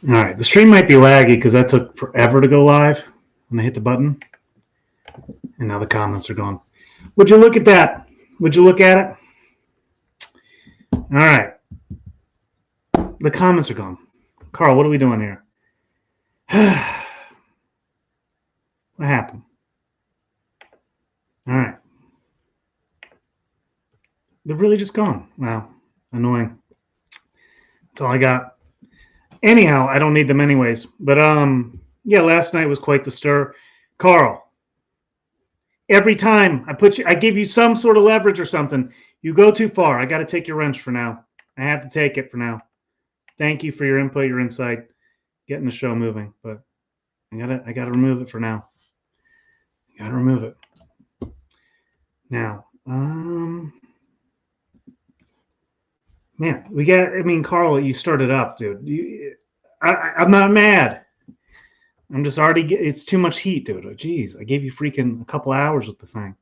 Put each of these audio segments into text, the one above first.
All right, the stream might be laggy because that took forever to go live when I hit the button, and now the comments are gone. Would you look at that? Would you look at it? All right, the comments are gone. Carl, what are we doing here? What happened? All right, they're really just gone. Wow, annoying. That's all I got. Anyhow, I don't need them anyways. But yeah, last night was quite the stir. Carl, every time I give you some sort of leverage or something, you go too far. I got to take your wrench for now. I have to take it for now. Thank you for your input, your insight, getting the show moving. But I gotta remove it for now. I gotta remove it. Now, man, Carl, you started up, dude. I'm not mad. I'm just it's too much heat, dude. Oh, geez, I gave you freaking a couple hours with the thing.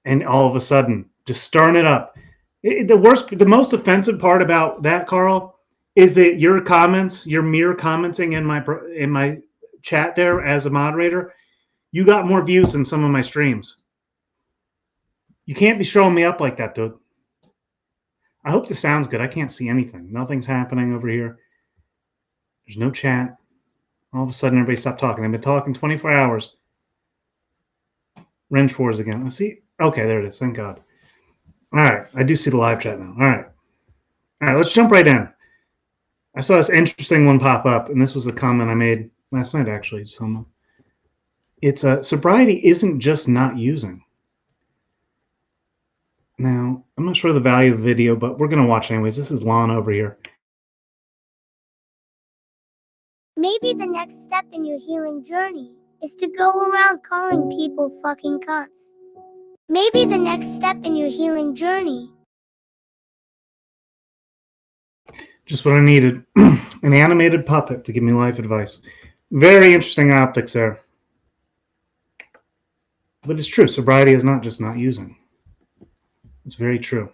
And all of a sudden, just stirring it up. The most offensive part about that, Carl, is that your mere commenting in my chat there as a moderator, you got more views than some of my streams. You can't be showing me up like that, dude. I hope this sounds good. I can't see anything. Nothing's happening over here. There's no chat. All of a sudden, everybody stopped talking. I've been talking 24 hours. Wrench Wars again. Let's see. Okay, there it is. Thank God. All right. I do see the live chat now. All right. All right. Let's jump right in. I saw this interesting one pop up, and this was a comment I made last night, actually. It's sobriety isn't just not using. Now, I'm not sure the value of the video, but we're going to watch anyways. This is Lana over here. Maybe the next step in your healing journey is to go around calling people fucking cunts. Maybe the next step in your healing journey. Just what I needed. An animated puppet to give me life advice. Very interesting optics there. But it's true. Sobriety is not just not using. It's very true.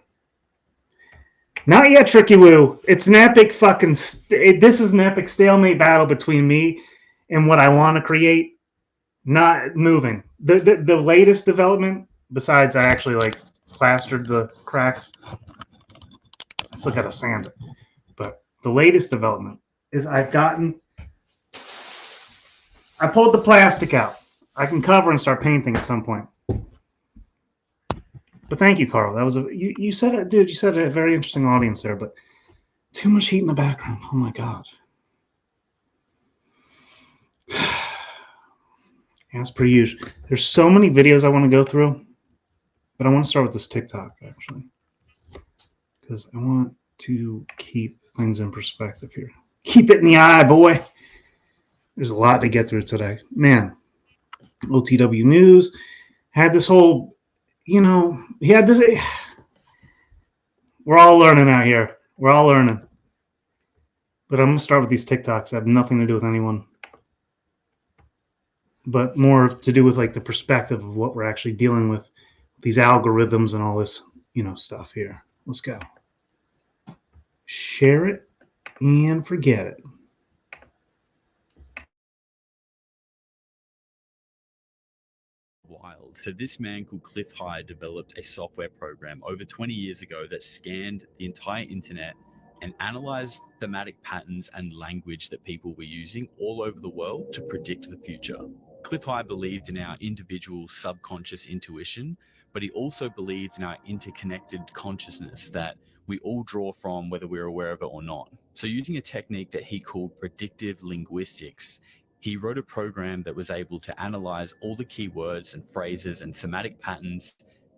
Not yet, Tricky Woo. It's an epic this is an epic stalemate battle between me and what I want to create, not moving. The latest development, besides I actually plastered the cracks. I still got to sand it. But the latest development is I pulled the plastic out. I can cover and start painting at some point. But thank you, Carl. That was you said it, dude. You said a very interesting audience there, but too much heat in the background. Oh my God. As per usual, there's so many videos I want to go through, but I want to start with this TikTok actually, because I want to keep things in perspective here. Keep it in the eye, boy. There's a lot to get through today, man. OTW News had this whole. He had this. We're all learning out here. We're all learning. But I'm going to start with these TikToks that have nothing to do with anyone, but more to do with the perspective of what we're actually dealing with, these algorithms and all this, stuff here. Let's go. Share it and forget it. Wild. So this man called Cliff High developed a software program over 20 years ago that scanned the entire internet and analyzed thematic patterns and language that people were using all over the world to predict the future. Cliff High believed in our individual subconscious intuition, but he also believed in our interconnected consciousness that we all draw from whether we're aware of it or not. So using a technique that he called predictive linguistics, he wrote a program that was able to analyze all the keywords and phrases and thematic patterns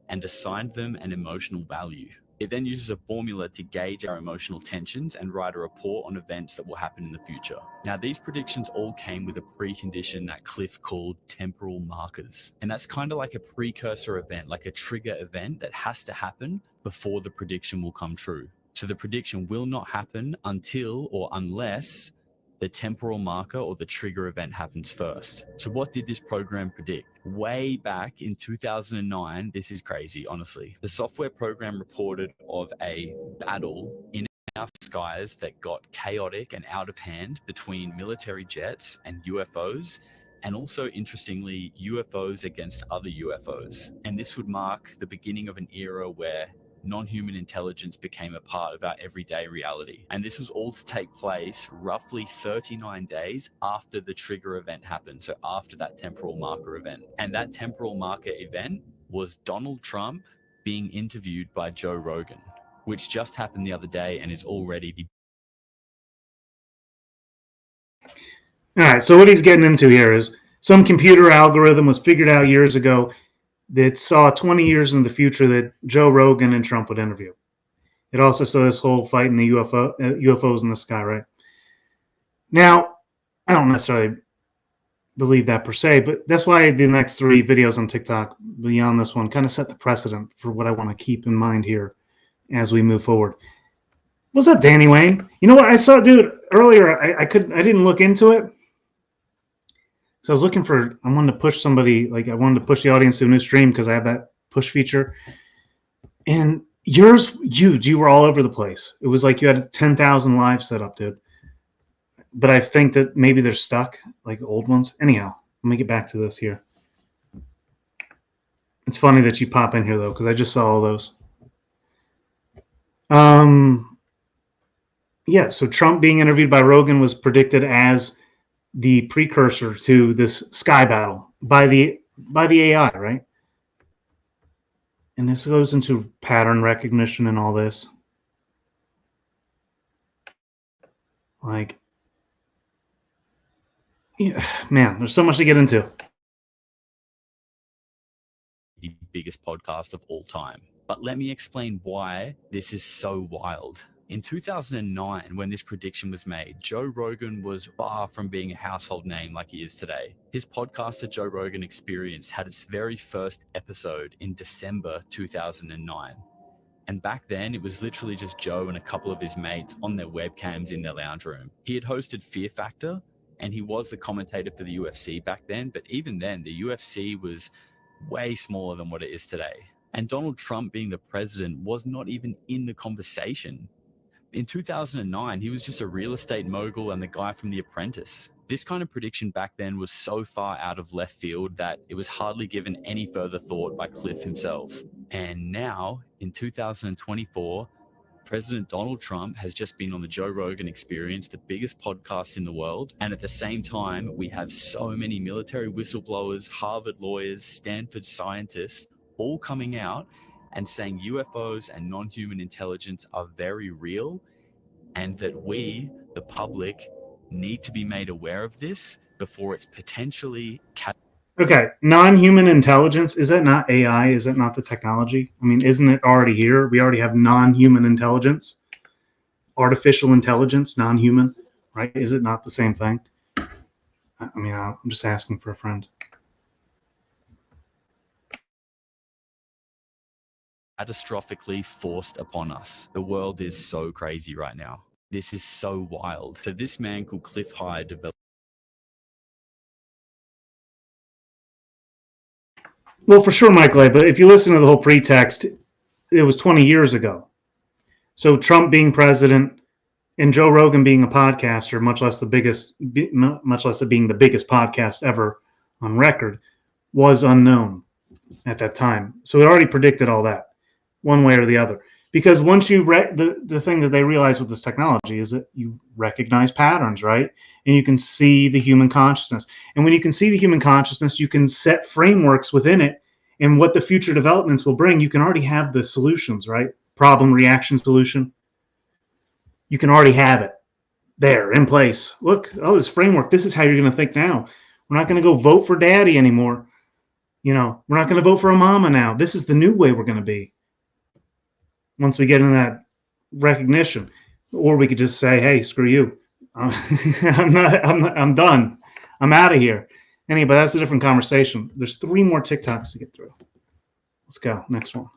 and assign them an emotional value. It then uses a formula to gauge our emotional tensions and write a report on events that will happen in the future. Now, these predictions all came with a precondition that Cliff called temporal markers. And that's kind of like a precursor event, like a trigger event that has to happen before the prediction will come true. So the prediction will not happen until or unless the temporal marker or the trigger event happens first. So what did this program predict? Way back in 2009, this is crazy, honestly. The software program reported of a battle in our skies that got chaotic and out of hand between military jets and UFOs, and also, interestingly, UFOs against other UFOs. And this would mark the beginning of an era where non-human intelligence became a part of our everyday reality. And this was all to take place roughly 39 days after the trigger event happened, so after that temporal marker event. And that temporal marker event was Donald Trump being interviewed by Joe Rogan, which just happened the other day and is already the... All right, so what he's getting into here is some computer algorithm was figured out years ago that saw 20 years in the future that Joe Rogan and Trump would interview. It also saw this whole fight in the UFOs in the sky, right? Now, I don't necessarily believe that per se, but that's why the next 3 videos on TikTok beyond this one kind of set the precedent for what I want to keep in mind here as we move forward. What's up, Danny Wayne? You know what I saw, dude, earlier? I didn't look into it. So I was looking for, I wanted to push somebody, like I wanted to push the audience to a new stream because I have that push feature. And yours, you were all over the place. It was like you had 10,000 live set up, dude. But I think that maybe they're stuck, like old ones. Anyhow, let me get back to this here. It's funny that you pop in here, though, because I just saw all those. Yeah, so Trump being interviewed by Rogan was predicted as the precursor to this sky battle by the AI, right? And this goes into pattern recognition and all this. Like, yeah, man, there's so much to get into. The biggest podcast of all time. But let me explain why this is so wild. In 2009, when this prediction was made, Joe Rogan was far from being a household name like he is today. His podcast, The Joe Rogan Experience, had its very first episode in December 2009. And back then, it was literally just Joe and a couple of his mates on their webcams in their lounge room. He had hosted Fear Factor, and he was the commentator for the UFC back then, but even then, the UFC was way smaller than what it is today. And Donald Trump being the president was not even in the conversation. In 2009, he was just a real estate mogul and the guy from The Apprentice. This kind of prediction back then was so far out of left field that it was hardly given any further thought by Cliff himself. And now, in 2024, President Donald Trump has just been on the Joe Rogan Experience, the biggest podcast in the world. And at the same time, we have so many military whistleblowers, Harvard lawyers, Stanford scientists, all coming out and saying UFOs and non-human intelligence are very real, and that we, the public, need to be made aware of this before it's potentially... Okay, non-human intelligence, is that not AI? Is that not the technology? I mean, isn't it already here? We already have non-human intelligence, artificial intelligence, non-human, right? Is it not the same thing? I mean, I'm just asking for a friend. Catastrophically forced upon us. The world is so crazy right now. This is so wild. So this man called Cliff Hyde developed... Well, for sure, Michael, but if you listen to the whole pretext, it was 20 years ago. So Trump being president and Joe Rogan being a podcaster, much less it being the biggest podcast ever on record, was unknown at that time. So it already predicted all that, one way or the other. Because once you the thing that they realize with this technology is that you recognize patterns, right? And you can see the human consciousness. And when you can see the human consciousness, you can set frameworks within it. And what the future developments will bring, you can already have the solutions, right? Problem, reaction, solution. You can already have it there in place. Look, this framework, this is how you're going to think now. We're not going to go vote for daddy anymore. You know, we're not going to vote for a mama now. This is the new way we're going to be. Once we get in that recognition, or we could just say, "Hey, screw you. I'm done. I'm out of here." Anyway, that's a different conversation. There's 3 more TikToks to get through. Let's go. Next one.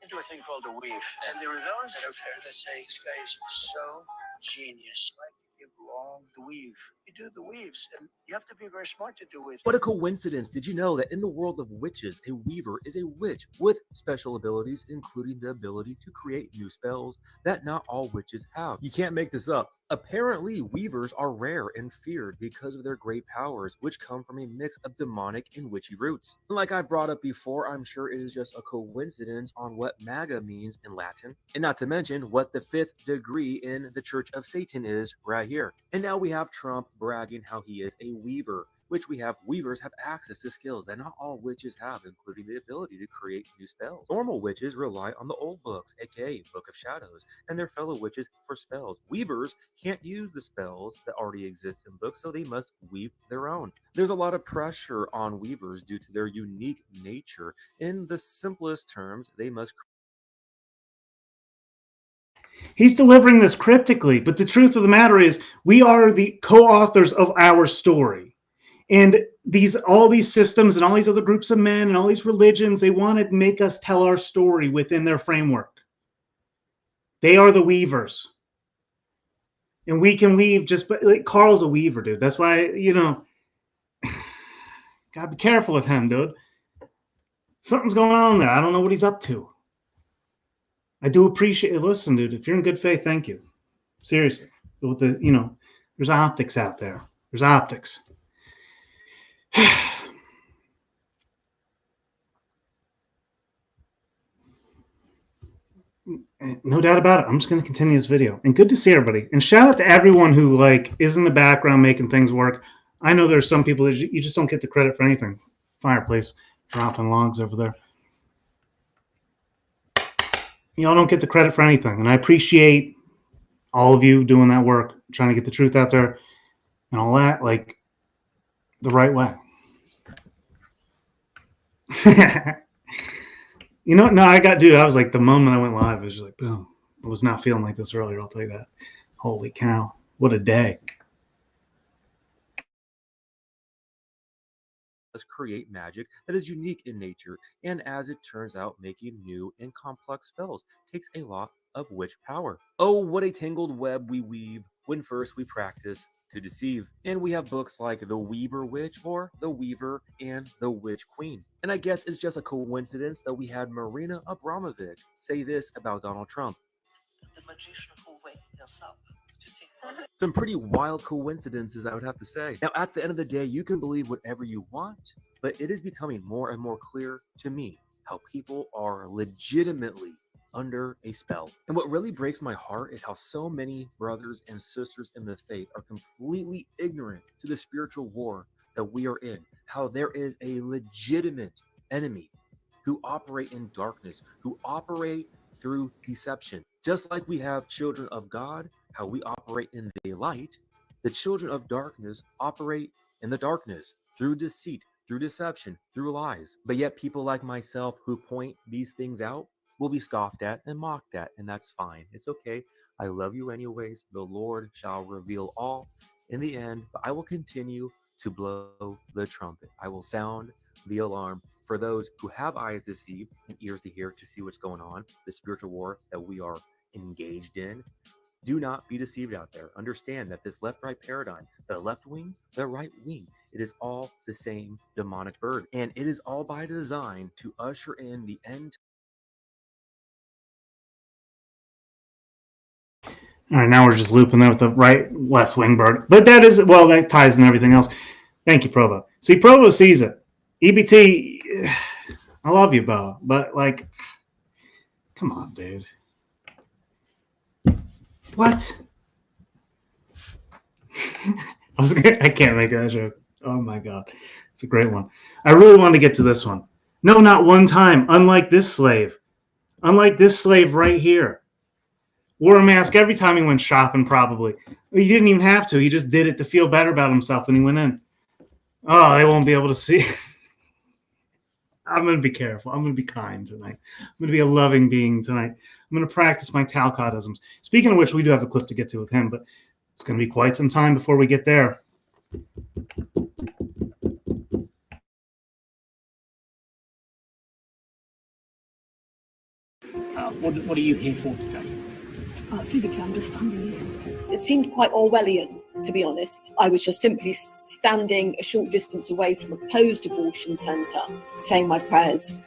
Into a thing called a weave, and there are those out there that say this guy is so genius. Like, give wrong. The weave. You do the weaves, and you have to be very smart to do weaves. What a coincidence. Did you know that in the world of witches, a weaver is a witch with special abilities, including the ability to create new spells that not all witches have? You can't make this up. Apparently, weavers are rare and feared because of their great powers, which come from a mix of demonic and witchy roots. Like I brought up before, I'm sure it is just a coincidence on what MAGA means in Latin, and not to mention what the 5th degree in the Church of Satan is right here. And now we have Trump bragging how he is a weaver, which we have weavers have access to skills that not all witches have, including the ability to create new spells. Normal witches rely on the old books, aka Book of Shadows, and their fellow witches for spells. Weavers can't use the spells that already exist in books, so they must weave their own. There's a lot of pressure on weavers due to their unique nature. In the simplest terms, they must. He's delivering this cryptically, but the truth of the matter is we are the co-authors of our story. And all these systems and all these other groups of men and all these religions, they want to make us tell our story within their framework. They are the weavers. And we can weave like Carl's a weaver, dude. That's why, gotta be careful with him, dude. Something's going on there. I don't know what he's up to. I do appreciate it. Listen, dude, if you're in good faith, thank you. Seriously. With there's optics out there. There's optics. No doubt about it. I'm just going to continue this video. And good to see everybody. And shout out to everyone who is in the background making things work. I know there's some people that you just don't get the credit for anything. Fireplace dropping logs over there. Y'all don't get the credit for anything. And I appreciate all of you doing that work, trying to get the truth out there and all that, the right way. I was like, the moment I went live, I was just like, boom. I was not feeling like this earlier, I'll tell you that. Holy cow. What a day. Create magic that is unique in nature, and as it turns out, making new and complex spells takes a lot of witch power. Oh, what a tangled web we weave when first we practice to deceive. And we have books like The Weaver Witch or The Weaver and the Witch Queen. And I guess it's just a coincidence that we had Marina Abramovich say this about Donald Trump. The magician who wakes us up to take. Some pretty wild coincidences, I would have to say. Now, at the end of the day, you can believe whatever you want, but it is becoming more and more clear to me how people are legitimately under a spell. And what really breaks my heart is how so many brothers and sisters in the faith are completely ignorant to the spiritual war that we are in, how there is a legitimate enemy who operate in darkness, who operate through deception. Just like we have children of God, how we operate in the light, the children of darkness operate in the darkness through deceit, through deception, through lies. But yet people like myself who point these things out will be scoffed at and mocked at, and that's fine. It's okay. I love you anyways. The Lord shall reveal all in the end, but I will continue to blow the trumpet. I will sound the alarm for those who have eyes to see and ears to hear, to see what's going on, the spiritual war that we are engaged in. Do not be deceived out there. Understand that this left-right paradigm, the left wing, the right wing, it is all the same demonic bird. And it is all by design to usher in the end. All right, now we're just looping there with the left wing bird. But that ties in everything else. Thank you, Provo. See, Provo sees it. EBT, I love you, Bo, but come on, dude. What? I can't make that joke. Oh my God. It's a great one. I really want to get to this one. No, not one time. Unlike this slave. Unlike this slave right here. Wore a mask every time he went shopping, probably. He didn't even have to. He just did it to feel better about himself when he went in. Oh, they won't be able to see. I'm going to be careful. I'm going to be kind tonight. I'm going to be a loving being tonight. I'm going to practice my Talcottisms. Speaking of which, we do have a clip to get to with him, but it's going to be quite some time before we get there. What are you here for today? Physically understanding you. It seemed quite Orwellian to be honest. I was just simply standing a short distance away from a closed abortion centre, saying my prayers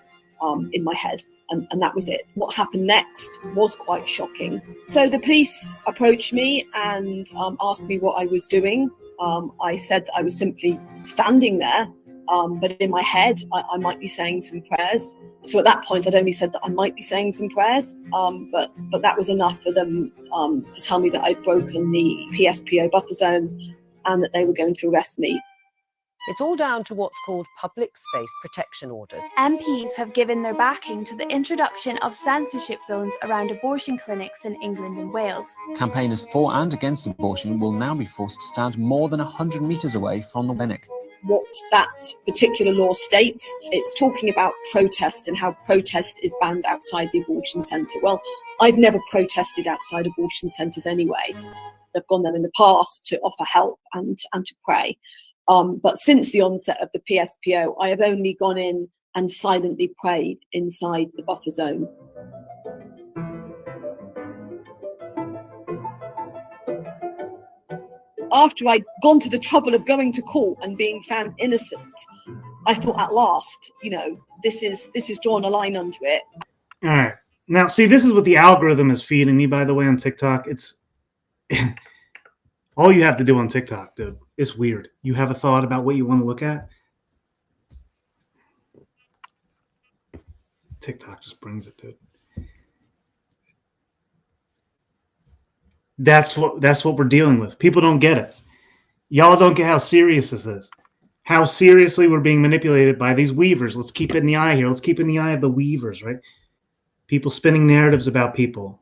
in my head. And that was it. What happened next was quite shocking. So the police approached me and asked me what I was doing. I said that I was simply standing there, but in my head, I might be saying some prayers. So at that point, I'd only said that I might be saying some prayers, but that was enough for them to tell me that I'd broken the PSPO buffer zone and that they were going to arrest me. It's all down to what's called public space protection orders. MPs have given their backing to the introduction of censorship zones around abortion clinics in England and Wales. Campaigners for and against abortion will now be forced to stand more than 100 metres away from the clinic. What that particular law states, it's talking about protest and how protest is banned outside the abortion centre. Well, I've never protested outside abortion centres anyway. I've gone there in the past to offer help and to pray. But since the onset of the PSPO, I have only gone in and silently prayed inside the buffer zone. After I'd gone to the trouble of going to court and being found innocent, I thought at last, this is drawn a line under it. All right. Now, see, this is what the algorithm is feeding me, by the way, on TikTok. It's all you have to do on TikTok, dude. It's weird. You have a thought about what you want to look at. TikTok just brings it, dude. That's what we're dealing with. People don't get it. Y'all don't get how serious this is. How seriously we're being manipulated by these weavers. Let's keep it in the eye here. Let's keep it in the eye of the weavers, right? People spinning narratives about people.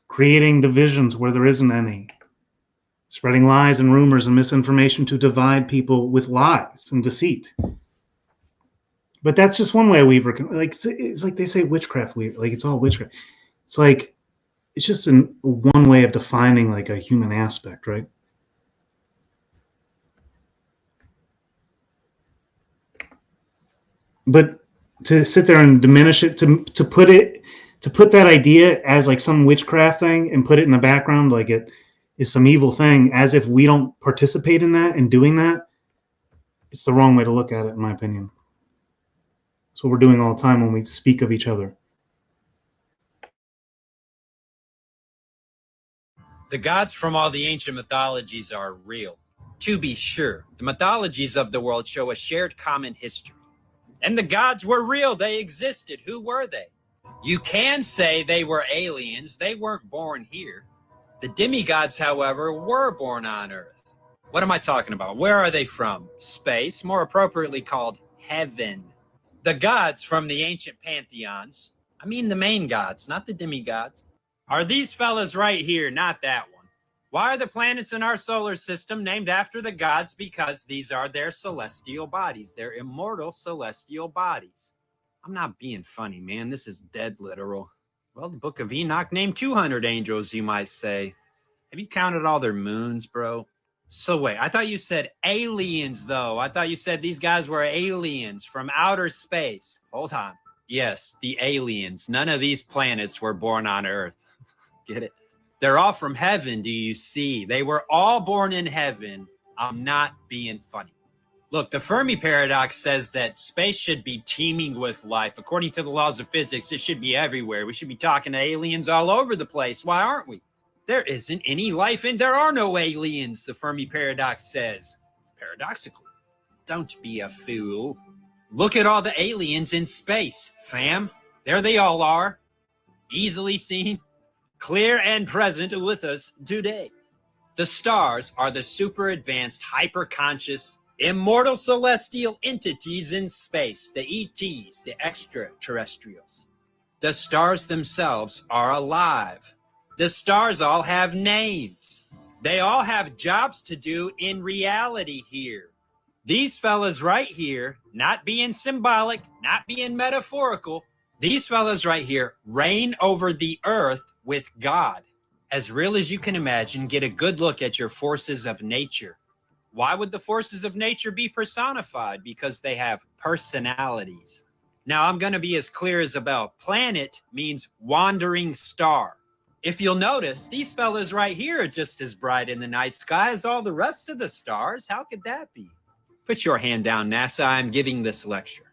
Creating divisions where there isn't any. Spreading lies and rumors and misinformation to divide people with lies and deceit. But that's just one way a weaver can, it's like they say witchcraft weaver, like it's all witchcraft. It's like, it's just one way of defining like a human aspect, right? But to sit there and diminish it, to put that idea as like some witchcraft thing and put it in the background like it is some evil thing, as if we don't participate in that and doing that, it's the wrong way to look at it, in my opinion. That's what we're doing all the time when we speak of each other. The gods from all the ancient mythologies are real. To be sure, the mythologies of the world show a shared common history. And the gods were real. They existed. Who were they? You can say they were aliens. They weren't born here. The demigods, however, were born on Earth. What am I talking about? Where are they from? Space, more appropriately called heaven. The gods from the ancient pantheons, I mean the main gods, not the demigods, are these fellas right here, not that one. Why are the planets in our solar system named after the gods? Because these are their celestial bodies, their immortal celestial bodies. I'm not being funny, man. This is dead literal. Well, the Book of Enoch named 200 angels, you might say. Have you counted all their moons, bro? So wait, I thought you said aliens, though. I thought you said these guys were aliens from outer space. Hold on. Yes, the aliens. None of these planets were born on Earth. Get it? They're all from heaven, do you see? They were all born in heaven. I'm not being funny. Look, the Fermi paradox says that space should be teeming with life. According to the laws of physics, it should be everywhere. We should be talking to aliens all over the place. Why aren't we? There isn't any life and there are no aliens, the Fermi paradox says. Paradoxically. Don't be a fool. Look at all the aliens in space, fam. There they all are. Easily seen, clear and present with us today. The stars are the super advanced, hyper-conscious, immortal celestial entities in space, the ETs, the extraterrestrials. The stars themselves are alive. The stars all have names. They all have jobs to do in reality here. These fellas right here, not being symbolic, not being metaphorical, these fellas right here reign over the earth with God. As real as you can imagine, get a good look at your forces of nature. Why would the forces of nature be personified? Because they have personalities. Now, I'm going to be as clear as a bell. Planet means wandering star. If you'll notice, these fellas right here are just as bright in the night sky as all the rest of the stars. How could that be? Put your hand down, NASA. I'm giving this lecture.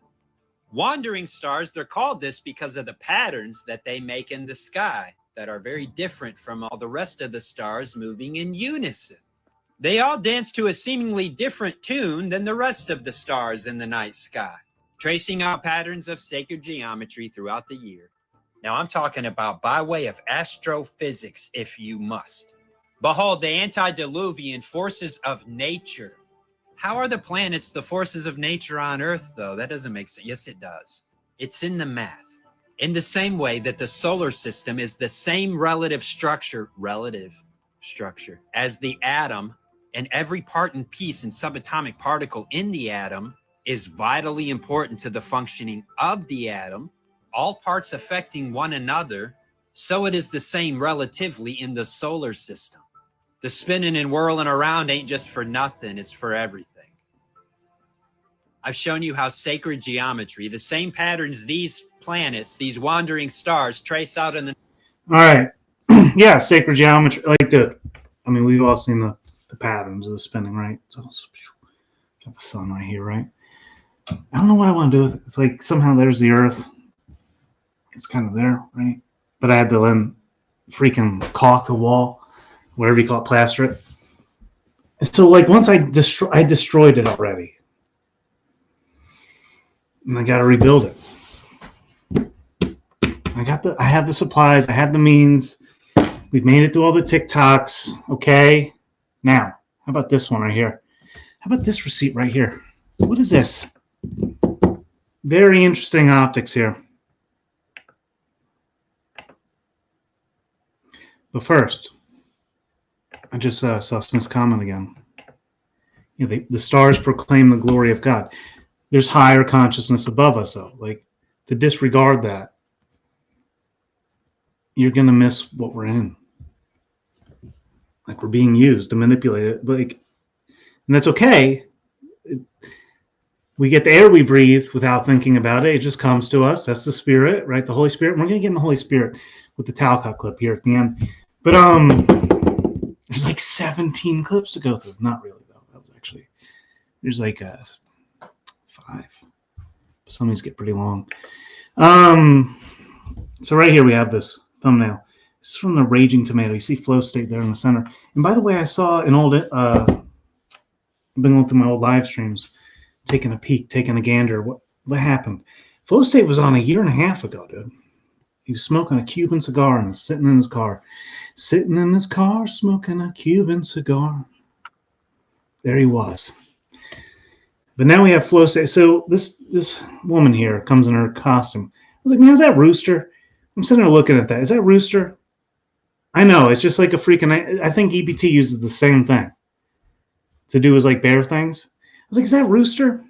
Wandering stars, they're called this because of the patterns that they make in the sky that are very different from all the rest of the stars moving in unison. They all dance to a seemingly different tune than the rest of the stars in the night sky, tracing out patterns of sacred geometry throughout the year. Now I'm talking about by way of astrophysics, if you must. Behold the antediluvian forces of nature. How are the planets the forces of nature on Earth, though? That doesn't make sense. Yes, it does. It's in the math. In the same way that the solar system is the same relative structure as the atom, and every part and piece and subatomic particle in the atom is vitally important to the functioning of the atom, all parts affecting one another, so it is the same relatively in the solar system. The spinning and whirling around ain't just for nothing, it's for everything. I've shown you how sacred geometry, the same patterns these planets, these wandering stars trace out in the... All right. Yeah, sacred geometry. Like, dude, I mean, we've all seen the patterns of the spinning, right? So, got the sun right here, right? I don't know what I want to do with it. It's like somehow there's the Earth. It's kind of there, right? But I had to then freaking caulk the wall, whatever you call it, plaster it. And so, like, once I destroyed it already. And I got to rebuild it. I have the supplies. I have the means. We've made it through all the TikToks. Okay. Now, how about this one right here? How about this receipt right here? What is this? Very interesting optics here. But first, I just saw Smith's comment again. You know, the stars proclaim the glory of God. There's higher consciousness above us, though. Like, to disregard that, you're going to miss what we're in. Like, we're being used to manipulate it. Like, and that's okay. We get the air we breathe without thinking about it. It just comes to us. That's the Spirit, right? The Holy Spirit. We're going to get in the Holy Spirit with the Talcott clip here at the end. But there's like 17 clips to go through. Not really, though. That was actually, there's like 5. Some of these get pretty long. So right here we have this thumbnail. This is from the Raging Tomato. You see Flow State there in the center. And by the way, I saw an old, I've been going through my old live streams, taking a peek, taking a gander. What happened? Flow State was on a year and a half ago, dude. He was smoking a Cuban cigar and sitting in his car. Sitting in his car, smoking a Cuban cigar. There he was. But now we have Flow State. So this woman here comes in her costume. I was like, man, is that Rooster? I'm sitting there looking at that. Is that Rooster? I know. It's just like a freaking... I think EBT uses the same thing to do his like bear things. I was like, is that Rooster?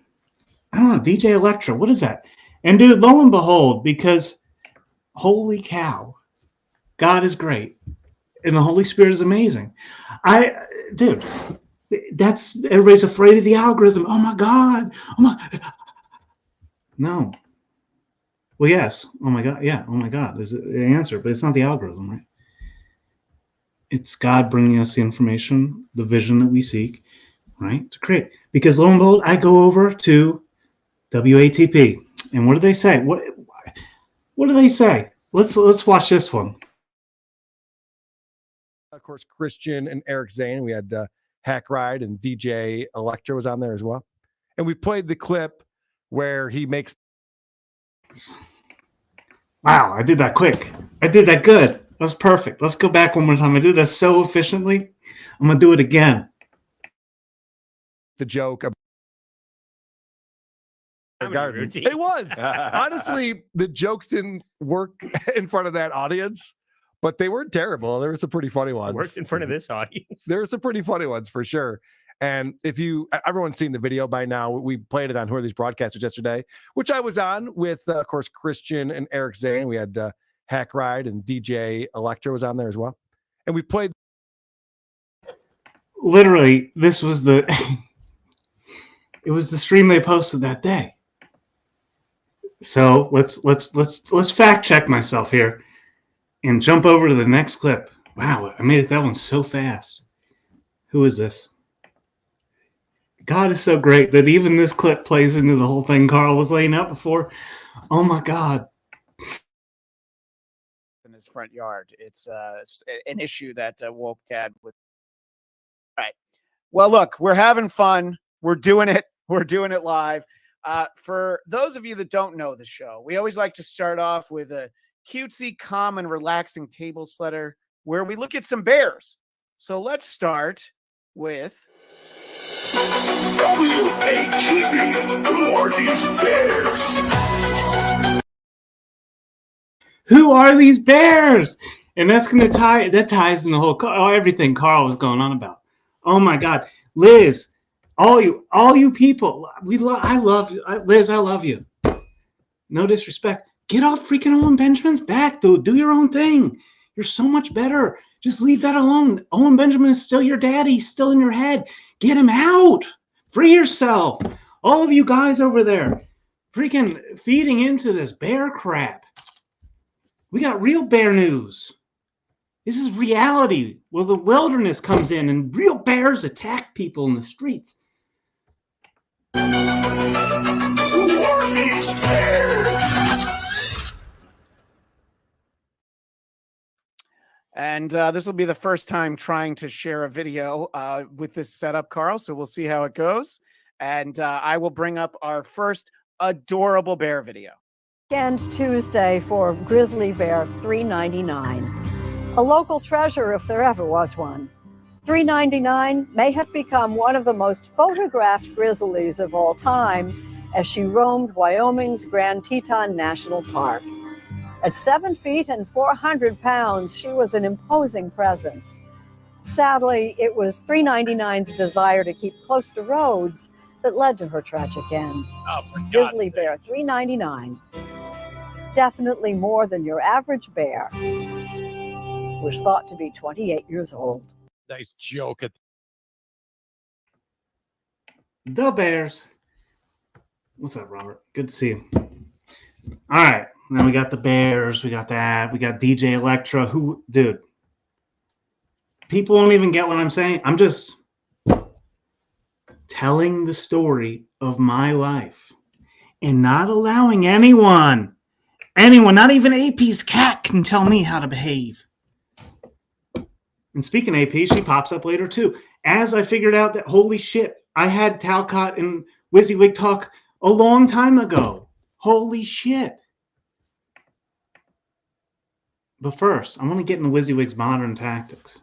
I don't know. DJ Electra. What is that? And dude, lo and behold, because holy cow, God is great. And the Holy Spirit is amazing. Dude, that's... Everybody's afraid of the algorithm. Oh my God. Oh my... No. Well, yes. Oh my God. Yeah. Oh my God is the answer, but it's not the algorithm, right? It's God bringing us the information, the vision that we seek, right, to create. Because lo and behold, I go over to WATP, and what do they say? What do they say? Let's watch this one. Of course, Christian and Eric Zane. We had Hack Ride and DJ Electra was on there as well, and we played the clip where he makes. Wow, I did that quick. I did that good. That was perfect. Let's go back one more time. I did that so efficiently. I'm going to do it again. The joke. It was. Honestly, the jokes didn't work in front of that audience, but they weren't terrible. There were some pretty funny ones. It worked in front of this audience. There were some pretty funny ones for sure. And if everyone's seen the video by now, we played it on Who Are These Broadcasters yesterday, which I was on with, of course, Christian and Eric Zane. We had Hack Ride and DJ Electra was on there as well. And we played. Literally, this was it was the stream they posted that day. So let's fact check myself here. and jump over to the next clip. Wow, I made it that one so fast. Who is this? God is so great that even this clip plays into the whole thing Carl was laying out before. Oh my God. In his front yard. It's an issue that woke dad with. Right. Well, look, we're having fun. We're doing it. We're doing it live. For those of you that don't know the show, we always like to start off with a cutesy, calm, and relaxing table setter where we look at some bears. So let's start with WATV. Who are these bears? Who are these bears? And that's gonna ties in the whole everything Carl was going on about. Oh my God, Liz, all you people, I love you, Liz. I love you. No disrespect. Get off freaking Owen Benjamin's back, dude. Do your own thing. You're so much better. Just leave that alone. Owen Benjamin is still your daddy. He's still in your head. Get him out. Free yourself. All of you guys over there, freaking feeding into this bear crap. We got real bear news. This is reality where the wilderness comes in and real bears attack people in the streets. Who are these bears? And this will be the first time trying to share a video with this setup, Carl. So we'll see how it goes. And I will bring up our first adorable bear video. And Tuesday for grizzly bear $3.99. A local treasure if there ever was one. $3.99 may have become one of the most photographed grizzlies of all time as she roamed Wyoming's Grand Teton National Park. At 7 feet and 400 pounds, she was an imposing presence. Sadly, it was $3.99's desire to keep close to roads that led to her tragic end. Grizzly bear $3.99. Definitely more than your average bear. Was thought to be 28 years old. Nice joke. The Bears. What's up, Robert? Good to see you. All right. Now we got the Bears. We got that. We got DJ Electra. Who, dude? People won't even get what I'm saying. I'm just telling the story of my life and not allowing anyone, not even AP's cat can tell me how to behave. And speaking of AP, she pops up later too. As I figured out that, holy shit, I had Talcott and WYSIWYG talk a long time ago. Holy shit. But first, I want to get into WYSIWYG's modern tactics.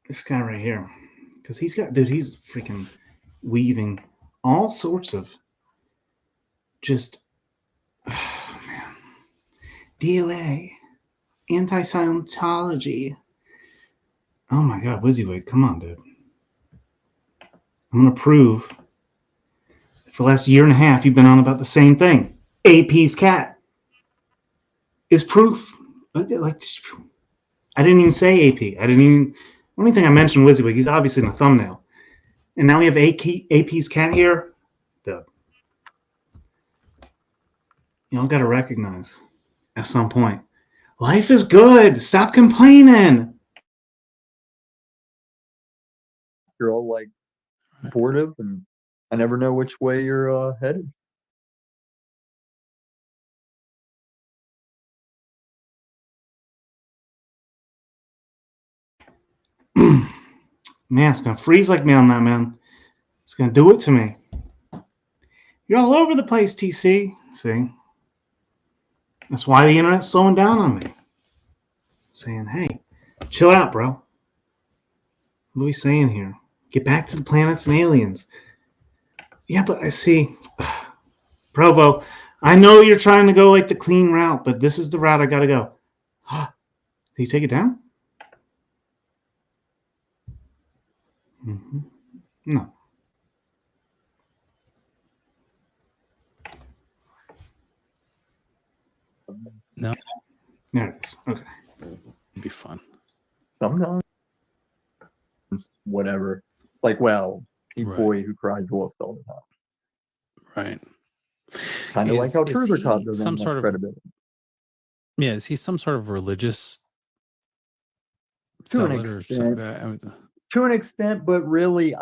This guy right here. Because he's freaking weaving all sorts of just, oh man, DOA, anti-Scientology. Oh my God, WYSIWYG, come on, dude. I'm going to prove that for the last year and a half you've been on about the same thing. AP's cat is proof. Like, I didn't even say AP. Only thing I mentioned WYSIWYG. He's obviously in the thumbnail. And now we have AP's cat here. Y'all got to recognize at some point, life is good. Stop complaining. You're all like supportive, and I never know which way you're headed. Man, it's going to freeze like me on that, man. It's going to do it to me. You're all over the place, TC. See? That's why the internet's slowing down on me. Saying, hey, chill out, bro. What are we saying here? Get back to the planets and aliens. Yeah, but I see. Provo, I know you're trying to go like the clean route, but this is the route I got to go. Did he take it down? Mm-hmm. No. No. There it is. Okay. It'd be fun. Sometimes. Whatever. Like, well, the boy who cries wolf all the time. Right. Kind of like how Is Turbo Cop he doesn't some have sort of credibility. Yeah, is he some sort of religious To an zealot or extent. something? To an extent, but really,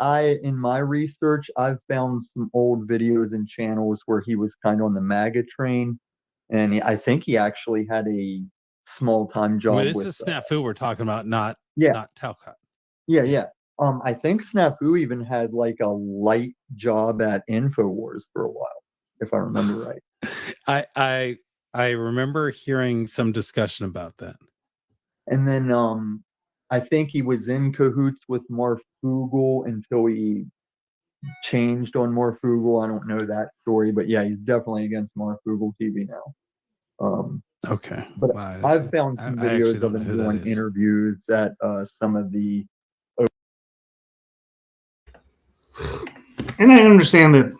in my research, I've found some old videos and channels where he was kind of on the MAGA train, and I think he actually had a small time job Well, this with. is Snafu we're talking about, not Yeah, Talcott. yeah. I think Snafu even had like a light job at InfoWars for a while, if I remember right. I remember hearing some discussion about that. And then I think he was in cahoots with Marfugel until he changed on Marfugel. I don't know that story, but yeah, he's definitely against Marfugel TV now. Okay. But Wow, I've found some I actually videos don't of know him who that doing is. interviews at some of the. And I understand that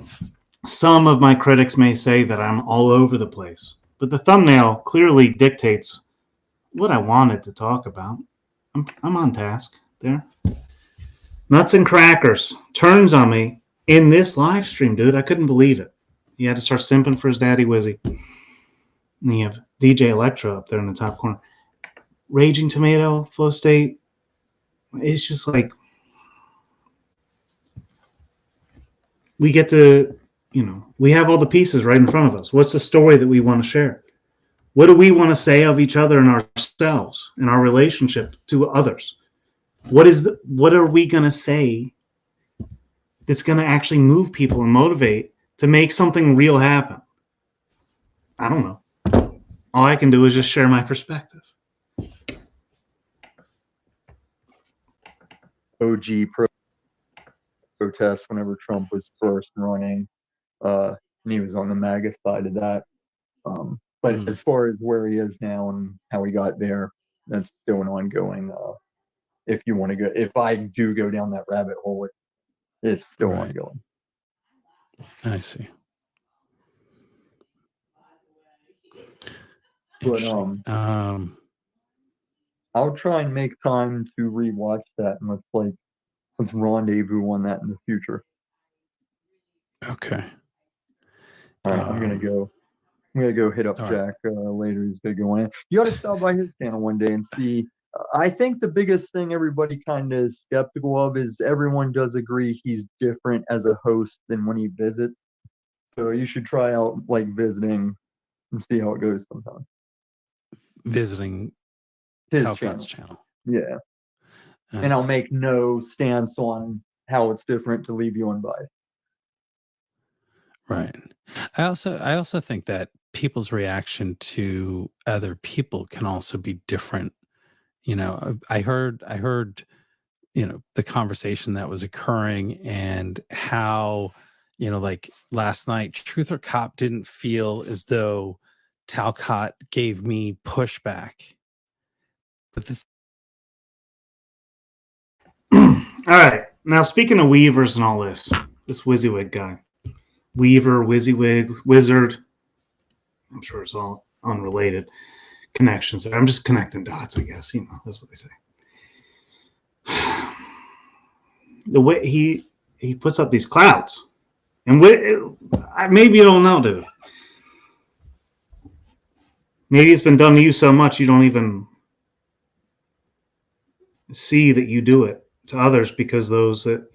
some of my critics may say that I'm all over the place, but the thumbnail clearly dictates what I wanted to talk about. I'm on task there. Nuts and crackers turns on me in this live stream, dude. I couldn't believe it. He had to start simping for his daddy Wizzy. And you have DJ Electro up there in the top corner. Raging Tomato, Flow State. It's just like we get to, we have all the pieces right in front of us. What's the story that we want to share? What do we want to say of each other and ourselves and our relationship to others? What are we going to say that's going to actually move people and motivate to make something real happen? I don't know. All I can do is just share my perspective. OG protests whenever Trump was first running, and he was on the MAGA side of that. But as far as where he is now and how he got there, that's still an ongoing. If you want to go, if I do go down that rabbit hole, it's still ongoing. I see. But I'll try and make time to rewatch that, and let's rendezvous on that in the future. Okay. All right, I'm gonna go. I'm gonna go hit up Jack later. He's gonna go in. You ought to stop by his channel one day and see. I think the biggest thing everybody kind of is skeptical of is everyone does agree he's different as a host than when he visits. So you should try out like visiting and see how it goes sometime. Visiting His Talcott's channel. Yeah. I And I'll see. make no stance on how it's different to leave you unbiased. Right. I also think that people's reaction to other people can also be different. I heard the conversation that was occurring and how, like last night, Truth or Cop didn't feel as though Talcott gave me pushback. But All right. Now, speaking of Weavers and all this WYSIWYG guy. Weaver, WYSIWYG, Wizard. I'm sure it's all unrelated connections. I'm just connecting dots, I guess. That's what they say. The way he puts up these clouds. And maybe you don't know, dude. Maybe it's been done to you so much you don't even see that you do it to others because those that,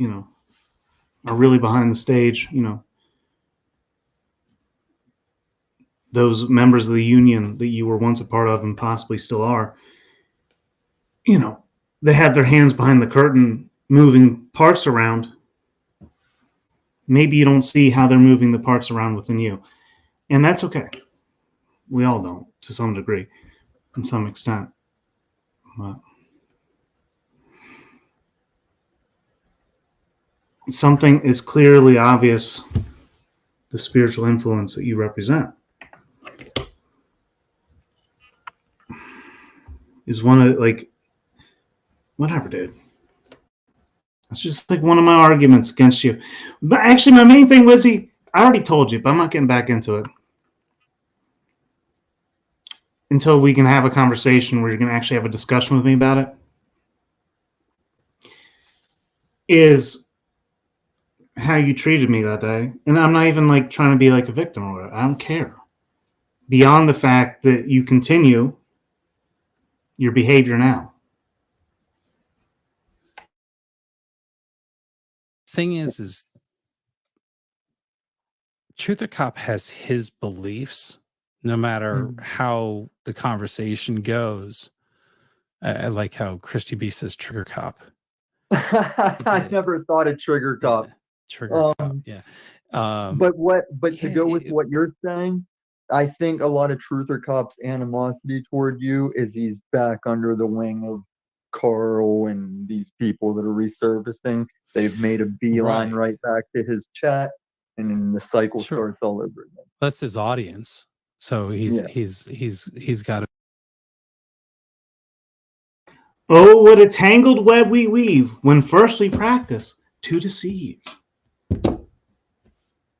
are really behind the stage, those members of the union that you were once a part of and possibly still are, they have their hands behind the curtain moving parts around. Maybe you don't see how they're moving the parts around within you. And that's okay. We all don't, to some degree, in some extent. But something is clearly obvious, the spiritual influence that you represent is one of, whatever, dude. That's just like one of my arguments against you. But actually, my main thing was I already told you, but I'm not getting back into it until we can have a conversation where you can actually have a discussion with me about it. Is how you treated me that day. And I'm not even trying to be like a victim or whatever. I don't care. beyond the fact that you continue your behavior now. Thing is Truth or Cop has his beliefs, no matter how the conversation goes. I like how Christy B says Trigger Cop. I never thought of Trigger Cop. Trigger Cop, yeah. But to go with what you're saying, I think a lot of Truth or Cop's animosity toward you is he's back under the wing of Carl and these people that are resurfacing. They've made a beeline right back to his chat, and then the cycle starts all over again. That's his audience, so he's got to. Oh, what a tangled web we weave when first we practice to deceive.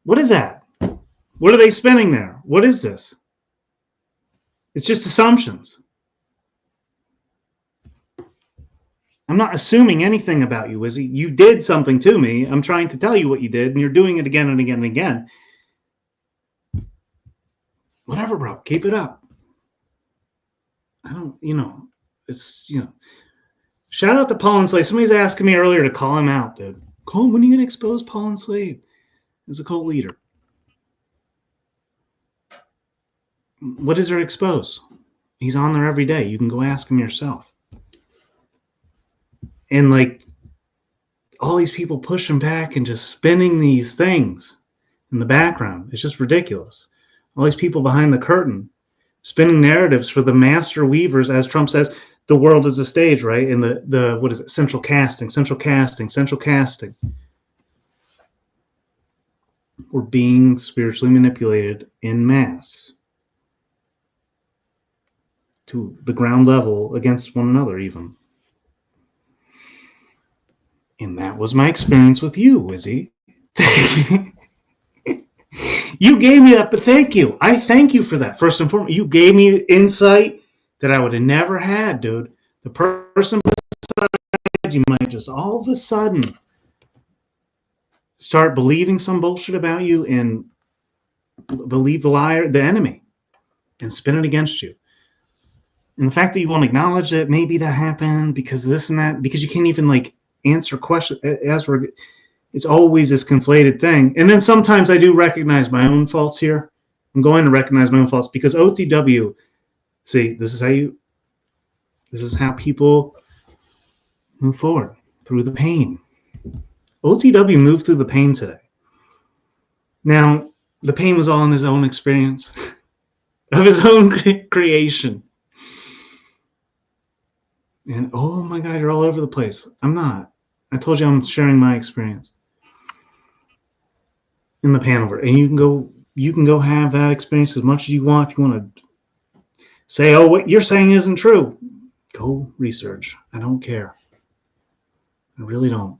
What is that? What are they spinning there? What is this? It's just assumptions. I'm not assuming anything about you, Izzy. You did something to me. I'm trying to tell you what you did, and you're doing it again and again and again. Whatever, bro. Keep it up. I don't, it's, shout out to Paul and Slade. Somebody's asking me earlier to call him out, dude. Call him, when are you going to expose Paul and Slade as a cult leader? What is there to expose? He's on there every day. You can go ask him yourself. And like all these people pushing back and just spinning these things in the background. It's just ridiculous. All these people behind the curtain spinning narratives for the master weavers, as Trump says, the world is a stage, right? And the what is it? Central casting. We're being spiritually manipulated en masse to the ground level against one another even. And that was my experience with you, Izzy. You gave me that, but thank you. I thank you for that. First and foremost, you gave me insight that I would have never had, dude. The person beside you might just all of a sudden start believing some bullshit about you and believe the liar, the enemy, and spin it against you. And the fact that you won't acknowledge that maybe that happened because this and that, because you can't even like answer questions as we're, it's always this conflated thing. And then sometimes I do recognize my own faults here. I'm going to recognize my own faults because OTW, see, this is how people move forward through the pain. OTW moved through the pain today. Now, the pain was all in his own experience of his own creation. And oh my God, you're all over the place. I'm not. I told you I'm sharing my experience in the Panelverse, and you can go have that experience as much as you want. If you want to say, oh, what you're saying isn't true, go research. I don't care. I really don't.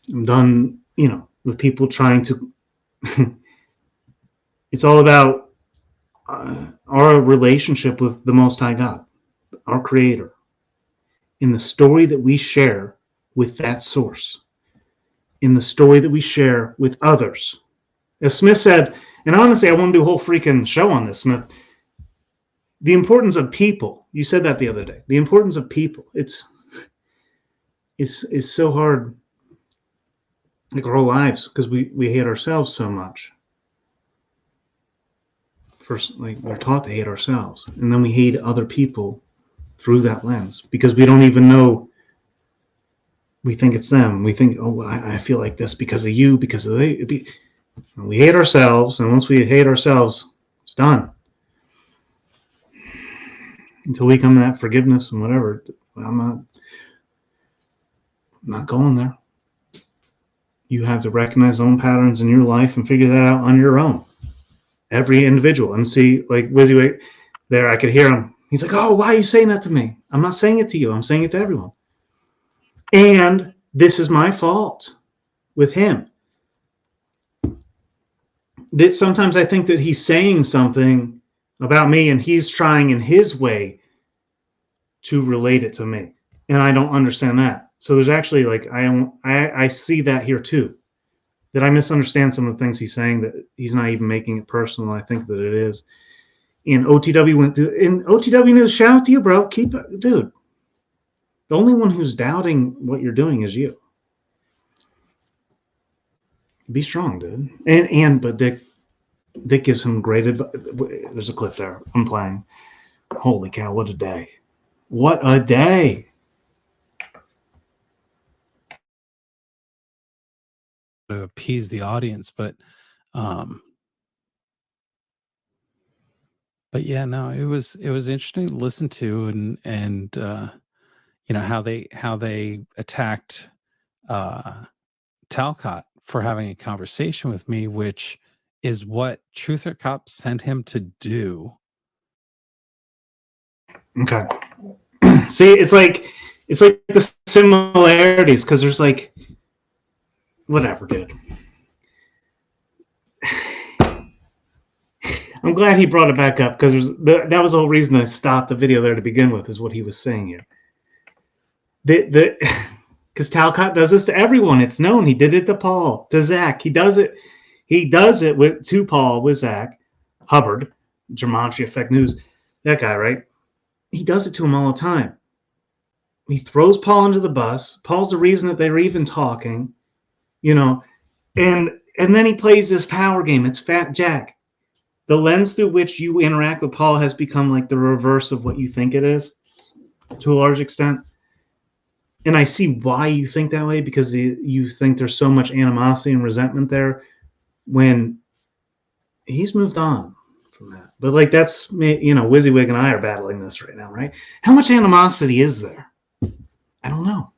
I'm done, with people trying to. It's all about our relationship with the Most High God, our Creator, in the story that we share with that source, in the story that we share with others. As Smith said, and honestly, I want to do a whole freaking show on this, Smith. The importance of people. You said that the other day. The importance of people. It's so hard, like our whole lives, because we hate ourselves so much. First, like we're taught to hate ourselves, and then we hate other people through that lens because we don't even know. We think it's them. We think, oh, I feel like this because of you, because of they. We hate ourselves, and once we hate ourselves, it's done. Until we come to that forgiveness and whatever, I'm not going there. You have to recognize own patterns in your life and figure that out on your own. Every individual. And see, like Wizzy there, I could hear him. He's like, oh, why are you saying that to me? I'm not saying it to you. I'm saying it to everyone. And this is my fault with him. That sometimes I think that he's saying something about me and he's trying in his way to relate it to me. And I don't understand that. So there's actually like, I see that here too. Did I misunderstand some of the things he's saying, that he's not even making it personal? I think that it is. And OTW went through, and OTW news, shout out to you, bro. Keep it, dude. The only one who's doubting what you're doing is you. Be strong, dude. But Dick gives him great advice. There's a clip there. I'm playing. Holy cow! What a day! What a day! To appease the audience, but yeah, no, it was interesting to listen to, and you know how they attacked Talcott for having a conversation with me, which is what Truth or Cop sent him to do. Okay. See, it's like the similarities, because there's like, whatever, dude. I'm glad he brought it back up, because that was the whole reason I stopped the video there to begin with, is what he was saying here. Because Talcott does this to everyone. It's known. He did it to Paul, to Zach. He does it to Paul with Zach Hubbard, Gematria Effect News, that guy, right? He does it to him all the time. He throws Paul under the bus. Paul's the reason that they were even talking, you know, and then he plays this power game. It's Fat Jack. The lens through which you interact with Paul has become like the reverse of what you think it is, to a large extent. And I see why you think that way, because you think there's so much animosity and resentment there, when he's moved on from that. But like, that's me, you know, WYSIWYG and I are battling this right now, right? How much animosity is there? I don't know.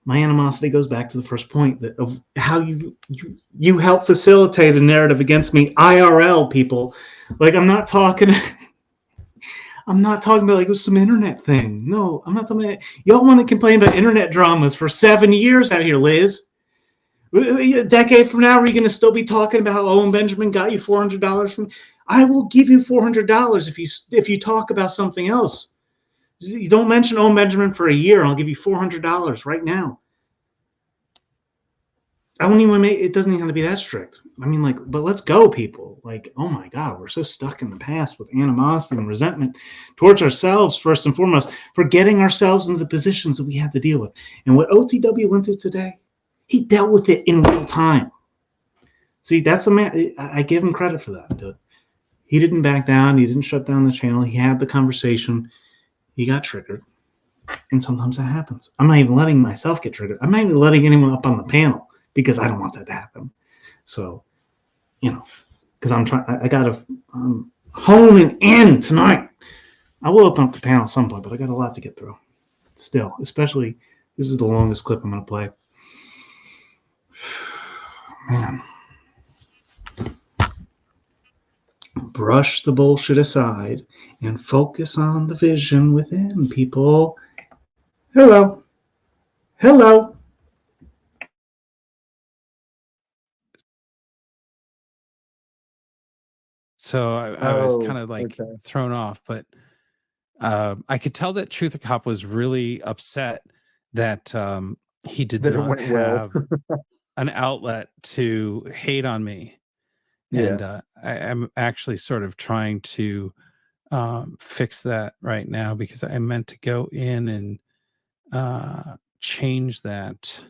My animosity goes back to the first point of how you help facilitate a narrative against me, IRL people. Like, I'm not talking about like it was some internet thing. No, I'm not talking about. Y'all want to complain about internet dramas for 7 years out here, Liz. A decade from now, are you going to still be talking about how Owen Benjamin got you $400 from? I will give you $400 if you talk about something else. You don't mention Owen Benjamin for a year, and I'll give you $400 right now. I won't even it doesn't even have to be that strict. I mean, like, but let's go, people. Like, oh my God, we're so stuck in the past with animosity and resentment towards ourselves, first and foremost, forgetting ourselves into the positions that we have to deal with. And what OTW went through today, he dealt with it in real time. See, that's a man. I give him credit for that, dude. He didn't back down. He didn't shut down the channel. He had the conversation. He got triggered. And sometimes that happens. I'm not even letting myself get triggered. I'm not even letting anyone up on the panel, because I don't want that to happen. So, you know, because I got to hone and in tonight. I will open up the panel at some point, but I got a lot to get through still, especially, this is the longest clip I'm going to play. Man. Brush the bullshit aside and focus on the vision within, people. Hello. Hello. So I was kind of like thrown off, but I could tell that Truth or Cop was really upset that he did not have an outlet to hate on me. And I'm actually sort of trying to fix that right now, because I meant to go in and change that.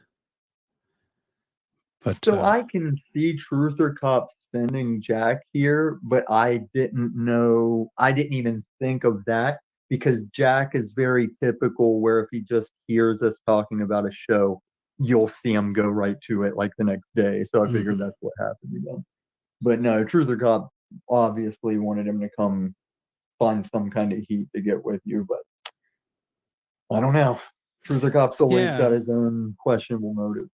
But so I can see Truth or Cop sending Jack here, but I didn't even think of that, because Jack is very typical, where if he just hears us talking about a show, you'll see him go right to it like the next day. So I figured that's what happened again. But no, Truth or Cop obviously wanted him to come find some kind of heat to get with you, but I don't know. Truth or Cop's always got his own questionable motive.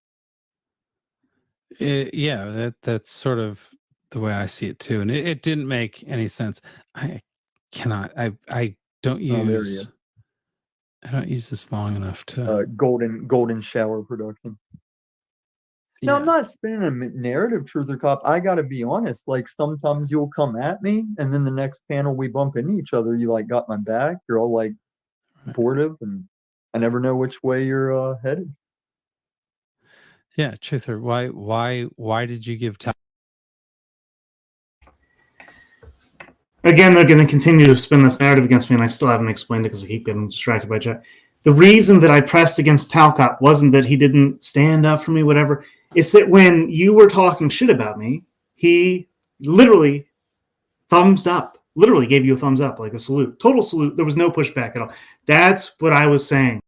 That's sort of the way I see it too, and it didn't make any sense. I don't use this long enough to golden shower production. Now, I'm not spinning a narrative, Truth or Cop. I gotta be honest. Like, sometimes you'll come at me, and then the next panel we bump into each other. You like got my back. You're all like supportive, and I never know which way you're headed. Yeah, Truther, why did you give Again, they're going to continue to spin this narrative against me, and I still haven't explained it because I keep getting distracted by Jack. The reason that I pressed against Talcott wasn't that he didn't stand up for me, whatever. It's that when you were talking shit about me, he literally thumbs up, literally gave you a thumbs up, like a salute, total salute. There was no pushback at all. That's what I was saying.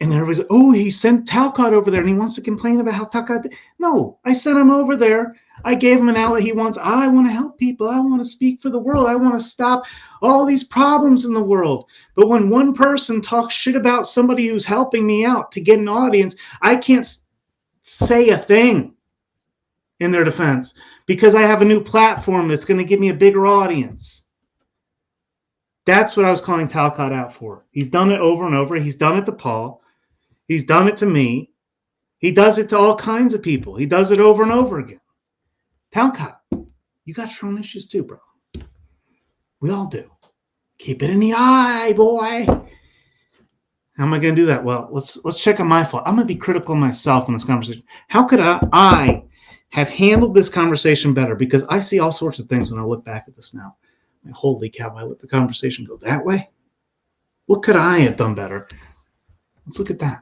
And everybody's like, oh, he sent Talcott over there and he wants to complain about how Talcott. No, I sent him over there. I gave him an outlet he wants. I want to help people. I want to speak for the world. I want to stop all these problems in the world. But when one person talks shit about somebody who's helping me out to get an audience, I can't say a thing in their defense because I have a new platform that's going to give me a bigger audience. That's what I was calling Talcott out for. He's done it over and over. He's done it to Paul. He's done it to me. He does it to all kinds of people. He does it over and over again. Talcott, you got your own issues too, bro. We all do. Keep it in the eye, boy. How am I going to do that? Well, let's check on my fault. I'm going to be critical of myself in this conversation. How could I have handled this conversation better? Because I see all sorts of things when I look back at this now. Holy cow, I let the conversation go that way? What could I have done better? Let's look at that.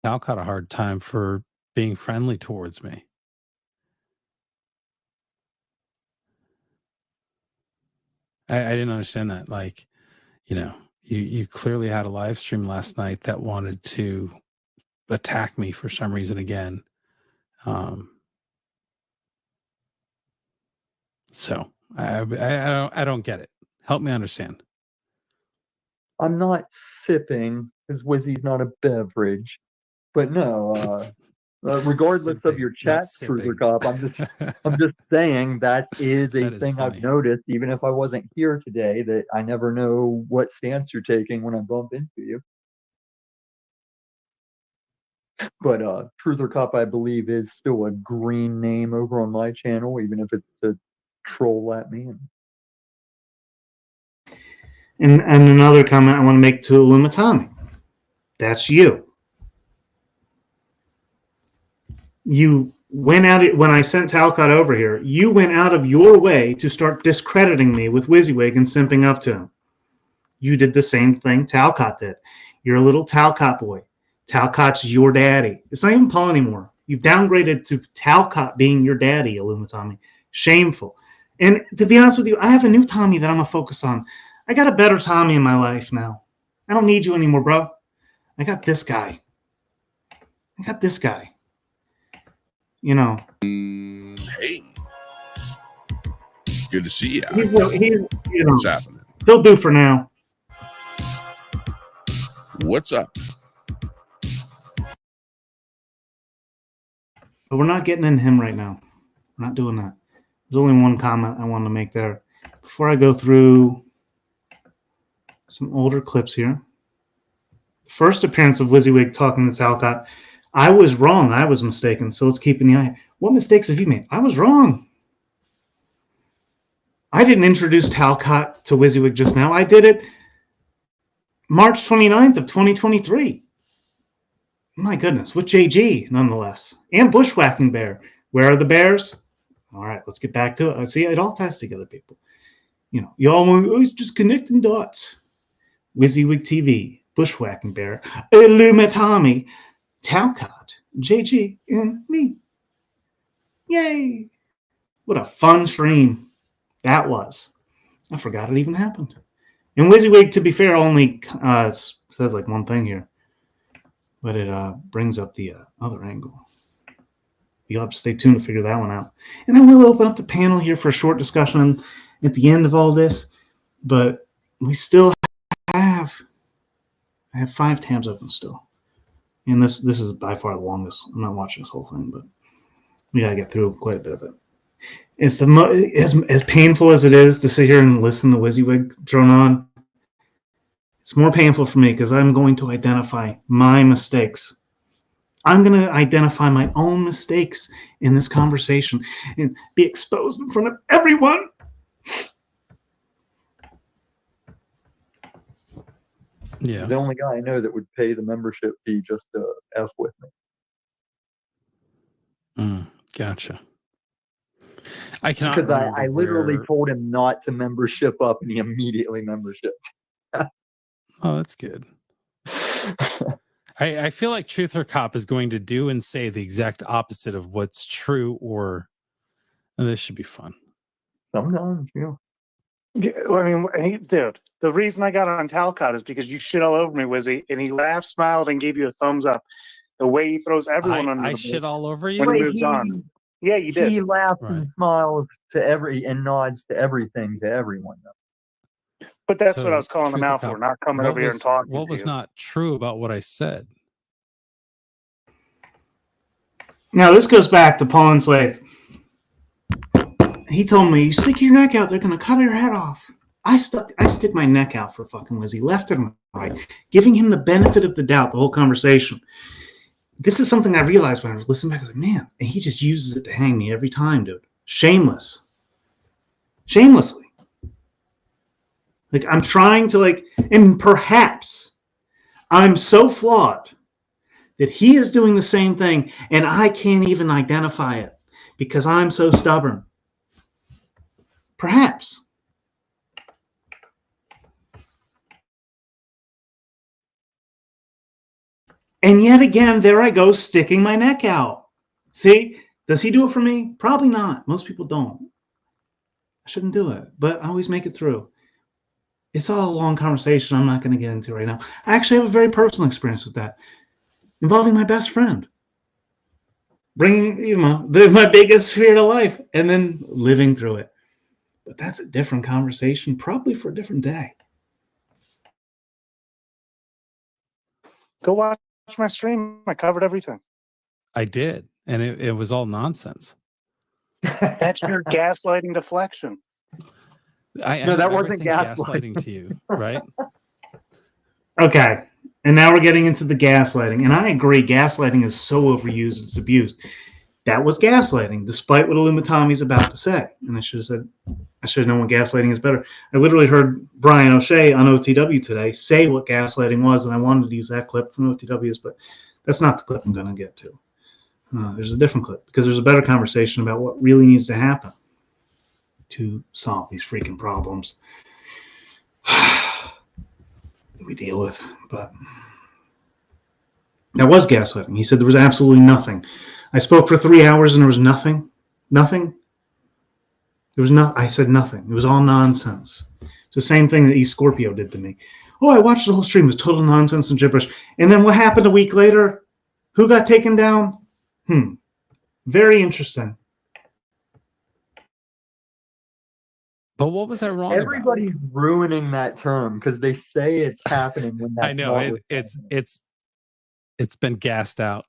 Talcott a hard time for being friendly towards me? I didn't understand that. Like, you clearly had a live stream last night that wanted to attack me for some reason again. So I don't get it. Help me understand. I'm not sipping because Wizzy's not a beverage. But no, regardless of your chat, Truther Cop, I'm just saying that is a thing I've noticed, even if I wasn't here today, that I never know what stance you're taking when I bump into you. But Truther Cop, I believe, is still a green name over on my channel, even if it's to troll at me. And another comment I want to make to Illumitami. That's you. You went out, when I sent Talcott over here, you went out of your way to start discrediting me with WYSIWYG and simping up to him. You did the same thing Talcott did. You're a little Talcott boy. Talcott's your daddy. It's not even Paul anymore. You've downgraded to Talcott being your daddy, Illumitami. Shameful. And to be honest with you, I have a new Tommy that I'm going to focus on. I got a better Tommy in my life now. I don't need you anymore, bro. I got this guy. I got this guy. Hey. Good to see you. He's What's happening? He'll do for now. What's up? But we're not getting into him right now. We're not doing that. There's only one comment I want to make there. Before I go through some older clips here. First appearance of WYSIWYG talking to Talcott. I was wrong. I was mistaken. So let's keep in the eye. What mistakes have you made? I was wrong. I didn't introduce Talcott to WYSIWYG just now. I did it March 29th of 2023. My goodness, with JG, nonetheless. And Bushwhacking Bear. Where are the bears? All right, let's get back to it. See, it all ties together, people. Y'all always just connecting dots. WYSIWYG TV, Bushwhacking Bear, Illumitami, Talcott, JG, and me. Yay! What a fun stream that was. I forgot it even happened. And WYSIWYG, to be fair, only says like one thing here. But it brings up the other angle. You'll have to stay tuned to figure that one out. And I will open up the panel here for a short discussion at the end of all this. But we still I have 5 tabs open still. And this is by far the longest. I'm not watching this whole thing, but we got to get through quite a bit of it. It's as painful as it is to sit here and listen to WYSIWYG drone on. It's more painful for me because I'm going to identify my mistakes. I'm going to identify my own mistakes in this conversation and be exposed in front of everyone. He's Yeah. the only guy I know that would pay the membership fee just to F with me. Gotcha. I cannot Because remember I literally where. told him not to membership up, and he immediately membership. Oh, that's good. I feel like Truth or Cop is going to do and say the exact opposite of what's true, or this should be fun. Sometimes, yeah. Yeah, I mean, dude, the reason I got on Talcott is because you shit all over me, Wizzy, and he laughed, smiled, and gave you a thumbs up. The way he throws everyone under I the shit bus all over you? when he Wait, moves on. Yeah, you did. He laughs Right. and smiles to and nods to everything to everyone. Though. But that's So, what I was calling him Truth or out for, Cop, not coming what over here and was- talking What to was you. not true about what I said? Now, this goes back to Paul and Slave. He told me, you stick your neck out, they're going to cut your head off. I stick my neck out for fucking Wizzy, left and right, giving him the benefit of the doubt the whole conversation. This is something I realized when I was listening back. I was like, man, and he just uses it to hang me every time, dude. Shamelessly. Like, I'm trying to, and perhaps I'm so flawed that he is doing the same thing, and I can't even identify it because I'm so stubborn. Perhaps. And yet again, there I go, sticking my neck out. See, does he do it for me? Probably not. Most people don't. I shouldn't do it, but I always make it through. It's all a long conversation I'm not going to get into right now. I actually have a very personal experience with that, involving my best friend. Bringing, my biggest fear to life, and then living through it. But that's a different conversation, probably for a different day. Go watch my stream. I covered everything. I did, and it was all nonsense. That's your gaslighting deflection. No, that wasn't gaslighting to you, right? Okay, and now we're getting into the gaslighting, and I agree, gaslighting is so overused, it's abused. That was gaslighting, despite what Illumitami's about to say. And I should have known what gaslighting is better. I literally heard Brian O'Shea on OTW today say what gaslighting was, and I wanted to use that clip from OTW's, but that's not the clip I'm going to get to. There's a different clip, because there's a better conversation about what really needs to happen to solve these freaking problems that we deal with. But that was gaslighting. He said there was absolutely nothing. I spoke for 3 hours and there was nothing. Nothing. There was no. I said nothing. It was all nonsense. It's the same thing that East Scorpio did to me. Oh, I watched the whole stream. It was total nonsense and gibberish. And then what happened a week later? Who got taken down? Very interesting. But what was I wrong Everybody's ruining that term because they say it's happening when that's I know not what's it's been gassed out.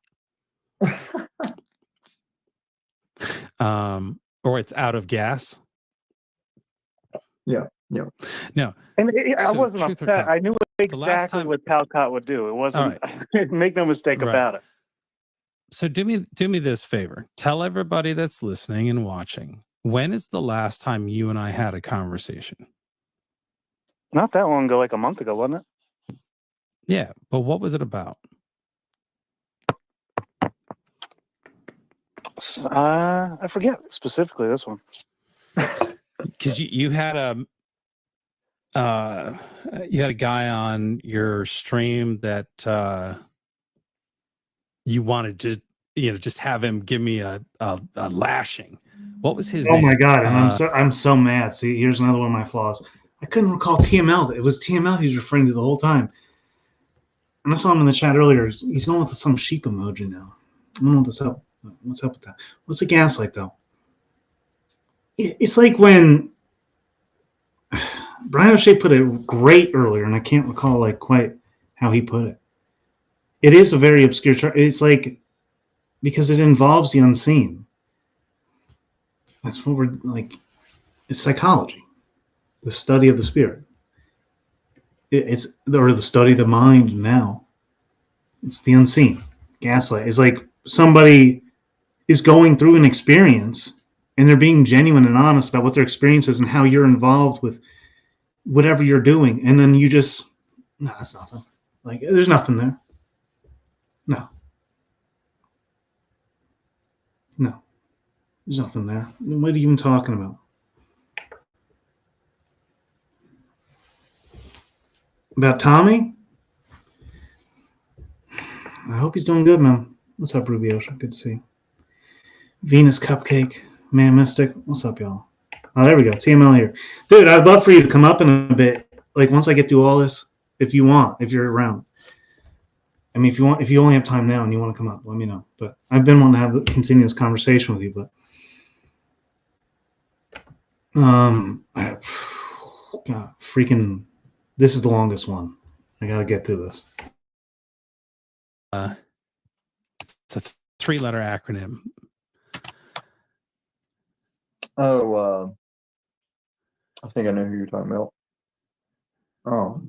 Or it's out of gas. Yeah. No. And I So, wasn't Truth or upset. Cop? I knew last exactly time- what Talcott would do. It wasn't. All Make no mistake Right. about it. So do me this favor. Tell everybody that's listening and watching. When is the last time you and I had a conversation? Not that long ago, like a month ago, wasn't it? Yeah, but what was it about? I forget specifically this one. Because you had a guy on your stream that you wanted to just have him give me a lashing. What was his Oh name? my god! And I'm so mad. See, here's another one of my flaws. I couldn't recall TML. It was TML he was referring to the whole time. And I saw him in the chat earlier. He's going with some sheep emoji now. I don't know what's up. What's up with that? What's a gaslight though? It's like when Brian O'Shea put it great earlier, and I can't recall quite how he put it. It is a very obscure term. It's like because it involves the unseen. That's what we're like. It's psychology, the study of the spirit. It's the study of the mind now. It's the unseen. Gaslight is like somebody is going through an experience and they're being genuine and honest about what their experience is and how you're involved with whatever you're doing. And then you just No, that's nothing. Like, there's nothing there. No. No. There's nothing there. What are you even talking about? About Tommy? I hope he's doing good, man. What's up, Ruby Ocean? Good to see you. Venus Cupcake, Man Mystic. What's up, y'all? Oh, there we go. TML here. Dude, I'd love for you to come up in a bit. Like, once I get through all this, if you want, if you're around. I mean, if you only have time now and you want to come up, let me know. But I've been wanting to have a continuous conversation with you, but God, freaking, this is the longest one. I gotta get through this. It's a 3-letter acronym. Oh, I think I know who you're talking about. Oh,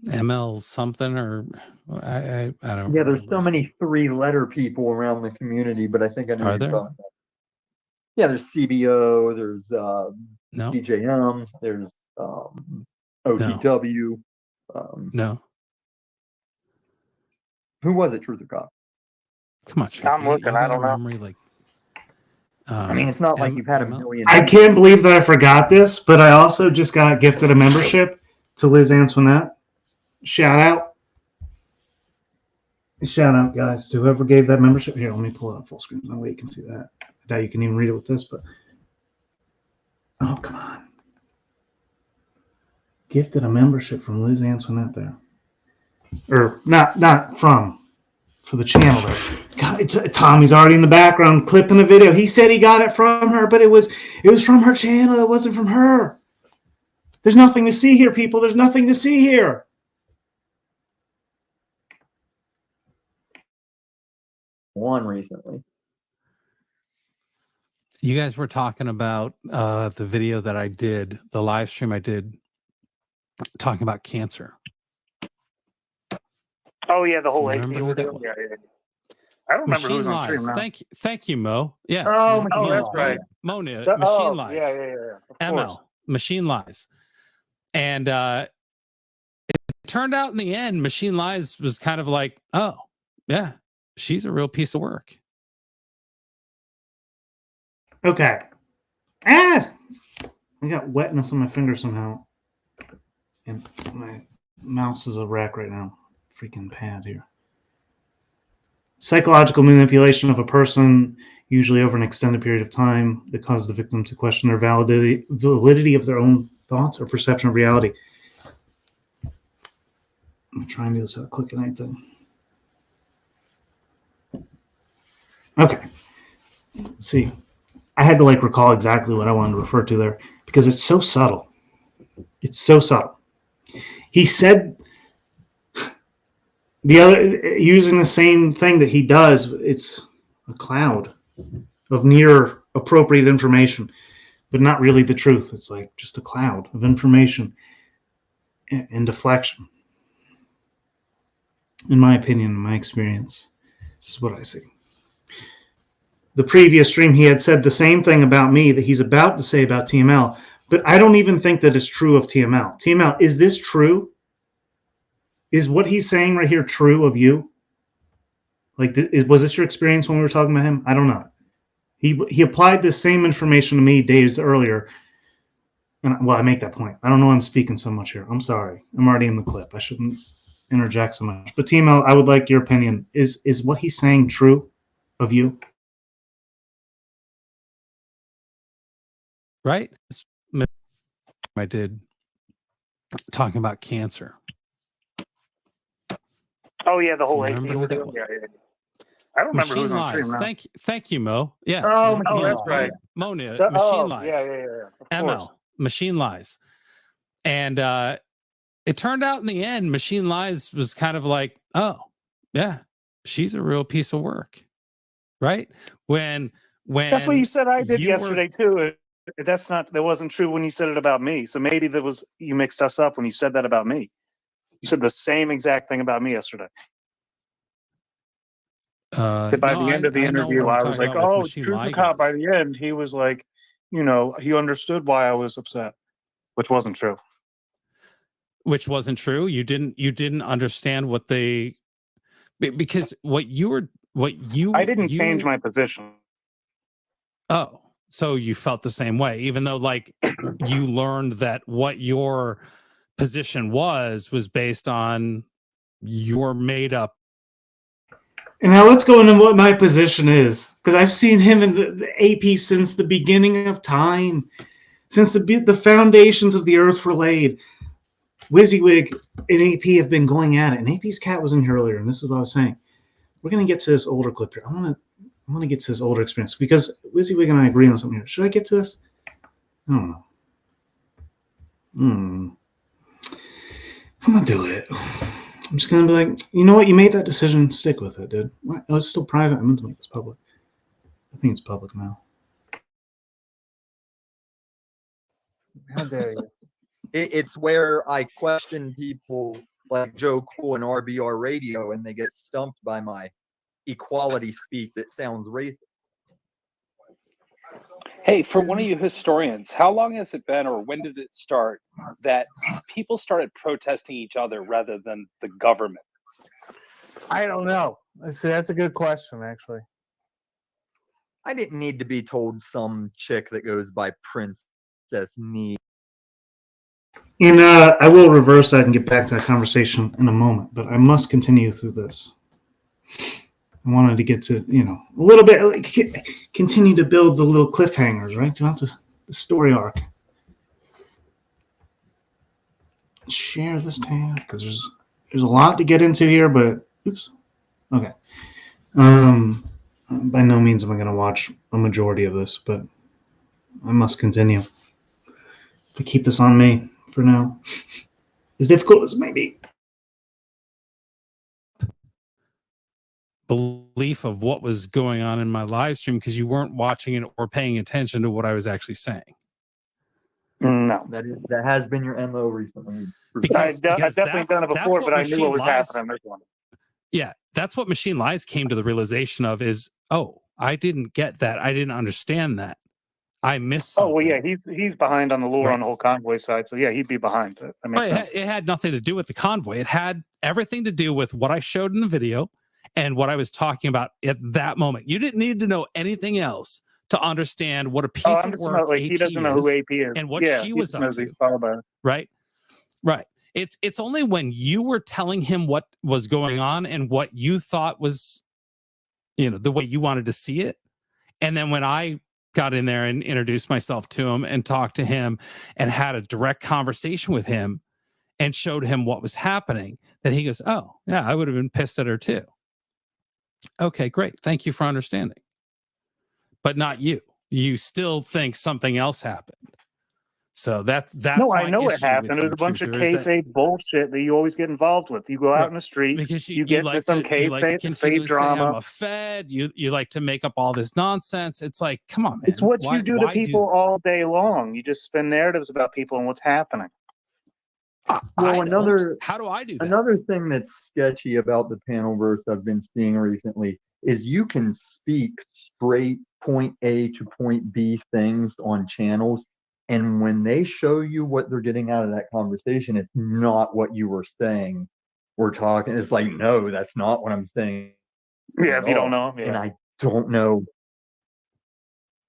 ML something, or I don't. yeah. There's so many 3-letter people around the community, but I think I know who Are you're there? talking about. Yeah, there's CBO, there's No. DJM, there's OTW. No. Who was it, Truth or Cop? Come on, Truth. I'm looking, You I got a don't know. memory like. I mean, it's not like you've had a ML? million. I can't believe that I forgot this, but I also just got gifted a membership to Liz Antoinette. Shout out. Shout out, guys, to whoever gave that membership. Here, let me pull it up full screen. No way you can see that. I doubt you can even read it with this, but. Oh, come on. Gifted a membership from Liz Antoinette there. Or not from. For the channel there. God, Tommy's already in the background clipping the video. He said he got it from her, but it was from her channel. It wasn't from her. There's nothing to see here, people. There's nothing to see here. One recently. You guys were talking about the video that I did, the live stream I did, talking about cancer. Oh yeah, the whole Remember deal who with that it? was? Yeah. I don't remember who was Machine on stream Lies. now. Thank you, Mo. Yeah. Oh, that's right. Mona, So- Machine Lies. Yeah. Of ML, course. Machine Lies. And it turned out in the end, Machine Lies was kind of like, oh, yeah, she's a real piece of work. Okay. I got wetness on my finger somehow. And my mouse is a wreck right now. Freaking pad here. Psychological manipulation of a person, usually over an extended period of time, that causes the victim to question their validity of their own thoughts or perception of reality. I'm trying to do this without clicking anything. Okay. Let's see. I had to recall exactly what I wanted to refer to there because it's so subtle. It's so subtle. He said using the same thing that he does, it's a cloud of near appropriate information, but not really the truth. It's like just a cloud of information and deflection. In my opinion, in my experience, this is what I see. The previous stream, he had said the same thing about me that he's about to say about TML, but I don't even think that it's true of TML. TML, is this true? Is what he's saying right here true of you? Was this your experience when we were talking about him? I don't know. He applied the same information to me days earlier. And I make that point. I don't know why I'm speaking so much here. I'm sorry. I'm already in the clip. I shouldn't interject so much. But TML, I would like your opinion. Is what he's saying true of you? Right? I did talking about cancer. Oh yeah, the whole Remember deal who with that it? was? Yeah. I don't remember who was Machine on stream Lies. now. Thank you, Mo. Yeah. Oh, that's right. Mona, So- Machine Lies. Yeah. Of course. ML, Machine Lies. And it turned out in the end, Machine Lies was kind of like, oh, yeah, she's a real piece of work. Right? When That's what you said I did you were- yesterday too. That wasn't true when you said it about me. So maybe you mixed us up when you said that about me. You said the same exact thing about me yesterday. By the end of the interview, I was like, "Oh, Truth or Cop." By the end, he was like, he understood why I was upset, which wasn't true. which wasn't true. You didn't understand what they, because what you I didn't change my position. Oh, so you felt the same way, even though like you learned that what your position was based on your made up. And now let's go into what my position is, because I've seen him in the AP since the beginning of time, since the foundations of the earth were laid. WYSIWYG and AP have been going at it, and AP's cat was in here earlier, and this is what I was saying. We're gonna get to this older clip here. I want to get to this older experience because WYSIWYG and I agree on something here. Should I get to this? I don't know. I'm gonna do it. I'm just gonna be like, you know what? You made that decision. Stick with it, dude. What? Oh, it's still private. I meant to make this public. I think it's public now. How dare you? It's where I question people like Joe Cool and RBR Radio, and they get stumped by my equality speak that sounds racist. Hey, for one of you historians, how long has it been, or when did it start, that people started protesting each other rather than the government? I don't know. See, that's a good question, actually. I didn't need to be told some chick that goes by Princess Nee. And I will reverse that and get back to that conversation in a moment, but I must continue through this. I wanted to get to, a little bit, like, continue to build the little cliffhangers, right, throughout the story arc. Share this tab, because there's a lot to get into here, but, oops, okay. By no means am I going to watch a majority of this, but I must continue to keep this on me for now. As difficult as it may be. Belief of what was going on in my live stream because you weren't watching it or paying attention to what I was actually saying. No, that has been your MO recently. I've definitely done it before, but I knew what was happening. Yeah, that's what Machine Lies came to the realization of is, oh, I didn't get that. I didn't understand that. I missed something. Oh, well, yeah, he's behind on the lore on the whole convoy side, so yeah, he'd be behind. That makes sense. It had nothing to do with the convoy. It had everything to do with what I showed in the video and what I was talking about at that moment. You didn't need to know anything else to understand what a piece of work AP he doesn't know who AP is and what she was up to. Right. It's only when you were telling him what was going on and what you thought was, the way you wanted to see it. And then when I got in there and introduced myself to him and talked to him and had a direct conversation with him and showed him what was happening, then he goes, oh, yeah, I would have been pissed at her too. Okay, great. Thank you for understanding. But not you. You still think something else happened. So that's no, I know it happened. There's a bunch of kayfabe bullshit that you always get involved with. You go out in the street, because you get like some kayfabe drama. I'm a Fed. You like to make up all this nonsense. It's like, come on, man. It's what you do to people all day long. You just spin narratives about people and what's happening. How do I do that? Another thing that's sketchy about the Panelverse I've been seeing recently is you can speak straight point A to point B things on channels, and when they show you what they're getting out of that conversation, it's not what you were saying. We're talking, it's like, no, that's not what I'm saying. Yeah, if you don't know. Yeah. And I don't know.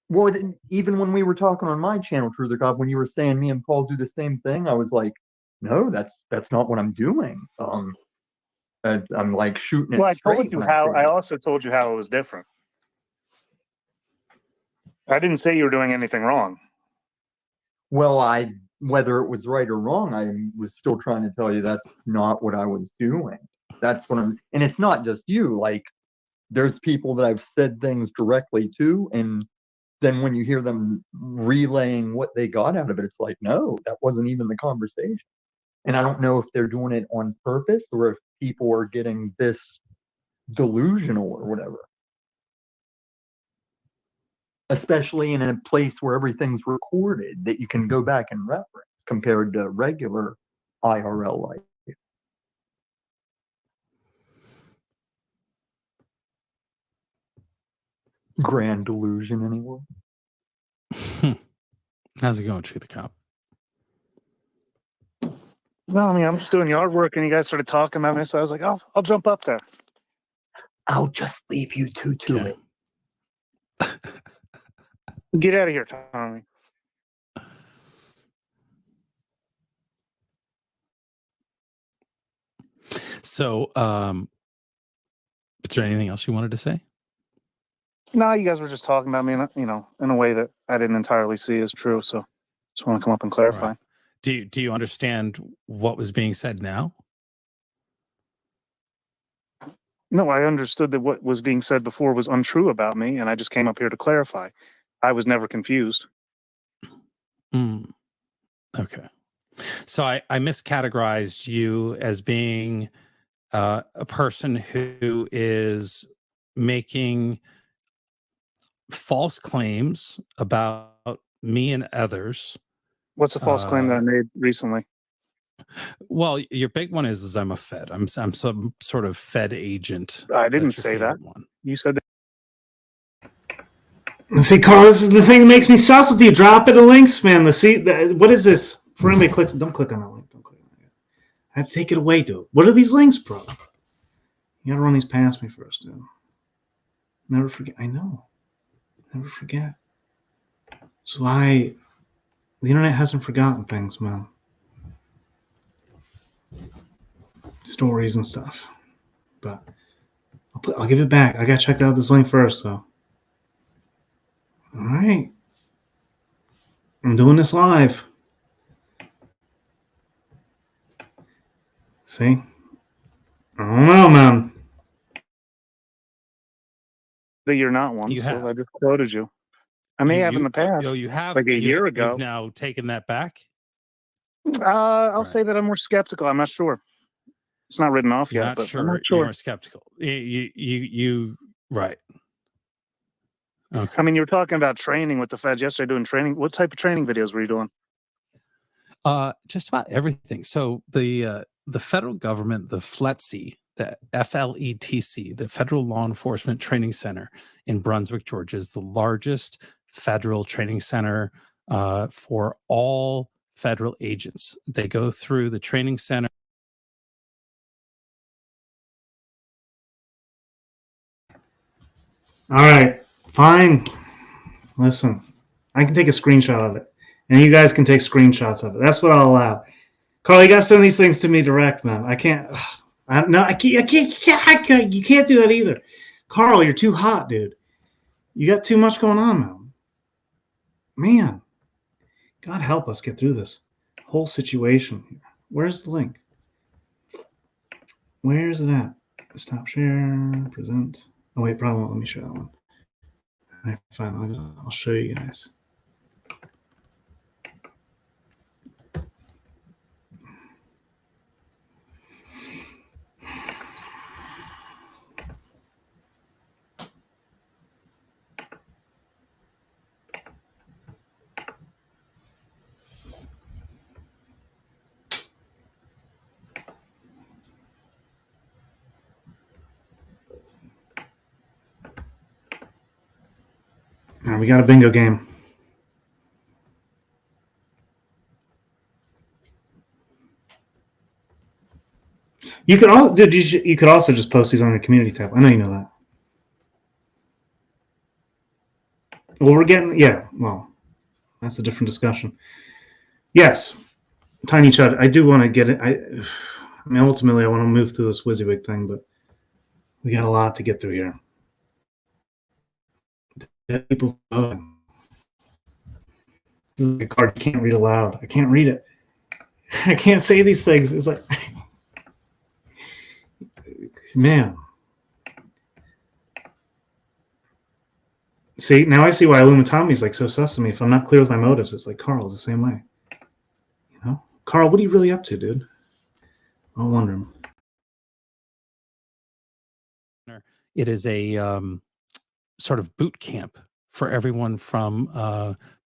Well, even when we were talking on my channel, True the God, when you were saying me and Paul do the same thing, I was like, no, that's not what I'm doing. I'm like shooting it. Well, I I also told you how it was different. I didn't say you were doing anything wrong. Well, whether it was right or wrong, I was still trying to tell you that's not what I was doing. That's what and it's not just you. Like, there's people that I've said things directly to, and then when you hear them relaying what they got out of it, it's like, no, that wasn't even the conversation. And I don't know if they're doing it on purpose or if people are getting this delusional or whatever. Especially in a place where everything's recorded that you can go back and reference compared to regular IRL life. Grand delusion, anyone? How's it going, Truth the Cop? No, I mean, I'm just doing yard work, and you guys started talking about me, so I was like, "Oh, I'll jump up there." I'll just leave you two to it. Get out of here, Tommy. So, is there anything else you wanted to say? No, you guys were just talking about me, in a way that I didn't entirely see as true. So, just want to come up and clarify. Right. Do you understand what was being said now? No, I understood that what was being said before was untrue about me, and I just came up here to clarify. I was never confused. Mm. Okay. So I miscategorized you as being a person who is making false claims about me and others. What's a false claim that I made recently? Well, your big one is I'm a Fed. I'm some sort of Fed agent. I didn't That's your say that. favorite one. You said that. See, Carl, this is the thing that makes me sus with you. Drop it the links, man. What is this? For anybody clicks, don't click on that link. Don't click on it. I have to take it away, dude. What are these links, bro? You gotta run these past me first, dude. Never forget. I know. Never forget. So the internet hasn't forgotten things, man. Stories and stuff. But I'll give it back. I gotta check out this link first, so. All right. I'm doing this live. See? I don't know, man. That you're not one, so I just quoted you. I may have in the past. You have like a year ago. You've now taken that back. I'll say that I'm more skeptical. I'm not sure. It's not written off You're yet, not but sure. I'm not You're sure. more skeptical. You right. Okay. I mean, you were talking about training with the feds yesterday, doing training. What type of training videos were you doing? Just about everything. So the federal government, the FLETC, the FLETC, the Federal Law Enforcement Training Center in Brunswick, Georgia, is the largest federal training center for all federal agents. They go through the training center. All right, fine. Listen, I can take a screenshot of it, and you guys can take screenshots of it. That's what I'll allow. Carl, you got to send these things to me direct, man. I can't. I can't. You can't do that either. Carl, you're too hot, dude. You got too much going on, man. Man, God help us get through this whole situation here. Where's the link? Where's it at? Stop share, present. Oh wait, probably won't let me show that one. All right, fine. I'll show you guys. All right, we got a bingo game. You could all, dude. You could also just post these on your community tab. I know you know that. Well, we're getting Well, that's a different discussion. Yes, Tiny Chud. I do want to get it. I mean, ultimately, I want to move through this WYSIWYG thing, but we got a lot to get through here. People voting. This is a card you can't read aloud. I can't read it. I can't say these things. It's like, man. See, now I see why Illumitommy's like so sus to me. If I'm not clear with my motives, it's like Carl's the same way. You know? Carl, what are you really up to, dude? I'll wonder him. It is a sort of boot camp for everyone from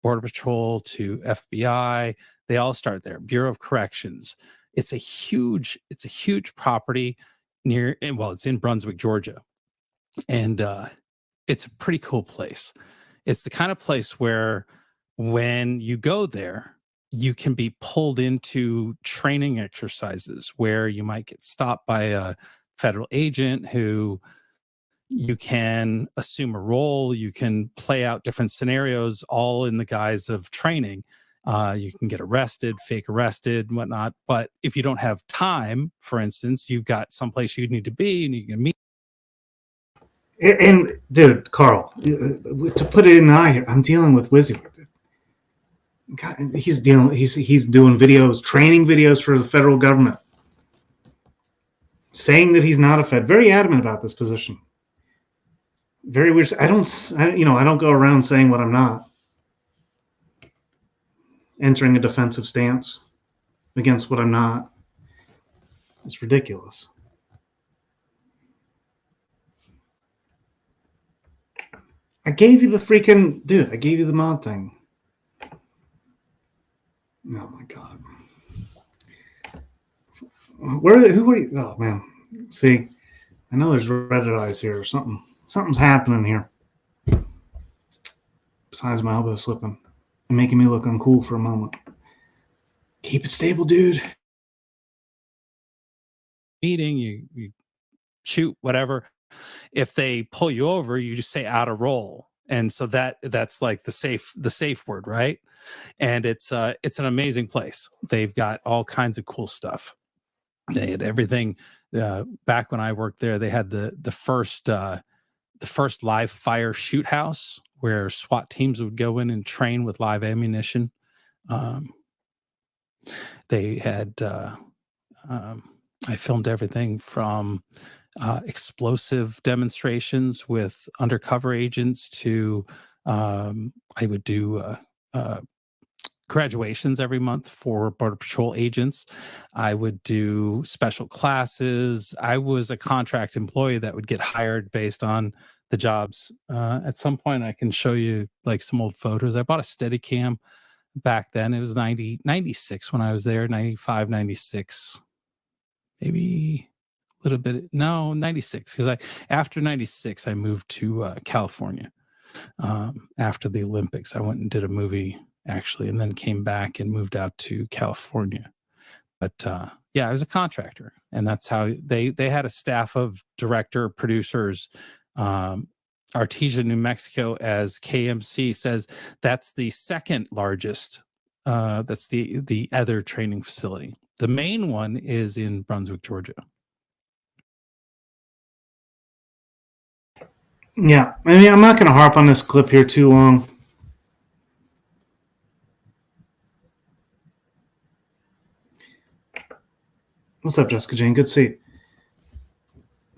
Border Patrol to FBI. They all start there. Bureau of Corrections. It's a huge property it's in Brunswick, Georgia. And it's a pretty cool place. It's the kind of place where when you go there, you can be pulled into training exercises where you might get stopped by a federal agent who you can assume a role, you can play out different scenarios all in the guise of training. You can get arrested, fake arrested, and whatnot. But if you don't have time, for instance, you've got someplace you need to be and you can meet. And dude, Carl, to put it in the eye here, I'm dealing with Wizzy. God, he's doing videos, training videos for the federal government, saying that he's not a Fed. Very adamant about this position. Very weird. I don't go around saying what I'm not. Entering a defensive stance against what I'm not. It's ridiculous. I gave you the freaking dude. I gave you the mod thing. Oh my god. Who are you? Oh man. See, I know there's Reddit eyes here or something. Something's happening here. Besides my elbow slipping and making me look uncool for a moment. Keep it stable, dude. Meeting, you shoot, whatever. If they pull you over, you just say out of roll. And so that's like the safe word, right? And it's an amazing place. They've got all kinds of cool stuff. They had everything. Back when I worked there, they had the first live fire shoot house where SWAT teams would go in and train with live ammunition. They had I filmed everything from explosive demonstrations with undercover agents to I would do graduations every month for Border Patrol agents. I would do special classes. I was a contract employee that would get hired based on the jobs. At some point, I can show you like some old photos. I bought a Steadicam back then. It was 96 when I was there, 95, 96, maybe a little bit. No, 96, because after 96, I moved to California. After the Olympics, I went and did a movie actually, and then came back and moved out to California. But yeah, I was a contractor, and that's how they had a staff of director, producers. Artesia, New Mexico, as KMC says, that's the second largest. That's the other training facility. The main one is in Brunswick, Georgia. Yeah, I mean, I'm not going to harp on this clip here too long. What's up, Jessica Jane? Good to see you.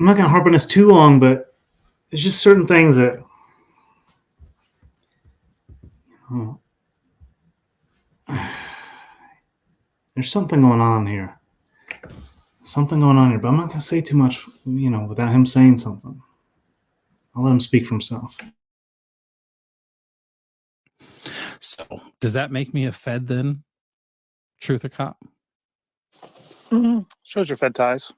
I'm not going to harp on this too long, but there's just certain things that there's something going on here. Something going on here, but I'm not going to say too much, without him saying something. I'll let him speak for himself. So, does that make me a Fed then? Truth or cop? Mm-hmm. Shows your Fed ties.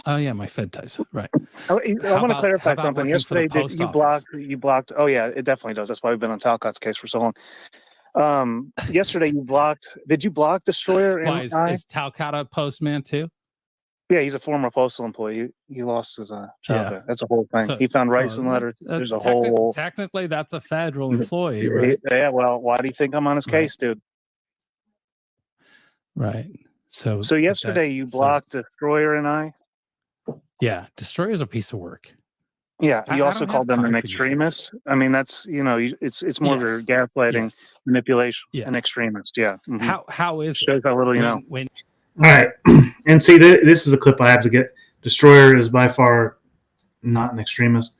Oh yeah, my Fed ties. Right. I want to clarify something. Yesterday, you blocked. Oh yeah, it definitely does. That's why we've been on Talcott's case for so long. Yesterday, you blocked. Did you block Destroyer? Why is Talcott a postman too? Yeah, he's a former postal employee. He lost his job there. That's a whole thing. So, he found rice and letters. There's a whole. Technically, that's a federal employee, right? Yeah. Well, why do you think I'm on his case, dude? Right. So yesterday you blocked Destroyer and I. Yeah, Destroyer's a piece of work. Yeah, you also called them an extremist. I mean, that's it's more of your gaslighting, manipulation, an extremist. Yeah. Mm-hmm. How is shows how little you know? When all right, and see, this is a clip I have to get. Destroyer is by far not an extremist.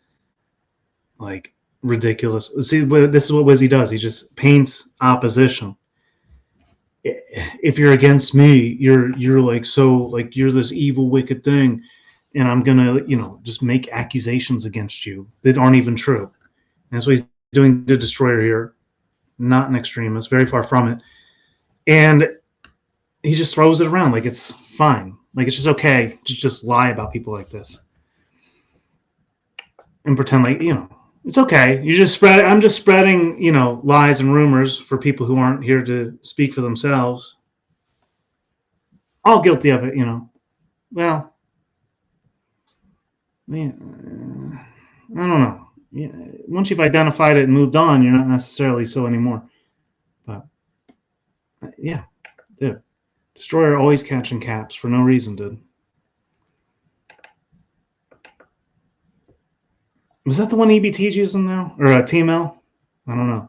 Like, ridiculous. See, this is what Wizzy does. He just paints opposition. If you're against me, you're like, so like you're this evil, wicked thing, and I'm gonna just make accusations against you that aren't even true. And that's what he's doing to Destroyer here. Not an extremist, very far from it. And he just throws it around like it's fine, like it's just okay to just lie about people like this and pretend like It's okay. You just spread. I'm just spreading, lies and rumors for people who aren't here to speak for themselves. All guilty of it, Well, yeah, I don't know. Yeah, once you've identified it and moved on, you're not necessarily so anymore. But yeah, dude, Destroyer always catching caps for no reason, dude. Was that the one EBT's using now, or TML? I don't know.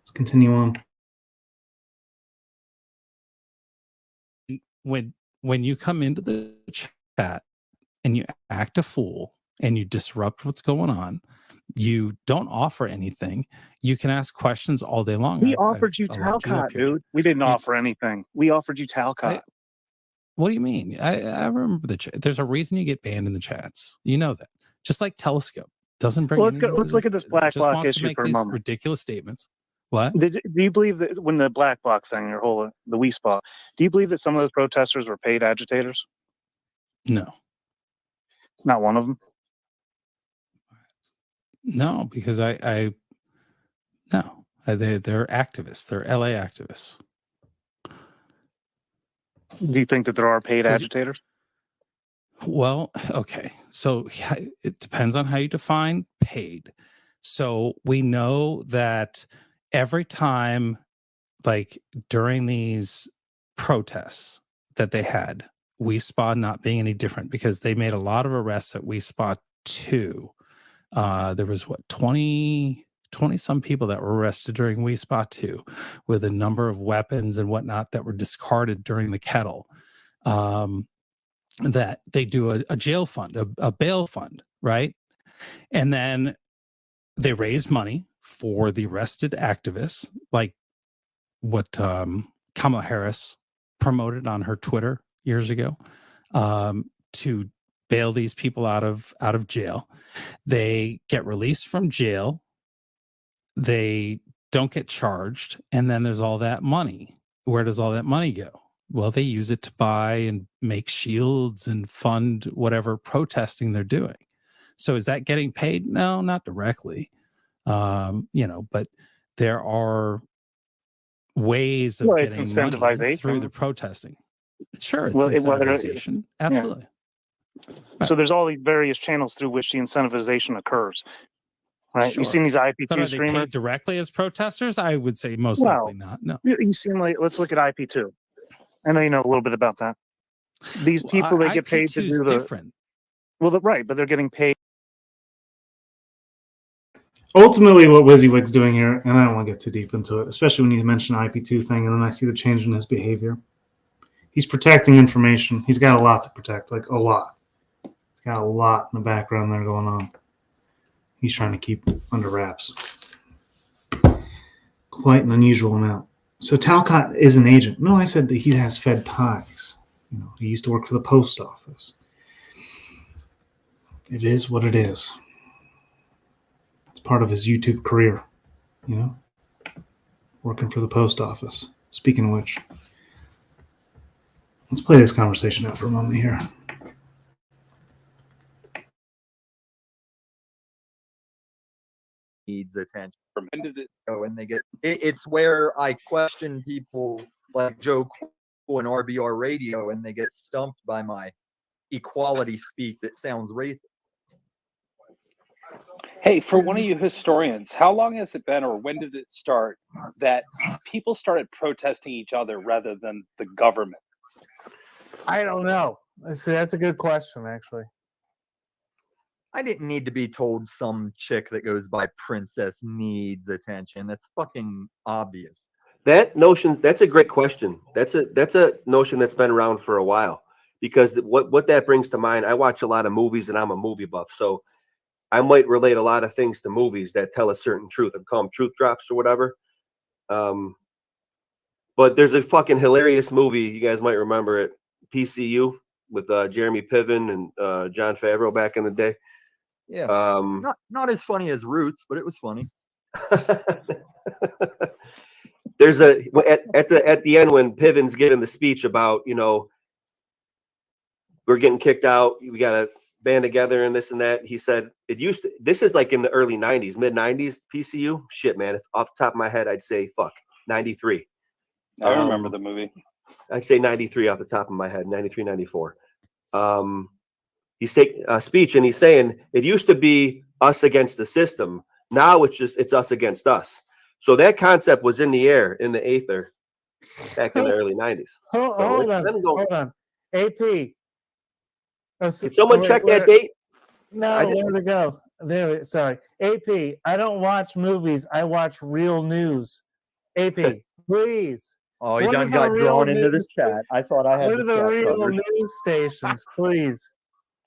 Let's continue on. When you come into the chat and you act a fool and you disrupt what's going on, you don't offer anything. You can ask questions all day long. We offered you Talcott, dude. We didn't offer anything. We offered you Talcott. What do you mean? I remember the chat. There's a reason you get banned in the chats. You know that. Just like Telescope doesn't bring. Well, let's look at this black just bloc wants to issue make for a these moment. ridiculous statements. What? Do you believe that when the black bloc thing, the WeSpa, do you believe that some of those protesters were paid agitators? No. Not one of them? No, because they're activists. They're LA activists. Do you think that there are paid agitators? Well, okay. So it depends on how you define paid. So we know that every time, like during these protests that they had, WeSpa not being any different because they made a lot of arrests at WeSpa 2. There was 20 some people that were arrested during WeSpa 2 with a number of weapons and whatnot that were discarded during the kettle. That they do a jail fund, a bail fund, right? And then they raise money for the arrested activists, like what Kamala Harris promoted on her Twitter years ago, to bail these people out of jail. They get released from jail. They don't get charged, and then there's all that money. Where does all that money go? Well, they use it to buy and make shields and fund whatever protesting they're doing. So is that getting paid? No, not directly. But there are ways of It's getting money incentivization through the protesting. Sure, it's Well, incentivization. Absolutely. So there's all these various channels through which the incentivization occurs, right? Sure. You've seen these IP2 But are they streamers paid directly as protesters? I would say most Well, likely not. No. You seem like, let's look at IP2. I know you know a little bit about that. These people, they get paid to IP2 is do the different. Well, right, but they're getting paid. Ultimately, what WYSIWYG's doing here, and I don't want to get too deep into it, especially when you mention the IP2 thing, and then I see the change in his behavior. He's protecting information. He's got a lot to protect, like a lot. He's got a lot in the background there going on. He's trying to keep under wraps. Quite an unusual amount. So Talcott is an agent. No, I said that he has Fed ties. He used to work for the post office. It is what it is. It's part of his YouTube career, working for the post office. Speaking of which, let's play this conversation out for a moment here. Needs attention. And they get it's where I question people like Joe Cool and RBR Radio, and they get stumped by my equality speak that sounds racist. Hey, for one of you historians, how long has it been, or when did it start, that people started protesting each other rather than the government? I don't know. That's a good question, actually. I didn't need to be told some chick that goes by Princess needs attention. That's fucking obvious. That notion, that's a great question. That's a notion that's been around for a while, because what that brings to mind, I watch a lot of movies and I'm a movie buff. So I might relate a lot of things to movies that tell a certain truth and call them truth drops or whatever. But there's a fucking hilarious movie, you guys might remember it, PCU, with Jeremy Piven and Jon Favreau back in the day. Yeah. Not as funny as Roots, but it was funny. There's at the end when Piven's giving the speech about, we're getting kicked out, we gotta band together and this and that. He said it used to, this is like in the early 90s, mid 90s, PCU. Shit, man. If off the top of my head, I'd say 93. I remember the movie. I'd say 93 off the top of my head, 93, 94. He's taking a speech and he's saying it used to be us against the system. Now it's us against us. So that concept was in the air, in the aether back in the early 90s. Hold on. AP. Did someone check that date? No, where'd it go? There, sorry. AP, I don't watch movies. I watch real news. AP, please. Oh, he done got drawn into this chat. I thought I had What are the real news stations, please?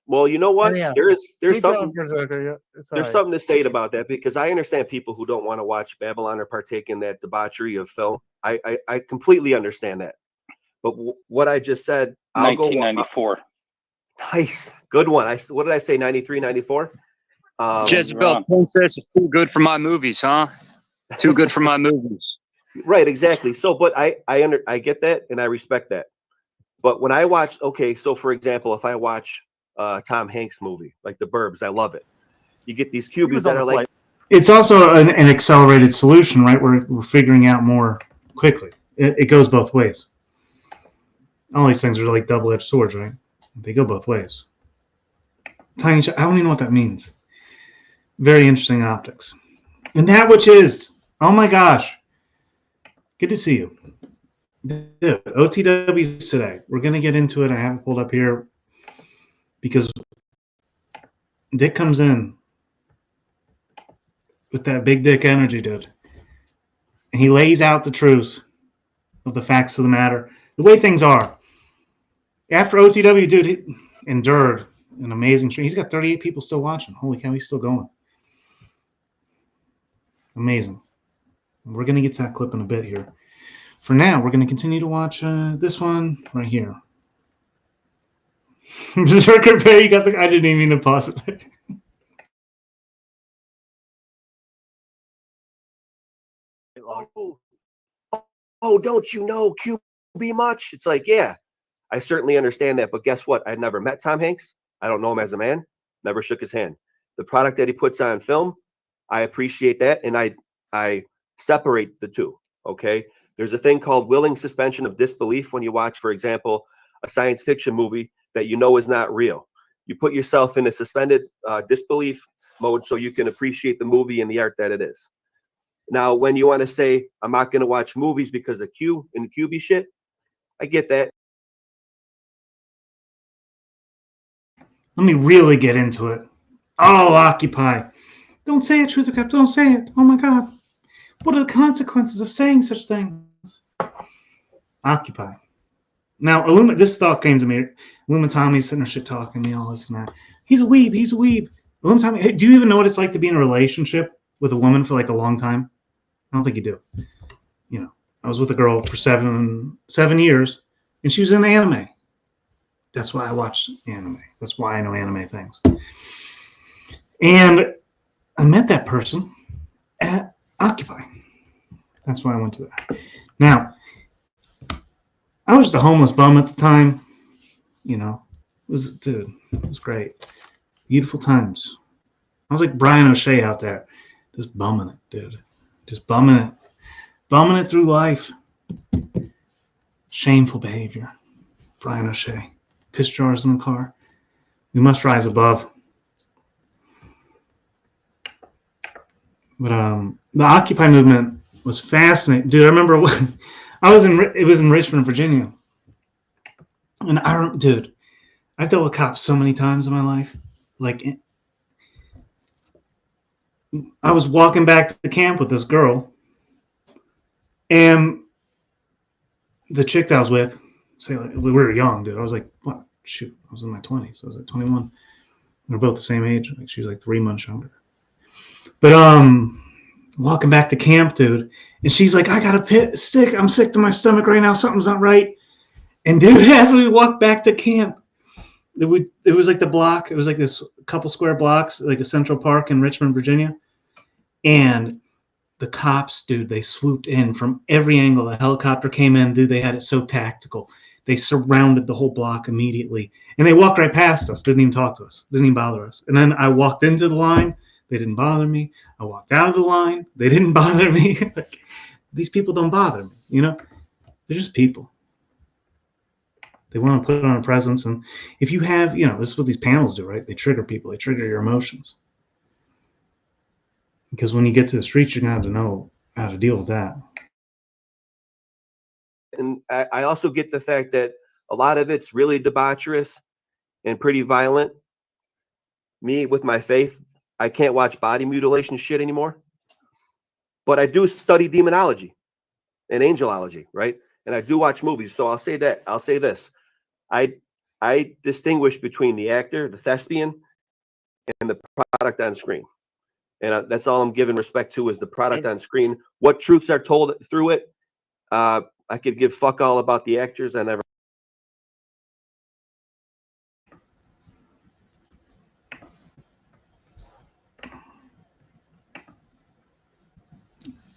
Well, you know what? Anyhow, there's something Sorry. there's something to say about that, because I understand people who don't want to watch Babylon or partake in that debauchery of film. I completely understand that. But what I just said, I'll 1994. Nice. Good one. What did I say? 93, 94? Jezebel Princess is too good for my movies, huh? Too good for my movies. Right, exactly. So, but I get that and I respect that. But when I watch, so for example, if I watch Tom Hanks movie like The Burbs, I love it. You get these cubies that are like. It's also an accelerated solution, right? We're figuring out more quickly. It goes both ways. All these things are like double-edged swords, right? They go both ways. Tiny, I don't even know what that means. Very interesting optics. And that which is, oh my gosh, good to see you. Dude, OTWs today. We're going to get into it. I have it pulled up here because Dick comes in with that big dick energy, dude. And he lays out the truth of the facts of the matter, the way things are. After OTW, dude, he endured an amazing stream. He's got 38 people still watching. Holy cow, he's still going. Amazing. We're going to get to that clip in a bit here. For now, we're going to continue to watch this one right here. Berserker Bear, you got the... I didn't even mean to pause it there. Oh, don't you know QB much? It's like, yeah, I certainly understand that. But guess what? I'd never met Tom Hanks. I don't know him as a man. Never shook his hand. The product that he puts on film, I appreciate that. And I separate the two. Okay. There's a thing called willing suspension of disbelief when you watch, for example, a science fiction movie that you know is not real. You put yourself in a suspended disbelief mode so you can appreciate the movie and the art that it is. Now, when you want to say, I'm not going to watch movies because of Q and QB shit, I get that. Let me really get into it. Oh, Occupy. Don't say it, Truth or Cap. Don't say it. Oh, my God. What are the consequences of saying such things? Occupy. Now, this thought came to me. Tommy's sitting there shit talking me, all this and that. He's a weeb. He's a weeb. Tommy, hey, do you even know what it's like to be in a relationship with a woman for like a long time? I don't think you do. You know, I was with a girl for seven years, and she was in anime. That's why I watched anime. That's why I know anime things. And I met that person at Occupy. That's why I went to that. Now, I was just a homeless bum at the time. You know, it was great. Beautiful times. I was like Brian O'Shea out there, just bumming it, dude. Just bumming it through life. Shameful behavior. Brian O'Shea. Piss jars in the car. We must rise above. But the Occupy movement was fascinating, dude. I remember when it was in Richmond, Virginia, and I've dealt with cops so many times in my life. Like, I was walking back to the camp with this girl, and the chick that I was with, we were young, dude. I was like, what? Shoot, I was in my 20s. So I was like 21. We were both the same age. Like, she was like 3 months younger. But walking back to camp, dude, and she's like, I got a stick. I'm sick to my stomach right now. Something's not right. And dude, as we walked back to camp, it was like the block. It was like this couple square blocks, like a Central Park in Richmond, Virginia. And the cops, dude, they swooped in from every angle. The helicopter came in, dude. They had it so tactical. They surrounded the whole block immediately. And they walked right past us, didn't even talk to us, didn't even bother us. And then I walked into the line. They didn't bother me. I walked out of the line. They didn't bother me. Like, these people don't bother me, you know? They're just people. They want to put on a presence. And if you have, you know, this is what these panels do, right? They trigger people. They trigger your emotions. Because when you get to the streets, you're going to have to know how to deal with that. And I also get the fact that a lot of it's really debaucherous and pretty violent. Me, with my faith, I can't watch body mutilation shit anymore. But I do study demonology and angelology, right? And I do watch movies. So I'll say that. I'll say this. I distinguish between the actor, the thespian, and the product on screen. And that's all I'm giving respect to is the product on screen. What truths are told through it. I could give fuck all about the actors. I never.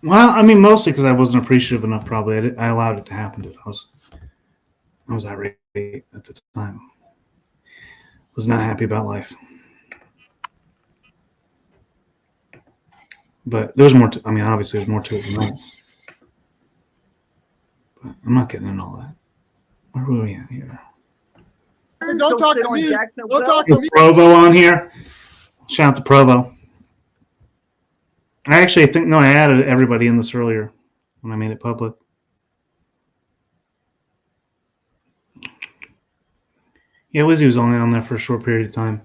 Well, I mean, mostly because I wasn't appreciative enough. Probably I allowed it to happen. Dude. I was irate at the time. Was not happy about life. But there's more. I mean, obviously, there's more to it than that. But I'm not getting into all that. Where were we at here? Don't talk to me. Don't talk to me. Provo on here. Shout out to Provo. I actually think, no, I added everybody in this earlier when I made it public. Yeah, Wizzy was only on there for a short period of time.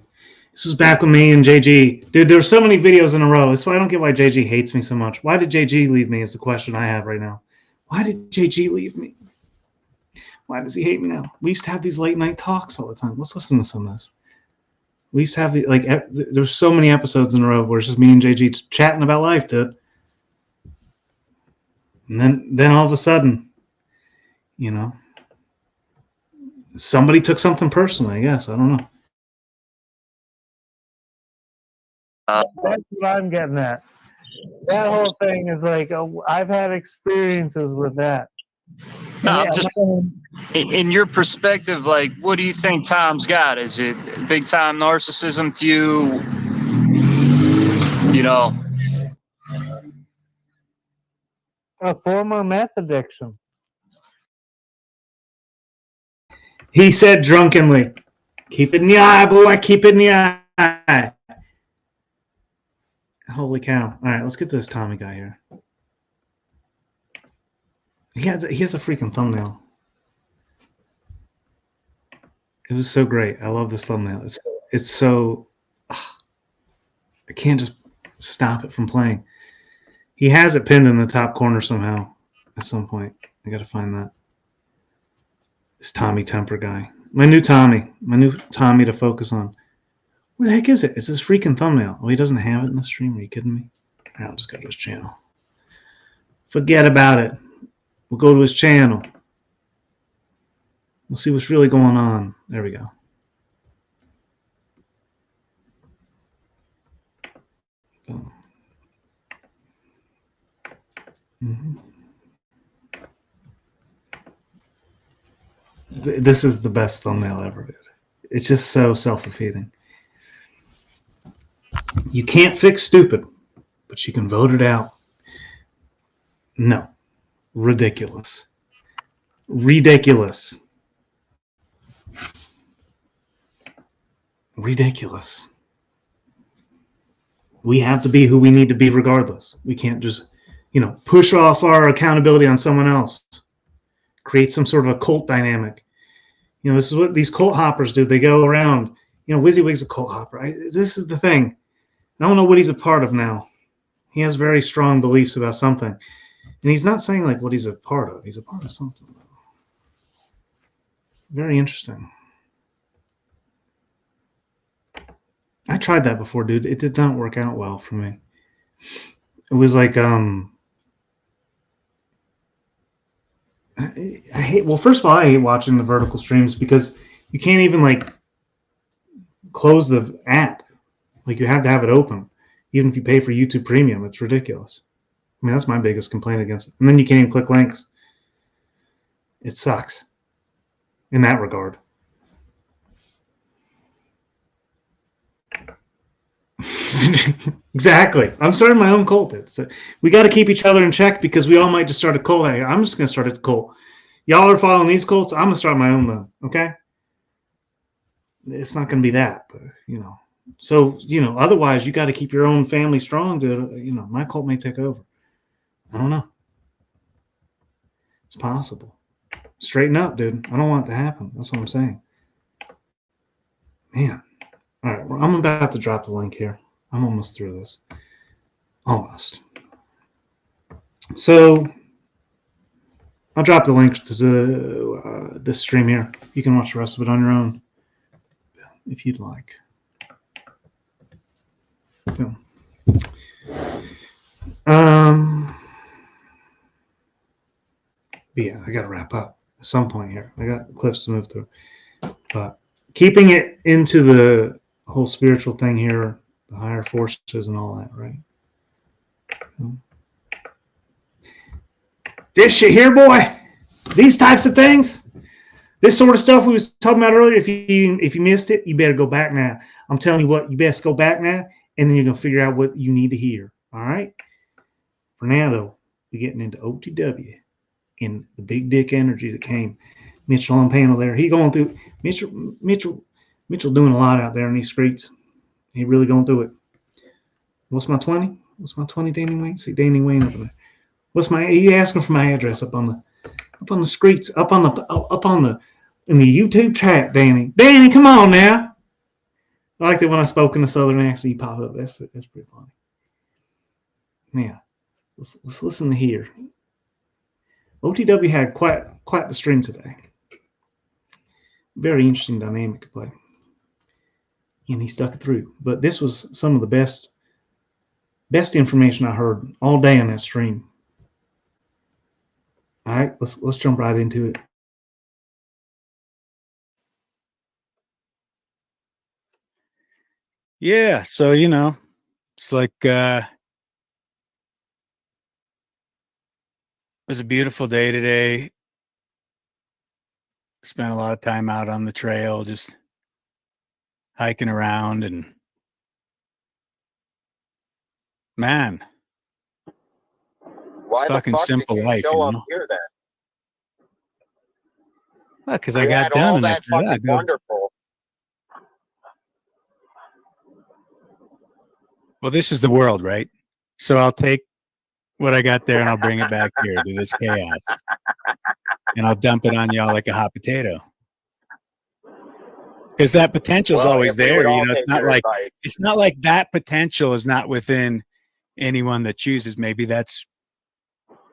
This was back with me and JG. Dude, there were so many videos in a row. That's why I don't get why JG hates me so much. Why did JG leave me is the question I have right now. Why did JG leave me? Why does he hate me now? We used to have these late night talks all the time. Let's listen to some of this. We used to have the, like, there's so many episodes in a row where it's just me and JG chatting about life, dude. And then all of a sudden, you know, somebody took something personally, I guess. I don't know. That's what I'm getting at. That whole thing is like, I've had experiences with that. No, I'm just in your perspective, like, what do you think Tom's got? Is it big time narcissism to you? You know, A former meth addiction. He said drunkenly, keep it in the eye, boy, keep it in the eye. Holy cow. All right, let's get to this Tommy guy here. He has a freaking thumbnail. It was so great. I love this thumbnail. It's so... I can't just stop it from playing. He has it pinned in the top corner somehow at some point. I got to find that. This Tommy Temper guy. My new Tommy to focus on. Where the heck is it? It's his freaking thumbnail. Oh, he doesn't have it in the stream. Are you kidding me? All right, I'll just go to his channel. Forget about it. We'll go to his channel. We'll see what's really going on. There we go. Boom. This is the best thumbnail ever, dude. It's just so self-defeating. You can't fix stupid, but you can vote it out. No. Ridiculous. Ridiculous. Ridiculous. We have to be who we need to be regardless. We can't just, you know, push off our accountability on someone else. Create some sort of a cult dynamic. You know, this is what these cult hoppers do. They go around, you know, WYSIWYG's a cult hopper. This is the thing. I don't know what he's a part of now. He has very strong beliefs about something. And he's not saying like what he's a part of. He's a part of something. Very interesting. I tried that before, dude. It did not work out well for me. It was like, I hate, well, first of all, I hate watching the vertical streams because you can't even like close the app. Like you have to have it open. Even if you pay for YouTube Premium, it's ridiculous. I mean, that's my biggest complaint against it. And then you can't even click links. It sucks. in that regard. Exactly. I'm starting my own cult. So we got to keep each other in check because we all might just start a cult. Hey, I'm just going to start a cult. Y'all are following these cults. I'm going to start my own then. Okay. It's not going to be that, but So, otherwise you got to keep your own family strong to, my cult may take over. I don't know. It's possible. Straighten up, dude. I don't want it to happen. That's what I'm saying. Man. All right. Well, I'm about to drop the link here. I'm almost through this. Almost. So I'll drop the link to this stream here. You can watch the rest of it on your own if you'd like. So, but yeah, I got to wrap up at some point here. I got clips to move through. But keeping it into the whole spiritual thing here, the higher forces and all that, right? This shit here, boy. These types of things, this sort of stuff we was talking about earlier. If you missed it, you better go back now. I'm telling you what, you best go back now, and then you're gonna figure out what you need to hear. All right. For now, though, we're getting into OTW and the big dick energy that came. Mitchell on panel there. He going through Mitchell doing a lot out there in these streets. He really going through it. What's my 20? What's my 20, Danny Wayne? See Danny Wayne over there. What's my? You asking for my address up on the streets, in the YouTube chat, Danny. Danny, come on now. I like that when I spoke in a southern accent, you pop up. That's pretty funny. Yeah, let's listen to here. OTW had quite the stream today. Very interesting dynamic to play, and he stuck it through. But this was some of the best information I heard all day on that stream. All right, let's jump right into it. Yeah, so it's like it was a beautiful day today. Spent a lot of time out on the trail, just hiking around, and man, why fucking the fuck simple did you life, show up here then? Well, because I got done all and I that said, fucking wonderful. well, this is the world, right? So I'll take what I got there and I'll bring it back here to this chaos, and I'll dump it on y'all like a hot potato. Because that potential is always there. It's not like that potential is not within anyone that chooses. Maybe that's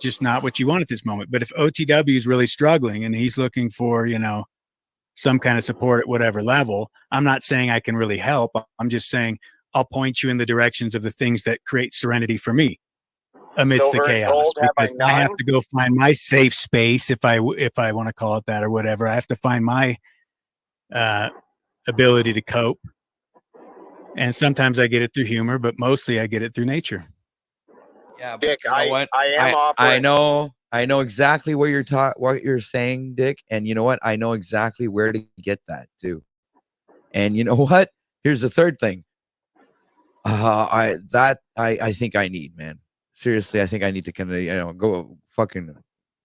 just not what you want at this moment. But if OTW is really struggling and he's looking for, some kind of support at whatever level, I'm not saying I can really help. I'm just saying I'll point you in the directions of the things that create serenity for me amidst the chaos, because I have to go find my safe space, if I want to call it that or whatever. I have to find my ability to cope. And sometimes I get it through humor, but mostly I get it through nature. Yeah, Dick, you know what? I know exactly what you're saying, Dick, and you know what? I know exactly where to get that too. And you know what? Here's the third thing. I think I need, man. Seriously, I think I need to kind of go fucking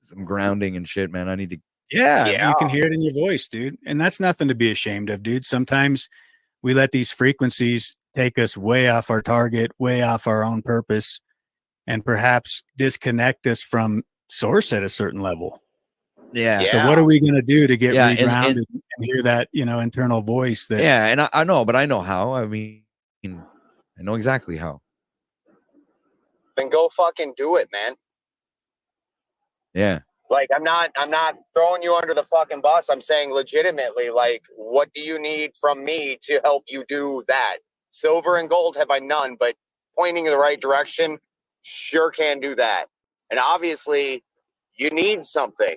some grounding and shit, man. I need to. Yeah, you can hear it in your voice, dude, and that's nothing to be ashamed of, dude. Sometimes we let these frequencies take us way off our target, way off our own purpose, and perhaps disconnect us from source at a certain level. Yeah. So what are we going to do to get regrounded and hear that, internal voice that? Yeah, and I know, but I know how. I mean, I know exactly how. Then go fucking do it, man. Yeah. Like, I'm not throwing you under the fucking bus. I'm saying legitimately, like, what do you need from me to help you do that? Silver and gold have I none, but pointing in the right direction sure can do that. And obviously, you need something.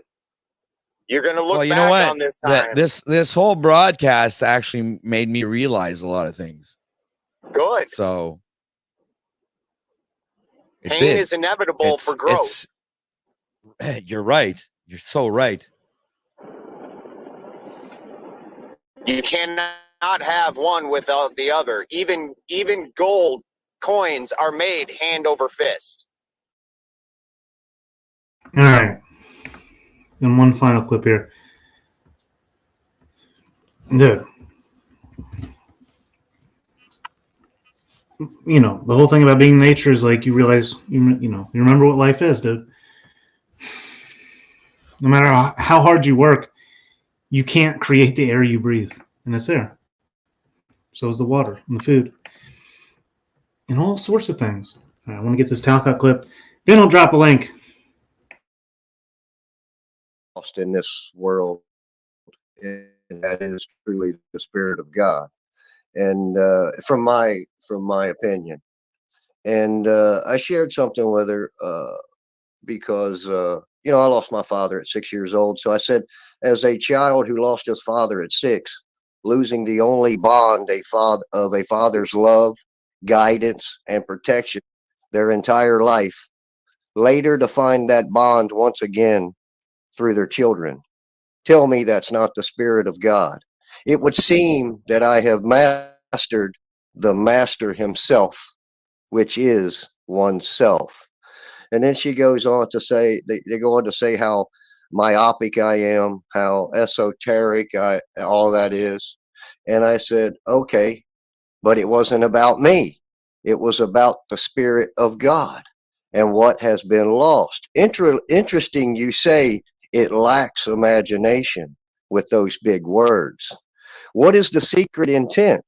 You're going to look you back know what? on this time. This whole broadcast actually made me realize a lot of things. Good. So pain is inevitable for growth. You're right. You're so right. You cannot have one without the other. Even gold coins are made hand over fist. All right. And one final clip here. Dude. You know, the whole thing about being in nature is like you realize, you remember what life is, dude. No matter how hard you work, you can't create the air you breathe. And it's there. So is the water and the food. And all sorts of things. All right, I want to get this Talcott clip. Then I'll drop a link. Lost in this world, and that is truly the Spirit of God. And from my opinion, and I shared something with her because I lost my father at 6 years old. So I said, as a child who lost his father at 6, losing the only bond of a father's love, guidance, and protection their entire life, later to find that bond once again through their children. Tell me that's not the Spirit of God. It would seem that I have mastered the Master himself, which is oneself. And then she goes on to say, they go on to say how myopic I am, how esoteric all that is. And I said, okay, but it wasn't about me. It was about the Spirit of God and what has been lost. Interesting, you say it lacks imagination with those big words. What is the secret intent?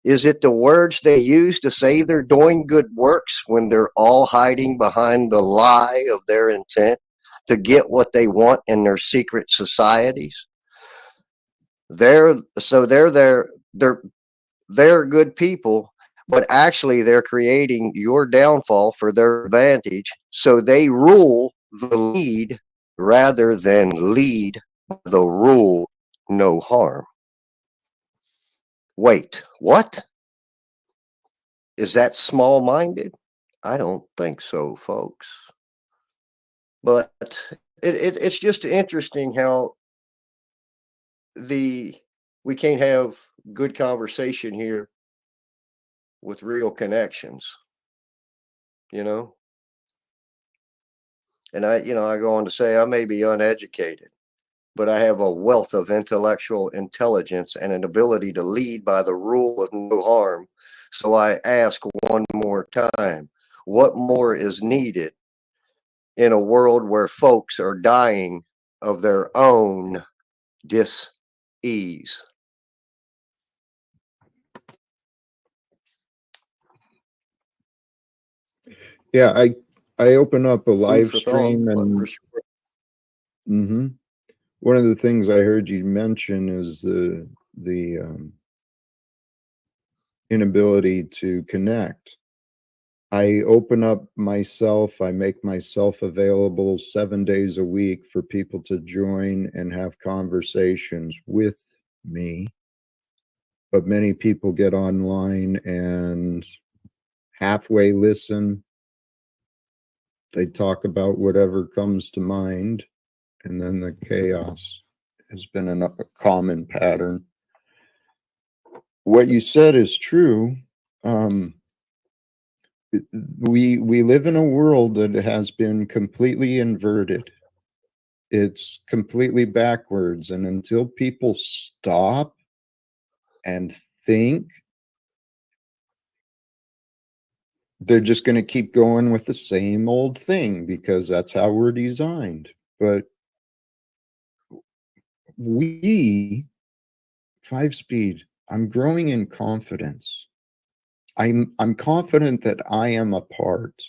Is it the words they use to say they're doing good works when they're all hiding behind the lie of their intent to get what they want in their secret societies? They're good people, but actually they're creating your downfall for their advantage. So they rule the lead rather than lead the rule no harm. Wait, what? Is that small-minded? I don't think so, folks. But it's just interesting how we can't have good conversation here with real connections, And I go on to say I may be uneducated, but I have a wealth of intellectual intelligence and an ability to lead by the rule of no harm. So I ask one more time, what more is needed in a world where folks are dying of their own dis-ease? Yeah, I open up a live for thought, stream but and for sure. One of the things I heard you mention is the inability to connect. I open up myself, I make myself available 7 days a week for people to join and have conversations with me. But many people get online and halfway listen. They talk about whatever comes to mind, and then the chaos has been a common pattern. What you said is true. We live in a world that has been completely inverted. It's completely backwards, and until people stop and think, they're just going to keep going with the same old thing because that's how we're designed. But we, 5-speed, I'm growing in confidence. I'm confident that I am a part.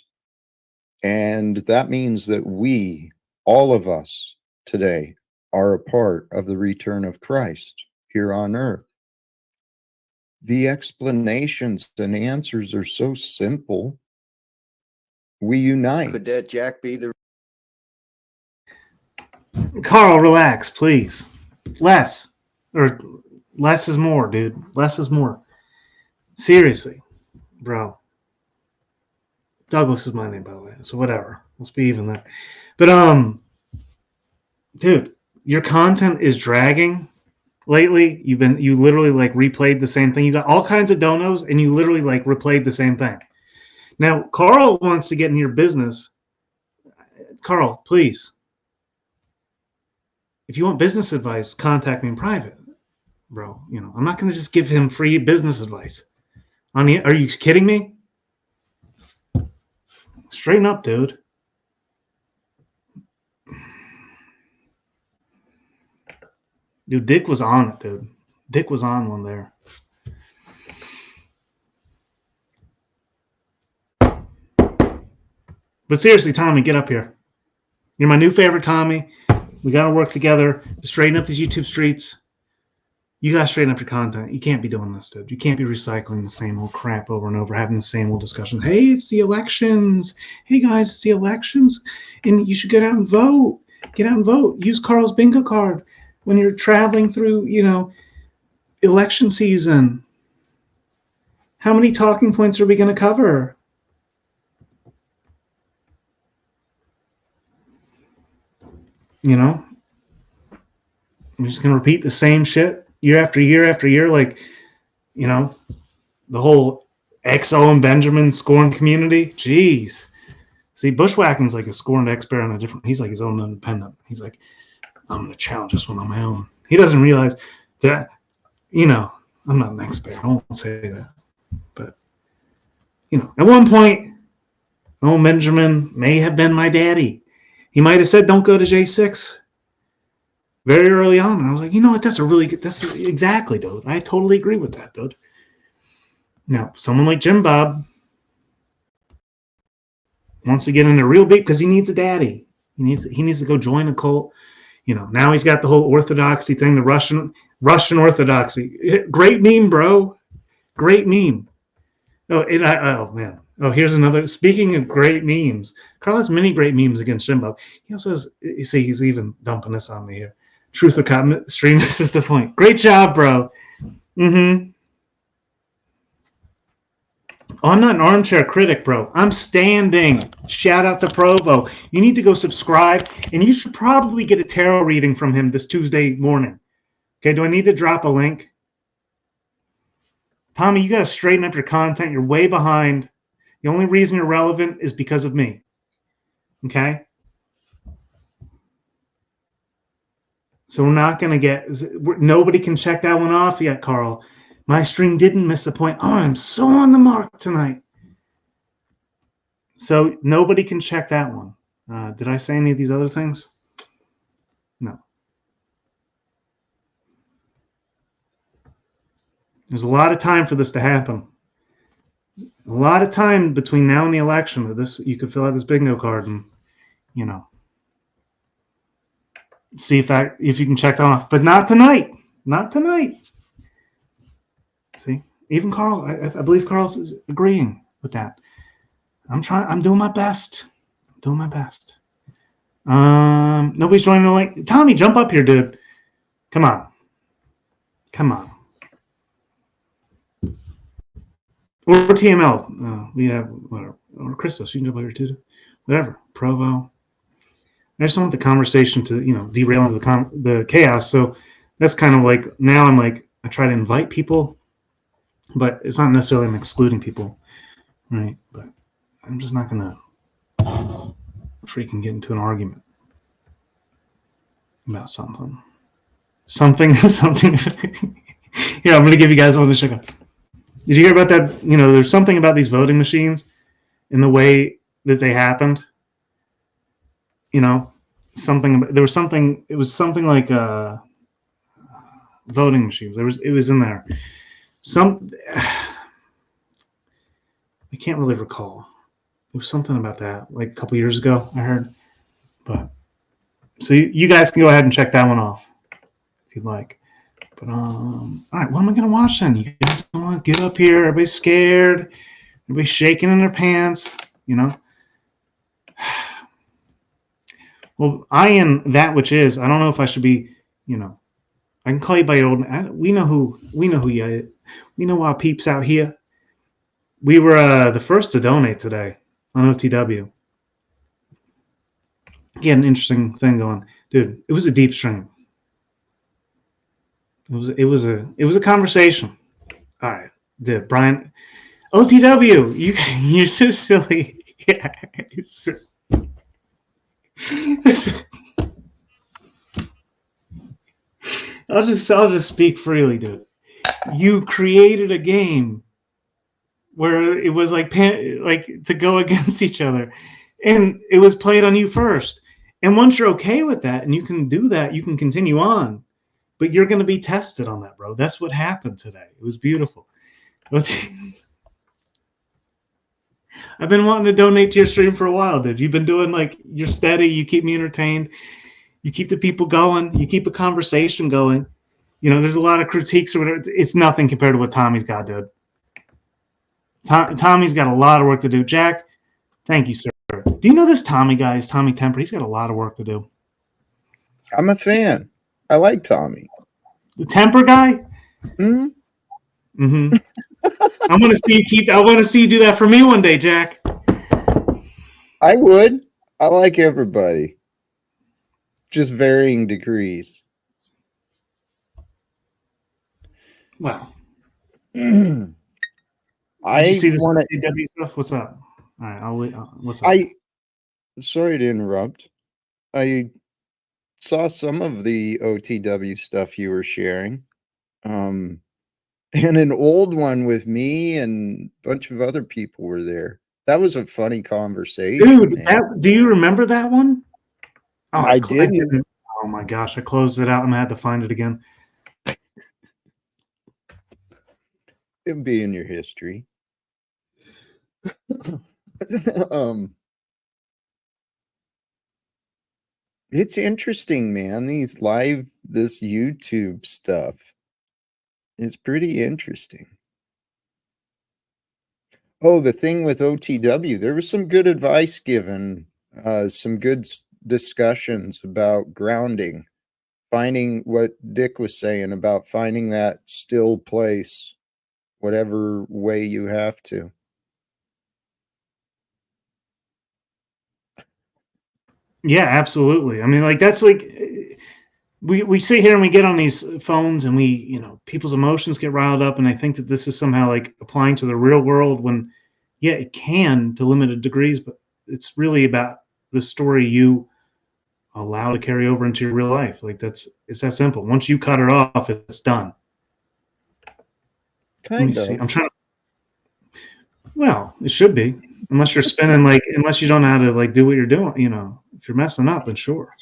And that means that we, all of us today, are a part of the return of Christ here on earth. The explanations and answers are so simple. We unite. Could that Jack be the Carl, relax, please. Less is more, dude. Less is more. Seriously, bro. Douglas is my name, by the way. So whatever. Let's be even there. But dude, your content is dragging lately. You literally like replayed the same thing. You got all kinds of donos, and you literally like replayed the same thing. Now, Carl wants to get in your business. Carl, please. If you want business advice, contact me in private, bro. You know, I'm not going to just give him free business advice. Are you kidding me? Straighten up, dude. Dude, Dick was on it, dude. Dick was on one there. But seriously, Tommy, get up here. You're my new favorite, Tommy. We got to work together to straighten up these YouTube streets. You got to straighten up your content. You can't be doing this, dude. You can't be recycling the same old crap over and over, having the same old discussion. Hey, it's the elections. Hey, guys, it's the elections. And you should get out and vote. Get out and vote. Use Carl's bingo card when you're traveling through, election season. How many talking points are we going to cover? I'm just going to repeat the same shit year after year after year. Like, the whole XO and Benjamin scorn community. Jeez. See, Bushwhacking's like a scorned expert on a different, he's like his own independent. He's like, I'm going to challenge this one on my own. He doesn't realize that, I'm not an expert. I won't say that. But, at one point, old Benjamin may have been my daddy. He might have said, don't go to J6 very early on. And I was like, you know what? That's exactly, dude. I totally agree with that, dude. Now, someone like Jim Bob wants to get into real deep because he needs a daddy. He needs to go join a cult. Now he's got the whole orthodoxy thing, the Russian orthodoxy. Great meme, bro. Great meme. Oh man. Oh, here's another. Speaking of great memes, Carl has many great memes against Jimbo. He also has. You see, he's even dumping this on me here. Truth or comment stream. This is the point. Great job, bro. Mm-hmm. Oh, I'm not an armchair critic, bro. I'm standing. Shout out to Provo. You need to go subscribe, and you should probably get a tarot reading from him this Tuesday morning. Okay, do I need to drop a link? Tommy, you got to straighten up your content. You're way behind. The only reason you're relevant is because of me. Okay? So we're not going to get... Nobody can check that one off yet, Carl. My stream didn't miss the point. Oh, I'm so on the mark tonight. So nobody can check that one. Did I say any of these other things? No. There's a lot of time for this to happen. A lot of time between now and the election. You could fill out this bingo card and, see if you can check that off. But not tonight. Not tonight. See, even Carl. I believe Carl's agreeing with that. I'm doing my best. Nobody's joining the link. Tommy, jump up here, dude. Come on. Or TML. We have whatever. Or Christos. You can jump up here too. Whatever. Provo. I just want the conversation to derail into the chaos. So that's kind of like now I'm like I try to invite people, but it's not necessarily I'm excluding people, right? But I'm just not gonna freaking get into an argument about something. Here, I'm gonna give you guys one to check out. Did you hear about that? There's something about these voting machines in the way that they happened. It was something like voting machines. It was in there. I can't really recall. There was something about that like a couple years ago, I heard. But so you guys can go ahead and check that one off if you'd like. But all right, what am I gonna watch then? You guys want to get up here? Everybody's scared. Everybody's shaking in their pants. Well, I am that which is. I don't know if I should be. I can call you by your old. We know who you are. We know our peeps out here. We were the first to donate today on OTW. He had an interesting thing going, dude. It was a deep stream. It was a conversation. All right, dude, Brian, OTW, you're so silly. Yeah, I'll just speak freely, dude. You created a game where it was like to go against each other, and it was played on you first. And once you're okay with that, and you can do that, you can continue on. But you're going to be tested on that, bro. That's what happened today. It was beautiful. I've been wanting to donate to your stream for a while, dude. You've been doing you're steady. You keep me entertained. You keep the people going. You keep a conversation going. You know, there's a lot of critiques or whatever. It's nothing compared to what Tommy's got, dude. Tommy's got a lot of work to do. Jack, thank you, sir. Do you know this Tommy guy is Tommy Temper? He's got a lot of work to do. I'm a fan. I like Tommy. The Temper guy? Mm-hmm. Mm-hmm. I want to see you do that for me one day, Jack. I would. I like everybody. Just varying degrees. Well. Did you see this OTW stuff? What's up? All right, what's up? Sorry to interrupt. I saw some of the OTW stuff you were sharing. And an old one with me and a bunch of other people were there. That was a funny conversation. Dude, do you remember that one? Oh, I didn't. Oh my gosh, I closed it out and I had to find it again. It'll be in your history. It's interesting, man. This YouTube stuff is pretty interesting. Oh, the thing with OTW, there was some good advice given, some good discussions about grounding, finding what Dick was saying about finding that still place, whatever way you have to. Yeah, absolutely. I mean, that's we sit here and we get on these phones and people's emotions get riled up, and I think that this is somehow applying to the real world when, yeah, it can to limited degrees, but it's really about the story you allow to carry over into your real life. It's that simple. Once you cut it off, it's done. Let me see. I'm trying to. Well, it should be, unless you're spinning unless you don't know how to do what you're doing. If you're messing up, then sure.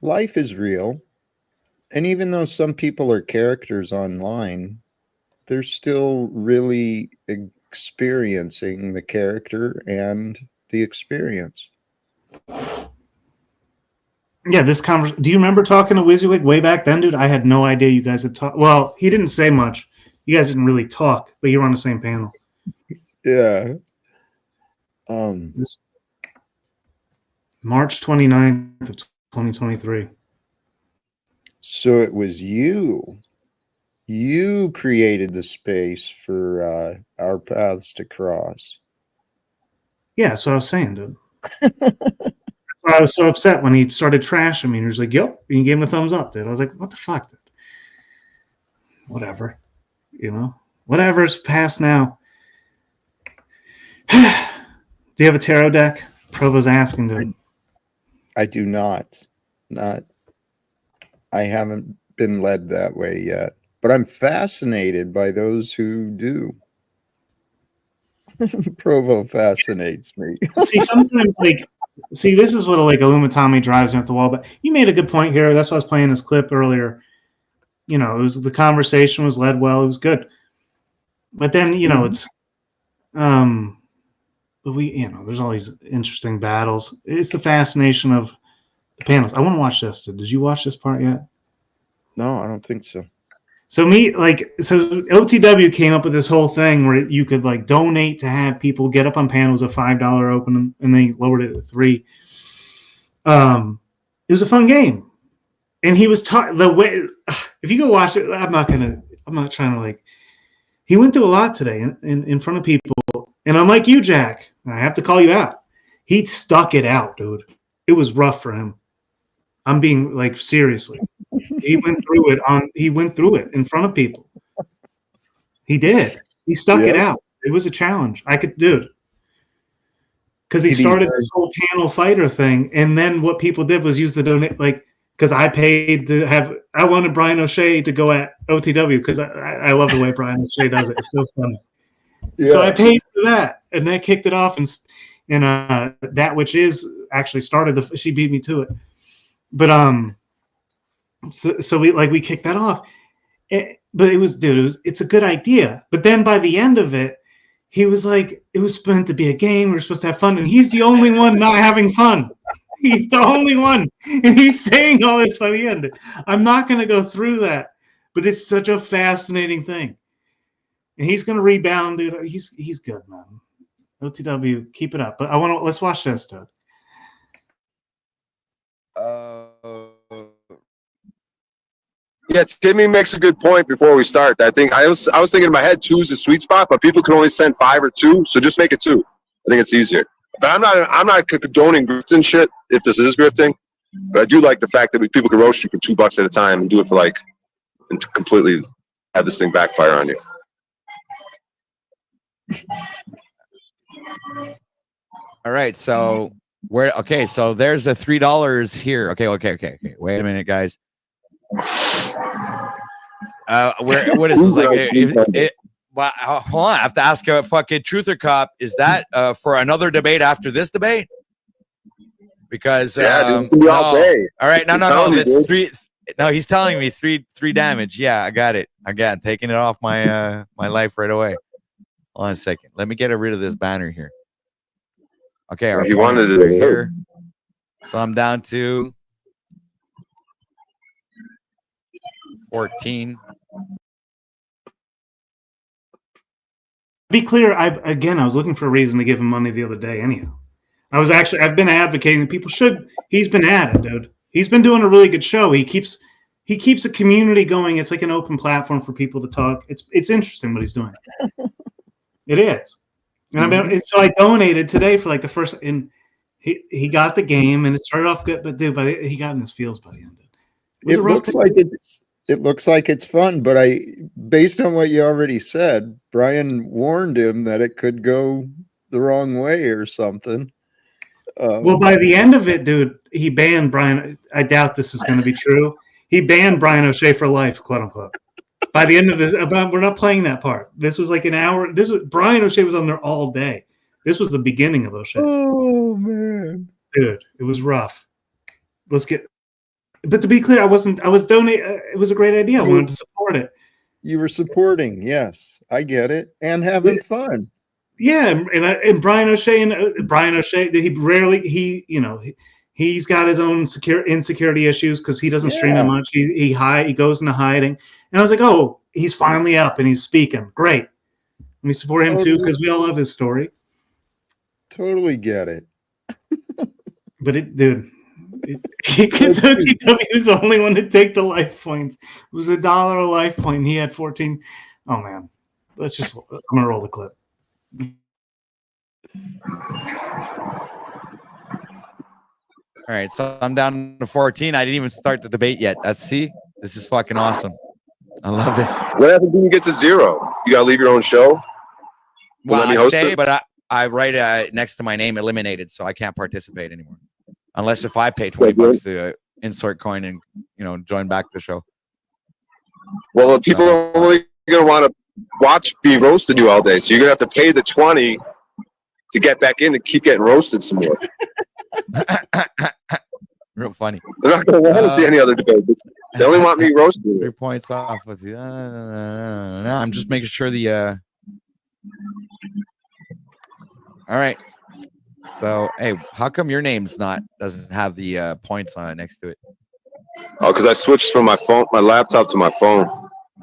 Life is real, and even though some people are characters online, they're still really experiencing the character and the experience. Yeah, this conversation. Do you remember talking to WYSIWYG way back then, dude? I had no idea you guys had talked. Well, he didn't say much. You guys didn't really talk, but you were on the same panel. Yeah. March 29th of 2023. So it was you. You created the space for our paths to cross. Yeah, that's what I was saying, dude. I was so upset when he started trashing me. And he was like, "Yep," and he gave him a thumbs up, dude. I was like, "What the fuck, dude?" Whatever, whatever's past now. Do you have a tarot deck? Provo's asking, dude. I do not. I haven't been led that way yet, but I'm fascinated by those who do. Provo fascinates me. See, sometimes this is what Illumitami drives me up the wall. But you made a good point here. That's why I was playing this clip earlier. It was the conversation was led well. It was good. But then it's there's all these interesting battles. It's the fascination of the panels. I want to watch this. Did you watch this part yet? No, I don't think so. So OTW came up with this whole thing where you could donate to have people get up on panels at $5 open, and they lowered it to $3. It was a fun game, and he was the way. If you go watch it, I'm not trying to He went through a lot today in front of people, and unlike you, Jack, I have to call you out. He stuck it out, dude. It was rough for him. I'm being like seriously. He went through it in front of people. He did. He stuck it out. It was a challenge. I could do it. Because he started this whole panel fighter thing, and then what people did was use the donate, like, because I paid to have, I wanted Brian O'Shea to go at OTW because I love the way Brian O'Shea does it. It's so funny. Yeah. So I paid for that, and they kicked it off, and that which is actually started she beat me to it, but so we kicked that off, but it's a good idea, but then by the end of it, he was like, it was meant to be a game. We were supposed to have fun, and he's the only one not having fun. He's the only one, and he's saying all this by the end. I'm not going to go through that, but it's such a fascinating thing. And he's going to rebound, dude. He's good, man. OTW, keep it up. But let's watch this, dude. Yeah, Timmy makes a good point before we start. I think I was thinking in my head 2 is the sweet spot, but people can only send 5 or 2, so just make it 2. I think it's easier. But I'm not condoning grifting shit if this is grifting. But I do like the fact that people can roast you for $2 at a time and do it for and completely have this thing backfire on you. All right, so so there's a $3 here. Okay. Wait a minute, guys. What is this like? Hold on, I have to ask a fucking Truther Cop. Is that for another debate after this debate? Because all no. day. All right, no, that's dude. 3. No, he's telling me 3 damage. Yeah, I got it. Again, taking it off my my life right away. Hold on a second. Let me get rid of this banner here. Okay, He wanted it here. So I'm down to 14. Be clear, I was looking for a reason to give him money the other day anyhow. I've been advocating people should. He's been at it, dude. He's been doing a really good show. He keeps a community going. It's like an open platform for people to talk. It's interesting what he's doing. It is. And so I donated today for like the first, and he got the game, and it started off good, but dude, he got in his feels by the end. It looks like it's fun, but based on what you already said, Brian warned him that it could go the wrong way or something. Well, by the end of it, dude, he banned Brian. I doubt this is going to be true. He banned Brian O'Shea for life, quote unquote. By the end of this, we're not playing that part. This was like an hour. Brian O'Shea was on there all day. This was the beginning of O'Shea. Oh man, dude, it was rough. But to be clear, I was donating. It was a great idea. I wanted to support it. You were supporting, yes, I get it, and having fun. Yeah, and Brian O'Shea he's got his own insecurity issues because he doesn't stream that much. He goes into hiding, and I was like, oh, he's finally up and he's speaking. Great, let me support him too because we all love his story. Totally get it. But because OTW was the only one to take the life points. It was $1 a life point. He had 14. Oh man, I'm gonna roll the clip. All right, so I'm down to 14. I didn't even start the debate yet. This is fucking awesome. I love it. What happens when you get to 0? You gotta leave your own show. Well, I stay, but I write next to my name eliminated, so I can't participate anymore. Unless if I pay $20 to insert coin and join back the show. Well, people are only gonna want to be roasting you all day, so you're gonna have to pay the 20 to get back in and keep getting roasted some more. Real funny. They're not gonna want to see any other debate. They only want me roasting. 3 points off with you. No, I'm just making sure the. All right. So, hey, how come your name's doesn't have the points on it next to it? Oh, because I switched from my laptop to my phone.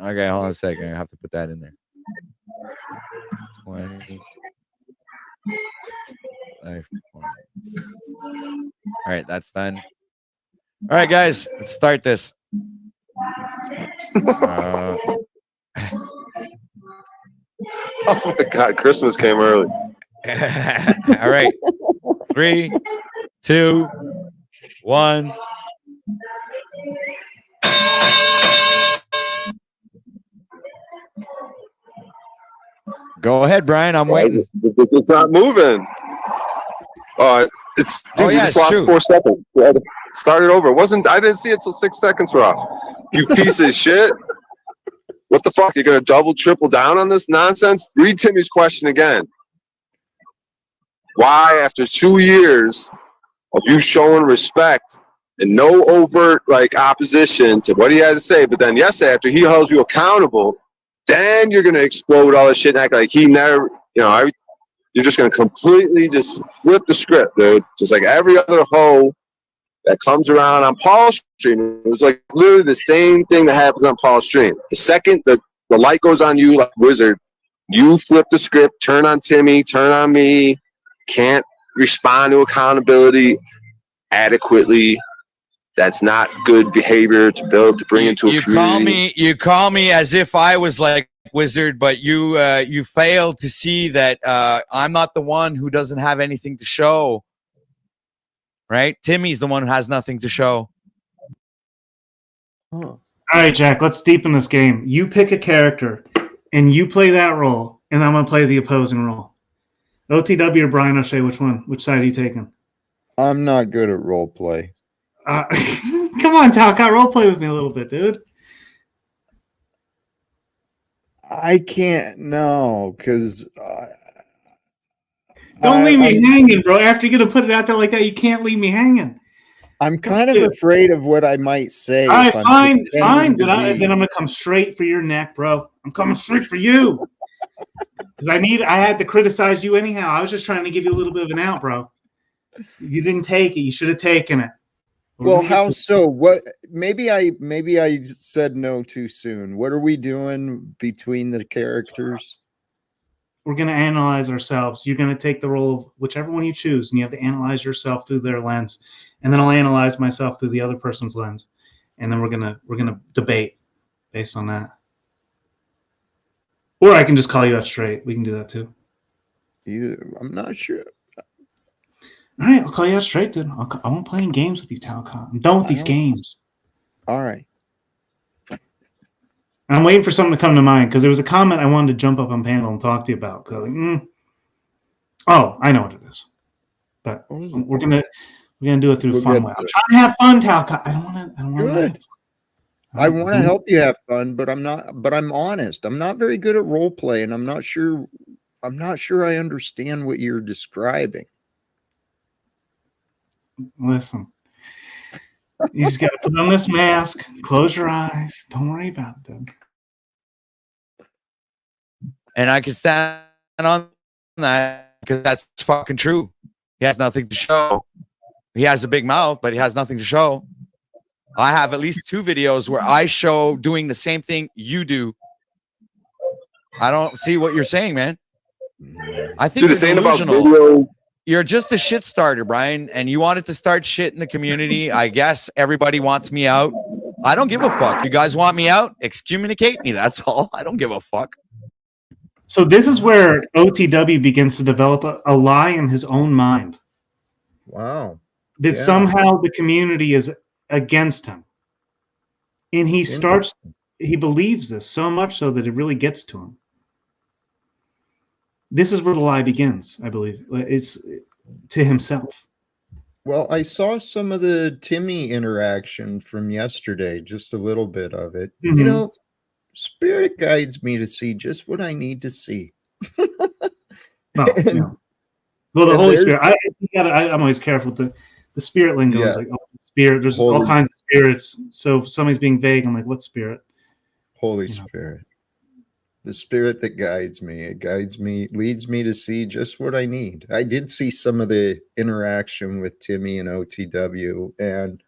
Okay, hold on a second. I have to put that in there. 20. Life points. All right, that's done. All right, guys, let's start this. Oh my God, Christmas came early. All right. 3, 2, 1. Go ahead, Brian. I'm waiting. It's not moving. It's dude, we just lost 4 seconds. We had to start it over. It wasn't. I didn't see it till 6 seconds were off. You piece of shit. What the fuck? You're gonna double, triple down on this nonsense? Read Timmy's question again. Why, after 2 years of you showing respect and no overt like opposition to what he had to say, but then yesterday after he held you accountable, then you're gonna explode all this shit and act like he never, you're just gonna completely just flip the script, dude. Just like every other hoe that comes around on Paul's stream. It was like literally the same thing that happens on Paul's stream. The second the light goes on you like a wizard, you flip the script, turn on Timmy, turn on me, can't respond to accountability adequately. That's not good behavior to bring into a community. You call me as if I was like wizard, but you failed to see that I'm not the one who doesn't have anything to show. Right? Timmy's the one who has nothing to show. All right, Jack, let's deepen this game. You pick a character, and you play that role, and I'm going to play the opposing role. OTW or Brian O'Shea, which one? Which side are you taking? I'm not good at role play. Come on, Talcott, role play with me a little bit, dude. I can't, no, because... Don't leave me hanging, bro. After you're going to put it out there like that, you can't leave me hanging. I'm kind of afraid of what I might say. All right, fine. Then I'm going to come straight for your neck, bro. I'm coming straight for you. Because I had to criticize you anyhow. I was just trying to give you a little bit of an out, bro. You didn't take it. You should have taken it. Well, how so? What? Maybe I said no too soon. What are we doing between the characters? We're going to analyze ourselves. You're going to take the role of whichever one you choose, and you have to analyze yourself through their lens. And then I'll analyze myself through the other person's lens. And then we're gonna debate based on that. Or I can just call you out straight. We can do that too. I'm not sure. All right, I'll call you out straight, dude. I won't play games with you, Talcott. I'm done with these games. All right. I'm waiting for something to come to mind because there was a comment I wanted to jump up on panel and talk to you about. Oh, I know what it is. But we're gonna do it through a fun way. I'm trying to have fun, Talcott. I don't want to. Good. I want to help you have fun, but I'm not. But I'm honest. I'm not very good at role play, and I'm not sure I understand what you're describing. Listen, you just got to put on this mask, close your eyes. Don't worry about it, dude. And I can stand on that because that's fucking true. He has nothing to show. He has a big mouth, but he has nothing to show. I have at least 2 videos where I show doing the same thing you do. I don't see what you're saying, man. I think you're delusional. You're just a shit starter, Brian, and you wanted to start shit in the community. I guess everybody wants me out. I don't give a fuck. You guys want me out? Excommunicate me. That's all. I don't give a fuck. So this is where OTW begins to develop a lie in his own mind. Wow. That somehow the community is against him. And he believes this so much so that it really gets to him. This is where the lie begins, I believe. It's to himself. Well, I saw some of the Timmy interaction from yesterday, just a little bit of it. Mm-hmm. You know, Spirit guides me to see just what I need to see. No. Well, the Holy Spirit. I'm always careful with the spirit lingo. Yeah. Is like, spirit. There's all kinds of spirits. So if somebody's being vague, I'm like, what spirit? Holy Spirit. The spirit that guides me. It guides me, leads me to see just what I need. I did see some of the interaction with Timmy and OTW, and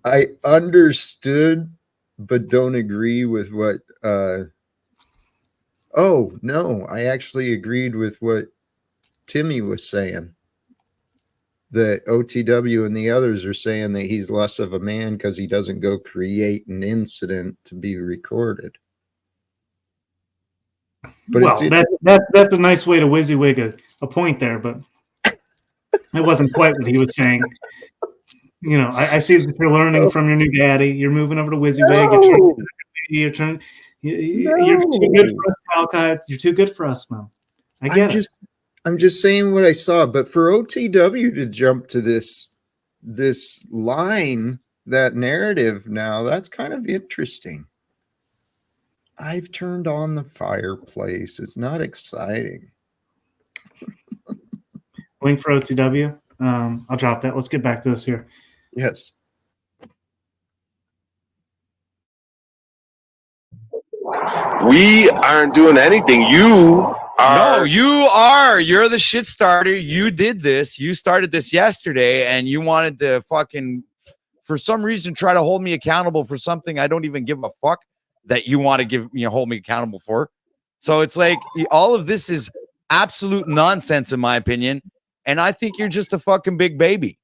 I understood, but don't agree with what. Oh, no, I actually agreed with what Timmy was saying. That OTW and the others are saying that he's less of a man because he doesn't go create an incident to be recorded. But well, that's a nice way to WYSIWYG a point there, but it wasn't quite what he was saying. You know, I see that you're learning from your new daddy. You're moving over to WYSIWYG. You're trying. You're too good for us, Talcott. You're too good for us, man. I get it. I'm just saying what I saw, but for OTW to jump to this line, that narrative now, that's kind of interesting. I've turned on the fireplace. It's not exciting. Link for OTW. I'll drop that. Let's get back to this here. Yes. We aren't doing anything. You are. No, you are. You're the shit starter. You did this. You started this yesterday, and you wanted to fucking, for some reason, try to hold me accountable for something I don't even give a fuck that you want to hold me accountable for. So it's like all of this is absolute nonsense, in my opinion. And I think you're just a fucking big baby.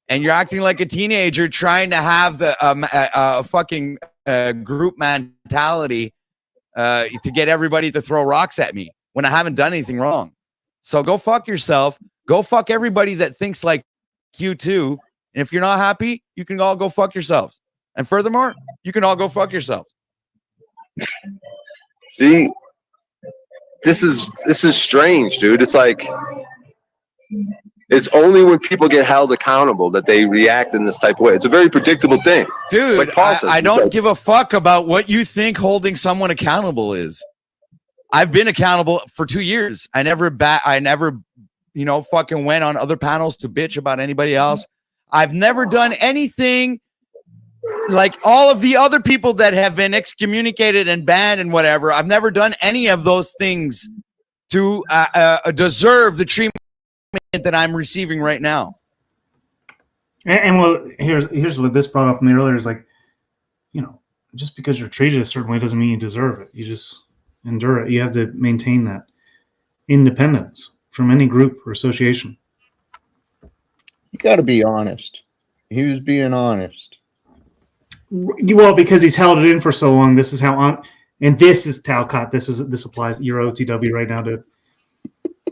And you're acting like a teenager trying to have the fucking group mentality to get everybody to throw rocks at me when I haven't done anything wrong. So go fuck yourself. Go fuck everybody that thinks like you too. And if you're not happy, you can all go fuck yourselves. And furthermore, you can all go fuck yourselves. See, this is strange, dude. It's like, it's only when people get held accountable that they react in this type of way. It's a very predictable thing. Dude, it's like I don't give a fuck about what you think holding someone accountable is. I've been accountable for 2 years. I never, fucking went on other panels to bitch about anybody else. I've never done anything like all of the other people that have been excommunicated and banned and whatever. I've never done any of those things to deserve the treatment that I'm receiving right now. And well, here's what this brought up in the earlier is like, just because you're treated a certain way doesn't mean you deserve it. You just endure it. You have to maintain that independence from any group or association. You got to be honest. He was being honest. Well, because he's held it in for so long. This is how and this is Talcott. This applies. You're OTW right now, dude.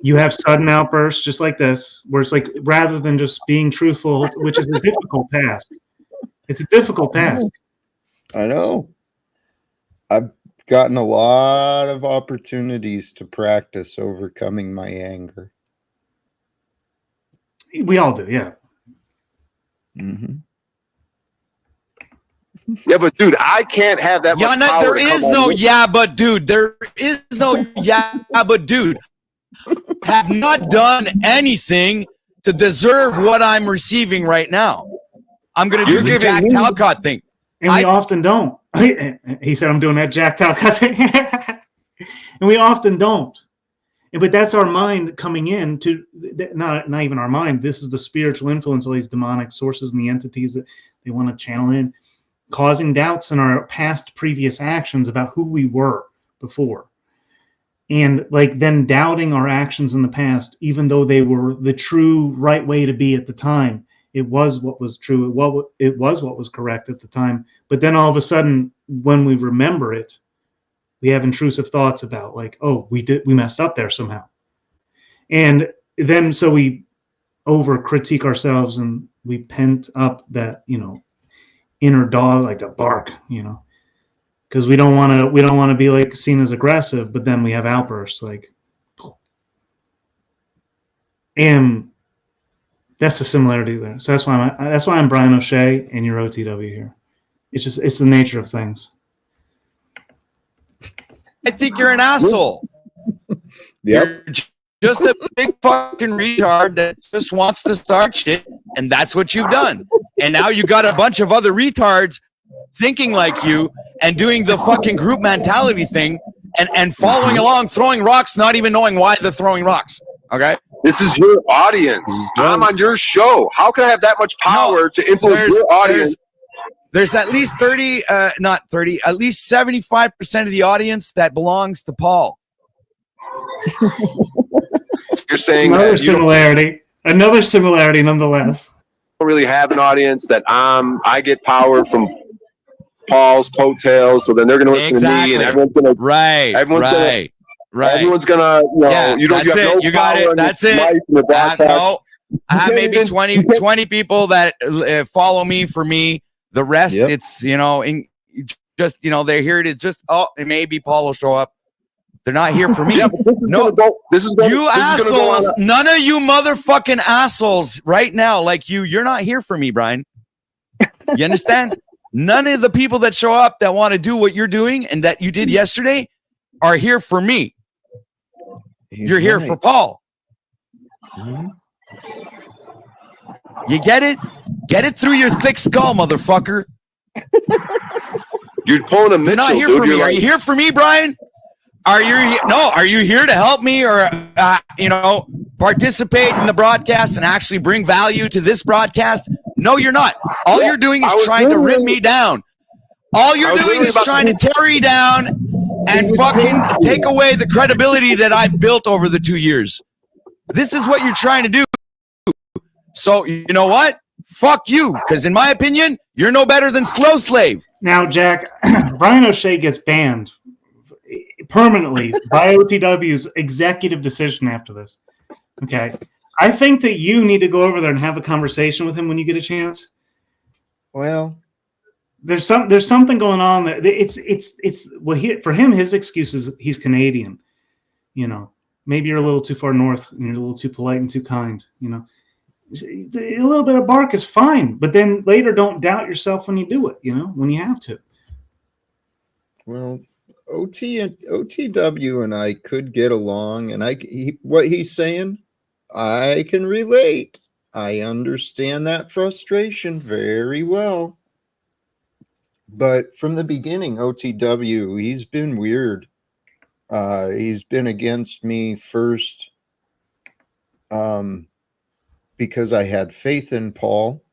You have sudden outbursts just like this, where it's like rather than just being truthful, which is a difficult task. It's a difficult task. I know. I've gotten a lot of opportunities to practice overcoming my anger. We all do, yeah. Mm-hmm. Yeah, but dude, I can't have that much power. There is no yeah, but dude. There is no yeah, but dude. Have not done anything to deserve what I'm receiving right now. I'm going to do the Jack Talcott thing. And we often don't. He said, I'm doing that Jack Talcott thing. And we often don't. But that's our mind coming in to, not even our mind. This is the spiritual influence of these demonic sources and the entities that they want to channel in, causing doubts in our past previous actions about who we were before. And like then doubting our actions in the past, even though they were the true right way to be at the time. It was what was true. It was what was correct at the time. But then all of a sudden, when we remember it, we have intrusive thoughts about like, oh, we messed up there somehow. And then so we over critique ourselves and we pent up that, inner dog, like a bark, because we don't want to be like seen as aggressive, but then we have outbursts like, and that's the similarity there. So that's why I'm Brian O'Shea and you're OTW here. It's the nature of things. I think you're an asshole. Yep. You're just a big fucking retard that just wants to start shit, and that's what you've done. And now you got a bunch of other retards thinking like you and doing the fucking group mentality thing and following along, throwing rocks, not even knowing why they're throwing rocks. Okay? This is your audience. I'm on your show. How can I have that much power to influence your audience? There's at least at least 75% of the audience that belongs to Paul. You're saying another similarity nonetheless. Don't really have an audience that I get power from Paul's coattails, so then they're going to listen to me, and everyone's going to right. Everyone's going to, you have no you got power it. in That's this it. life and the broadcast. I have maybe 20 people that follow me for me. The rest, it's, just, they're here to just, and maybe Paul will show up. They're not here for me. Yeah, but this is No, you assholes, none of you motherfucking assholes right now, like you're not here for me, Brian. You understand? None of the people that show up that want to do what you're doing and that you did yesterday are here for me. You're here for Paul. You get it? Get it through your thick skull, motherfucker. You're pulling a Mitchell. You're not here for me. Are you here for me, Brian? Are you here to help me or participate in the broadcast and actually bring value to this broadcast? No, you're not. All you're doing is trying to rip me down. All you're doing is trying to tear me down and fucking take away the credibility that I've built over the 2 years. This is what you're trying to do. So, you know what? Fuck you, because in my opinion, you're no better than Slow Slave. Now, Jack, Brian O'Shea gets banned permanently by OTW's executive decision after this. Okay. I think that you need to go over there and have a conversation with him when you get a chance. Well, there's something going on there. For him, his excuse is he's Canadian. Maybe you're a little too far north and you're a little too polite and too kind. A little bit of bark is fine, but then later don't doubt yourself when you do it. When you have to. Well, OTW and I could get along, and what he's saying, I can relate. I understand that frustration very well. But from the beginning, OTW, he's been weird. He's been against me first because I had faith in Paul,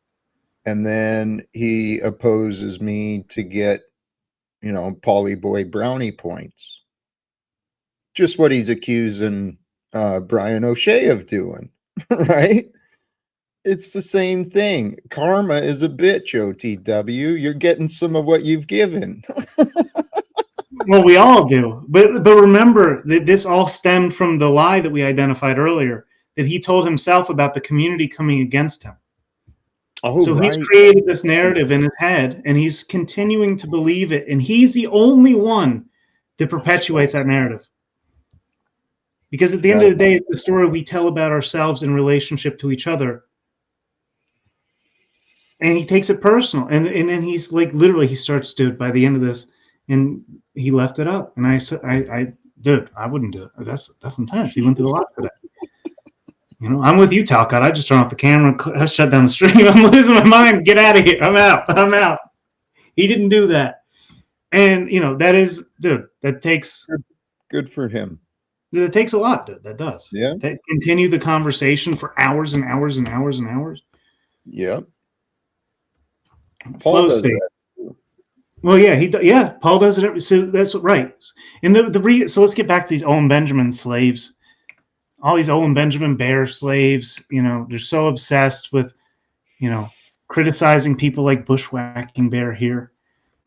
and then he opposes me to get, Paulie Boy brownie points. Just what he's accusing Brian O'Shea of doing, right? It's the same thing. Karma is a bitch, OTW. You're getting some of what you've given. Well, we all do. But remember that this all stemmed from the lie that we identified earlier, that he told himself about the community coming against him. So he's created this narrative in his head, and he's continuing to believe it. And he's the only one that perpetuates that narrative. Because at the end of the day, it's the story we tell about ourselves in relationship to each other. And he takes it personal. And then he's like, literally, he starts, dude, by the end of this, and he left it up. And I said, dude, I wouldn't do it. That's intense. He went through a lot today. I'm with you, Talcott. I just turn off the camera, shut down the stream. I'm losing my mind. Get out of here. I'm out. He didn't do that. And, that is, dude, that takes. Good for him. It takes a lot, dude. That does. Yeah. To continue the conversation for hours and hours and hours and hours. Yep. Paul does that. Well, yeah, Paul does it. So that's right. And so let's get back to these Owen Benjamin slaves. All these Owen Benjamin Bear slaves, they're so obsessed with, criticizing people like Bushwhacking Bear here.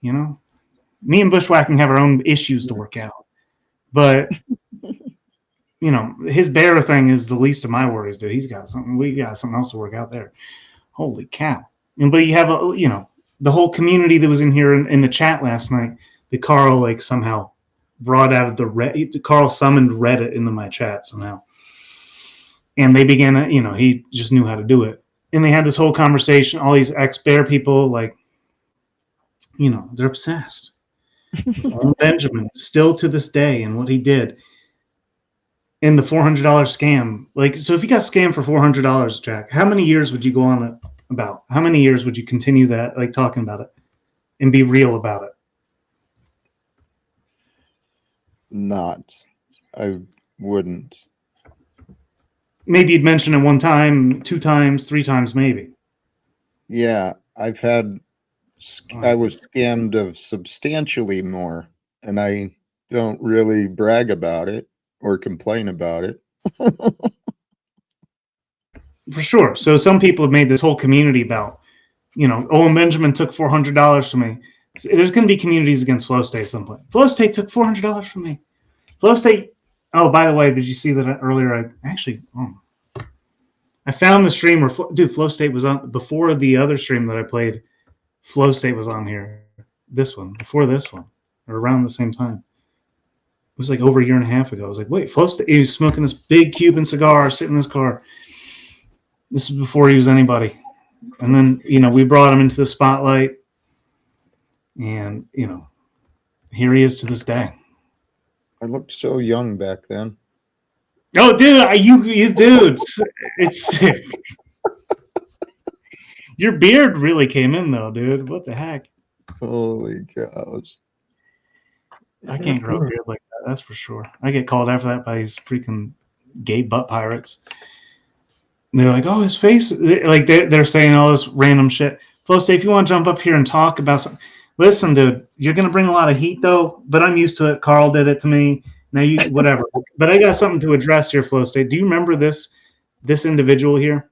Me and Bushwhacking have our own issues to work out. But, his bear thing is the least of my worries, dude. We got something else to work out there. Holy cow. But you have, the whole community that was in here in the chat last night that Carl, somehow brought out of Carl summoned Reddit into my chat somehow. And they began, he just knew how to do it. And they had this whole conversation, all these ex-Bear people, they're obsessed. Benjamin, still to this day, and what he did. In the $400 scam. So if you got scammed for $400, Jack, how many years would you go on it about? How many years would you continue that, talking about it and be real about it? I wouldn't. Maybe you'd mention it one time, 2 times, 3 times, maybe. Yeah, I was scammed of substantially more, and I don't really brag about it or complain about it. For sure. So some people have made this whole community about, Owen Benjamin took $400 from me. There's going to be communities against Flow State at some point. Flow State took $400 from me. Flow State. Oh, by the way, did you see that earlier? I I found the stream where Flow State was on before the other stream that I played. Flow State was on here. This one before this one, or around the same time. It was like over a year and a half ago. I was like, wait, Flow State. He was smoking this big Cuban cigar, sitting in his car. This was before he was anybody. And then we brought him into the spotlight, and here he is to this day. I looked so young back then. Oh, dude, you dude, it's sick. Your beard really came in though, dude. What the heck? Holy cows! I can't grow a beard like that. That's for sure. I get called after that by these freaking gay butt pirates. And they're like, "Oh, his face!" Like they're saying all this random shit. Flo, say if you want to jump up here and talk about something. Listen, dude, you're gonna bring a lot of heat though, but I'm used to it. Carl did it to me. Now you whatever. But I got something to address here, Flow State. Do you remember this individual here?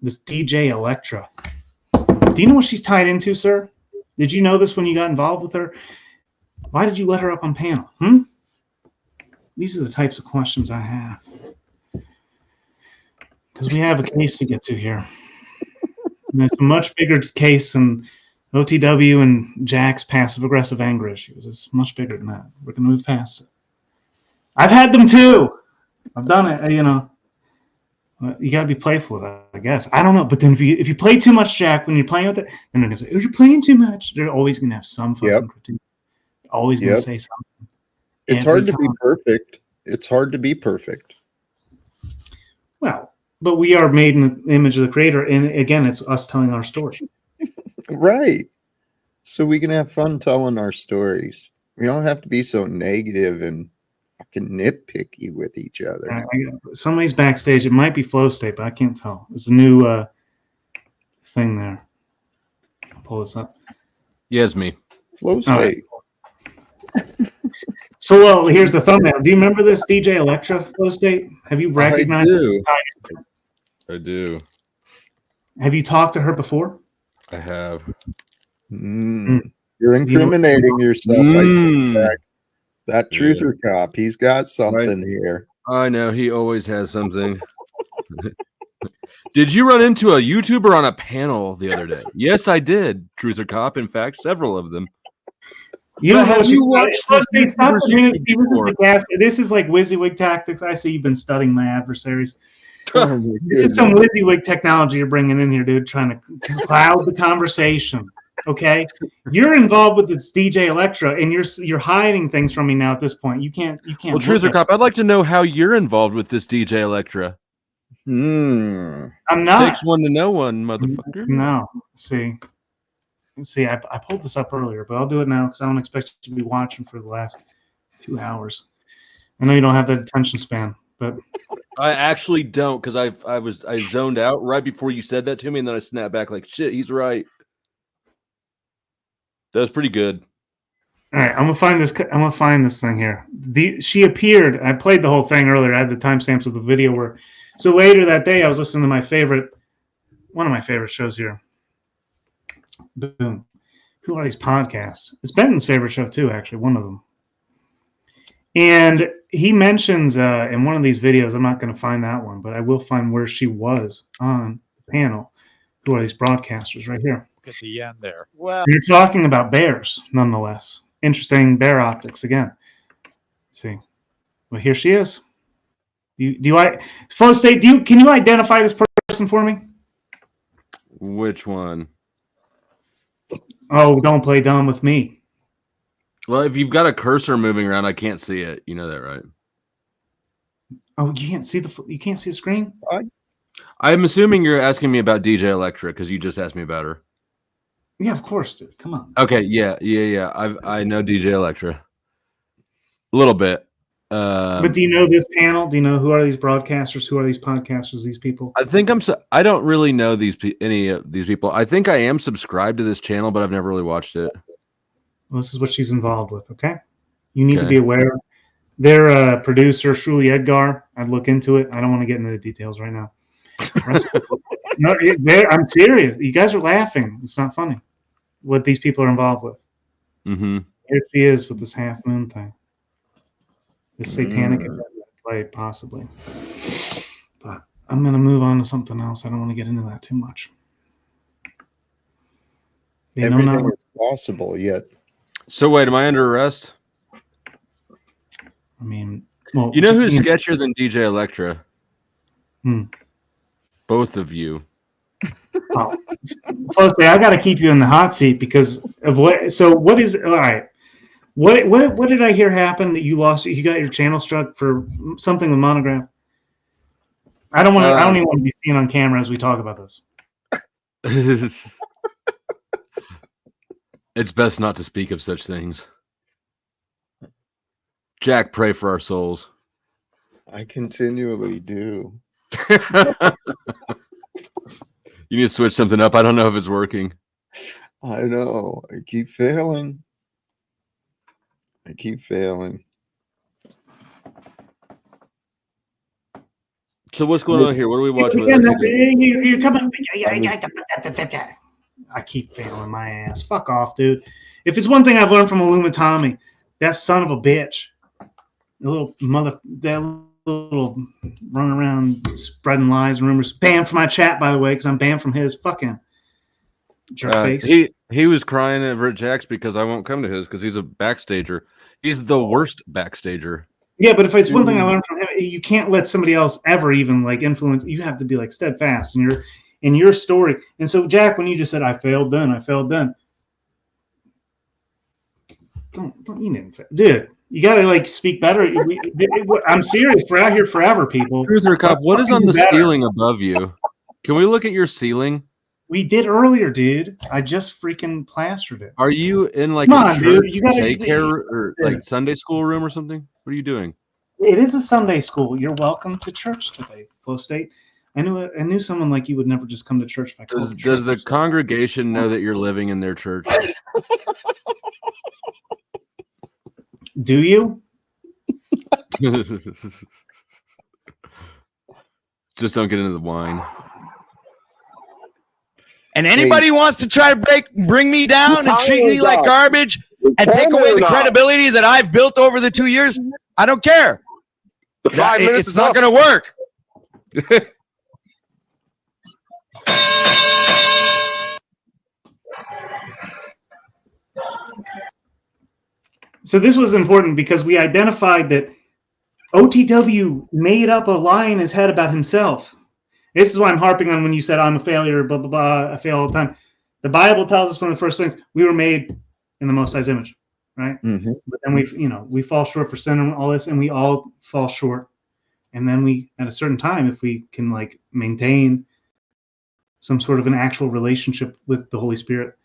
This DJ Electra. Do you know what she's tied into, sir? Did you know this when you got involved with her? Why did you let her up on panel? These are the types of questions I have. Because we have a case to get to here. And it's a much bigger case than OTW and Jack's passive-aggressive anger issues. It's much bigger than that. We're going to move past it. I've had them too. I've done it, You got to be playful with it, I guess. I don't know. But then if you play too much, Jack, when you're playing with it, then they're going to say, oh, you're playing too much. They're always going to have some fucking critique. Always going to say something. It's hard to be perfect. It's hard to be perfect. Well, but we are made in the image of the creator. And again, it's us telling our story. Right. So we can have fun telling our stories. We don't have to be so negative and fucking nitpicky with each other. Somebody's backstage. It might be Flow State, but I can't tell. It's a new thing there. I'll pull this up. Yeah, it's me. Flow State. So, well, here's the thumbnail. Do you remember this DJ Electra, Flow State? Have you recognized her? I do. Have you talked to her before? I have. You're incriminating yourself. That truther cop, he's got something here. I know. He always has something. Did you run into a YouTuber on a panel the other day? Yes, I did, truther cop. In fact, several of them. You don't know what you watched. This is like WYSIWYG tactics. I see you've been studying my adversaries. This is some WYSIWYG technology you're bringing in here, dude, trying to cloud the conversation. Okay, you're involved with this DJ Electra, and you're hiding things from me now. At this point, you can't. Well, truther cop, I'd like to know how you're involved with this DJ Electra. I'm not. Takes one to know one, motherfucker. No, see, I pulled this up earlier, but I'll do it now because I don't expect you to be watching for the last 2 hours. I know you don't have that attention span, but I actually don't, because I zoned out right before you said that to me, and then I snapped back like, shit, he's right. That was pretty good. All right, I'm gonna find this thing here. She appeared. I played the whole thing earlier. I had the timestamps of the video where. So later that day, I was listening to one of my favorite shows here. Boom. Who are these podcasts? It's Benton's favorite show too, actually. One of them. And he mentions in one of these videos. I'm not going to find that one, but I will find where she was on the panel. Who are these broadcasters right here? At the end there. Well, you're talking about bears, nonetheless. Interesting bear optics again. Let's see, well, here she is. Flow State? Can you identify this person for me? Which one? Oh, don't play dumb with me. Well, if you've got a cursor moving around, I can't see it. You know that, right? Oh, you can't see the screen? I'm assuming you're asking me about DJ Electra because you just asked me about her. Yeah, of course, dude. Come on. Okay, yeah. I know DJ Electra a little bit. But do you know this panel? Do you know who are these broadcasters? Who are these podcasters? These people? I don't really know any of these people. I think I am subscribed to this channel, but I've never really watched it. Well, this is what she's involved with. Okay, you need to be aware. Their producer, Shuli Edgar. I'd look into it. I don't want to get into the details right now. No, I'm serious. You guys are laughing. It's not funny. What these people are involved with. Mm-hmm. Here she is with this half moon thing. This satanic event played possibly. But I'm gonna move on to something else. I don't want to get into that too much. They know Everything not. is possible, yet So wait, am I under arrest? I mean, well, You know who's sketchier than DJ Electra? Hmm. Both of you. Oh, firstly, I got to keep you in the hot seat because of what. So what is all right? What did I hear happen that you lost? You got your channel struck for something with Monograph. I don't want to. I don't even want to be seen on camera as we talk about this. It's best not to speak of such things. Jack, pray for our souls. I continually do. You need to switch something up. I don't know if it's working. I know. I keep failing. I keep failing. So what's going on here? What are we watching? You're coming. I keep failing my ass. Fuck off, dude. If it's one thing I've learned from Illumitami, that son of a bitch, the little that little run around spreading lies and rumors. Banned from my chat, by the way, because I'm banned from his. Fucking jerk face. He was crying at Jack's because I won't come to his because he's a backstager. He's the worst backstager. Yeah, but if it's one thing I learned from him, you can't let somebody else ever even like influence. You have to be like steadfast in your story. And so, Jack, when you just said I failed then, don't you didn't, dude. You got to like speak better. I'm serious. We're out here forever, people. Cruiser Cop, what is on the ceiling above you? Can we look at your ceiling? We did earlier, dude. I just freaking plastered it. Are you in like Come a on, church, dude. You gotta daycare or like Sunday school room or something? What are you doing? It is a Sunday school. You're welcome to church today, Flow State. I knew someone like you would never just come to church if I called it church. Does the congregation know that you're living in their church? Do you? Just don't get into the wine. And anybody who wants to try to bring me down and treat me like garbage and take away the credibility that I've built over the 2 years, I don't care. The 5 minutes it's not going to work. So this was important because we identified that OTW made up a lie in his head about himself. This is why I'm harping on when you said I'm a failure, blah, blah, blah, I fail all the time. The Bible tells us one of the first things, we were made in the Most High's image, right? Mm-hmm. But then we fall short for sin and all this, and we all fall short. And then we, at a certain time, if we can like maintain some sort of an actual relationship with the Holy Spirit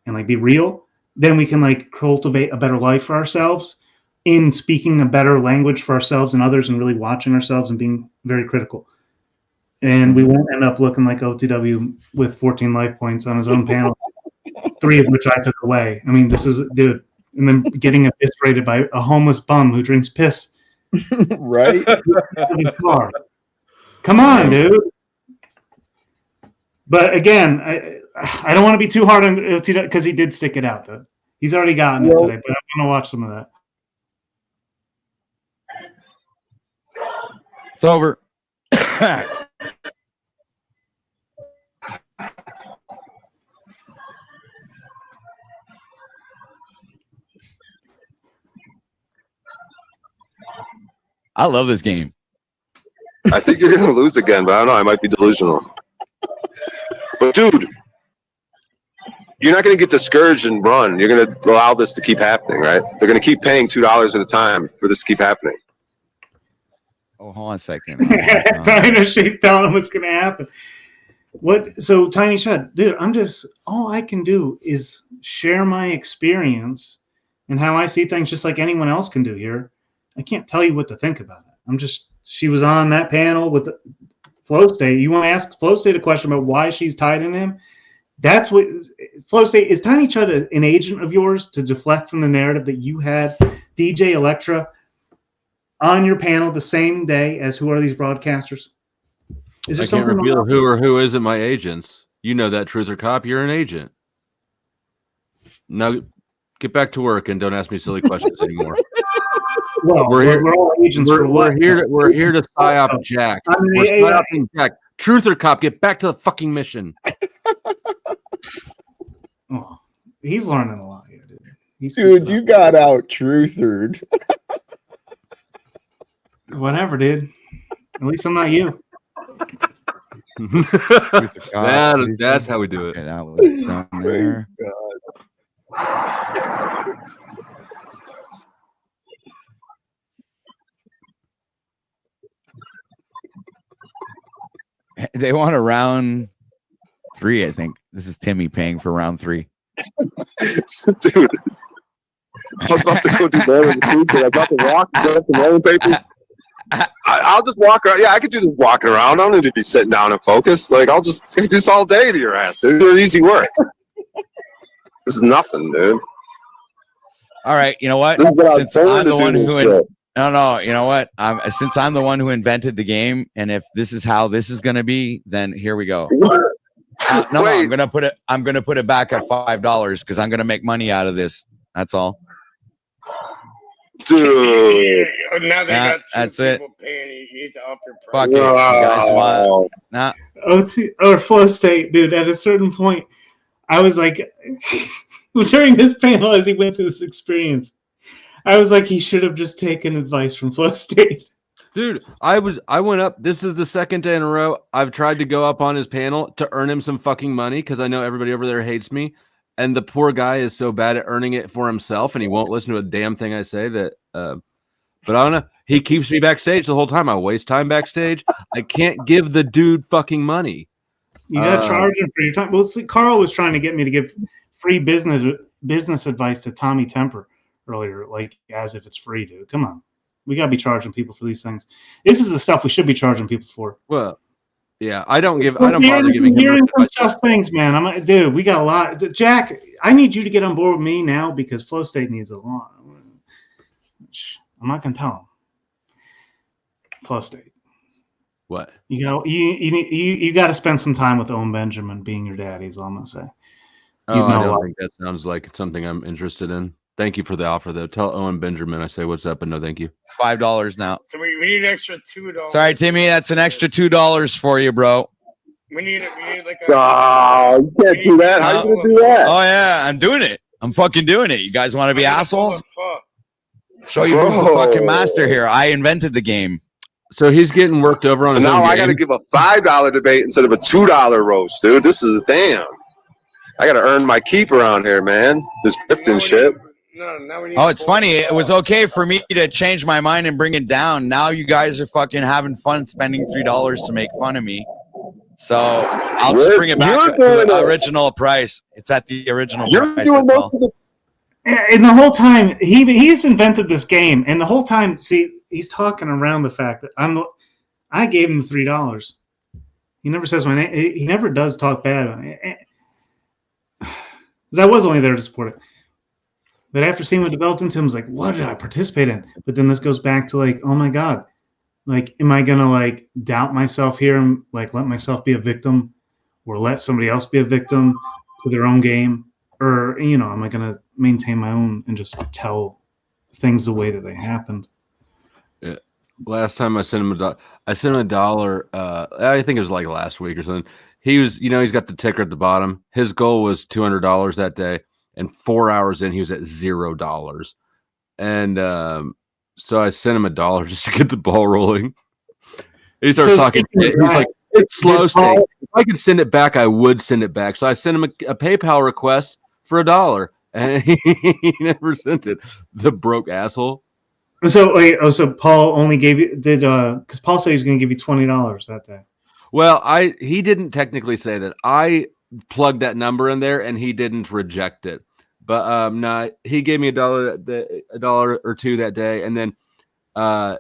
and like be real, then we can like cultivate a better life for ourselves in speaking a better language for ourselves and others and really watching ourselves and being very critical. And we won't end up looking like OTW with 14 life points on his own panel, 3 of which I took away. I mean, this is, dude, and then getting eviscerated by a homeless bum who drinks piss. Right? Come on, dude. But again, I don't want to be too hard on OTW because he did stick it out, though. He's already gotten it today, but I'm going to watch some of that. It's over. I love this game. I think you're going to lose again, but I don't know. I might be delusional. But, dude, you're not going to get discouraged and run. You're going to allow this to keep happening, right? They're going to keep paying $2 at a time for this to keep happening. Oh, hold on a second. I know she's telling him what's going to happen. So, Tiny Shed, dude, all I can do is share my experience and how I see things just like anyone else can do here. I can't tell you what to think about it. She was on that panel with Flow State. You want to ask Flow State a question about why she's tied in him? That's what Flow State is. Tiny Chud an agent of yours to deflect from the narrative that you had DJ Electra on your panel the same day as who are these broadcasters? Is there I can't something reveal who or who isn't my agents. You know that, Truth or Cop. You're an agent. Now get back to work and don't ask me silly questions anymore. Well, we're all agents for what? We're here to psyop Jack. I mean, We're psyoping Jack. Truth or cop, get back to the fucking mission. Oh, he's learning a lot here, dude. Dude, you got out truthered. Whatever, dude. At least I'm not you. That's how we do it. That was down there. They want a round 3, I think. This is Timmy paying for round 3. Dude, I was about to go do more than the food, but I got to walk, get up the rolling papers. I'll just walk around. Yeah, I could do this walking around. I don't need to be sitting down and focus. Like, I'll just do this all day to your ass, dude. It's easy work. This is nothing, dude. All right, you know what? Since I'm the one who you know what? Since I'm the one who invented the game, and if this is how this is gonna be, then here we go. No, I'm gonna put it back at $5 because I'm gonna make money out of this. That's all. Dude. Now they got that's it. paying. You need to up your Fuck price. it, you guys want? Nah. OT or Flow State, dude. At a certain point, I was like, during this panel, as he went through this experience, I was like, he should have just taken advice from Flow State. Dude, I went up. This is the second day in a row I've tried to go up on his panel to earn him some fucking money because I know everybody over there hates me. And the poor guy is so bad at earning it for himself, and he won't listen to a damn thing I say that. But I don't know. He keeps me backstage the whole time. I waste time backstage. I can't give the dude fucking money. You gotta charge him for your time. Well, see, Carl was trying to get me to give free business advice to Tommy Temper earlier, like as if it's free, dude. Come on, we gotta be charging people for these things. This is the stuff we should be charging people for. Well, yeah, I don't bother giving him just things, man. I'm like, dude, we got a lot. Jack, I need you to get on board with me now because Flow State needs a lot. I'm not gonna tell him. Flow State. What? You got to spend some time with Owen Benjamin being your daddy. Is all I'm gonna say. Oh, I don't think that sounds like something I'm interested in. Thank you for the offer, though. Tell Owen Benjamin I say what's up, and no, thank you. It's $5 now. So we need an extra $2. Sorry, Timmy. That's an extra $2 for you, bro. We need like a. You can't do that. How you gonna do that? Oh yeah, I'm doing it. I'm fucking doing it. You guys want to be assholes? Show you who's the fucking master here. I invented the game. So he's getting worked over on his now own I got to game. give a $5 debate instead of a $2 roast, dude. This is damn. I got to earn my keep around here, man. This gifting shit. Oh, it's funny. It was okay for me to change my mind and bring it down. Now you guys are fucking having fun spending $3 to make fun of me. So I'll just bring it back to the original price. It's at the original price. That's all. And the whole time he's invented this game, and the whole time, see, he's talking around the fact that I gave him $3. He never says my name. He never does talk bad about me. Because I was only there to support it. But after seeing what developed into him, I was like, what did I participate in? But then this goes back to like, oh my God, like, am I gonna like doubt myself here and like let myself be a victim, or let somebody else be a victim to their own game? Or, you know, am I going to maintain my own and just tell things the way that they happened? Yeah. Last time I sent him $1. I sent him $1. I think it was like last week or something. He was, you know, he's got the ticker at the bottom. His goal was $200 that day, and 4 hours in, he was at $0. And so I sent him $1 just to get the ball rolling. He starts talking. He's like, it's slow state. If I could send it back, I would send it back. So I sent him a PayPal request for $1, and he never sent it. The broke asshole. So wait, so Paul only gave you because Paul said he was going to give you $20 that day. Well, he didn't technically say that. I plugged that number in there, and he didn't reject it. But no, he gave me $1 or $2 that day, and then I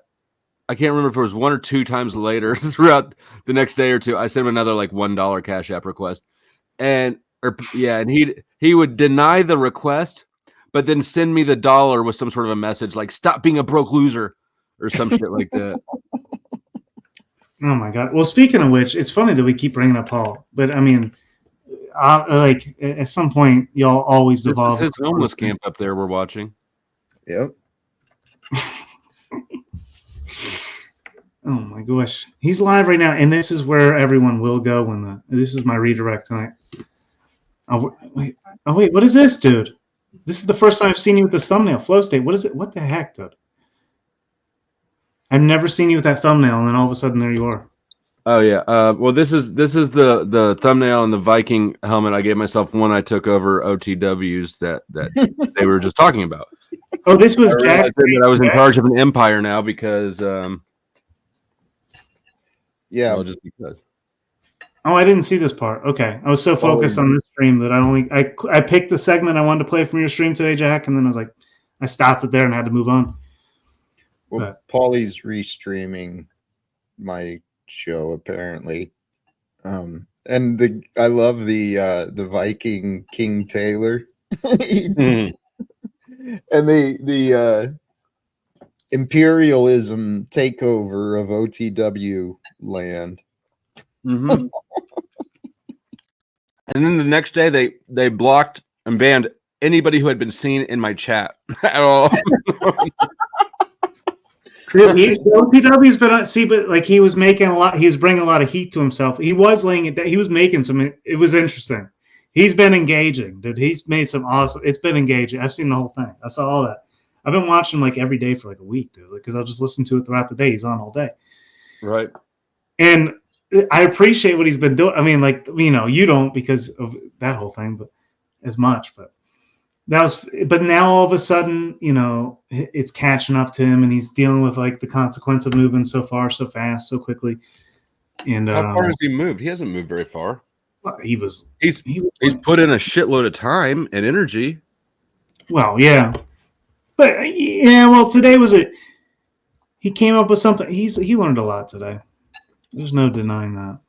can't remember if it was 1 or 2 times later throughout the next day or two. I sent him another like $1 Cash App request, and he would deny the request, but then send me the $1 with some sort of a message like "Stop being a broke loser" or some shit like that. Oh my God! Well, speaking of which, it's funny that we keep bringing up Paul, but I mean, like at some point, y'all always evolve. His homeless camp up there we're watching. Yep. Oh my gosh, he's live right now, and this is where everyone will go when this is my redirect tonight. Oh wait, what is this, dude? This is the first time I've seen you with this thumbnail. Flow state. What is it? What the heck, dude? I've never seen you with that thumbnail, and then all of a sudden there you are. Oh yeah. Well, this is the thumbnail and the Viking helmet I gave myself when I took over OTWs that they were just talking about. Oh, this was I Jack. realized that I was in charge of an empire now because yeah, well, just because. Oh, I didn't see this part. Okay, I was so focused on this stream that I picked the segment I wanted to play from your stream today, Jack, and then I was like, I stopped it there and had to move on. Well, Paulie's restreaming my show apparently, and I love the Viking King Taylor, and the imperialism takeover of OTW land. Mm-hmm. And then the next day they blocked and banned anybody who had been seen in my chat at all. OTW's been but like he was making a lot. He was bringing a lot of heat to himself. He was laying it down. He was making some. It was interesting. He's been engaging, dude. He's made some awesome. It's been engaging. I've seen the whole thing. I saw all that. I've been watching like every day for like a week, dude. Because I'll just listen to it throughout the day. He's on all day. Right. And I appreciate what he's been doing. I mean, like, you know, you don't because of that whole thing, but as much. But now all of a sudden, you know, it's catching up to him, and he's dealing with like the consequence of moving so far, so fast, so quickly. And how far has he moved? He hasn't moved very far. Well, he's put in a shitload of time and energy. Well, yeah, but yeah, well, today he came up with something. He learned a lot today. There's no denying that.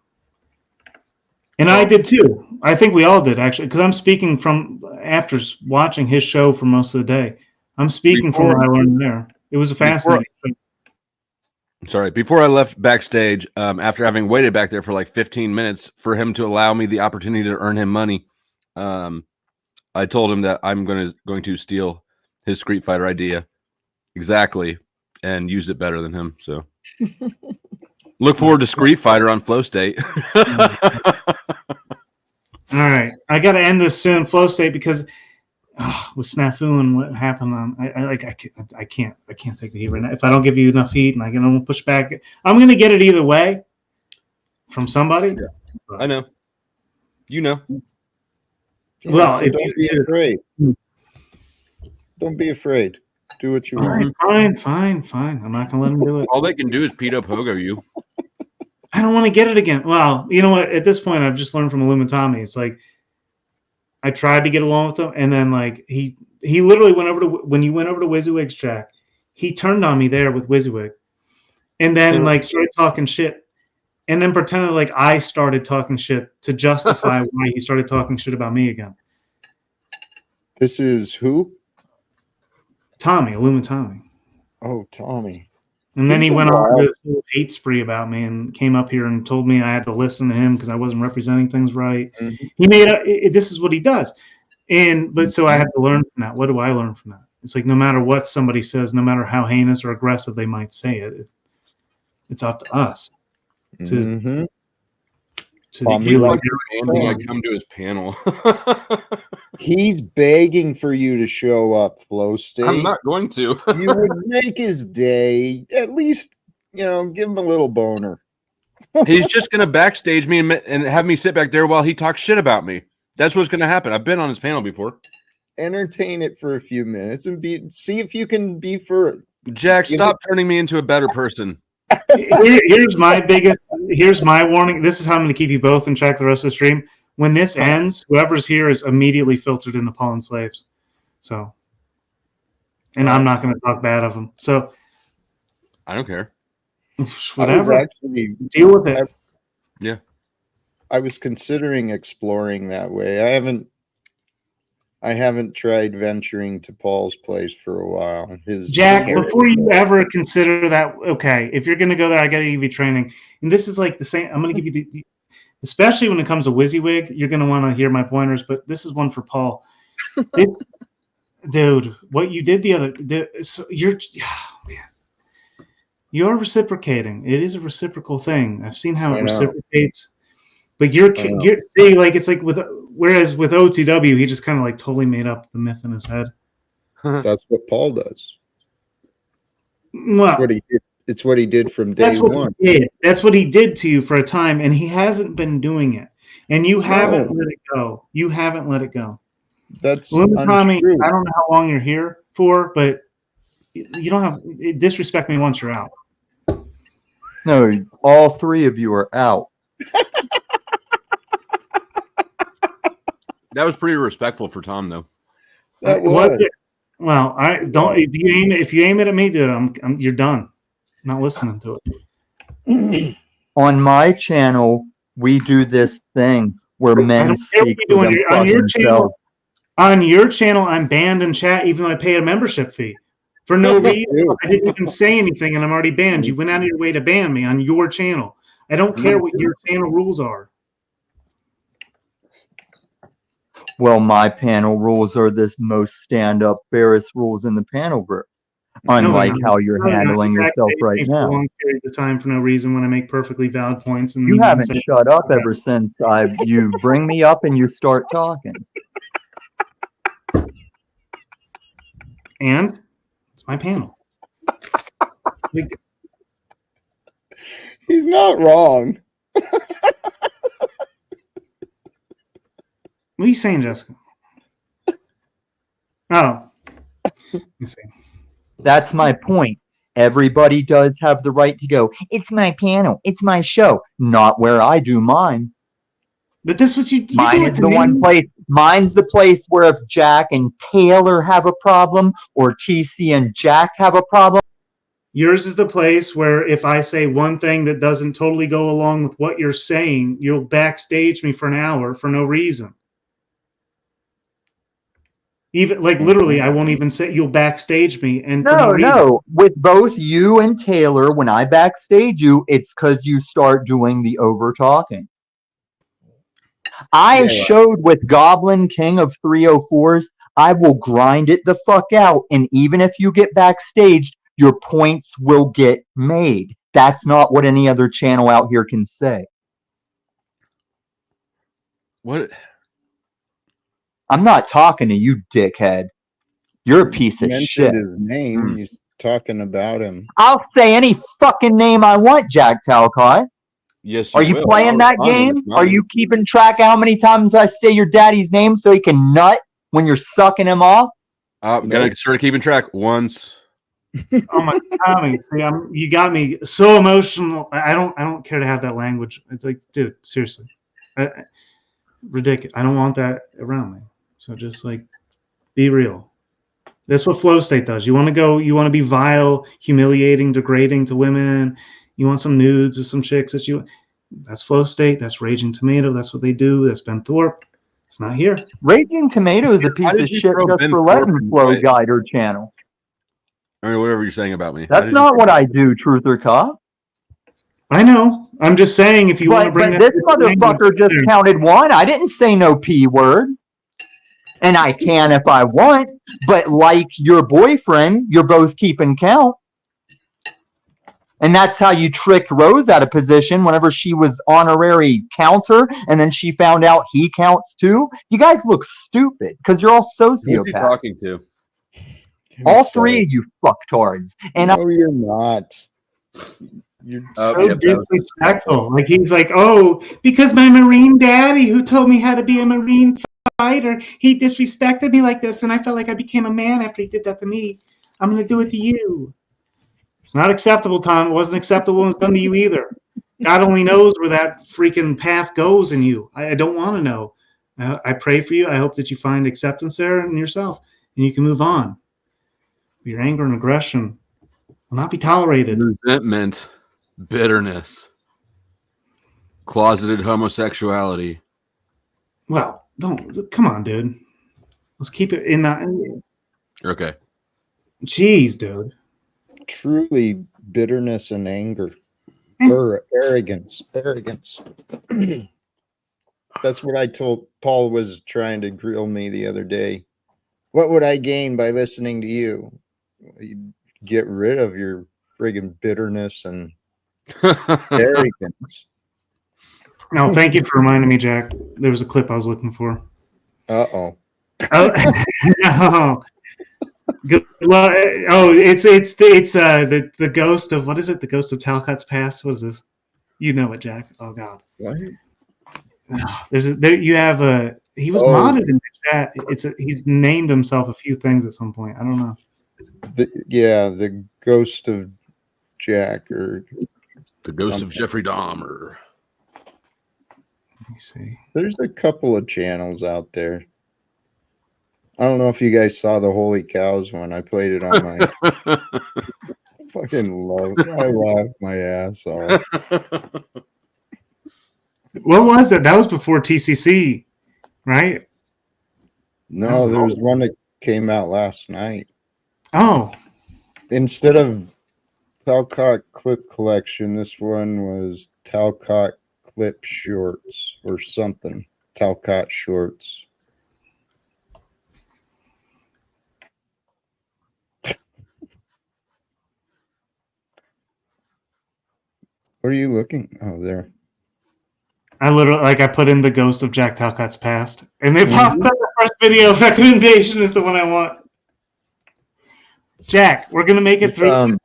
And I did too. I think we all did actually, because I'm speaking from after watching his show for most of the day. I'm speaking from what I learned there. It was a fascinating. Sorry, before I left backstage, after having waited back there for like 15 minutes for him to allow me the opportunity to earn him money, I told him that I'm going to steal his Street Fighter idea exactly and use it better than him. So look forward to Street Fighter on Flow State. All right, I got to end this soon, Flow State, because with Snafu and what happened on, I can't take the heat right now. If I don't give you enough heat and I can push back, I'm going to get it either way from somebody. Yeah. I know. You know. Well, so don't be afraid. Don't be afraid. Do what you want. Fine. I'm not going to let him do it. All they can do is Pito Pogo you. I don't want to get it again. Well, you know what? At this point, I've just learned from Illumitami. It's like I tried to get along with him, and then like he literally went over to when you went over to WYSIWYG's, Jack. He turned on me there with WYSIWYG, and then like started talking shit, and then pretended like I started talking shit to justify why he started talking shit about me again. This is who? Tommy, Illumitami. Oh, Tommy. And then he went on this whole hate spree about me and came up here and told me I had to listen to him because I wasn't representing things right. Mm-hmm. He made this is what he does. But so I had to learn from that. What do I learn from that? It's like no matter what somebody says, no matter how heinous or aggressive they might say it, it's up to us to Andy, I come to his panel. He's begging for you to show up, Flow State. I'm not going to. You would make his day. At least, you know, give him a little boner. He's just going to backstage me and have me sit back there while he talks shit about me. That's what's going to happen. I've been on his panel before. Entertain it for a few minutes and see if you can be for Jack. Stop turning me into a better person. Here's my warning. This is how I'm going to keep you both in check the rest of the stream. When this ends, whoever's here is immediately filtered into Paul and Slaves. So, and I'm not going to talk bad of them. So, I don't care. Whatever. Deal with it. Yeah. I was considering exploring that way. I haven't tried venturing to Paul's place for a while. Jack, before you ever consider that, okay, if you're going to go there, I got to give you training. And this is like the same. I'm going to give you especially when it comes to WYSIWYG, you're going to want to hear my pointers, but this is one for Paul. Dude, what you did so man. You're reciprocating. It is a reciprocal thing. I've seen how I it know. reciprocates. But you're see, like it's like whereas with OTW, he just kind of like totally made up the myth in his head. That's what Paul does. Well, it's what he did. It's what he did from day that's what one. he did. That's what he did to you for a time, and he hasn't been doing it. And you haven't let it go. You haven't let it go. That's Tommy, untrue. I don't know how long you're here for, but you don't have disrespect me once you're out. No, all three of you are out. That was pretty respectful for Tom, though. That Was was. it? Well, I don't. If you aim it at me, dude, you're done. I'm not listening to it. On my channel, we do this thing where I men don't care what speak you for do on your themselves. channel. On your channel, I'm banned in chat, even though I paid a membership fee for no reason. I didn't even say anything, and I'm already banned. You went out of your way to ban me on your channel. I don't care what your channel rules are. Well, my panel rules are this most stand-up, fairest rules in the Panelverse. Unlike how you're handling yourself right For now. long periods of time for no reason when I make perfectly valid points. And You haven't shut up ever since you bring me up and you start talking. And it's my panel. He's not wrong. What are you saying, Jessica? Oh. Let me see. That's my point. Everybody does have the right to go, it's my panel, it's my show, not where I do mine. But this was you Mine do it is to the me. one place. Mine's the place where if Jack and Taylor have a problem, or TC and Jack have a problem. Yours is the place where if I say one thing that doesn't totally go along with what you're saying, you'll backstage me for an hour for no reason. Even like literally, I won't even say you'll backstage me and for no reason. No. With both you and Taylor, when I backstage you, it's because you start doing the over talking. I showed with Goblin King of 304s, I will grind it the fuck out. And even if you get backstage, your points will get made. That's not what any other channel out here can say. What? I'm not talking to you, dickhead. You're a piece of Mentioned shit. his name. You're talking about him. I'll say any fucking name I want, Jack Talcott. Yes, Are you will. playing that game? Are you keeping track of how many times I say your daddy's name so he can nut when you're sucking him off? Gonna start keeping track once. Oh my Tommy, see, you got me so emotional. I don't care to have that language. It's like, dude, seriously, ridiculous. I don't want that around me. So just like, be real. That's what flow state does. You want to go. You want to be vile, humiliating, degrading to women. You want some nudes of some chicks that you. That's flow state. That's Raging Tomato. That's what they do. That's Ben Thorpe. It's not here. Raging Tomato is a piece of shit just for letting Flow guide her channel. I mean, whatever you're saying about me. That's not what I do, Truth or Cop. I know. I'm just saying if you want to bring but that. this motherfucker just counted one. I didn't say no P word. And I can if I want. But like your boyfriend, you're both keeping count. And that's how you tricked Rose out of position whenever she was honorary counter, and then she found out he counts too. You guys look stupid because you're all sociopaths. Who are you talking to? All three of you fucktards. And no, you're not. You're so disrespectful. Like he's like, oh, because my Marine daddy who told me how to be a Marine fighter, he disrespected me like this, and I felt like I became a man after he did that to me. I'm gonna do it to you. It's not acceptable, Tom. It wasn't acceptable when it was done to you either. God only knows where that freaking path goes in you. I don't want to know. I pray for you. I hope that you find acceptance there in yourself and you can move on. Your anger and aggression will not be tolerated. Resentment, bitterness, closeted homosexuality. Well, come on, dude. Let's keep it in that. Okay. Jeez, dude. Truly bitterness and anger. Or arrogance. That's what I told Paul was trying to grill me the other day. What would I gain by listening to you? You get rid of your friggin' bitterness and arrogance. No, thank you for reminding me, Jack. There was a clip I was looking for. Uh-oh. Oh, no. Good luck. Oh, it's the ghost of, what is it? The ghost of Talcott's past. What is this? You know it, Jack. Oh God. What? You have a, he was modded in the chat. He's named himself a few things at some point. I don't know. The ghost of Jack, or the ghost of Jeffrey Dahmer. Let me see. There's a couple of channels out there. I don't know if you guys saw the Holy Cows one. I played it on my fucking love. I laughed my ass off. What was it? That was before TCC, right? No, there was one that came out last night. Oh. Instead of Talcott Clip Collection, this one was Talcott Clip Shorts or something. Talcott Shorts. What are you looking? Oh, there. I literally, I put in the ghost of Jack Talcott's past, and they popped up. The first video recommendation is the one I want. Jack, we're gonna make it through,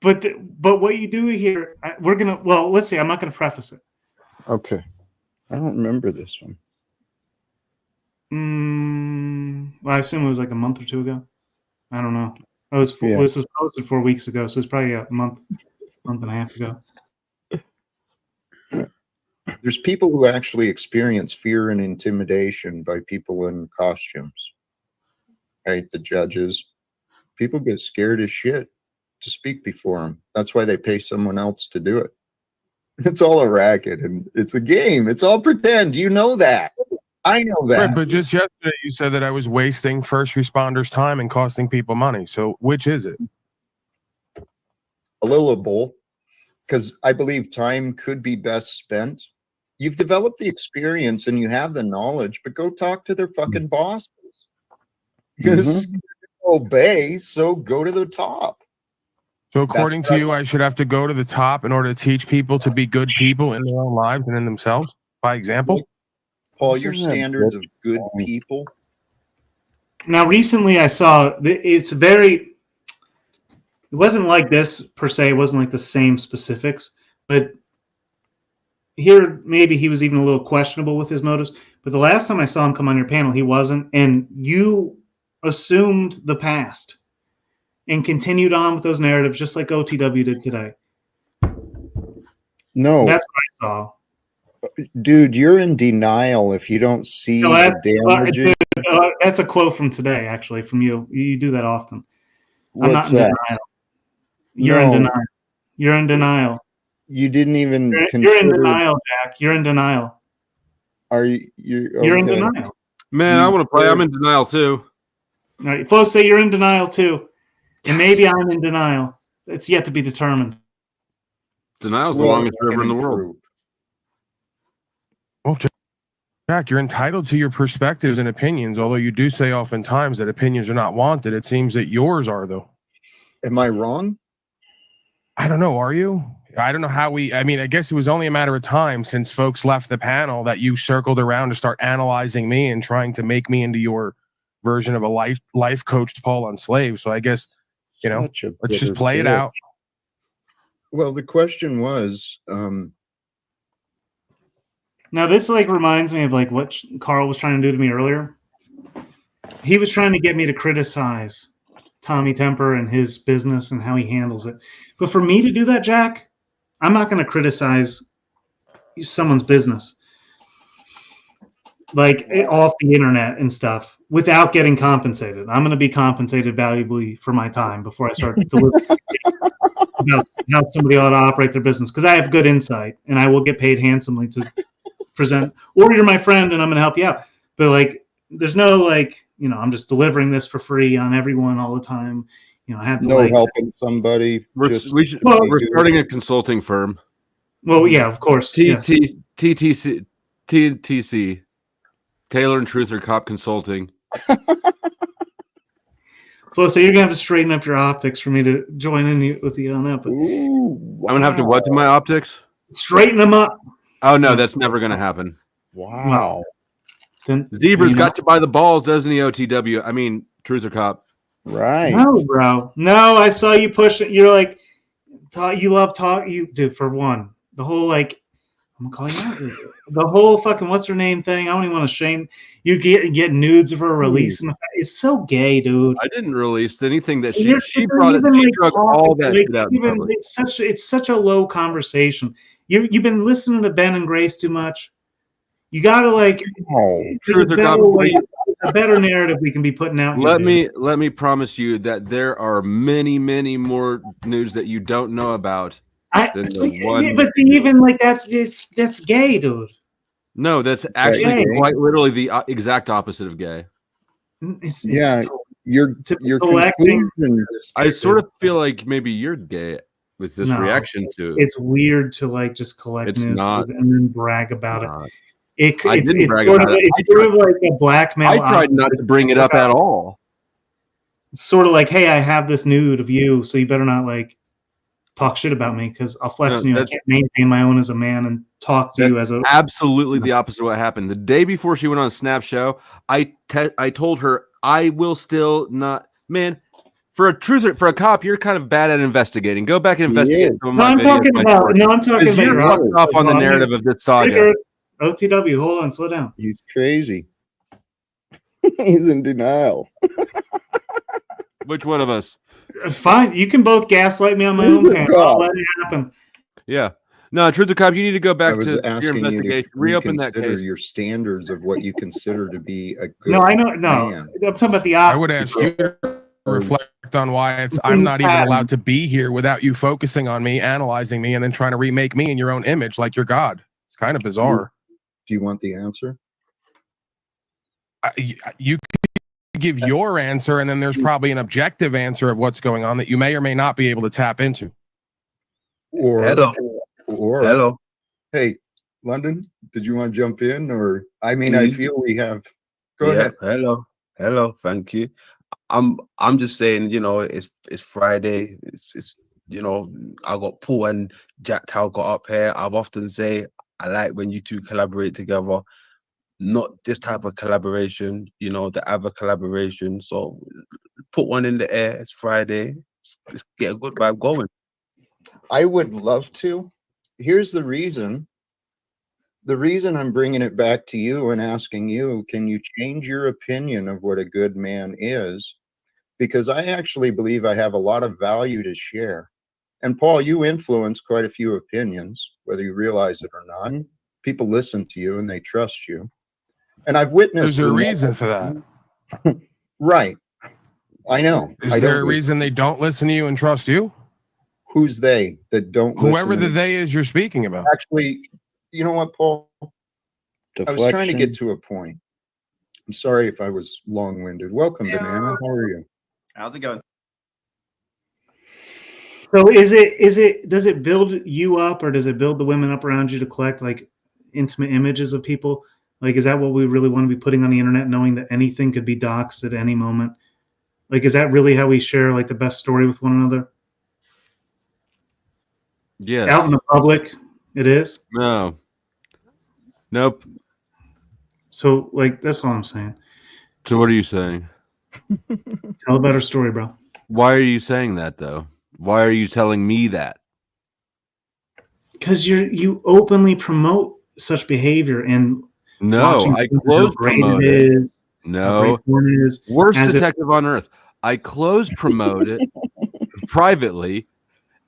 but what you do here, we're gonna. Well, let's see. I'm not gonna preface it. Okay, I don't remember this one. Well, I assume it was like a month or two ago. I don't know. This was posted 4 weeks ago, so it's probably a month and a half ago. There's people who actually experience fear and intimidation by people in costumes. Right? The judges. People get scared as shit to speak before them. That's why they pay someone else to do it. It's all a racket and it's a game. It's all pretend. You know that. I know that. Right, but just yesterday you said that I was wasting first responders' time and costing people money. So which is it? A little of both. Because I believe time could be best spent. You've developed the experience and you have the knowledge, but go talk to their fucking bosses. Because obey, so go to the top. So according to you, I should have to go to the top in order to teach people to be good people in their own lives and in themselves, by example? Paul, your standards of good people. Now, recently I saw, it's very, it wasn't like this per se. It wasn't like the same specifics, but here maybe he was even a little questionable with his motives. But the last time I saw him come on your panel, he wasn't. And you assumed the past and continued on with those narratives just like OTW did today. No. That's what I saw. Dude, you're in denial if you don't see the damages. That's a quote from today, actually, from you. You do that often. What's I'm not in that? denial. You're in denial. You're in denial. You didn't even You're in denial, Jack. You're in denial. Are you? You're in denial. Man, I want to play. I'm in denial too. All right, folks say you're in denial too, and maybe I'm in denial. It's yet to be determined. Denial's the longest river in the world. Well, Jack, you're entitled to your perspectives and opinions, although you do say oftentimes that opinions are not wanted. It seems that yours are, though. Am I wrong? I don't know. Are you? I don't know how I mean, I guess it was only a matter of time since folks left the panel that you circled around to start analyzing me and trying to make me into your version of a life coached Paul on Slave. So I guess, let's just play it out. Well, the question was, now this reminds me of what Carl was trying to do to me earlier. He was trying to get me to criticize Tommy Temper and his business and how he handles it. But for me to do that, Jack, I'm not going to criticize someone's business off the internet and stuff without getting compensated. I'm going to be compensated valuably for my time before I start delivering about how somebody ought to operate their business, because I have good insight and I will get paid handsomely to present, or you're my friend and I'm going to help you out. But there's no I'm just delivering this for free on everyone all the time. I have to helping somebody. We're starting a consulting firm. Well, yeah, of course. TTC, Taylor and Truther Cop Consulting. So you're gonna have to straighten up your optics for me to join in with you on that. But I'm gonna have to what to my optics? Straighten them up. Oh no, that's never gonna happen. Wow. Then Zebra's got to buy the balls, doesn't he? OTW. I mean, Truth or Cop. Right. No, bro. No, I saw you push it. You're like, you love talk. You do for one. The whole like, I'm gonna call you out. The whole fucking what's her name thing. I don't even want to shame. You get nudes of her releasing. It's so gay, dude. I didn't release anything that she You're brought it. even, She like, drug talking, all that like, shit out in public. it's such a low conversation. You've been listening to Ben and Grace too much. You gotta like Truth or Cop. a better narrative we can be putting out. Let here, me promise you that there are many more news that you don't know about than the one. But even like that's gay, dude. No, that's actually gay. quite literally the exact opposite of gay. Yeah, your collecting. conclusions. I sort of feel like maybe you're gay with this No, reaction to. It's weird to like just collect It's news not. and then brag about it. I didn't It's brag sort about of, it. it's sort of like a blackmail. I tried not to bring it up at all. It's sort of like, hey, I have this nude of you, so you better not like talk shit about me because I'll flex on you. I can't maintain my own as a man and talk to you as a. Absolutely the opposite of what happened. The day before she went on Snap Show, I told her I will still not. Man, for a cop, you're kind of bad at investigating. Go back and investigate some of my videos. I'm talking about you're fucked off on the narrative of this saga. OTW, hold on, slow down. He's crazy. He's in denial. Which one of us? Fine, you can both gaslight me on my own panel. I'll let it happen. Yeah. No, Truth or Cop, you need to go I back was to your asking you investigation. to Reopen that reconsider case. your standards of what you consider to be a good No, I know. No, man. I'm talking about the I opposite. would ask you to reflect on why I'm not even allowed to be here without you focusing on me, analyzing me, and then trying to remake me in your own image like you're God. It's kind of bizarre. Do you want the answer? You could give your answer, and then there's probably an objective answer of what's going on that you may or may not be able to tap into. Or Hello. Hey, London, did you want to jump in? Or I mean, I feel we have. Go ahead. Hello. Thank you. I'm just saying, it's Friday. It's I got Paul and Jack Tal got up here. I've often say I like when you two collaborate together. Not this type of collaboration, the other collaboration. So put one in the air. It's Friday. Let's get a good vibe going. I would love to. Here's the reason. The reason I'm bringing it back to you and asking you, can you change your opinion of what a good man is? Because I actually believe I have a lot of value to share. And Paul, you influence quite a few opinions, whether you realize it or not. People listen to you and they trust you. And I've witnessed. There's a reason for that. Right. I know. Is there a reason they don't listen to you and trust you? Who's they that don't Whoever listen the to they is you're speaking about. Actually, you know what, Paul? I was trying to get to a point. I'm sorry if I was long-winded. Welcome, Banana. How are you? How's it going? So does it build you up or does it build the women up around you to collect like intimate images of people? Like, is that what we really want to be putting on the internet, knowing that anything could be doxxed at any moment? Like, is that really how we share like the best story with one another? Yes. Out in the public, it is? No. Nope. So like that's all I'm saying. So what are you saying? Tell a better story, bro. Why are you saying that though? Why are you telling me that? Because you openly promote such behavior and No, I close promote it. No, worst detective on earth. I close promote it privately,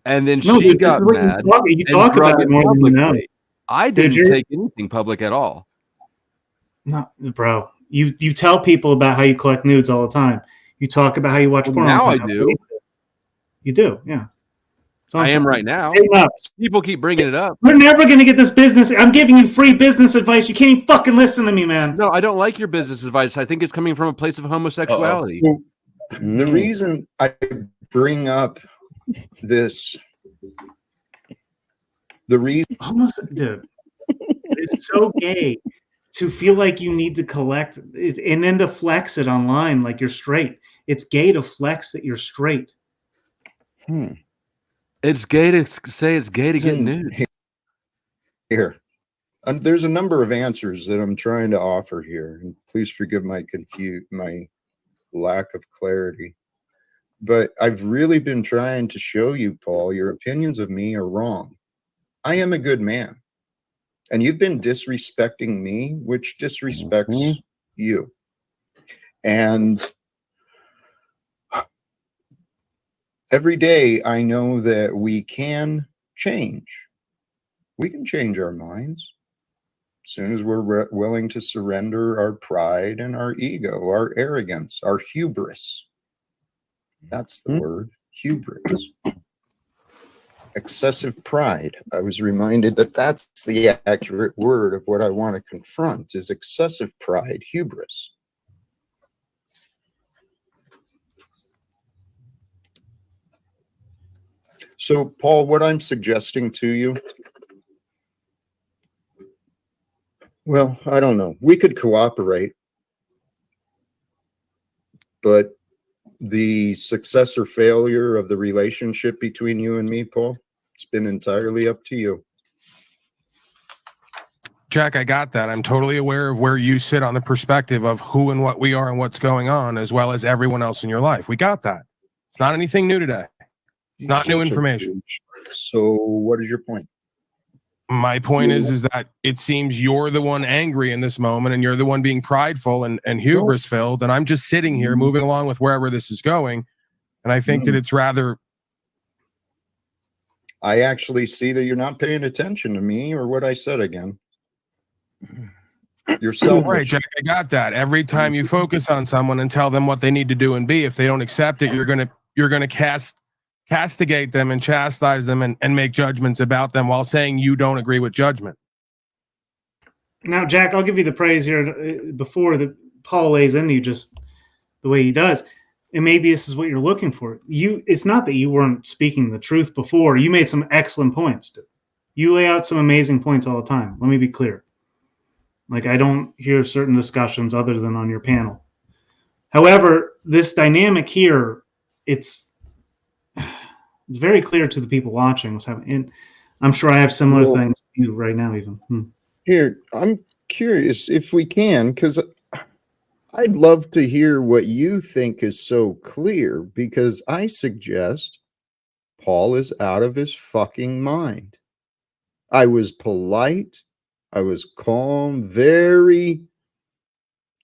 and then she got mad. You talk about it more than you know. I didn't take anything public at all. No, bro. You tell people about how you collect nudes all the time. You talk about how you watch porn. Now all I the time. do. You do, yeah. I am right now. People keep bringing it up. We're never going to get this business. I'm giving you free business advice. You can't even fucking listen to me, man. No, I don't like your business advice. I think it's coming from a place of homosexuality. The reason I bring up this, dude, it's so gay to feel like you need to collect it and then to flex it online like you're straight. it's gay to flex that you're straight. It's gay to say it's gay to get nude. Here. There's a number of answers that I'm trying to offer here, and please forgive my lack of clarity. But I've really been trying to show you, Paul, your opinions of me are wrong. I am a good man. And you've been disrespecting me, which disrespects you. And every day I know that we can change. We can change our minds as soon as we're willing to surrender our pride and our ego, our arrogance, our hubris. That's the word, hubris. Excessive pride. I was reminded that that's the accurate word of what I want to confront is excessive pride, hubris. So, Paul, what I'm suggesting to you, well, I don't know. We could cooperate, but the success or failure of the relationship between you and me, Paul, it's been entirely up to you. Jack, I got that. I'm totally aware of where you sit on the perspective of who and what we are and what's going on, as well as everyone else in your life. We got that. It's not anything new today. It's not new information. So what is your point? My point is that it seems you're the one angry in this moment and you're the one being prideful and hubris filled. And I'm just sitting here moving along with wherever this is going. And I think that it's rather. I actually see that you're not paying attention to me or what I said again. Yourself. Right, Jack, I got that. Every time you focus on someone and tell them what they need to do and be, if they don't accept it, you're gonna castigate them and chastise them and make judgments about them while saying you don't agree with judgment. Now, Jack, I'll give you the praise here before that Paul lays into you just the way he does. And maybe this is what you're looking for. It's not that you weren't speaking the truth before. You made some excellent points, dude. You lay out some amazing points all the time. Let me be clear. Like, I don't hear certain discussions other than on your panel. However, this dynamic here, it's very clear to the people watching what's happening. And I'm sure I have similar things to you right now, even. Here, I'm curious if we can, because I'd love to hear what you think is so clear, because I suggest Paul is out of his fucking mind. I was polite. I was calm, very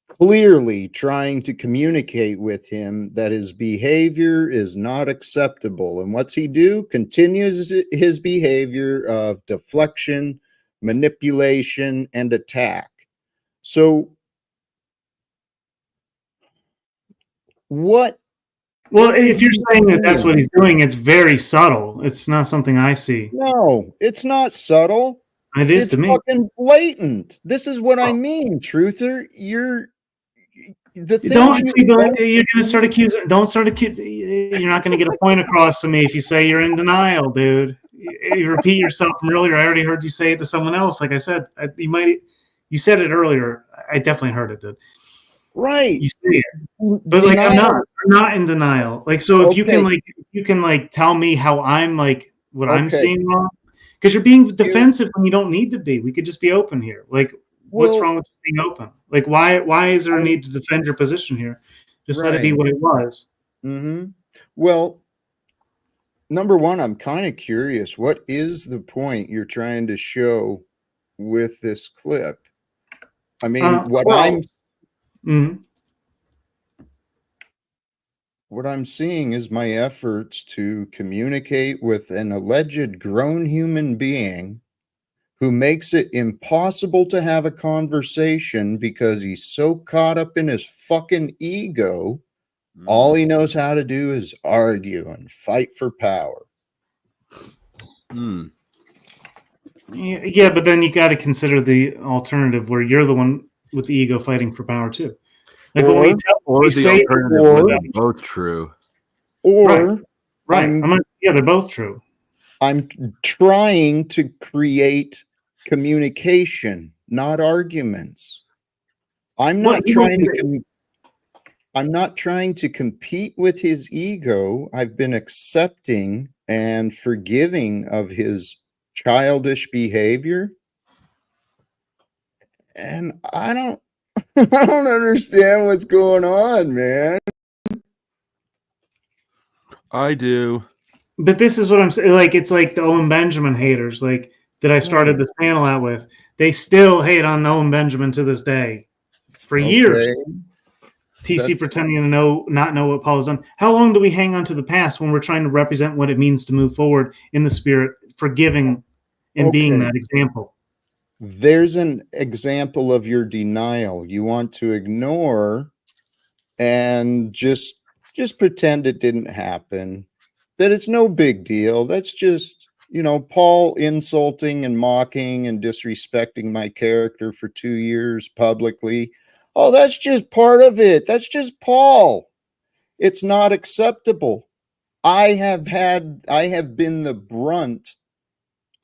clearly trying to communicate with him that his behavior is not acceptable. And what's he do? Continues his behavior of deflection, manipulation, and attack. So what? Well, if you're saying that that's what he's doing, it's very subtle. It's not something I see. No, it's not subtle. It is to me. It's fucking blatant. This is what I mean, Truther. You're gonna start accusing. Don't start accusing. You're not gonna get a point across to me if you say you're in denial, dude. You repeat yourself from earlier. I already heard you say it to someone else. Like I said, you said it earlier. I definitely heard it, dude. Right. You say it, but like I'm not in denial. Like, so if you can tell me how I'm like what I'm seeing wrong. Because you're being defensive when you don't need to be. We could just be open here. Like, what's wrong with being open? Like, why is there a need to defend your position here? Just let it be what it was. Mm-hmm. Well, number one, I'm kind of curious. What is the point you're trying to show with this clip? I mean, what I'm seeing is my efforts to communicate with an alleged grown human being who makes it impossible to have a conversation because he's so caught up in his fucking ego. All he knows how to do is argue and fight for power. Yeah, but then you got to consider the alternative where you're the one with the ego fighting for power too. Like both true. Right. They're both true. I'm trying to create communication, not arguments. I'm not trying I'm not trying to compete with his ego. I've been accepting and forgiving of his childish behavior. And I don't I don't understand what's going on, man. I do. But this is what I'm saying. Like, it's like the Owen Benjamin haters, like that I started this panel out with. They still hate on Owen Benjamin to this day. For years. Okay. TC That's- pretending to not know what Paul has done. How long do we hang on to the past when we're trying to represent what it means to move forward in the spirit, forgiving and being Okay. that example? There's an example of your denial. You want to ignore and just pretend it didn't happen, that it's no big deal. That's just, Paul insulting and mocking and disrespecting my character for 2 years publicly. Oh, that's just part of it. That's just Paul. It's not acceptable. I have been the brunt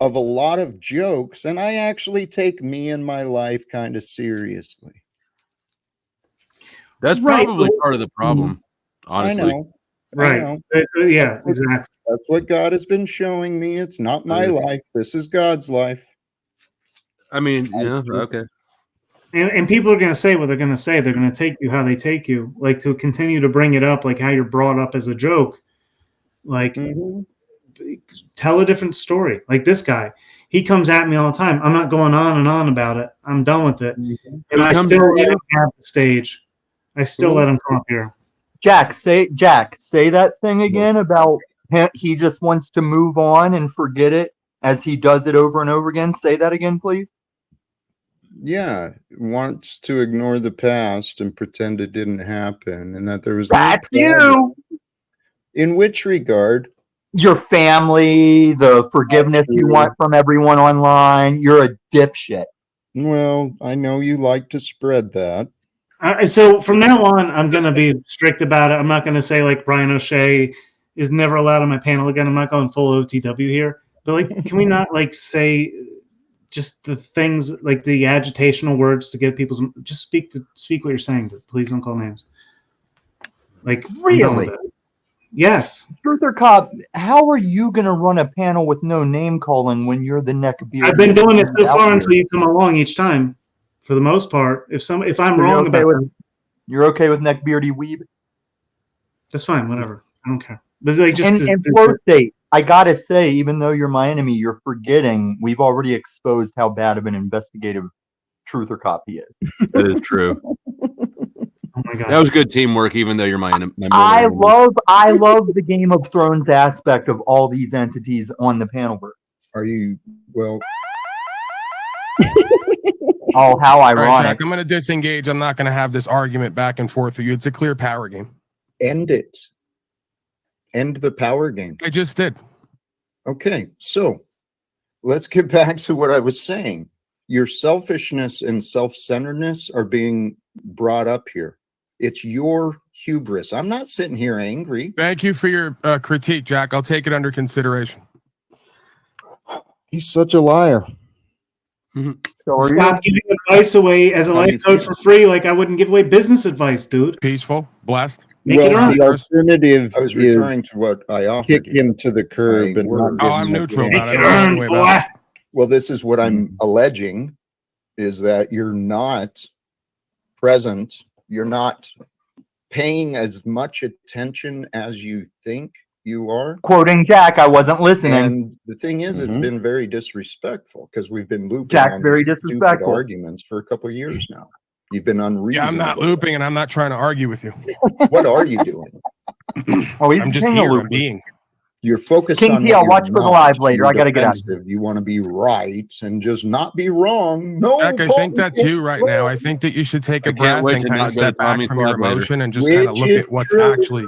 of a lot of jokes, and I actually take me and my life kind of seriously. That's Right. probably part of the problem, honestly. I know. Right. Yeah, exactly. That's what God has been showing me. It's not my life. This is God's life. I mean, okay. And people are going to say what they're going to say. They're going to take you how they take you. Like, to continue to bring it up, like how you're brought up as a joke. Like, tell a different story. Like this guy, he comes at me all the time. I'm not going on and on about it. I'm done with it. And I still let him have the stage. I still let him come up here. Jack, say that thing again about he just wants to move on and forget it as he does it over and over again. Say that again, please. Yeah, wants to ignore the past and pretend it didn't happen and that there was That's no problem. you. In which regard? Your family, the forgiveness you want from everyone online. You're a dipshit. Well, I know you like to spread that. So from now on, I'm going to be strict about it. I'm not going to say like Brian O'Shea is never allowed on my panel again. I'm not going full OTW here. But like, can we not like say just the things, like the agitational words to get people's, just speak what you're saying, but please don't call names. Like, I'm done with Really? it. Yes. Truth or Cop, how are you going to run a panel with no name calling when you're the neckbeard? I've been doing it so far until you come along each time. For the most part, if I'm wrong about it, you're okay with neckbeardy weeb? That's fine. Whatever. I don't care. But like, just and Floor State, I gotta say, even though you're my enemy, you're forgetting we've already exposed how bad of an investigative truth or cop he is. That is true. Oh my God. That was good teamwork, even though you're my enemy. I love the Game of Thrones aspect of all these entities on the Panelverse. Are you well? Oh, how All right, ironic! Jack, I'm going to disengage. I'm not going to have this argument back and forth with you. It's a clear power game. End it. End the power game. I just did. Okay, so let's get back to what I was saying. Your selfishness and self-centeredness are being brought up here. It's your hubris. I'm not sitting here angry. Thank you for your critique, Jack. I'll take it under consideration. He's such a liar. Stop giving advice away as a life coach for free, like I wouldn't give away business advice, dude. Peaceful, blessed. Well, the alternative I was is referring to what I offered. Kick him to the curb and not. Oh, I'm neutral about it. I don't know any way about it. Well, this is what I'm alleging, is that you're not present. You're not paying as much attention as you think you are. Quoting Jack, I wasn't listening. And the thing is, it's been very disrespectful because we've been looping Jack's on very these stupid disrespectful. arguments for a couple of years now. You've been unreasonable. Yeah, I'm not looping and I'm not trying to argue with you. What are you doing? I'm just here. I'm being. You're focused King on T, what I'll you're watch for the not. live later. You're I gotta get out of defensive. You want to be right and just not be wrong. No, Jack, I Paul, think that's you right now. I think that you should take a can't breath wait and to kind not of go to step back Tommy's from your live later. emotion and just kind of Which look is at what's true. actually.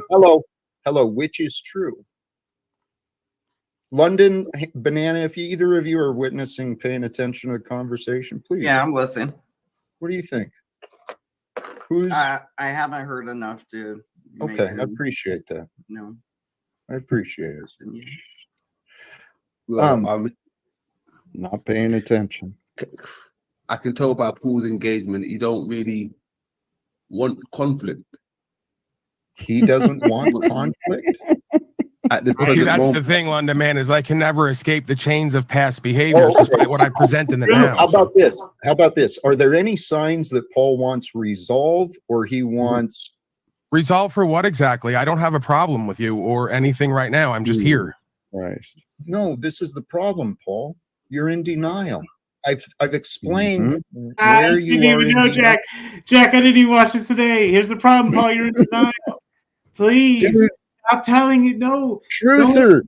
Hello, which is true. London, Banana, if either of you are witnessing, paying attention to the conversation, please. Yeah, I'm listening. What do you think? Who's I haven't heard enough to. make okay? I a- appreciate that. No. I appreciate it. Well, I'm not paying attention. I can tell by Paul's engagement, he don't really want conflict. He doesn't want conflict. At the Well, see, present that's the moment. thing, London man, is I can never escape the chains of past behaviors despite what I present in the now. How about this? How about this? Are there any signs that Paul wants resolve, or he wants resolve for what exactly? I don't have a problem with you or anything right now. I'm just here. Christ. No, this is the problem, Paul. You're in denial. I've explained I where didn't you are even in know, denial. Jack, I didn't even watch this today. Here's the problem, Paul. You're in denial. Please Dude. stop telling it. No, Truther.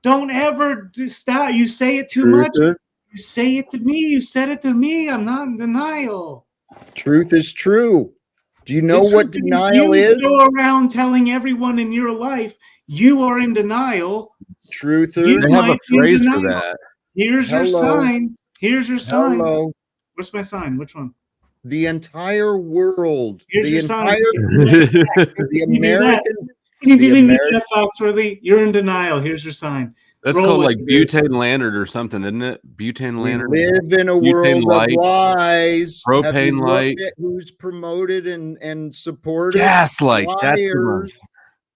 don't ever stop. You say it too much. Truther. You say it to me. You said it to me. I'm not in denial. Truth is true. Do you know It's what true. denial You is? go around telling everyone in your life you are in denial. Truther. You They have a might be in phrase for denial. that. Here's your Hello. sign. Here's your sign. Hello. What's my sign? Which one? The entire world. Here's The your sign. entire the Can you do that? American. Can you the believe me, Ameri- Jeff Foxworthy? You're in denial. Here's your sign. That's Roll called with like it, dude. butane lantern or something, isn't it? Butane We lantern. live in a Butane world light. of lies. Have you Propane light. looked at who's promoted and supported? Gaslight. That's the one.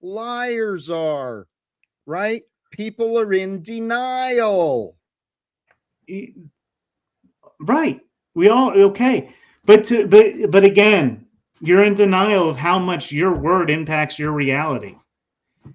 Liars are, right? People are in denial. Right. We all okay. But again, you're in denial of how much your word impacts your reality.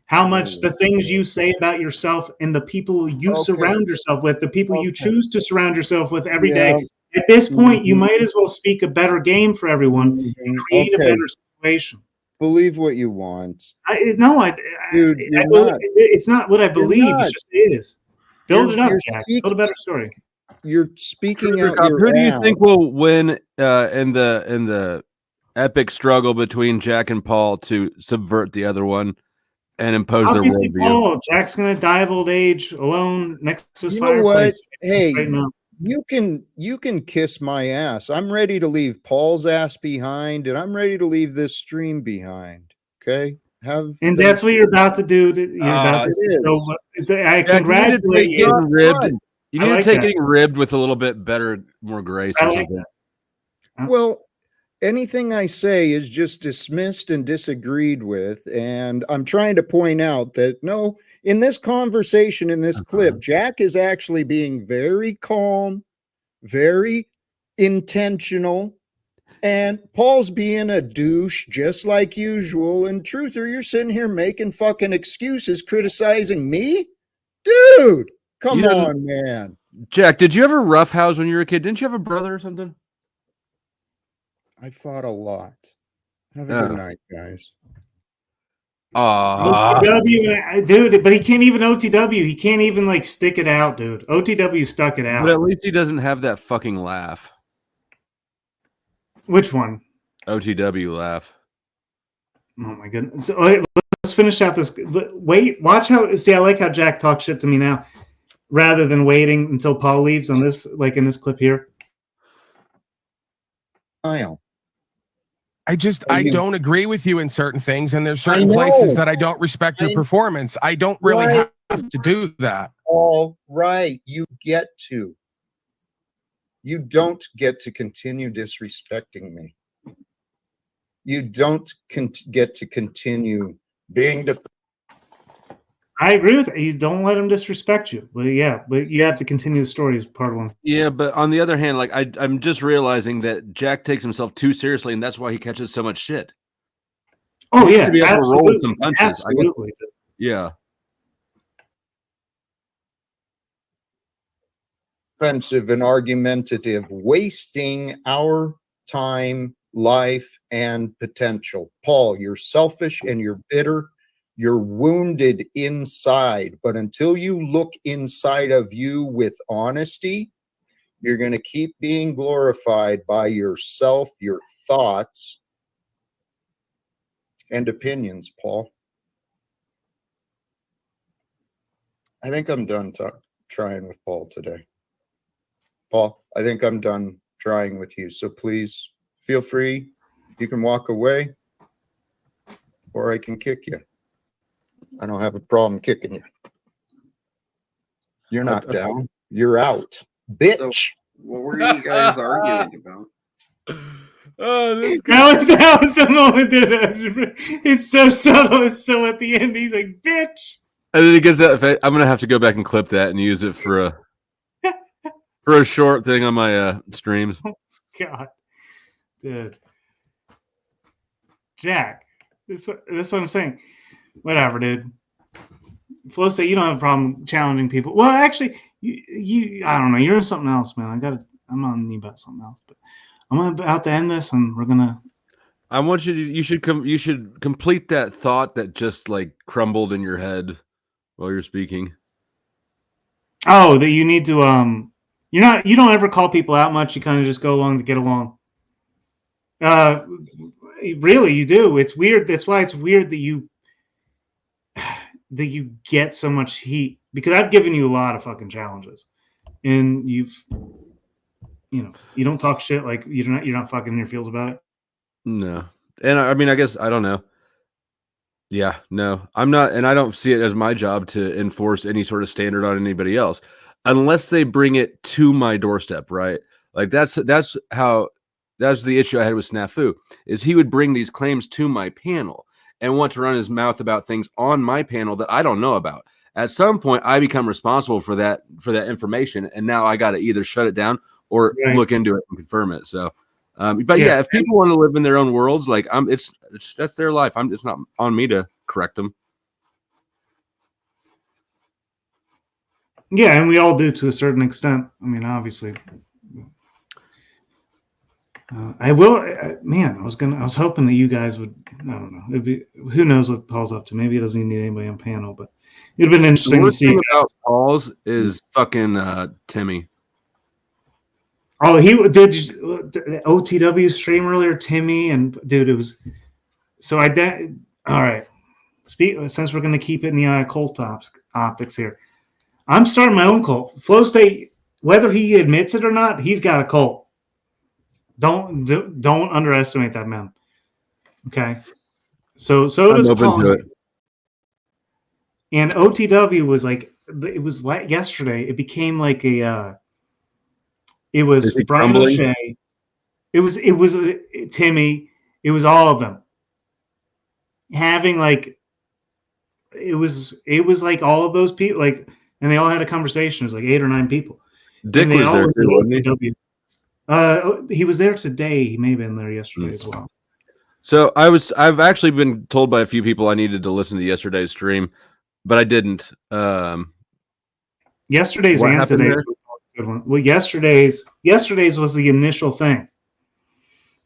How much the things you say about yourself and the people you surround yourself with, the people you choose to surround yourself with every day. At this point, you might as well speak a better game for everyone and create a better situation. Believe what you want. Dude, it's not what I believe. It's just it is. Build it up, Jack. Build a better story. You're speaking out Who your do you ass. think will win in the epic struggle between Jack and Paul to subvert the other one and impose Obviously, their worldview? Paul. Jack's gonna die of old age alone next to his You know what? fireplace. Hey, right now. you can kiss my ass. I'm ready to leave Paul's ass behind, and I'm ready to leave this stream behind. Okay, And that's what you're about to do. You're about to. it So, I Jack, congratulate you. getting ribbed. You I need like to take that. getting ribbed with a little bit better, more grace I or like something. Well, anything I say is just dismissed and disagreed with, and I'm trying to point out that no, in this conversation, in this clip, Jack is actually being very calm, very intentional, and Paul's being a douche just like usual. And Truther, you're sitting here making fucking excuses, criticizing me, dude. Come You didn't- on, man. Jack, did you ever roughhouse when you were a kid? Didn't you have a brother or something? I fought a lot. Have a Oh. good night, guys. OTW, dude, but he can't even OTW. He can't even like stick it out, dude. OTW stuck it out. But at least he doesn't have that fucking laugh. Which one? OTW laugh. Oh my goodness. So, let's finish out this. Wait, watch how. See, I like how Jack talks shit to me now, rather than waiting until Paul leaves on this, like in this clip here. I don't agree with you in certain things, and there's certain places that I don't respect your performance. I don't really have to do that. All right, you get to. You don't get to continue disrespecting me. You don't get to continue being I agree with that. You don't let him disrespect you. But yeah, but you have to continue the story as part of one. Yeah, but on the other hand, like I'm just realizing that Jack takes himself too seriously, and that's why he catches so much shit. Oh, He needs yeah, to be able to roll with some absolutely, punches. I guess- absolutely. yeah. offensive and argumentative, wasting our time, life, and potential. Paul, you're selfish and you're bitter. You're wounded inside. But until you look inside of you with honesty, you're going to keep being glorified by yourself, your thoughts, and opinions, Paul. I think I'm done trying with Paul today. Paul, I think I'm done trying with you. So please feel free. You can walk away or I can kick you. I don't have a problem kicking you. You're not down. You're out. Bitch. So, what were you guys arguing about? Oh, that was the moment that it's so subtle. It's so at the end. He's like, "Bitch," and then he gets that. I'm gonna have to go back and clip that and use it for a short thing on my streams. God, dude, Jack. This is what I'm saying. Whatever, dude. Flo say you don't have a problem challenging people. Well, actually, you I don't know. You're in something else, man. I'm on you about something else, but I'm about to end this, and we're gonna. I want you to. You should complete that thought that just like crumbled in your head while you're speaking. Oh, that you need to. You don't ever call people out much. You kind of just go along to get along. Really, you do. It's weird. That's why it's weird that you get so much heat, because I've given you a lot of fucking challenges, and you don't talk shit, like you're not fucking in your feels about it. No, and I mean, I guess I don't know. Yeah, no, I'm not, and I don't see it as my job to enforce any sort of standard on anybody else, unless they bring it to my doorstep, right? Like that's the issue I had with Snafu, is he would bring these claims to my panel and want to run his mouth about things on my panel that I don't know about. At some point, I become responsible for that information, and now I got to either shut it down or look into it and confirm it. So, but yeah, if people want to live in their own worlds, like that's their life. It's not on me to correct them. Yeah, and we all do to a certain extent. I mean, obviously. I will, man. I was hoping that you guys would. I don't know. Who knows what Paul's up to? Maybe he doesn't need anybody on panel, but it'd been interesting to see. The worst thing about Paul's is fucking Timmy. Oh, he did OTW stream earlier, Timmy, and dude, it was. So all right. Since we're going to keep it in the cult optics here, I'm starting my own cult. Flow State, whether he admits it or not, he's got a cult. Don't underestimate that man. Okay, so does Paul. And OTW was like, it was like yesterday. It became like a. It was Brian O'Shea. It was Timmy. It was all of them. Having like. It was like all of those people, like, and they all had a conversation. It was like 8 or 9 people. Dick was there too, wasn't he? He was there today. He may have been there yesterday as well. So I've actually been told by a few people I needed to listen to yesterday's stream, but I didn't. Yesterday's and today's was a good one. Well, yesterday's was the initial thing,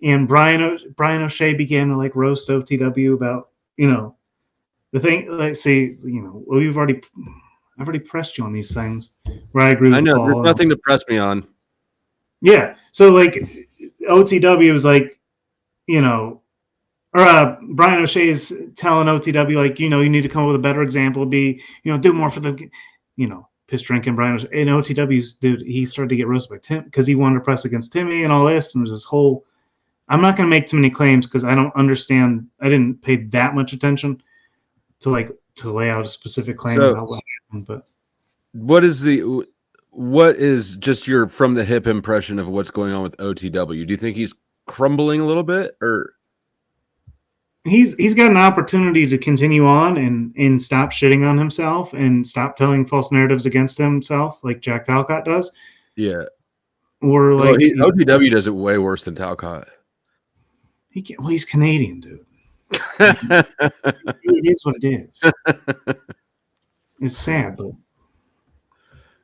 and Brian O'Shea began to like roast OTW about the thing. Like, see, I've already pressed you on these things where I agree with I know Paul. there's nothing to press me on. Yeah. So like OTW was like, or Brian O'Shea is telling OTW like, you need to come up with a better example, do more for the, piss drinking Brian O'Shea. And OTW's dude, he started to get roasted by Tim because he wanted to press against Timmy and all this. And there's this whole, I'm not going to make too many claims because I don't understand. I didn't pay that much attention to lay out a specific claim about what happened. But what is just your from the hip impression of what's going on with OTW? Do you think he's crumbling a little bit, or he's got an opportunity to continue on and stop shitting on himself and stop telling false narratives against himself like Jack Talcott does? Yeah. Or OTW does it way worse than Talcott. He's Canadian, dude. It is what it is. It's sad, but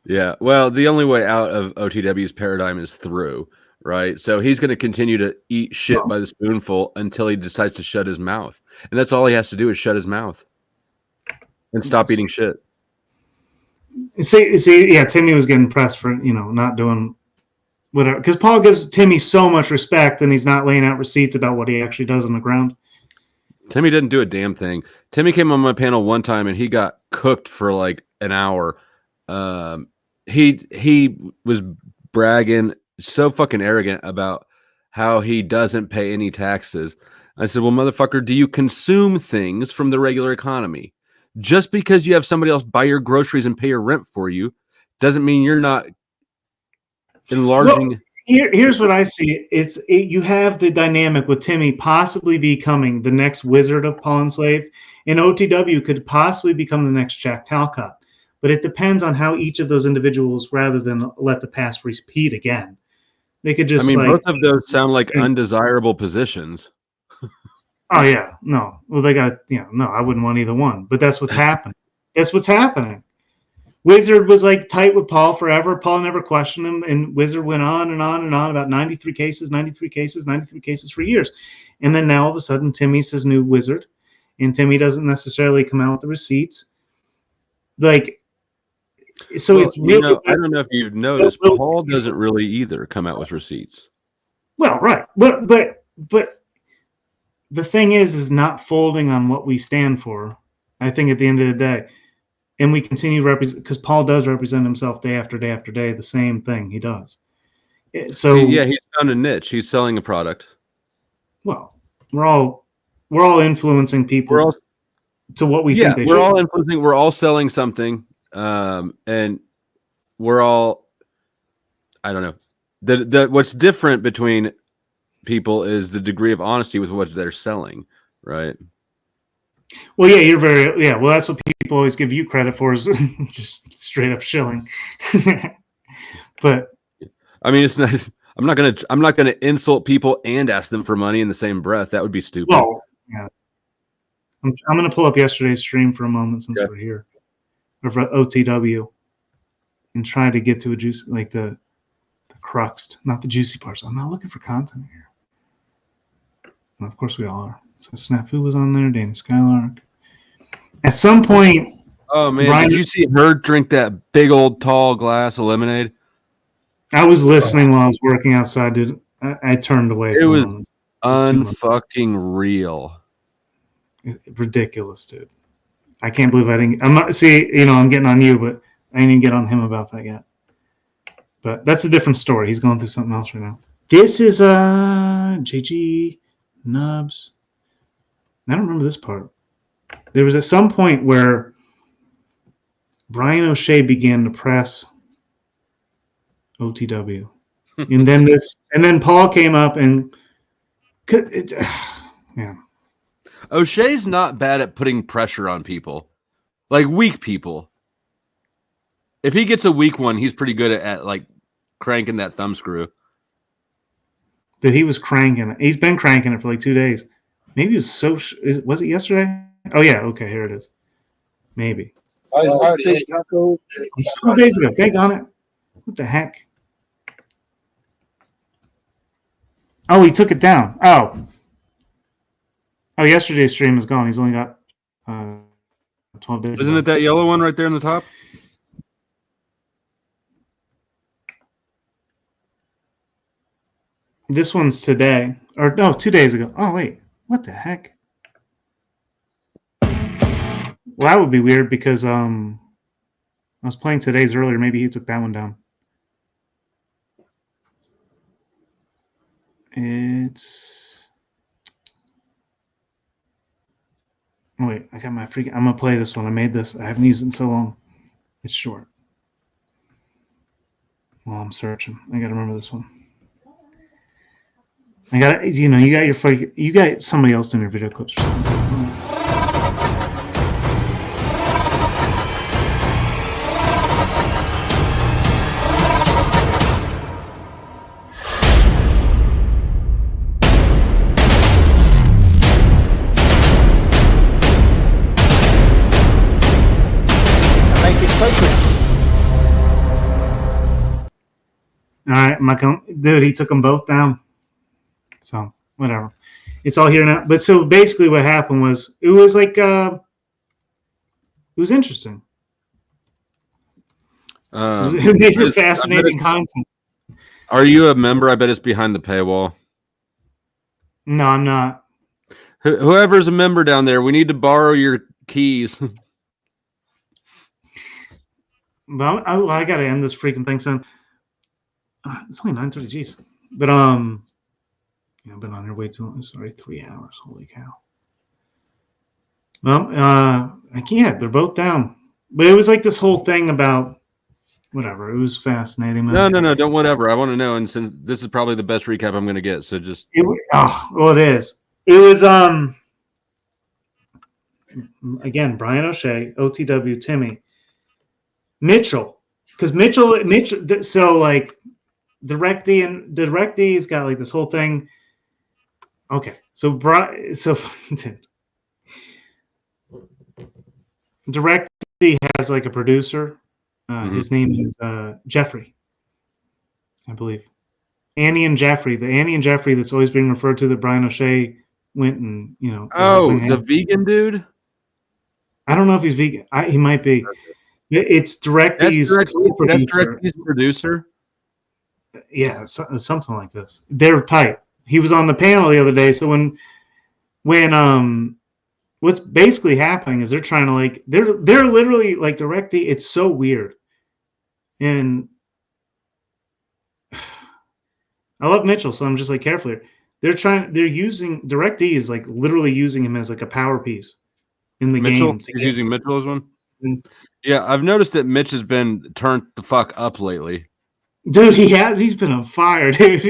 yeah. Well, the only way out of OTW's paradigm is through, right? So he's going to continue to eat shit by the spoonful until he decides to shut his mouth, and that's all he has to do is shut his mouth and stop eating shit. See, yeah, Timmy was getting pressed for not doing whatever, because Paul gives Timmy so much respect, and he's not laying out receipts about what he actually does on the ground. Timmy didn't do a damn thing. Timmy came on my panel one time and he got cooked for like an hour. He was bragging so fucking arrogant about how he doesn't pay any taxes. I said, well, motherfucker, do you consume things from the regular economy? Just because you have somebody else buy your groceries and pay your rent for you doesn't mean you're not enlarging. Well, Here's what I see. You have the dynamic with Timmy possibly becoming the next Wizard of Paul Enslaved, and OTW could possibly become the next Jack Talcott. But it depends on how each of those individuals, rather than let the past repeat again, they could just. I mean, like, both of those sound like undesirable positions. Oh yeah, no. Well, they got no. I wouldn't want either one. But that's what's happening. That's what's happening. Wizard was like tight with Paul forever. Paul never questioned him, and Wizard went on and on and on about 93 cases for years. And then now all of a sudden, Timmy's his new Wizard, and Timmy doesn't necessarily come out with the receipts. Like, so Well, it's really. I don't know if you've noticed, Paul doesn't really either come out with receipts. Well, right, but the thing is not folding on what we stand for. I think at the end of the day. And we continue to represent, because Paul does represent himself day after day after day, the same thing he does. So Yeah, he's found a niche. He's selling a product. Well, we're all influencing people to what we think they should. We're all influencing. We're all selling something, and we're all. I don't know. The what's different between people is the degree of honesty with what they're selling, right? Well, yeah, you're very well. That's what people always give you credit for, is just straight up shilling. But I mean, it's not. I'm not gonna insult people and ask them for money in the same breath. That would be stupid. Well, yeah. I'm gonna pull up yesterday's stream for a moment since we're here, of OTW, and try to get to a juice like the crux, not the juicy parts. I'm not looking for content here. And of course, we all are. So Snafu was on there, Danny Skylark. At some point, oh man, Brian, did you see her drink that big old tall glass of lemonade? I was listening while I was working outside, dude. I turned away. It was him. unfucking real. Ridiculous, dude. I can't believe I didn't. I'm not. See, I'm getting on you, but I didn't even get on him about that yet. But that's a different story. He's going through something else right now. This is JG Nubs. I don't remember this part. There was at some point where Brian O'Shea began to press OTW, and then Paul came up and yeah. O'Shea's not bad at putting pressure on people, like weak people. If he gets a weak one, he's pretty good at like cranking that thumb screw. That he was cranking it. He's been cranking it for like 2 days. Maybe it was was it yesterday? Oh yeah, okay, here it is. Maybe. 2 days ago. Dang on it. What the heck? Oh, he took it down. Oh, yesterday's stream is gone. He's only got 12 days. Isn't it that yellow one right there in the top? This one's today. Or no, 2 days ago. Oh, wait. What the heck? Well, that would be weird because I was playing today's earlier. Maybe he took that one down. Oh, wait, I got my freaking. I'm gonna play this one. I made this. I haven't used it in so long. It's short. Well, I'm searching. I gotta remember this one. I got you got somebody else doing your video clips. Or something. All right, dude, he took them both down. So whatever, it's all here now. But so basically, what happened was it was like it was interesting. These are fascinating content. Are you a member? I bet it's behind the paywall. No, I'm not. Whoever's a member down there, we need to borrow your keys. Well, I got to end this freaking thing soon. It's only 9:30. Geez, but I've been on here way too long. Sorry, 3 hours. Holy cow. Well, I can't. They're both down. But it was like this whole thing about whatever. It was fascinating. No, don't whatever. I want to know, and since this is probably the best recap I'm going to get, so just Well, it is. It was again Brian O'Shea, OTW, Timmy, Mitchell, because Mitchell. So like DirectD's got like this whole thing. Okay, so DirectD has like a producer. His name is Jeffrey, I believe. Annie and Jeffrey, the Annie and Jeffrey that's always being referred to, that Brian O'Shea went and the vegan dude. I don't know if he's vegan. He might be. It's DirectD's producer. Yeah, something like this. They're tight. He was on the panel the other day. So when what's basically happening is they're trying to like they're literally like DirectD. It's so weird, and I love Mitchell, so I'm just like careful here. They're using DirectD is like literally using him as like a power piece in the game. He's using Mitchell as one. Yeah, I've noticed that Mitch has been turned the fuck up lately. Dude, he's been on fire, dude.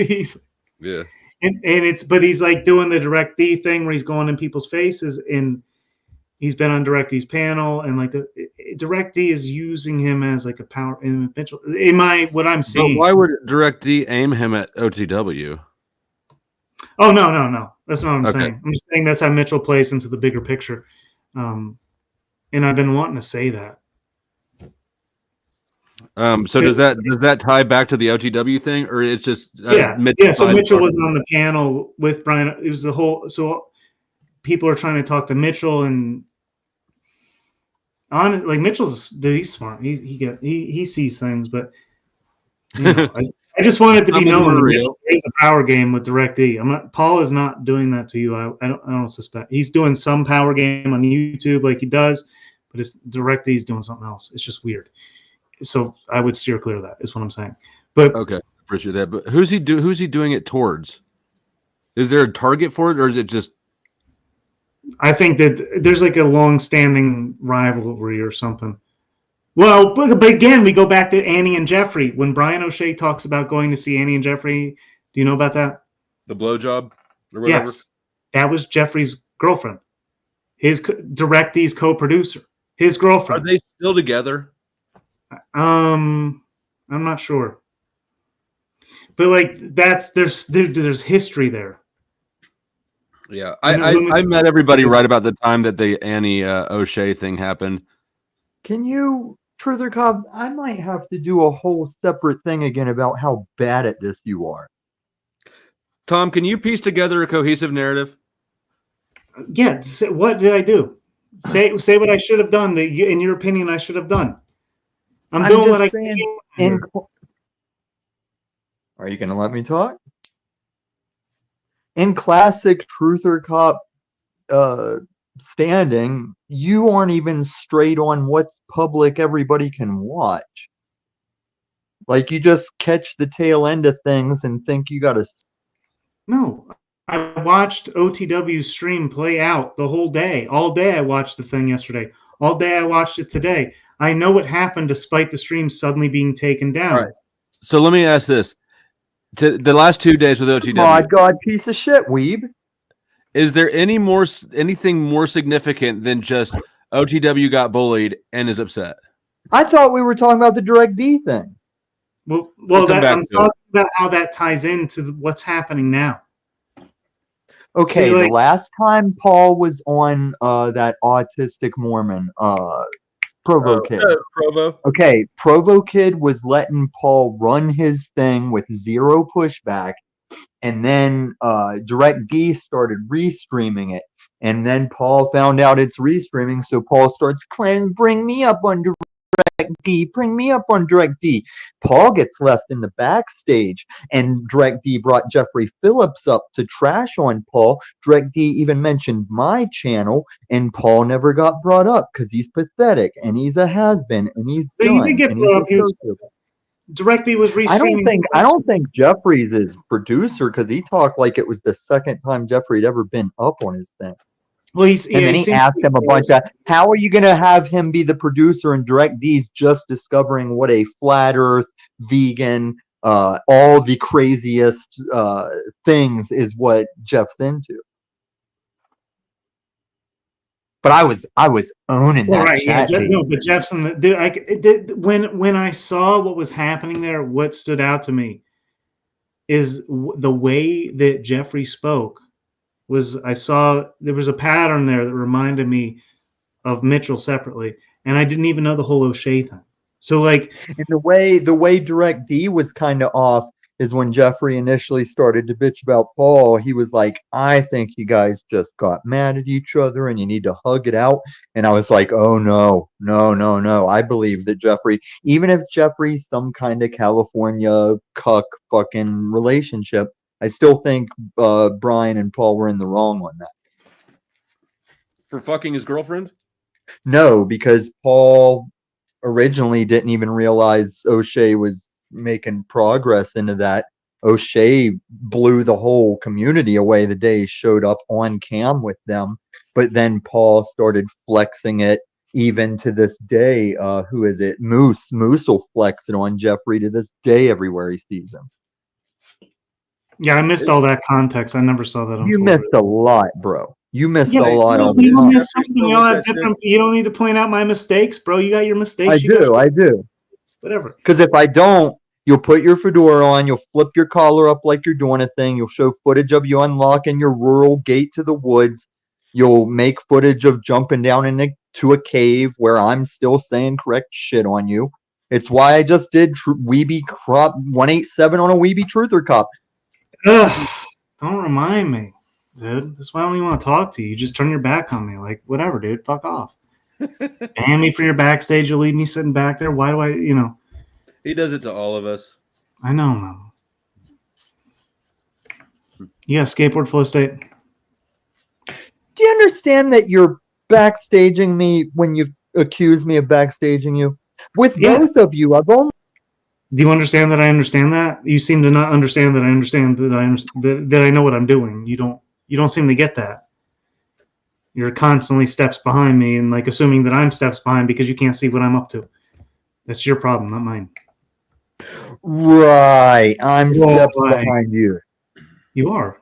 And he's like doing the DirectD thing where he's going in people's faces, and he's been on DirectD's panel, and like DirectD is using him as like a power in Mitchell. What I'm seeing. But why would DirectD aim him at OTW? Oh no. That's not what I'm saying. I'm just saying that's how Mitchell plays into the bigger picture. And I've been wanting to say that. So does that tie back to the OTW thing, or it's just So Mitchell was on the panel with Brian. It was the whole. So people are trying to talk to Mitchell, and like Mitchell's he's smart. He sees things, but you know, I just want it to be known that Mitchell plays a power game with DirectD. Paul is not doing that to you. I don't suspect he's doing some power game on YouTube like he does, but it's DirectD's doing something else. It's just weird. So I would steer clear of that. Is what I'm saying. But okay, appreciate that. But who's he doing it towards? Is there a target for it, or is it just? I think that there's like a long-standing rivalry or something. Well, but again, we go back to Annie and Jeffrey. When Brian O'Shea talks about going to see Annie and Jeffrey, do you know about that? The blowjob or whatever? Yes, that was Jeffrey's girlfriend. His DirectD's co-producer. His girlfriend. Are they still together? I'm not sure. But like there's history there. Yeah, I met everybody right about the time that the Annie O'Shea thing happened. Can you, Truther Cobb? I might have to do a whole separate thing again about how bad at this you are. Tom, can you piece together a cohesive narrative? Yeah. What did I do? Say what I should have done. That in your opinion, I should have done. I'm doing what I can. Are you going to let me talk? In classic Truther Cop standing, you aren't even straight on what's public everybody can watch. Like, you just catch the tail end of things and think you got to... No. I watched OTW's stream play out the whole day. All day I watched the thing yesterday. All day I watched it today. I know what happened despite the stream suddenly being taken down. All right. So let me ask this. The last 2 days with OTW. My God, piece of shit, weeb. Is there anything more significant than just OTW got bullied and is upset? I thought we were talking about the DirectD thing. Well, I'm talking about how that ties into what's happening now. Okay, the last time Paul was on that autistic Mormon, Provo Kid. Provo. Okay, Provo Kid was letting Paul run his thing with zero pushback, and then DirectD started restreaming it, and then Paul found out it's restreaming, so Paul starts claiming, "Bring me up on DirectD, bring me up on DirectD." Paul gets left in the backstage, and DirectD brought Jeffrey Phillips up to trash on Paul. DirectD even mentioned my channel, and Paul never got brought up because he's pathetic and he's a has-been and he's done. He didn't get brought up. DirectD was restreaming. I don't think Jeffrey's his producer because he talked like it was the second time Jeffrey had ever been up on his thing. Well, and then he asked him a bunch of, how are you going to have him be the producer and direct these, just discovering what a flat earth, vegan, all the craziest things is what Jeff's into. But I was owning Well, that right, yeah, chat. no, but Jeffson, when I saw what was happening there, what stood out to me is the way that Jeffrey spoke. I saw there was a pattern there that reminded me of Mitchell separately, and I didn't even know the whole O'Shea thing. So, like, and the way Direct D was kind of off is when Jeffrey initially started to bitch about Paul. He was like, I think you guys just got mad at each other and you need to hug it out. And I was like, oh no. I believe that Jeffrey, even if Jeffrey's some kind of California cuck fucking relationship, I still think Brian and Paul were in the wrong on that. For fucking his girlfriend? No, because Paul originally didn't even realize O'Shea was making progress into that. O'Shea blew the whole community away the day he showed up on cam with them. But then Paul started flexing it even to this day. Who is it? Moose. Moose will flex it on Jeffrey to this day everywhere he sees him. yeah, I missed all that context. I never saw that. You unfold. missed a lot, bro. You missed a lot on You the missed something. You don't need to point out my mistakes, bro. You got your mistakes. I do. Whatever. Because if I don't, you'll put your fedora on, you'll flip your collar up like you're doing a thing, you'll show footage of you unlocking your rural gate to the woods, you'll make footage of jumping down into a cave where I'm still saying correct shit on you. It's why I just did Weeby Crop 187 on a Weeby Truther Cop. Ugh, don't remind me, dude. That's why I don't even want to talk to you. You just turn your back on me. Like, whatever, dude. Fuck off. Ban me for your backstage. You'll leave me sitting back there. Why do I, He does it to all of us. I know, man. Yeah, skateboard flow state. Do you understand that you're backstaging me when you accuse me of backstaging you? With both of you, I've only. Do you understand that I understand that? You seem to not understand that I understand that I know what I'm doing. You don't seem to get that. You're constantly steps behind me and like assuming that I'm steps behind because you can't see what I'm up to. That's your problem, not mine. Right. I'm steps behind you. You are.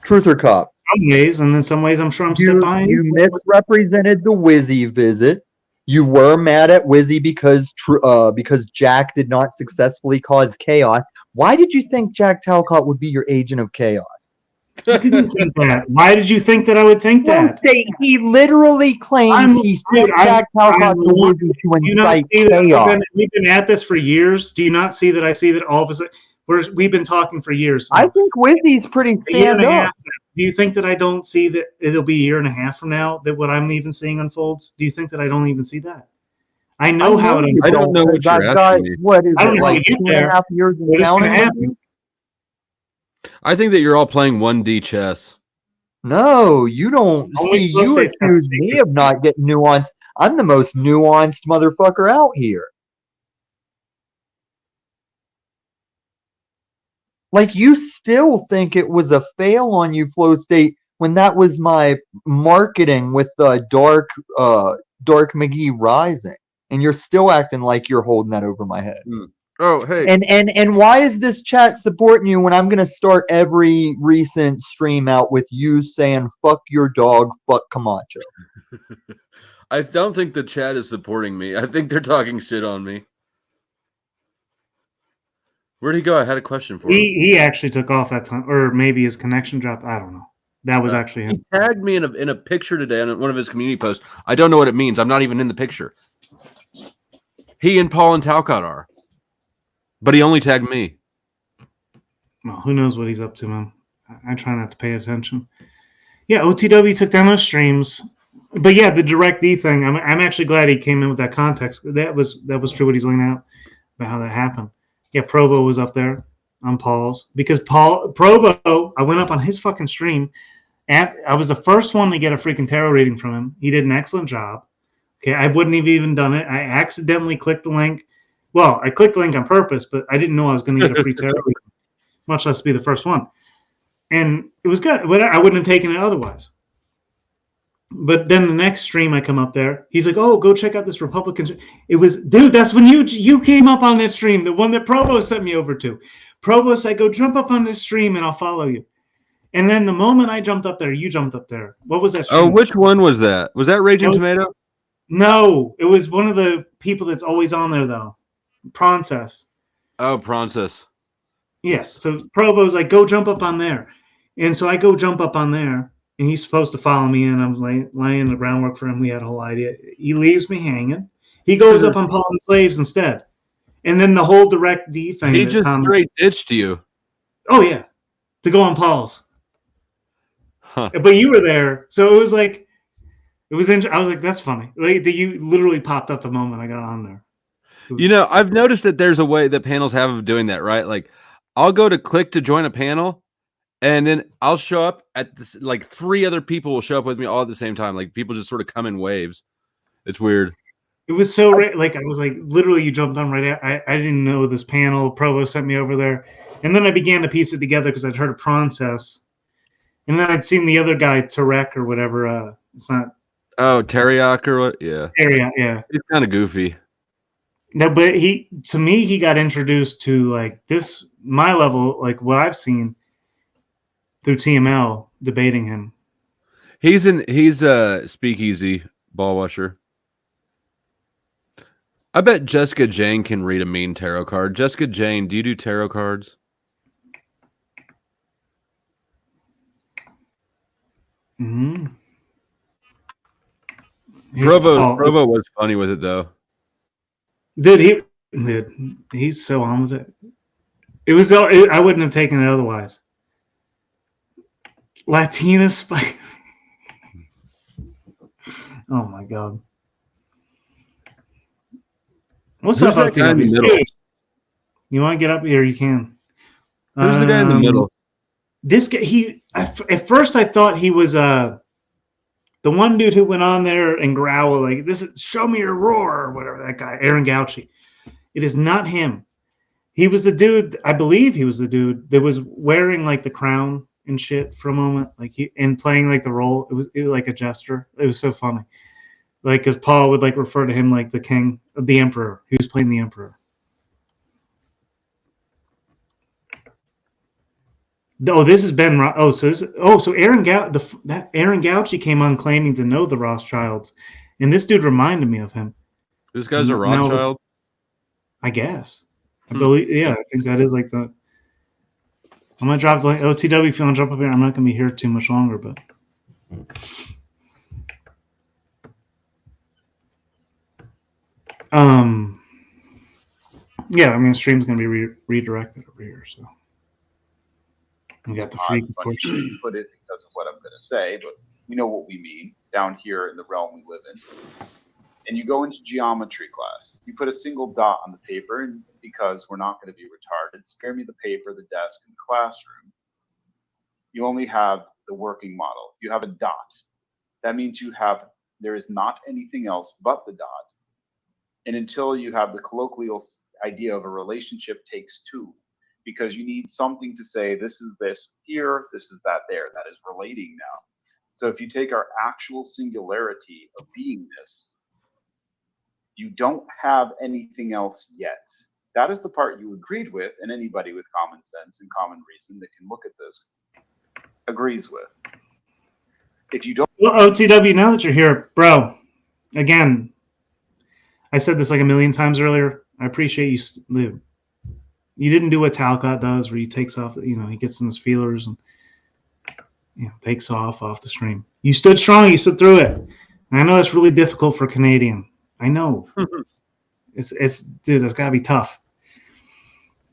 Truth or cop? Some ways, and in some ways I'm sure I'm step behind you. You misrepresented the Wizzy visit. You were mad at Wizzy because Jack did not successfully cause chaos. Why did you think Jack Talcott would be your agent of chaos? I didn't think that. Why did you think that I would think that? He literally claims he sent Jack Talcott to Wizzy to incite chaos. We've been at this for years. Do you not see that? I see that all of a sudden we've been talking for years. I think Wizzy's pretty stand up. Do you think that I don't see that it'll be a year and a half from now that what I'm even seeing unfolds? Do you think that I don't even see that? I know how it unfolds. I don't know what you're asking me. What is I don't it, know like how to get 2.5 years What is going to happen? I think that you're all playing 1D chess. No, you don't. See, you accuse me of not getting nuanced. I'm the most nuanced motherfucker out here. Like, you still think it was a fail on you, Flow State, when that was my marketing with Dark McGee Rising, and you're still acting like you're holding that over my head. Oh, hey. And why is this chat supporting you when I'm gonna start every recent stream out with you saying "fuck your dog, fuck Camacho"? I don't think the chat is supporting me. I think they're talking shit on me. Where'd he go? I had a question for him. He actually took off that time, or maybe his connection dropped. I don't know. That was actually him. He tagged me in a picture today on one of his community posts. I don't know what it means. I'm not even in the picture. He and Paul and Talcott are. But he only tagged me. Well, who knows what he's up to, man. I try not to pay attention. Yeah, OTW took down those streams. But yeah, the Direct D thing, I'm actually glad he came in with that context. That was true what he's laying out about how that happened. Yeah, Provo was up there on Paul's. Because Provo, I went up on his fucking stream. I was the first one to get a freaking tarot reading from him. He did an excellent job. Okay, I wouldn't have even done it. I accidentally clicked the link. Well, I clicked the link on purpose, but I didn't know I was going to get a free tarot reading, much less be the first one. And it was good. I wouldn't have taken it otherwise. But then the next stream I come up there, he's like, "Oh, go check out this Republican." It was, dude, that's when you came up on that stream, the one that Provost sent me over to. Provost, I go jump up on this stream and I'll follow you. And then the moment I jumped up there, you jumped up there. What was that stream? Oh, which one was that? Was that Raging Tomato? No, it was one of the people that's always on there though, Princess. Oh, Princess. Yeah. So Provo's like, go jump up on there, and so I go jump up on there, and he's supposed to follow me, and I'm laying the groundwork for him. We had a whole idea. He leaves me hanging. He goes up on Paul and Slaves instead, and then the whole direct D thing. He that just Tom, straight ditched you. oh yeah, to go on Paul's. Huh. But you were there, so it was like, it was. I was like, that's funny. Like you literally popped up the moment I got on there. You know, I've noticed that there's a way that panels have of doing that, right? Like, I'll go to click to join a panel, and then I'll show up at this. Like 3 other people will show up with me all at the same time. Like people just sort of come in waves. It's weird. It was so like I was like literally you jumped on right at, I didn't know this panel. Provost sent me over there, and then I began to piece it together because I'd heard of Princess, and then I'd seen the other guy Tarek or whatever. It's not. Oh, Teriyaki or what? Yeah. Teriyaki, yeah. He's kind of goofy. No, but to me he got introduced to like this my level, like what I've seen through TML debating him. He's a speakeasy ball washer. I bet Jessica Jane can read a mean tarot card. Jessica Jane, do you do tarot cards? Mm-hmm. Provo was funny with it though. Dude, he's so on with it. It was I wouldn't have taken it otherwise. Latina Spike. Oh my god. What's Who's up, that guy in the middle? You want to get up here? You can. Who's the guy in the middle? This guy. At first I thought he was the one dude who went on there and growled like, "This is show me your roar" or whatever. That guy, Aaron Gauchi. It is not him. He was the dude. I believe he was the dude that was wearing like the crown and shit for a moment, like and playing like the role. It was like a jester. It was so funny. Like, because Paul would like refer to him like the king, the emperor. He was playing the emperor. Oh, this is Ben. So Aaron that Aaron Gauchi came on claiming to know the Rothschilds, and this dude reminded me of him. This guy's a Rothschild. I guess. I believe. Yeah, I think that is like the. I'm gonna drop like OTW if you want to jump up here. I'm not gonna be here too much longer, but. Yeah, I mean, the stream's gonna be redirected over here, so. We got the freak, of course. You put it because of what I'm going to say, but you know what we mean down here in the realm we live in. And you go into geometry class. You put a single dot on the paper, and because we're not going to be retarded, spare me the paper, the desk, and the classroom. You only have the working model. You have a dot. That means there is not anything else but the dot. And until you have the colloquial idea of a relationship takes 2. Because you need something to say, this is this here, this is that there. That is relating now. So if you take our actual singularity of beingness, you don't have anything else yet. That is the part you agreed with, and anybody with common sense and common reason that can look at this agrees with. If you don't. Well, OTW, now that you're here, bro, again, I said this like a million times earlier. I appreciate you, Lou. You didn't do what Talcott does, where he takes off. You know, he gets in his feelers and takes off the stream. You stood strong. You stood through it. And I know it's really difficult for a Canadian. I know. It's dude. It's got to be tough.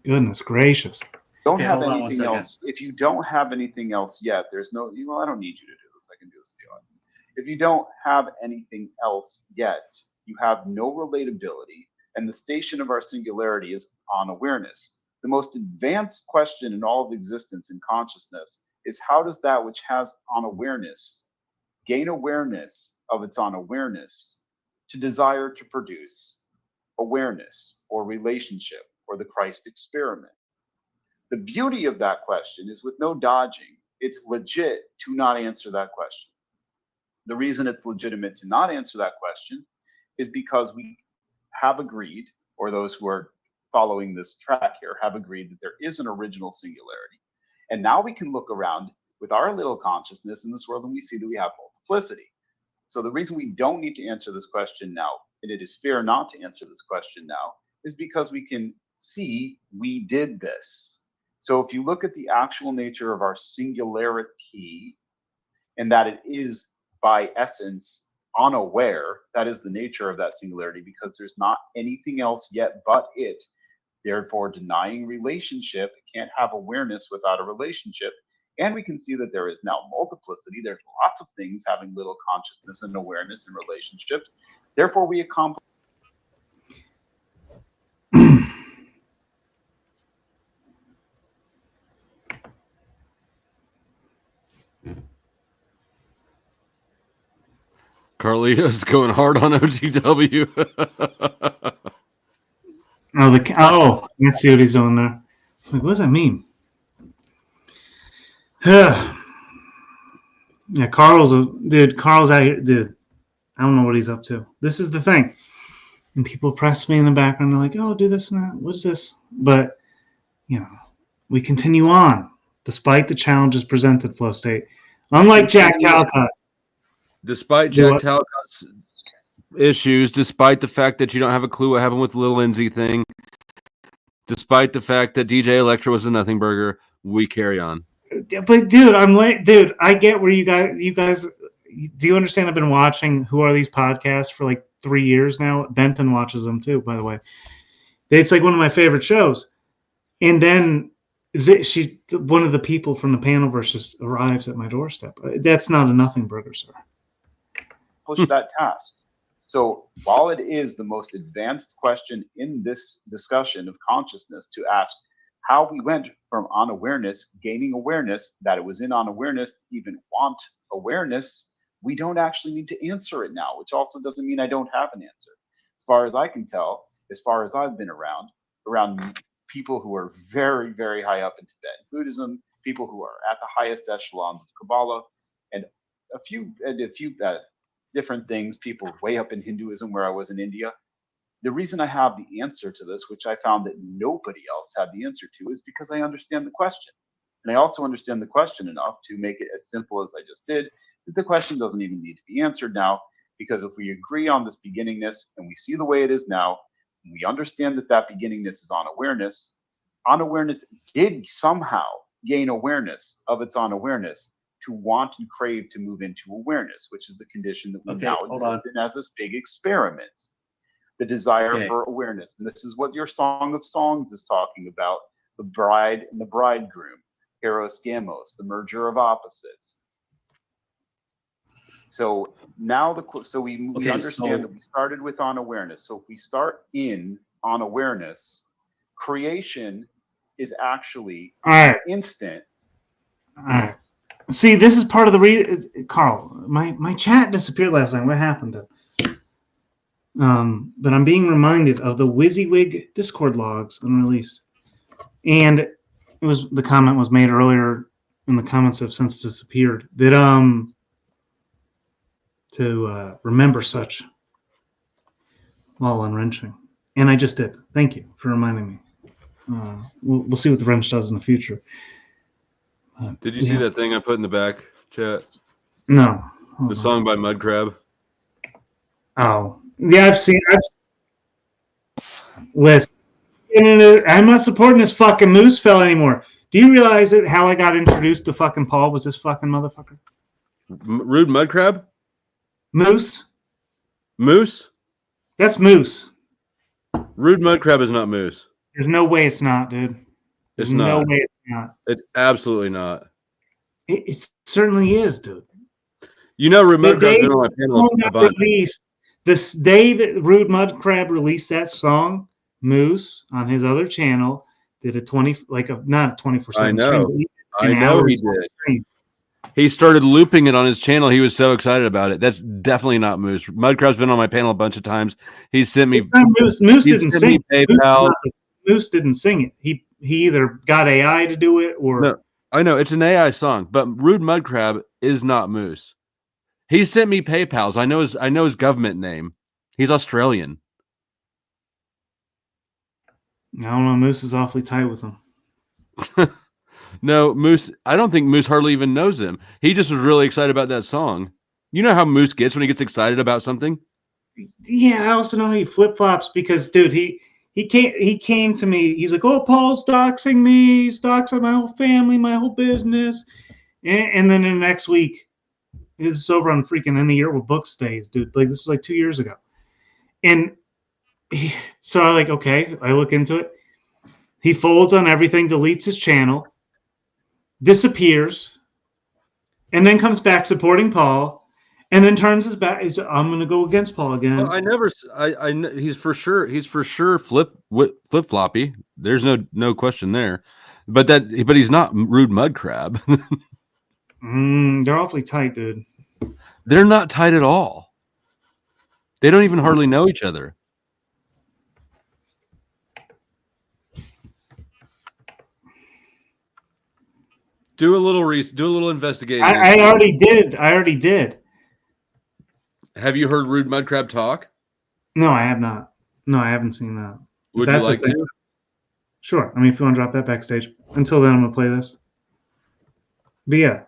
Goodness gracious. Don't have anything else. If you don't have anything else yet, there's no. I don't need you to do this. I can do this to the audience. If you don't have anything else yet, you have no relatability. And the station of our singularity is on awareness. The most advanced question in all of existence and consciousness is how does that which has on awareness gain awareness of its on awareness to desire to produce awareness or relationship or the Christ experiment? The beauty of that question is with no dodging, it's legit to not answer that question. The reason it's legitimate to not answer that question is because we have agreed, or those who are following this track here have agreed that there is an original singularity. And now we can look around with our little consciousness in this world and we see that we have multiplicity. So the reason we don't need to answer this question now, and it is fair not to answer this question now, is because we can see we did this. So if you look at the actual nature of our singularity, and that it is by essence unaware, that is the nature of that singularity, because there's not anything else yet but it. Therefore, denying relationship, it can't have awareness without a relationship. And we can see that there is now multiplicity. There's lots of things having little consciousness and awareness in relationships. Therefore, we accomplish. Carlito's going hard on OTW. I see what he's doing there. Like, what does that mean? Yeah, Carl's out here, dude. I don't know what he's up to. This is the thing. And people press me in the background. They're like, "Oh, do this and that. What is this?" But we continue on despite the challenges presented. Flow State, unlike Jack Talcott. Despite Jack Talcott's issues, despite the fact that you don't have a clue what happened with the Lil Lindsay thing, despite the fact that DJ Electra was a nothing burger, we carry on. But dude, I'm late. Dude, I get where you guys. Do you understand? I've been watching Who Are These podcasts for like 3 years now. Benton watches them too, by the way. It's like one of my favorite shows. And then one of the people from the Panelverse just arrives at my doorstep. That's not a nothing burger, sir. Push that task. So while it is the most advanced question in this discussion of consciousness to ask how we went from unawareness, gaining awareness, that it was in unawareness to even want awareness, we don't actually need to answer it now, which also doesn't mean I don't have an answer. As far as I can tell, as far as I've been around people who are very, very high up in Tibetan Buddhism, people who are at the highest echelons of Kabbalah, and a few different things, people way up in Hinduism where I was in India. The reason I have the answer to this, which I found that nobody else had the answer to, is because I understand the question. And I also understand the question enough to make it as simple as I just did, that the question doesn't even need to be answered now, because if we agree on this beginningness and we see the way it is now, and we understand that that beginningness is unawareness did somehow gain awareness of its unawareness to want and crave to move into awareness, which is the condition that we now exist in as this big experiment. The desire for awareness. And this is what your Song of Songs is talking about, the bride and the bridegroom, Eros Gamos, the merger of opposites. So now we understand that we started with unawareness. So if we start in unawareness, creation is actually instant. All right. See, this is part of the reason, Carl. My chat disappeared last night. What happened to? But I'm being reminded of the WYSIWYG Discord logs unreleased, and the comment was made earlier, and the comments have since disappeared. That to remember such while unwrenching, and I just did. Thank you for reminding me. We'll see what the wrench does in the future. Did you see that thing I put in the back chat? No. The song by Mudcrab. Oh, yeah, I've seen. Listen, I'm not supporting this fucking Moose fella anymore. Do you realize that how I got introduced to fucking Paul was this fucking motherfucker? Rude Mudcrab? Moose? Moose? That's Moose. Rude Mudcrab is not Moose. There's no way it's not, dude. There's no way it's not. It's absolutely not. It certainly is, dude. You know, Rude Mudcrab's been on my panel a bunch. This day that Rude Mudcrab released that song, Moose on his other channel did a 24/7. I know. Stream, I know he did. He started looping it on his channel. He was so excited about it. That's definitely not Moose. Mudcrab's been on my panel a bunch of times. He sent me. It's not Moose. Moose didn't sing PayPal. Moose didn't sing it. He either got AI to do it or. No, I know it's an AI song, but Rude Mudcrab is not Moose. He sent me PayPal's. I know his government name. He's Australian. I don't know. Moose is awfully tight with him. No, Moose. I don't think Moose hardly even knows him. He just was really excited about that song. You know how Moose gets when he gets excited about something? Yeah, I also know he flip flops because, dude, he came to me. He's like, "Oh, Paul's doxing me. He's doxing my whole family, my whole business." And then the next week, this is over on freaking End of Year with Book Stays, dude. Like, this was like 2 years ago. And so I like, okay, I look into it. He folds on everything, deletes his channel, disappears, and then comes back supporting Paul, and then turns his back. He's, I'm going to go against Paul again. Well, he's for sure flip floppy. There's no question there. But he's not Rude Mud Crab. They're awfully tight, dude. They're not tight at all. They don't even hardly know each other. Do a little investigating. I already did. Have you heard Rude Mud Crab talk? No, I have not. No, I haven't seen that. Would you like to? Sure. I mean, if you want to drop that backstage. Until then, I'm going to play this. But yeah.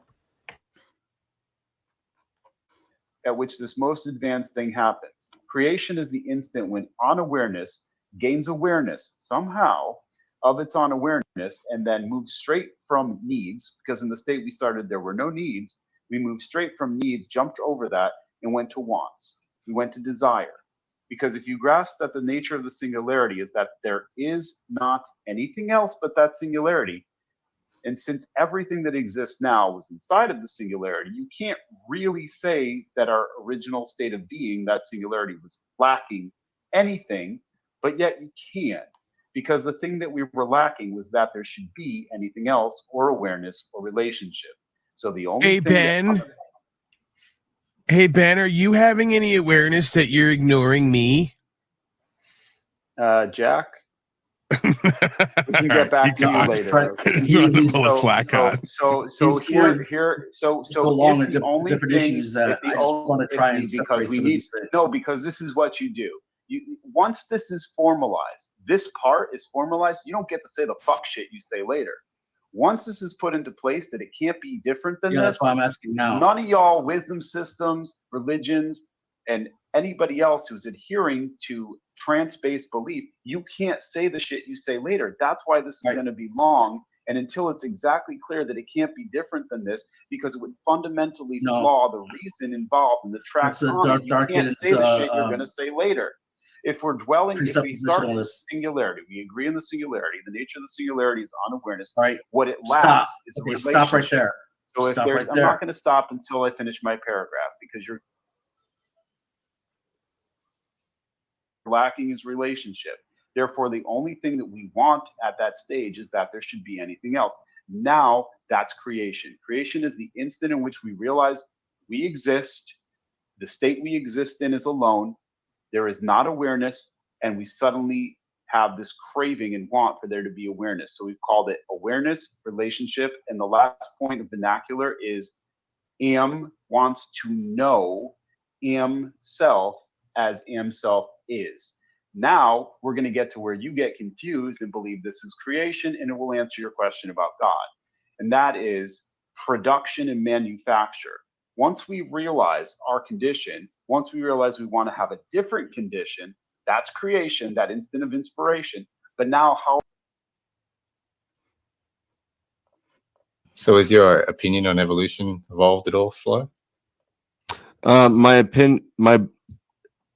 At which this most advanced thing happens. Creation is the instant when unawareness gains awareness somehow of its unawareness and then moves straight from needs, because in the state we started, there were no needs. We moved straight from needs, jumped over that, and went to wants. We went to desire. Because if you grasp that the nature of the singularity is that there is not anything else but that singularity, and since everything that exists now was inside of the singularity, you can't really say that our original state of being, that singularity, was lacking anything, but yet you can. Because the thing that we were lacking was that there should be anything else, or awareness, or relationship. So the only thing Hey, Ben, are you having any awareness that you're ignoring me? Jack? We can get back to you later. So here's the only thing because we need because this is what you do. Once this is formalized, this part is formalized, you don't get to say the fuck shit you say later. Once this is put into place that it can't be different than this, that's why I'm asking now. None of y'all wisdom systems, religions, and anybody else who's adhering to trance-based belief, you can't say the shit you say later. That's why this is going to be long. And until it's exactly clear that it can't be different than this, because it would fundamentally flaw the reason involved in the track on it, you can't say the shit you're going to say later. If we're dwelling, if we start in the singularity, we agree in the singularity. The nature of the singularity is unawareness. All right. What it lacks is a relationship. Stop right there. So if there's, I'm not going to stop until I finish my paragraph, because you're lacking is relationship. Therefore, the only thing that we want at that stage is that there should be anything else. Now that's creation. Creation is the instant in which we realize we exist. The state we exist in is alone. There is not awareness, and we suddenly have this craving and want for there to be awareness. So we've called it awareness, relationship, and the last point of vernacular is am wants to know am self as am self is. Now we're going to get to where you get confused and believe this is creation, and it will answer your question about God. And that is production and manufacture. Once we realize our condition, once we realize we want to have a different condition, that's creation, that instant of inspiration. But now how? So is your opinion on evolution evolved at all, Flo? My opinion,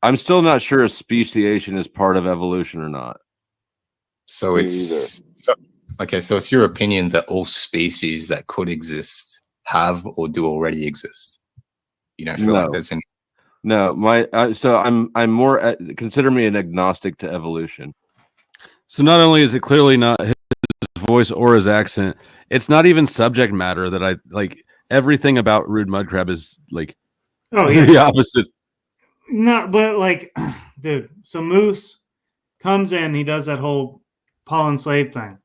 I'm still not sure if speciation is part of evolution or not. So it's so it's your opinion that all species that could exist have or do already exist. You don't feel like there's any. No, so I'm more consider me an agnostic to evolution. So not only is it clearly not his voice or his accent, it's not even subject matter that I like. Everything about Rude Mud Crab is like the opposite. No, but like, dude, so Moose comes in, he does that whole Paul and Slave thing.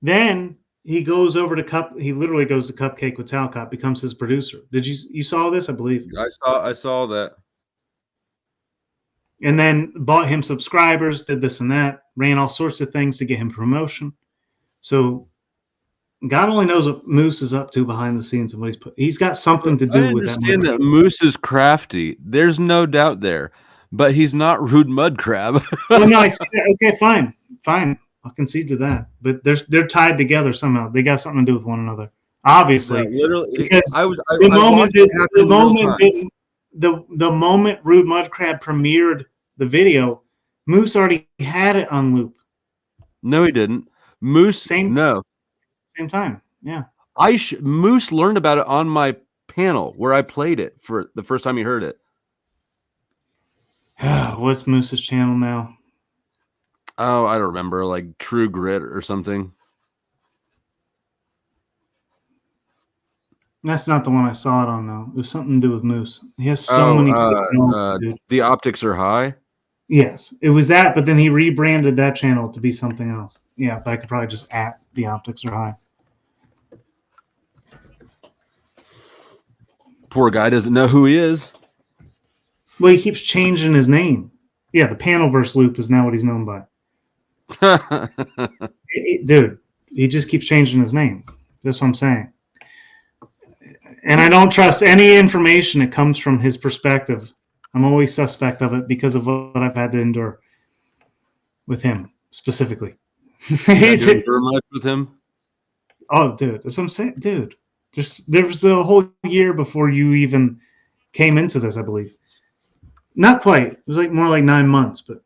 Then he goes over to Cup. He literally goes to Cupcake with Talcott, becomes his producer. Did you saw this? I believe. I saw that. And then bought him subscribers, did this and that, ran all sorts of things to get him promotion. So God only knows what Moose is up to behind the scenes and what he's put. He's got something to do I with that. understand that Moose is crafty. There's no doubt there, but he's not Rude Mud Crab. Well, no, I see that. Okay, fine. I'll concede to that. But they're tied together somehow. They got something to do with one another. Obviously, Yeah, literally, because I the moment Rude Mud Crab premiered the video, Moose already had it on loop. No, he didn't. Moose. Same time. Yeah. Moose learned about it on my panel where I played it for the first time he heard it. What's Moose's channel now? Oh, I don't remember, like True Grit or something. That's not the one I saw it on, though. It was something to do with Moose. He has so many. The Optics Are High. Yes, it was that, but then he rebranded that channel to be something else. Yeah, but I could probably just at The Optics Are High. Poor guy doesn't know who he is. Well, he keeps changing his name. Yeah, the Panelverse loop is now what he's known by. Dude, he just keeps changing his name. That's what I'm saying. And I don't trust any information that comes from his perspective. I'm always suspect of it because of what I've had to endure with him specifically. Not doing very much with him. Oh, dude, that's what I'm saying, dude. There was a whole year before you even came into this, I believe. Not quite. It was like more like 9 months, but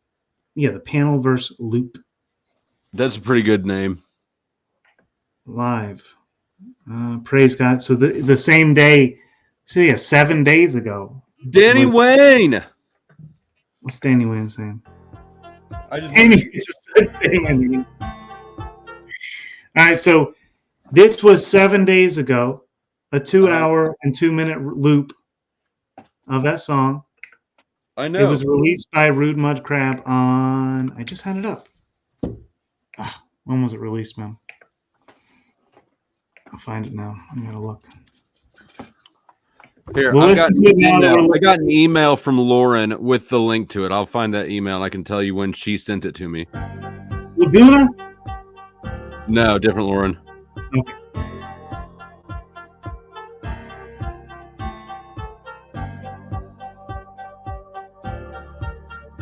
yeah, the Panelverse loop. That's a pretty good name. Live. Praise God. So the same day, so yeah, 7 days ago. Danny Wayne. What's Danny Wayne saying? Danny Wayne. All right, so this was 7 days ago, a 2-hour and 2-minute loop of that song. I know. It was released by Rude Mud Crab on. I just had it up. When was it released, man? I'll find it now. I'm gonna look. Here, We'll I got listen an email from Lauren with the link to it. I'll find that email and I can tell you when she sent it to me. Laguna? No, different Lauren. Okay.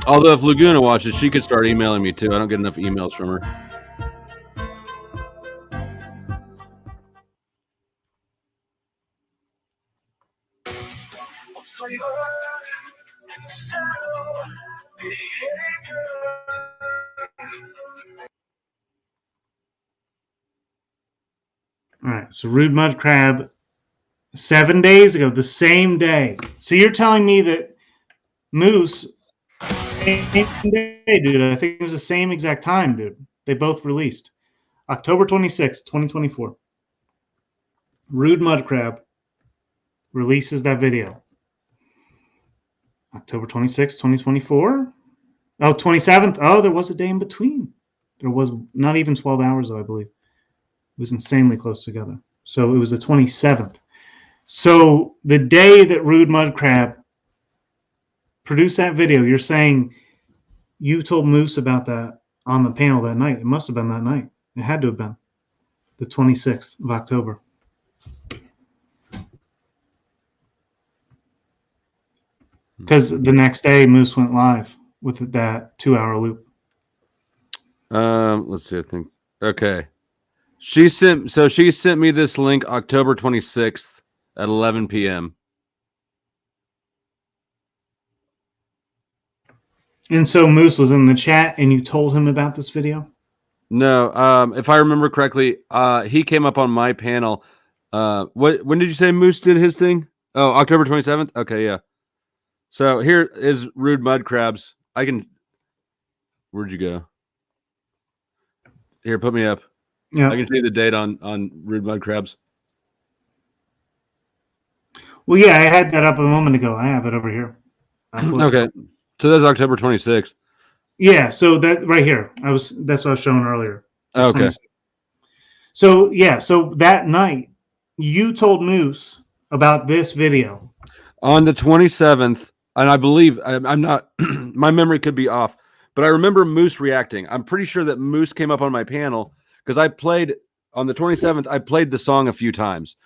Although if Laguna watches, she could start emailing me too. I don't get enough emails from her. All right, so Rude Mud Crab, 7 days ago, the same day. So you're telling me that Moose, same day, dude. I think it was the same exact time, dude. They both released. October 26, 2024. Rude Mud Crab releases that video. October 26, 2024. Oh, 27th. Oh, there was a day in between. There was not even 12 hours, though, I believe. It was insanely close together. So it was the 27th. So the day that Rude Mud Crab produced that video, you're saying you told Moose about that on the panel that night. It must have been that night. It had to have been the 26th of October. Because the next day, Moose went live with that 2-hour loop. Let's see. I think okay. She sent me this link October 26th at 11 p.m. And so Moose was in the chat, and you told him about this video? No, if I remember correctly, he came up on my panel. When did you say Moose did his thing? Oh, October 27th. Okay, yeah. So here is Rude Mud Crabs. Where'd you go? Here, put me up. Yeah. I can see the date on Rude Mud Crabs. Well, yeah, I had that up a moment ago. I have it over here. Okay, so that's October 26th. Yeah, so that right here. That's what I was showing earlier. Okay. 26th. So yeah, so that night you told Moose about this video. On the 27th, and I believe I'm not, my memory could be off, but I remember Moose reacting. I'm pretty sure that Moose came up on my panel because I played on the 27th. I played the song a few times.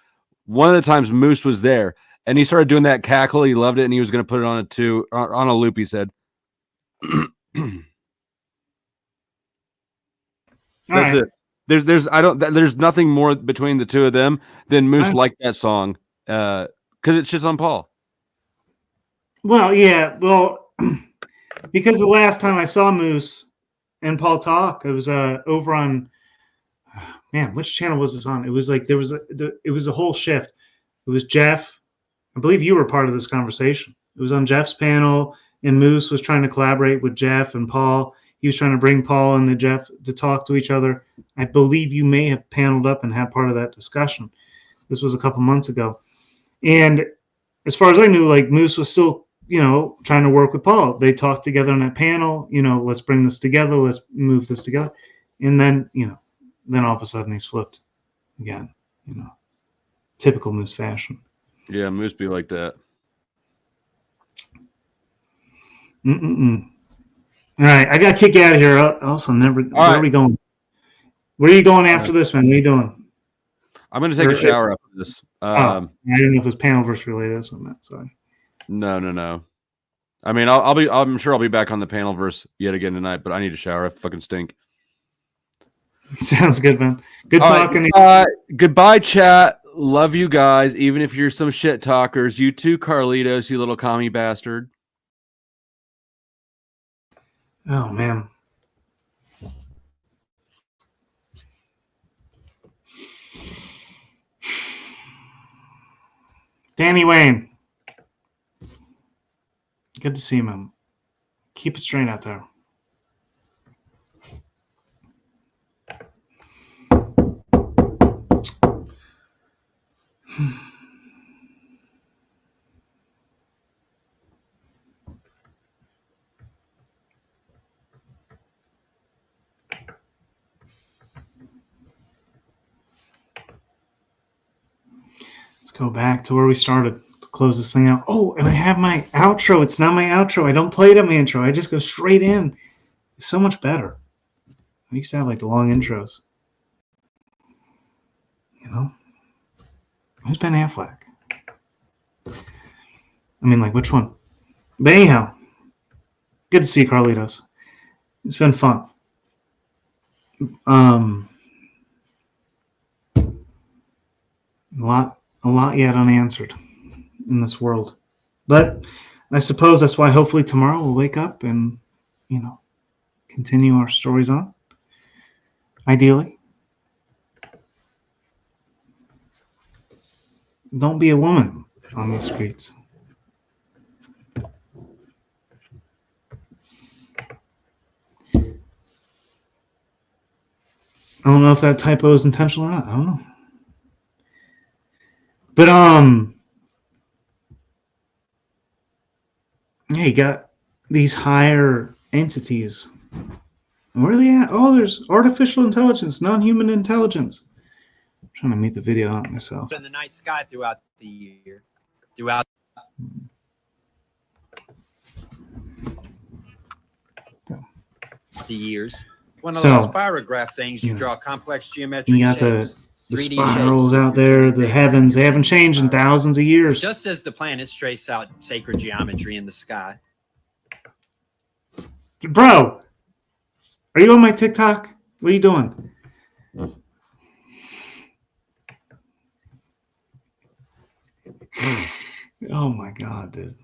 One of the times Moose was there, and he started doing that cackle. He loved it, and he was going to put it on a loop. He said, "That's it." There's nothing more between the two of them than Moose liked that song because it's just on Paul. Well, yeah, well, because the last time I saw Moose and Paul talk, it was over on, man, which channel was this on? It was like it was a whole shift. It was Jeff. I believe you were part of this conversation. It was on Jeff's panel, and Moose was trying to collaborate with Jeff and Paul. He was trying to bring Paul and Jeff to talk to each other. I believe you may have paneled up and had part of that discussion. This was a couple months ago. And as far as I knew, like Moose was still, trying to work with Paul. They talked together on that panel, let's bring this together, let's move this together. And then, then all of a sudden he's flipped again, typical Moose fashion. Yeah, Moose be like that. All right, I got to kick you out of here. Also, where are we going? Where are you going after this, man? What are you doing? I'm going to take a shower after this. I didn't know if it was Panelverse related. That's what I meant. Sorry. No. I mean, I'm sure I'll be back on the Panelverse yet again tonight, but I need a shower. I fucking stink. Sounds good, man. Good talking. Goodbye, chat. Love you guys, even if you're some shit talkers. You too, Carlitos, you little commie bastard. Oh, man. Danny Wayne. Good to see you, man. Keep it straight out there. Let's go back to where we started. Close this thing out. Oh, and I have my outro. It's not my outro. I don't play it at my intro. I just go straight in. It's so much better. I used to have like the long intros. Who's Ben Affleck? I mean, like, which one? But anyhow, good to see you, Carlitos. It's been fun. A lot yet unanswered in this world. But I suppose that's why hopefully tomorrow we'll wake up and, continue our stories on. Ideally. Don't be a woman on these streets. I don't know if that typo is intentional or not. I don't know. But yeah, you got these higher entities. Where are they at? Oh, there's artificial intelligence, non-human intelligence. I'm trying to meet the video out myself. In the night sky throughout the year, throughout the years. One of those spirograph things, you draw complex geometric you got shapes. the spirals out there, the heavens. They haven't changed in thousands of years. Just as the planets trace out sacred geometry in the sky. Bro, are you on my TikTok? What are you doing? Oh my God, dude.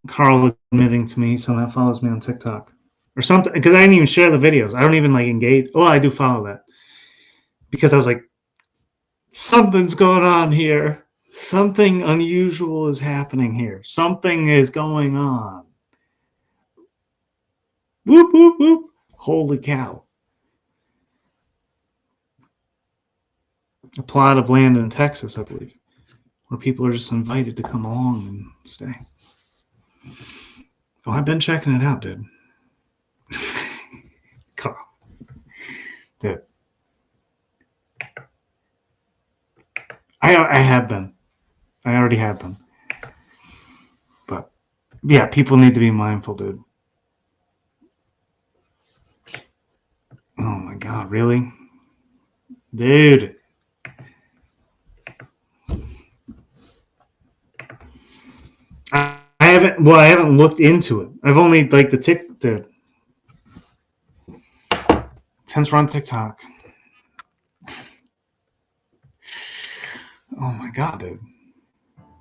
Carl admitting to me someone that follows me on TikTok or something, because I didn't even share the videos. I don't even like engage. Well, I do follow that because I was like, something's going on here. Something unusual is happening here. Something is going on. Whoop, whoop, whoop. Holy cow. A plot of land in Texas, I believe, where people are just invited to come along and stay. Oh, I've been checking it out, dude. Come on. Dude. I have been. I already have been. But yeah, people need to be mindful, dude. Oh my god, really? Dude. I haven't looked into it. I've only like dude. Since we're on TikTok. Oh my god, dude.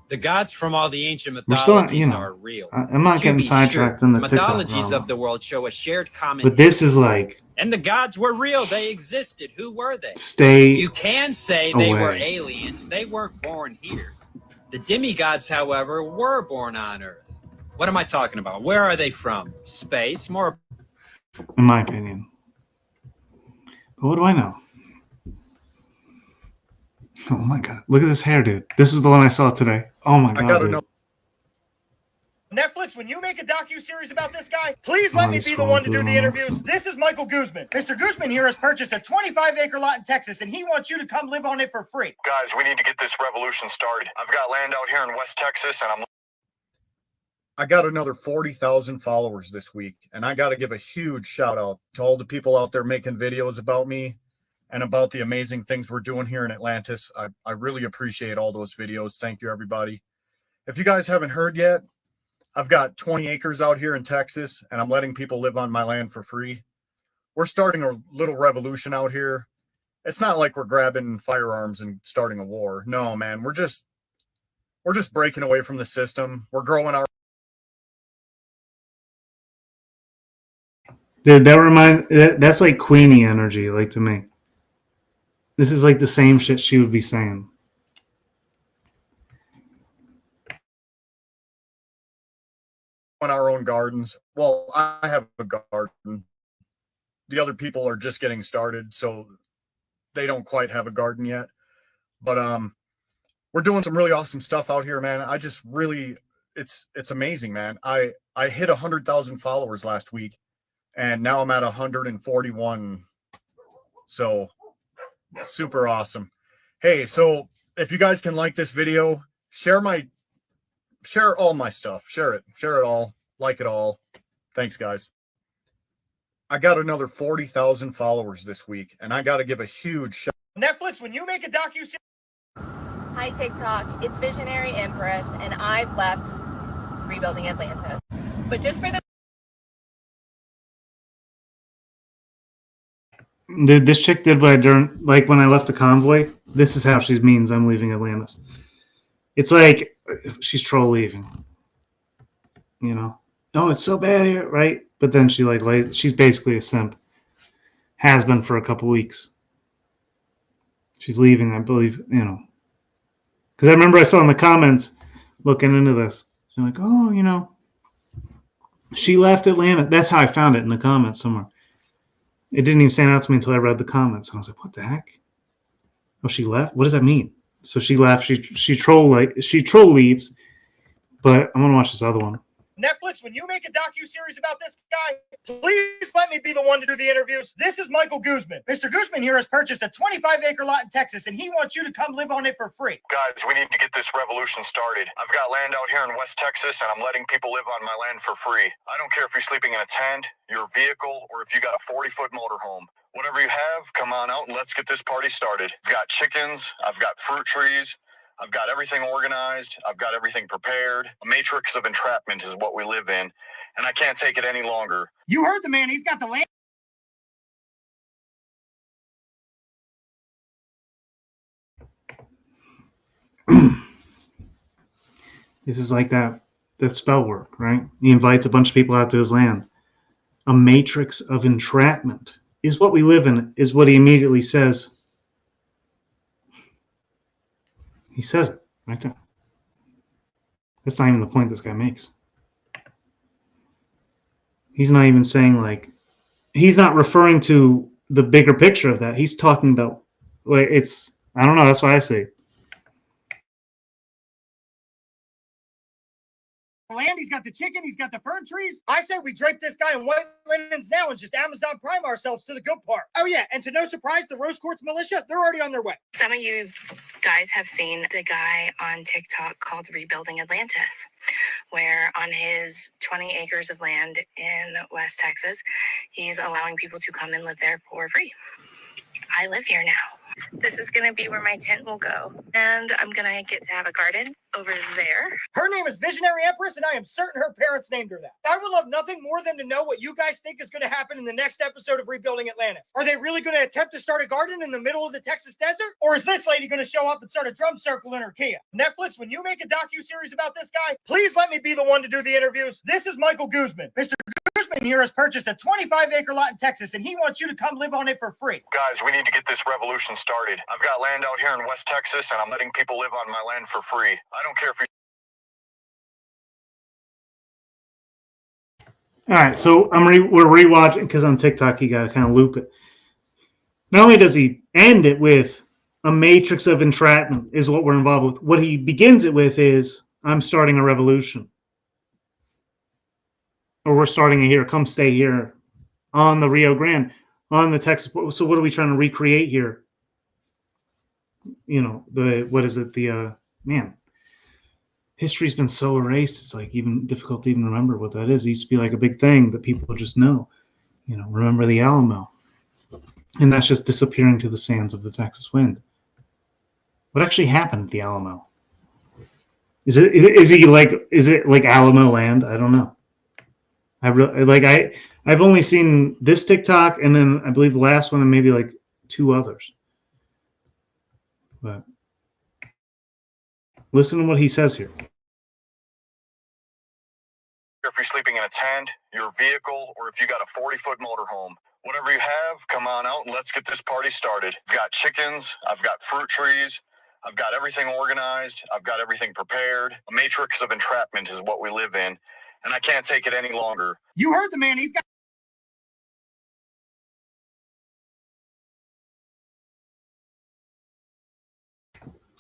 The gods from all the ancient We're still, mythologies are real. I'm not To getting be sidetracked sure, in the the TikTok. mythologies of the world show a shared common But this is like and the gods were real. They existed. Who were they? Stay You can say they were away. aliens. They weren't born here. The demigods, however, were born on Earth. What am I talking about? Where are they from? Space? More. In my opinion. But what do I know? Oh my god. Look at this hair, dude. This was the one I saw today. Oh my god, dude. Netflix, when you make a docu-series about this guy, please let me be the one to do the interviews. This is Michael Guzman. Mr. Guzman here has purchased a 25-acre lot in Texas, and he wants you to come live on it for free. Guys, we need to get this revolution started. I've got land out here in West Texas, and I got another 40,000 followers this week, and I got to give a huge shout out to all the people out there making videos about me and about the amazing things we're doing here in Atlantis. I really appreciate all those videos. Thank you, everybody. If you guys haven't heard yet, I've got 20 acres out here in Texas, and I'm letting people live on my land for free. We're starting a little revolution out here. It's not like we're grabbing firearms and starting a war. No, man, we're just breaking away from the system. We're growing our. Dude, that's like Queenie energy, like to me. This is like the same shit she would be saying. On our own gardens. Well, I have a garden. The other people are just getting started, so they don't quite have a garden yet. But we're doing some really awesome stuff out here, man. I just really, it's amazing, man. I hit 100,000 followers last week, and now I'm at 141. So super awesome. Hey, so if you guys can like this video, share all my stuff. Share it all. Like it all. Thanks, guys. I got another 40,000 followers this week, and I got to give a huge shout. Netflix, when you make a docu-series. Hi, TikTok. It's Visionary Empress, and I've left Rebuilding Atlantis. But just for the Dude, this chick did what I did, like when I left the convoy. This is how she means I'm leaving Atlantis. It's like she's troll leaving. You know? Oh, it's so bad here, right? But then she's basically a simp. Has been for a couple weeks. She's leaving, I believe, you know. Because I remember I saw in the comments looking into this. They're like, oh, you know, she left Atlanta. That's how I found it in the comments somewhere. It didn't even stand out to me until I read the comments. And I was like, what the heck? Oh, she left? What does that mean? So she left. She troll leaves. But I'm gonna watch this other one. Netflix, when you make a docu-series about this guy, please let me be the one to do the interviews. This is Michael Guzman. Mr. Guzman here has purchased a 25-acre lot in Texas, and he wants you to come live on it for free. guys, we need to get this revolution started. I've got land out here in West Texas, and I'm letting people live on my land for free. I don't care if you're sleeping in a tent, your vehicle, or if you got a 40-foot motorhome. Whatever you have, come on out and let's get this party started. I've got chickens, I've got fruit trees, I've got everything organized. I've got everything prepared. A matrix of entrapment is what we live in, and I can't take it any longer. You heard the man. He's got the land. This is like that spell work, right? He invites a bunch of people out to his land. A matrix of entrapment is what we live in, is what he immediately says. He says it right there. That's not even the point this guy makes. He's not even saying, like, he's not referring to the bigger picture of that. He's talking about, like, it's, I don't know, that's what I say. land, he's got the chicken, he's got the fern trees. I say we drape this guy in white linens now and just Amazon Prime ourselves to the good part. Oh yeah, and to no surprise, the Rose Quartz militia, they're already on their way. Some of you guys have seen the guy on TikTok called Rebuilding Atlantis, where on his 20 acres of land in West Texas, he's allowing people to come and live there for free. I live here now. This is going to be where my tent will go. And I'm going to get to have a garden over there. Her name is Visionary Empress, and I am certain her parents named her that. I would love nothing more than to know what you guys think is going to happen in the next episode of Rebuilding Atlantis. Are they really going to attempt to start a garden in the middle of the Texas desert? Or is this lady going to show up and start a drum circle in her Kia? Netflix, when you make a docuseries about this guy, please let me be the one to do the interviews. This is Michael Guzman. Mr. Guzman here has purchased a 25-acre lot in Texas, and he wants you to come live on it for free. Guys, we need to get this revolution started. I've got land out here in West Texas, and I'm letting people live on my land for free. I don't care if you... All right, so we're rewatching because on TikTok you got to kind of loop it. Not only does he end it with a matrix of entrapment is what we're involved with. What he begins it with is I'm starting a revolution, or we're starting it here. Come stay here on the Rio Grande, on the Texas. So what are we trying to recreate here? You know, what is it? Man. History's been so erased, it's like even difficult to even remember what that is. It used to be like a big thing that people just know. You know, remember the Alamo. And that's just disappearing to the sands of the Texas wind. What actually happened at the Alamo? Is it like Alamo land? I don't know. I've only seen this TikTok and then I believe the last one and maybe like 2 others. But listen to what he says here. If you're sleeping in a tent, your vehicle, or if you got a 40-foot motorhome, whatever you have, come on out and let's get this party started. I've got chickens, I've got fruit trees, I've got everything organized, I've got everything prepared. A matrix of entrapment is what we live in, and I can't take it any longer. You heard the man. He's got...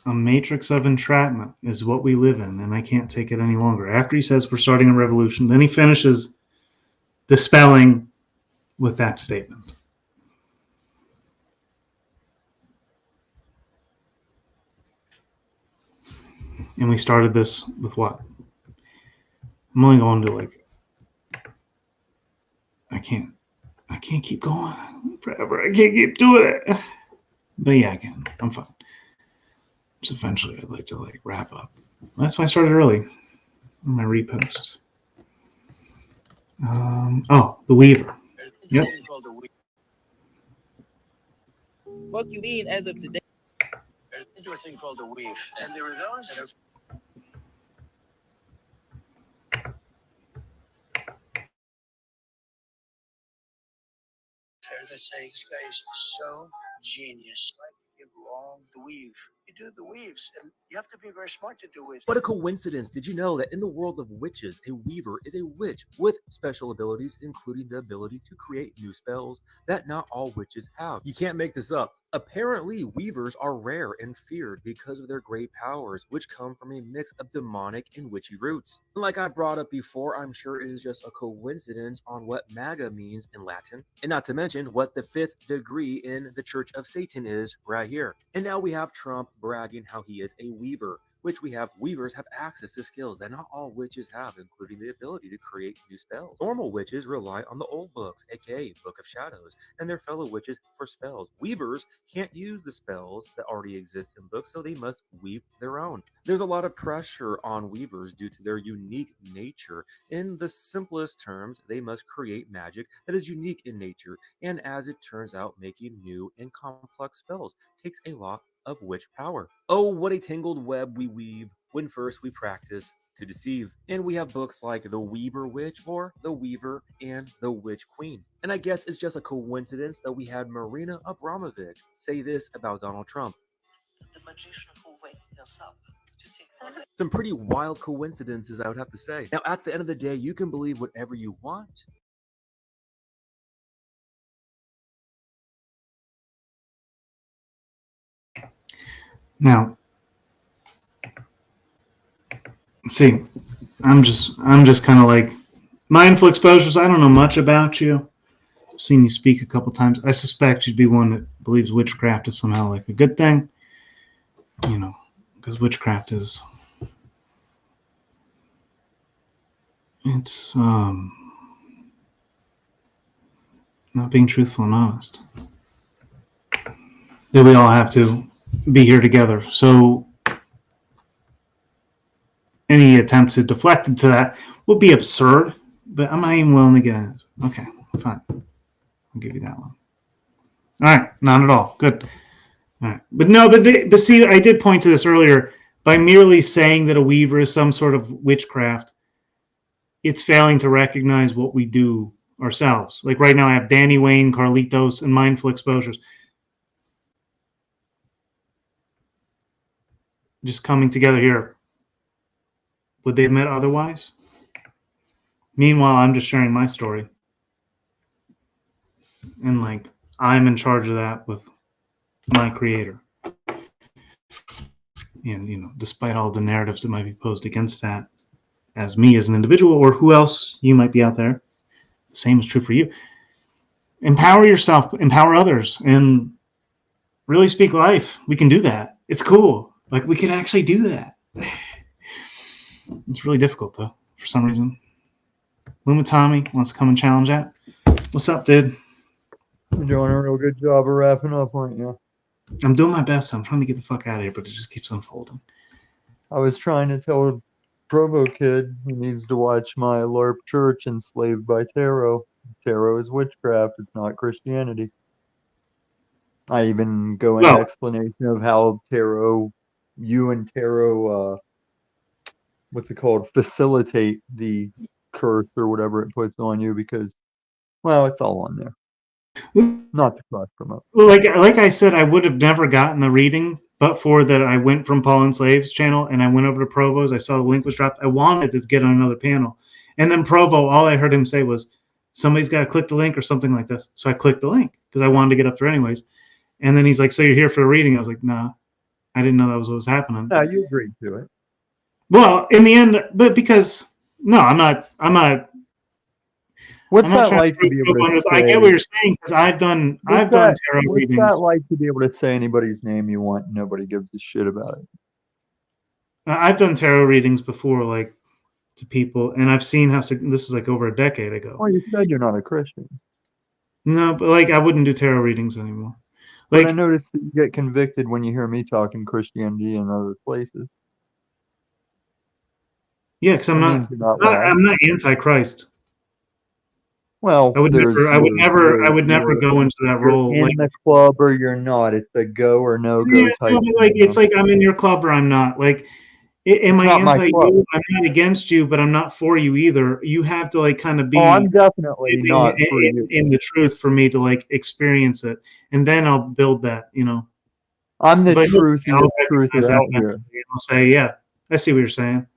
A matrix of entrapment is what we live in, and I can't take it any longer. After he says we're starting a revolution, then he finishes the spelling with that statement. And we started this with what? I'm only going to like, I can't keep going forever. I can't keep doing it. But yeah, I can. I'm fine. So eventually I'd like to like wrap up. That's why I started early on my repost. The Weaver. Yep. Fuck you mean as of today? There's a thing called the weave. And there are those fair to say this guy is so genius. Like you wrong the weave. You do the weaves, and you have to be very smart to do weaves. What a coincidence. Did you know that in the world of witches, a weaver is a witch with special abilities, including the ability to create new spells that not all witches have? You can't make this up. Apparently, weavers are rare and feared because of their great powers, which come from a mix of demonic and witchy roots. Like I brought up before, I'm sure it is just a coincidence on what MAGA means in Latin, and not to mention what the 5th degree in the Church of Satan is right here. And now we have Trump bragging how he is a weaver, which weavers have access to skills that not all witches have, including the ability to create new spells. Normal witches rely on the old books, aka Book of Shadows, and their fellow witches for spells. Weavers can't use the spells that already exist in books, so they must weave their own. There's a lot of pressure on weavers due to their unique nature. In the simplest terms, they must create magic that is unique in nature, and as it turns out, making new and complex spells takes a lot of witch power. Oh, what a tangled web we weave when first we practice to deceive. And we have books like The Weaver Witch or The Weaver and the Witch Queen. And I guess it's just a coincidence that we had Marina Abramović say this about Donald Trump. The magician who wakes up to take Some pretty wild coincidences, I would have to say. Now, at the end of the day, you can believe whatever you want. Now, see, I'm just kind of like mindful exposures. I don't know much about you. I've seen you speak a couple times. I suspect you'd be one that believes witchcraft is somehow like a good thing, you know, because witchcraft is it's not being truthful and honest. That we all have to be here together. So any attempt to deflect into that would be absurd, but I'm not even willing to get in it. Okay, fine. I'll give you that one. All right, not at all. Good. All right. But no, but see, I did point to this earlier. By merely saying that a weaver is some sort of witchcraft, it's failing to recognize what we do ourselves. Like right now, I have Danny Wayne, Carlitos, and Mindful Exposures just coming together here. Would they have met otherwise? Meanwhile, I'm just sharing my story. And like, I'm in charge of that with my creator. And, you know, despite all the narratives that might be posed against that, as me as an individual, or who else you might be out there, the same is true for you. Empower yourself, empower others, and really speak life. We can do that. It's cool. Like, we can actually do that. It's really difficult, though, for some reason. Luma Tommy wants to come and challenge that. What's up, dude? You're doing a real good job of wrapping up, aren't you? I'm doing my best. I'm trying to get the fuck out of here, but it just keeps unfolding. I was trying to tell Provo kid he needs to watch my LARP church Enslaved by Tarot. Tarot is witchcraft. It's not Christianity. I even go into explanation of how tarot, you and tarot, what's it called, facilitate the curse or whatever it puts on you because, well, it's all on there. Not to cross promote. Well, like I said, I would have never gotten the reading, but for that I went from Paul and Slave's channel and I went over to Provo's. I saw the link was dropped. I wanted to get on another panel. And then Provo, all I heard him say was, somebody's got to click the link or something like this. So I clicked the link because I wanted to get up there anyways. And then he's like, so you're here for a reading? I was like, nah, I didn't know that was what was happening. No, you agreed to it. Well, in the end, but because, no, I'm not. What's I'm not that trying like to be able to say? I get what you're saying because I've done tarot readings. What's that like to be able to say anybody's name you want? Nobody gives a shit about it. I've done tarot readings before, like to people, and I've seen how this was like over a decade ago. Well, you said you're not a Christian. No, but like I wouldn't do tarot readings anymore. Like, but I noticed that you get convicted when you hear me talking Christianity in other places. Yeah, because I'm not anti-Christ. Well, I would never go into that role. In the club or you're not. It's a go or no go type. No, like it's like I'm in your club or I'm not. Like, am I anti you? I'm not against you, but I'm not for you either. You have to like kind of be. Oh, I'm definitely not for you. In the truth for me to like experience it, and then I'll build that. You know. I'm the truth out here. I'll say, yeah, I see what you're saying.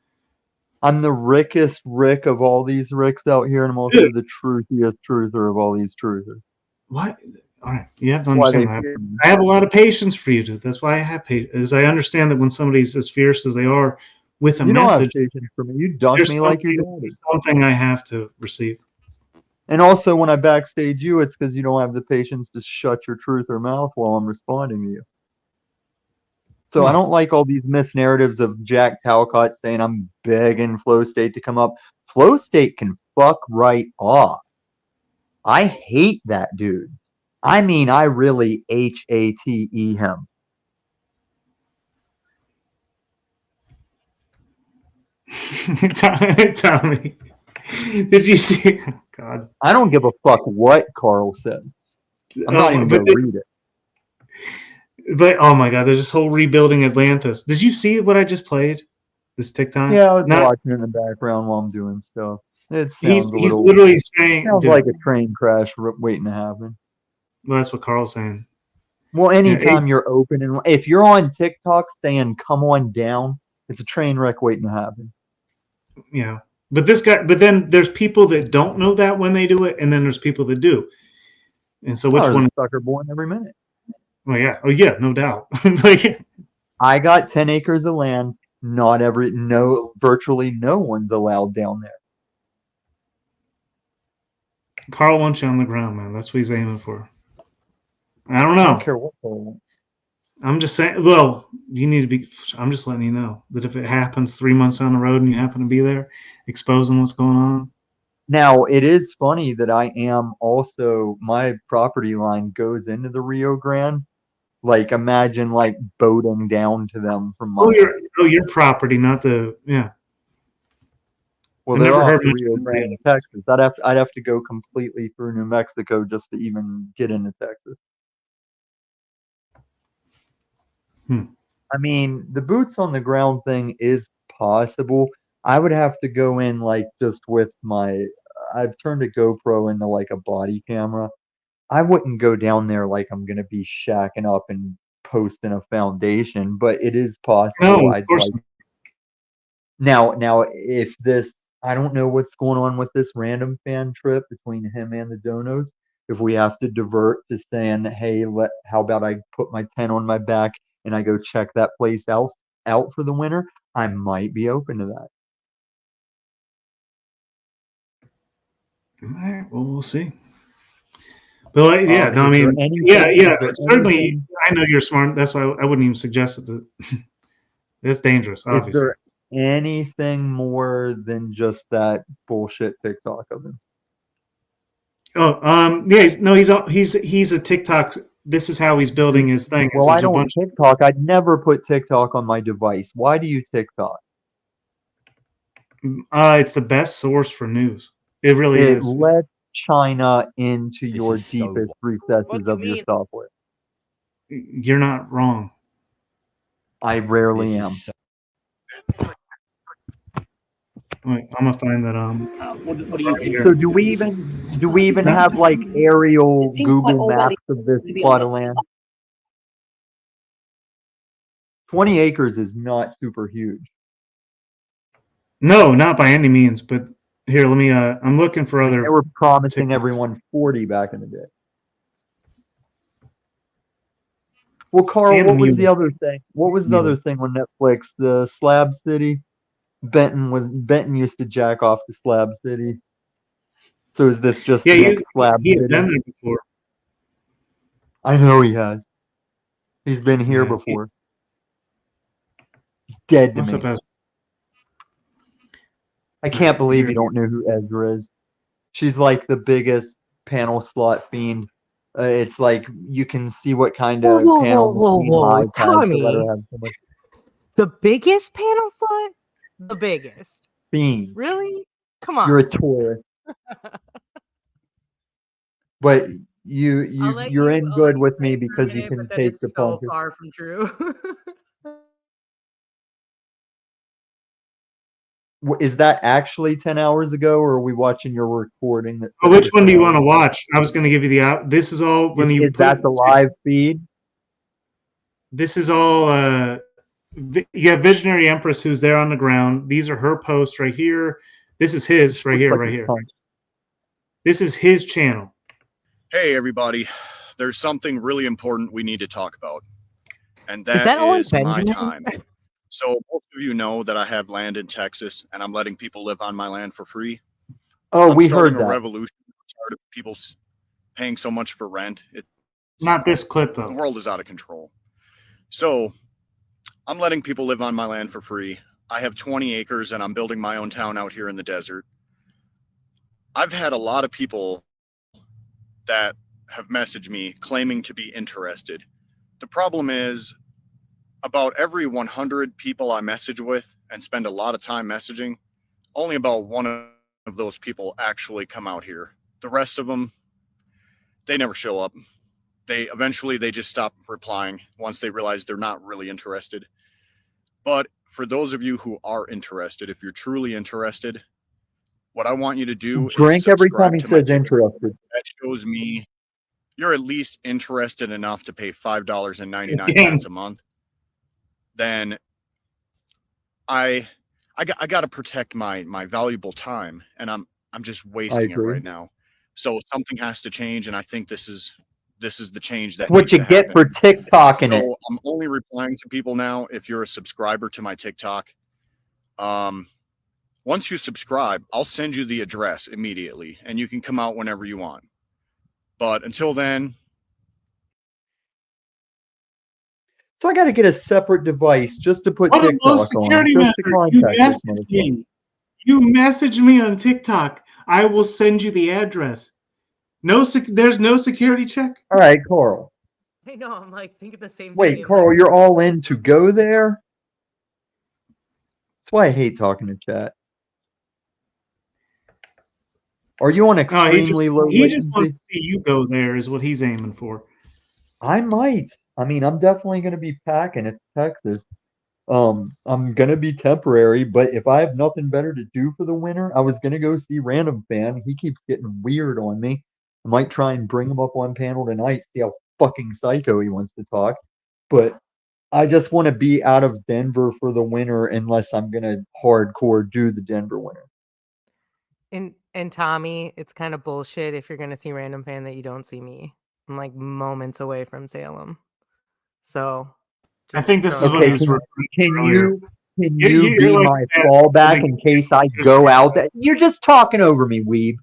I'm the rickest Rick of all these Ricks out here, and I'm also the truthiest truther of all these truthers. What? All right, you have to understand that. I have a lot of patience for you, dude. That's why I have patience. As I understand that when somebody's as fierce as they are with a message, don't have patience for me. You dunk me like your daddy. Something I have to receive. And also, when I backstage you, it's because you don't have the patience to shut your truther mouth while I'm responding to you. So I don't like all these misnarratives of Jack Talcott saying I'm begging Flow State to come up. Flow State can fuck right off. I hate that dude. I mean, I really hate him. Tell me. Did you see? Oh, God. I don't give a fuck what Carl says. I'm not even going to read it. But oh my God, there's this whole rebuilding Atlantis. Did you see what I just played? This TikTok? Yeah, I was watching in the background while I'm doing stuff. He's literally saying, sounds like a train crash waiting to happen. Well, that's what Carl's saying. Well, anytime you're open and if you're on TikTok saying "come on down," it's a train wreck waiting to happen. Yeah, but then there's people that don't know that when they do it, and then there's people that do. And so which one? Sucker born every minute. Oh yeah, no doubt. Like, I got 10 acres of land. virtually no one's allowed down there. Carl wants you on the ground, man. That's what he's aiming for. I don't I know. don't care what they want. I'm just saying. Well, you need to be. I'm just letting you know that if it happens 3 months down the road and you happen to be there, exposing what's going on. Now, it is funny that I am also, my property line goes into the Rio Grande. Like, imagine like boating down to them from my. Your property, not the Well, I've they're never off heard the much Rio about Grande, Texas. I'd have to go completely through New Mexico just to even get into Texas. I mean, the boots on the ground thing is possible. I would have to go in like just with my. I've turned a GoPro into like a body camera. I wouldn't go down there like I'm gonna be shacking up and posting a foundation, but it is possible. No, of I'd course like now if this, I don't know what's going on with this random fan trip between him and the donos. If we have to divert to saying, hey, how about I put my tent on my back and I go check that place out for the winter, I might be open to that. All right. Well, we'll see. But yeah, no, I Is there mean, anything- yeah. is there Certainly, anything- I know you're smart. That's why I wouldn't even suggest it. It's dangerous, Is obviously. there anything more than just that bullshit TikTok of him? Oh, yeah. He's a TikTok. This is how he's building his thing. Well, There's I a don't bunch. TikTok. I'd never put TikTok on my device. Why do you TikTok? It's the best source for news. It really It is. lets China into your is so deepest recesses of your software. You're not wrong. I rarely am. Wait, I'm gonna find that. What do you think? So do we even have like aerial Google Maps of this plot of land? 20 acres is not super huge. No, not by any means. But here, let me. I'm looking for other. They were promising TikToks. everyone 40 back in the day. Well, Carl, And what was mule. the other thing? What was the other thing on Netflix? The Slab City? Benton used to jack off to Slab City. So is this just Yeah, the next Slab he City? had been there before. I know he has. He's been here Yeah, before. He's dead to What's me. up, Ezra? I can't believe Here. you don't know who Ezra is. She's like the biggest panel slot fiend. It's like you can see what kind of panel machine Hive has to let her have so much The biggest panel slot? The biggest. fiend. Really? Come on. You're a tourist. But I'll you're in good with me because you can take the so punches. far from true. Is that actually 10 hours ago, or are we watching your recording? That Oh, which one do you want to watch? I was going to give you the out. This is all when you is that the live feed? This is all. You have Visionary Empress who's there on the ground. These are her posts right here. This is his right here, like right a here. punch. This is his channel. Hey, everybody. There's something really important we need to talk about. And Is that that Owen is my Benjamin? time. So most of you know that I have land in Texas and I'm letting people live on my land for free. Oh, I'm we starting heard a that. revolution. I'm tired of people paying so much for rent. Not this clip, The though. world is out of control. So I'm letting people live on my land for free. I have 20 acres and I'm building my own town out here in the desert. I've had a lot of people that have messaged me claiming to be interested. The problem is about every 100 people I message with and spend a lot of time messaging, only about one of those people actually come out here. The rest of them, they never show up. They just stop replying once they realize they're not really interested. But for those of you who are interested, if you're truly interested, what I want you to do is Drink every time subscribe he to my says TikTok. interested. That shows me you're at least interested enough to pay $5.99 a month. Then I got to protect my valuable time, and I'm just wasting it agree. right now. So something has to change, and I think this is this is the change that What needs you to get happen. for TikToking it. So I'm only replying to people now if you're a subscriber to my TikTok. Once you subscribe, I'll send you the address immediately, and you can come out whenever you want. But until then, So I got to get a separate device just to put What a low TikTok on, security just to measure. You contact this message motherfucker. me. You message me on TikTok. I will send you the address. There's no security check. All right, Carl. I know. I'm like thinking the same thing. Wait, Carl, you're all in to go there? That's why I hate talking to chat. Are you on No, extremely low he just wants latency? to see you go there. Is what he's aiming for. I might. I mean, I'm definitely going to be packing. It's Texas. I'm going to be temporary, but if I have nothing better to do for the winter, I was going to go see Random Fan. He keeps getting weird on me. I might try and bring him up on panel tonight, see how fucking psycho he wants to talk. But I just want to be out of Denver for the winter unless I'm going to hardcore do the Denver winter. And Tommy, it's kind of bullshit if you're gonna see Random Fan that you don't see me. I'm like moments away from Salem, so I think this is Okay, what he was can referring to earlier. you You're be like my that. fallback in case I go out there? You're just talking over me, weeb.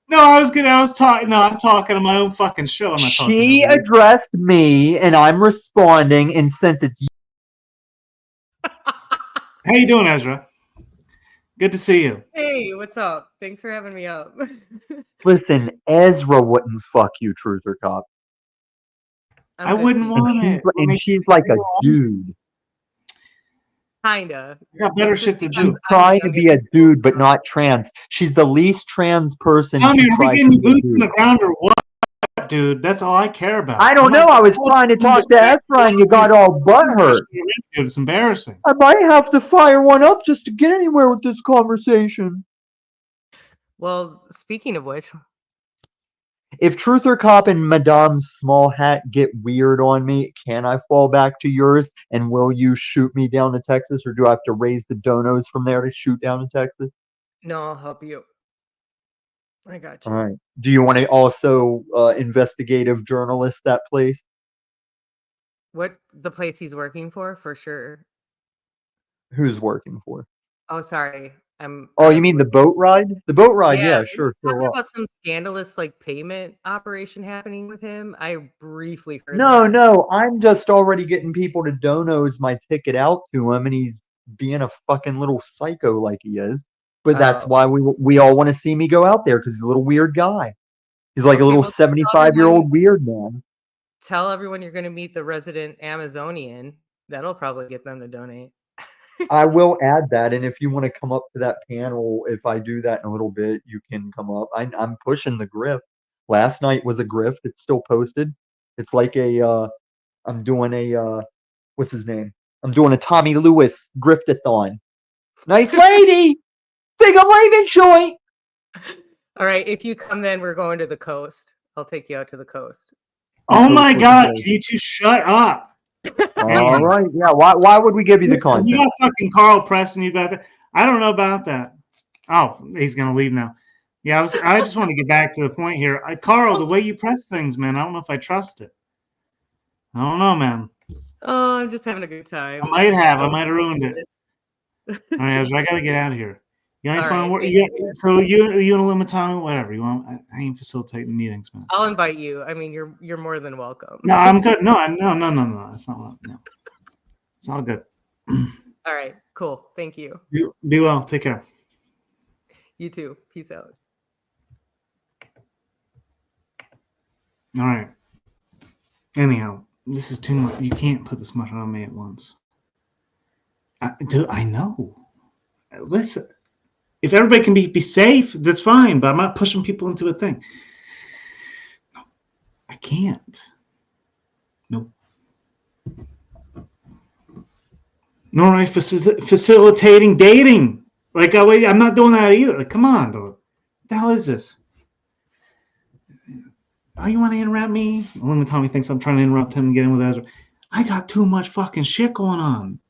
No, I was talking. No, I'm talking on my own fucking show. I'm not talking. She over you. addressed me, and I'm responding. And since it's How you doing, Ezra? Good to see you. Hey, what's up? Thanks for having me up. listen, Ezra wouldn't fuck you, truth or cop. I wouldn't want it. And she's like a dude. Kinda. I got better shit to do. Trying to be a dude, but not trans. She's the least trans person Tell me, to are we try to getting be a boots in dude. the ground or what, dude? That's all I care about. I don't know. I was trying to talk to Ezra, and you got all butthurt. It's embarrassing. I might have to fire one up just to get anywhere with this conversation. Well, speaking of which, If Truth or Cop and Madame's small hat get weird on me, can I fall back to yours? And will you shoot me down to Texas, or do I have to raise the donos from there to shoot down to Texas? no, I'll help you. I got you. All right. Do you want to also investigative journalist that place? What the place he's working for sure. Who's working for? Oh, sorry. Oh, you mean the boat ride? The boat ride, yeah, they sure. were Fill talking up. about some scandalous like payment operation happening with him. I briefly heard No, that. no, I'm just already getting people to donos my ticket out to him, and he's being a fucking little psycho like he is. But that's Oh. why we all want to see me go out there, because he's a little weird guy. He's like a Okay, little well, tell 75-year-old weird man. Tell everyone you're going to meet the resident Amazonian. That'll probably get them to donate. I will add that, and if you want to come up to that panel, if I do that in a little bit, you can come up. I'm pushing the grift. Last night was a grift. It's still posted. It's like a I'm doing a what's his name? I'm doing a Tommy Lewis griftathon. Nice lady. Think I'm leaving, joint. All right, if you come, then we're going to the coast. I'll take you out to the coast. Oh my God! Can you two shut up? All right, yeah. Why would we give you the Listen, content? you got fucking Carl pressing you about that. I don't know about that. Oh, he's gonna leave now. Yeah, I just want to get back to the point here. Carl, the way you press things, man, I don't know if I trust it. I don't know, man. Oh, I'm just having a good time. I might have ruined it. All right, Ezra, I gotta get out of here. You ain't All fun right, work. thank Yeah, you. so you and Limitano, whatever you want. I ain't facilitating meetings, man. I'll invite you. I mean, you're more than welcome. No, I'm good. No. That's not what. No, it's not good. All right, cool. Thank you. Be well. Take care. You too. Peace out. All right. Anyhow, this is too much. You can't put this much on me at once. Dude, I know. Listen, if everybody can be safe, that's fine. But I'm not pushing people into a thing. No, I can't. Nope. Nor am I facilitating dating. Like, I'm not doing that either. Like, come on, dude. What the hell is this? Oh, you want to interrupt me? Well, Tommy thinks I'm trying to interrupt him and get in with Ezra. I got too much fucking shit going on.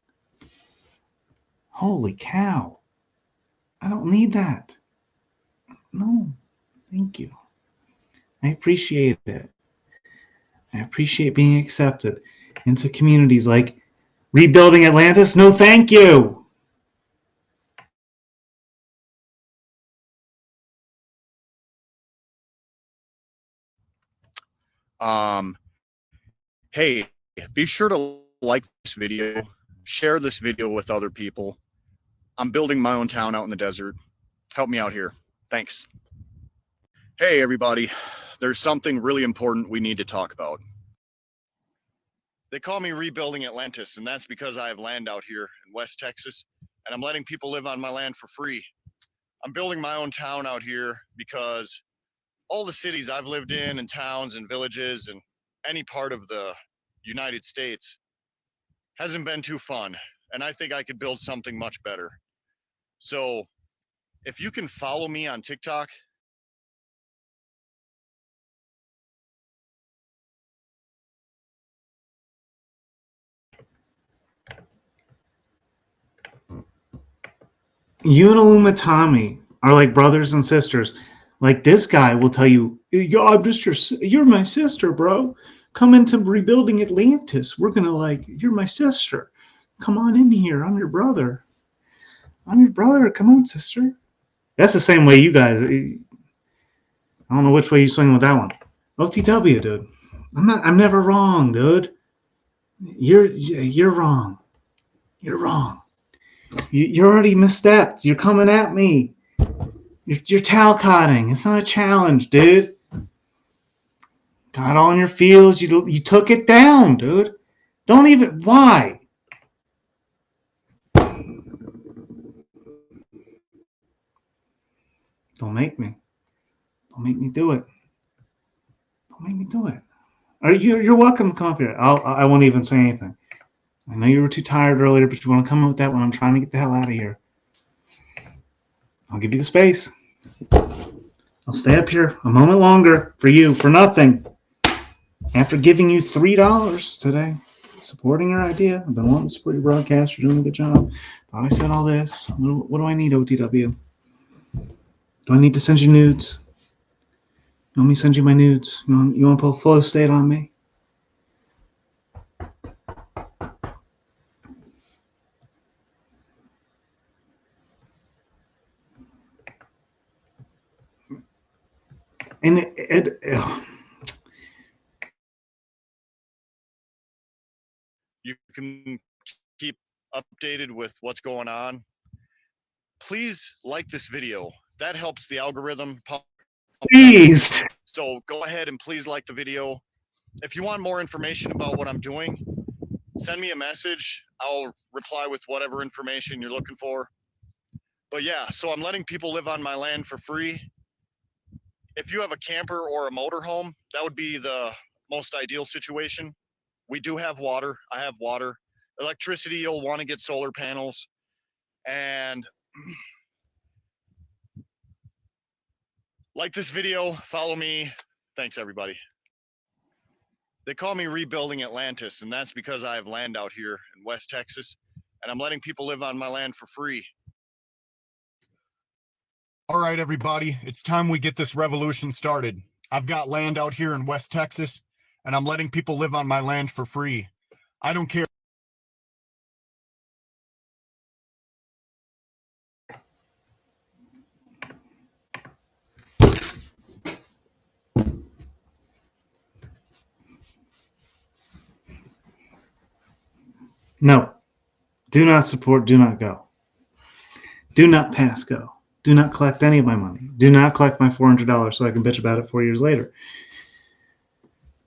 Holy cow. I don't need that. No, thank you. I appreciate it. I appreciate being accepted into communities like Rebuilding Atlantis. No, thank you. Hey, be sure to like this video, share this video with other people. I'm building my own town out in the desert. Help me out here. Thanks. Hey, everybody. There's something really important we need to talk about. They call me Rebuilding Atlantis, and that's because I have land out here in West Texas, and I'm letting people live on my land for free. I'm building my own town out here because all the cities I've lived in and towns and villages and any part of the United States hasn't been too fun, and I think I could build something much better. So if you can follow me on TikTok, You and Illumitami are like brothers and sisters. Like this guy will tell you, I'm just you're my sister, bro. Come into Rebuilding Atlantis. We're gonna you're my sister. Come on in here. I'm your brother. I'm your brother. Come on, sister. That's the same way you guys. I don't know which way you swing with that one. OTW, dude. I'm never wrong, dude. You're wrong. You're wrong. You're already misstepped. You're coming at me. You're talcotting. It's not a challenge, dude. Got all in your feels. You took it down, dude. Don't even. Why? Don't make me. Don't make me do it. Don't make me do it. You're welcome to come up here. I won't even say anything. I know you were too tired earlier, but you want to come in with that when I'm trying to get the hell out of here. I'll give you the space. I'll stay up here a moment longer for you, for nothing. After giving you $3 today, supporting your idea. I've been wanting to support your broadcast. You're doing a good job. Thought I said all this. What do I need, OTW? Do I need to send you nudes? You want me to send you my nudes? You want to put a flow state on me? And you can keep updated with what's going on. Please like this video. That helps the algorithm pump. Please. So go ahead and please like the video. If you want more information about what I'm doing, send me a message. I'll reply with whatever information you're looking for. But yeah, so I'm letting people live on my land for free. If you have a camper or a motorhome, that would be the most ideal situation. We do have water. I have water. Electricity, you'll want to get solar panels. And like this video, follow me. Thanks, everybody. They call me Rebuilding Atlantis, and that's because I have land out here in West Texas, and I'm letting people live on my land for free. All right, everybody, it's time we get this revolution started. I've got land out here in West Texas, and I'm letting people live on my land for free. I don't care. No. Do not support. Do not go. Do not pass go. Do not collect any of my money. Do not collect my $400 so I can bitch about it 4 years later.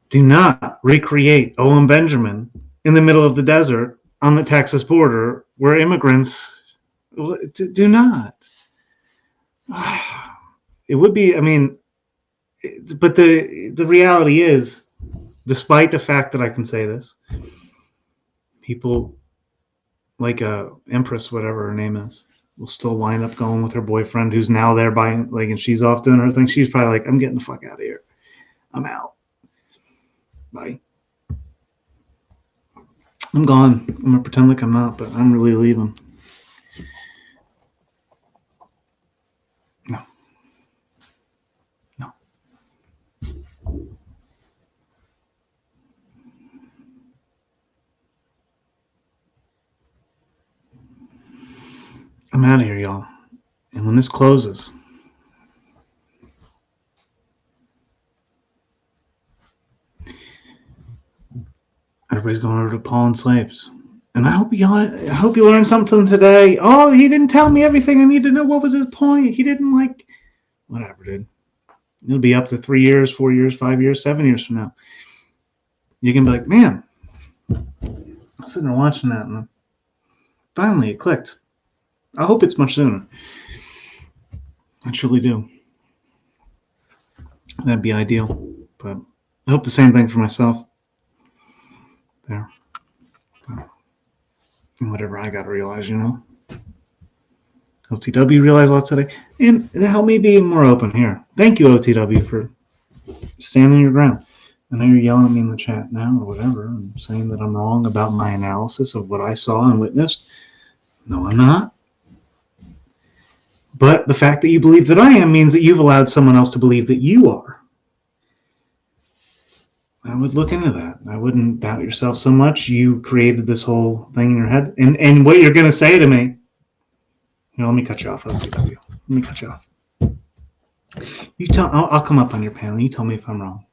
Do not recreate O.M. Benjamin in the middle of the desert on the Texas border where immigrants do not. It would be, but the reality is, despite the fact that I can say this, people like Empress, whatever her name is, will still wind up going with her boyfriend who's now there buying, and she's off doing her thing. She's probably like, I'm getting the fuck out of here. I'm out. Bye. I'm gone. I'm going to pretend like I'm not, but I'm really leaving. No. No. I'm out of here, y'all. And when this closes, everybody's going over to Paul and Slaves. And I hope you learned something today. Oh, he didn't tell me everything I need to know. What was his point? He didn't like whatever, dude. It'll be up to 3 years, 4 years, 5 years, 7 years from now. You can be like, man, I'm sitting there watching that, and finally it clicked. I hope it's much sooner. I truly do. That'd be ideal. But I hope the same thing for myself. There. And whatever I got to realize, you know. OTW realized a lot today. And it helped me be more open here. Thank you, OTW, for standing your ground. I know you're yelling at me in the chat now or whatever, and saying that I'm wrong about my analysis of what I saw and witnessed. No, I'm not. But the fact that you believe that I am means that you've allowed someone else to believe that you are. I would look into that. I wouldn't doubt yourself so much. You created this whole thing in your head. And what you're going to say to me, let me cut you off, OTW. Let me cut you off. I'll come up on your panel. You tell me if I'm wrong.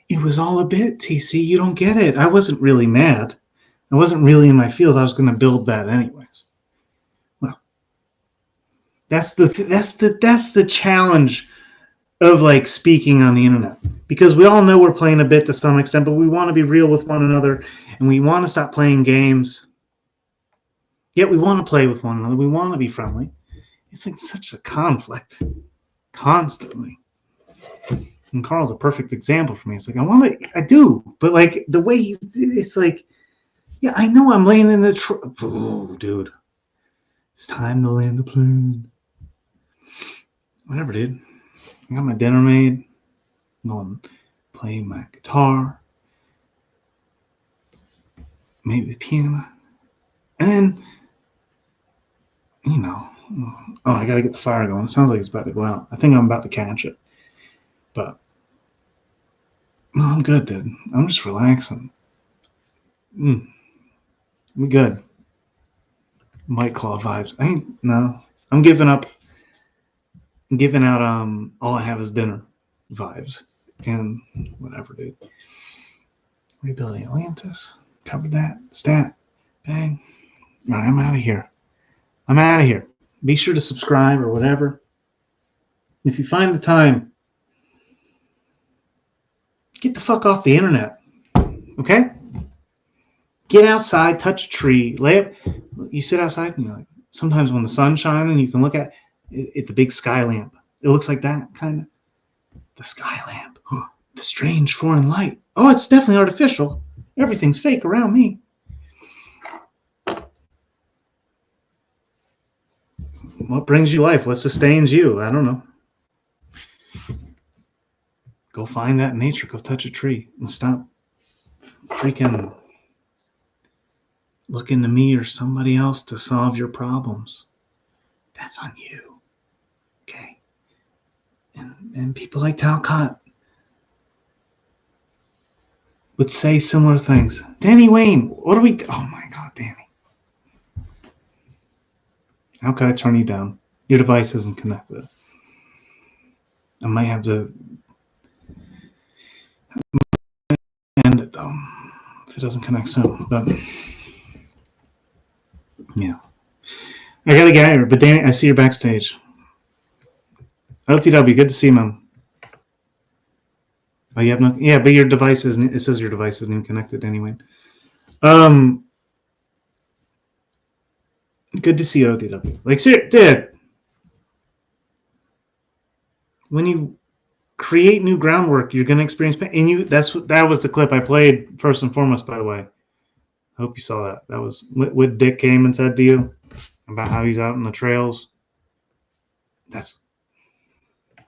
It was all a bit, TC. You don't get it. I wasn't really mad. I wasn't really in my feels. I was going to build that anyways. Well, that's the challenge of like speaking on the internet, because we all know we're playing a bit to some extent, but we want to be real with one another, and we want to stop playing games. Yet we want to play with one another. We want to be friendly. It's like such a conflict constantly. And Carl's a perfect example for me. It's like, I do, but like the way it's like, yeah, I know I'm laying in the oh, dude, it's time to land the plane. Whatever, dude. I got my dinner made. I'm going playing my guitar, maybe the piano, and I gotta get the fire going. It sounds like it's about to go out. I think I'm about to catch it, but no, I'm good, dude. I'm just relaxing. I'm good. White Claw vibes. I'm giving up. I'm giving out all I have is dinner vibes and whatever, dude. Rebuilding Atlantis. Covered that. Stat. Bang. All right, I'm out of here. Be sure to subscribe or whatever. If you find the time, get the fuck off the internet. Okay? Get outside, touch a tree, lay up. You sit outside and like, sometimes when the sun's shining, you can look at it, the big sky lamp. It looks like that, kind of. The sky lamp. The strange foreign light. Oh, it's definitely artificial. Everything's fake around me. What brings you life? What sustains you? I don't know. Go find that in nature. Go touch a tree and stop freaking looking to me or somebody else to solve your problems. That's on you. Okay? And people like Talcott would say similar things. Danny Wayne, what do we... Oh my God, Danny. How can I turn you down? Your device isn't connected. I might have to end it though if it doesn't connect soon. But yeah, I gotta get here. But Danny, I see you're backstage. LTW, good to see you, man. Oh, you have no. Yeah, but your device isn't. It says your device isn't even connected anyway. Good to see you, LTW. Like, dude, when you create new groundwork, you're gonna experience pain. And that was the clip I played first and foremost. By the way, I hope you saw that. That was what Dick came and said to you about how he's out in the trails.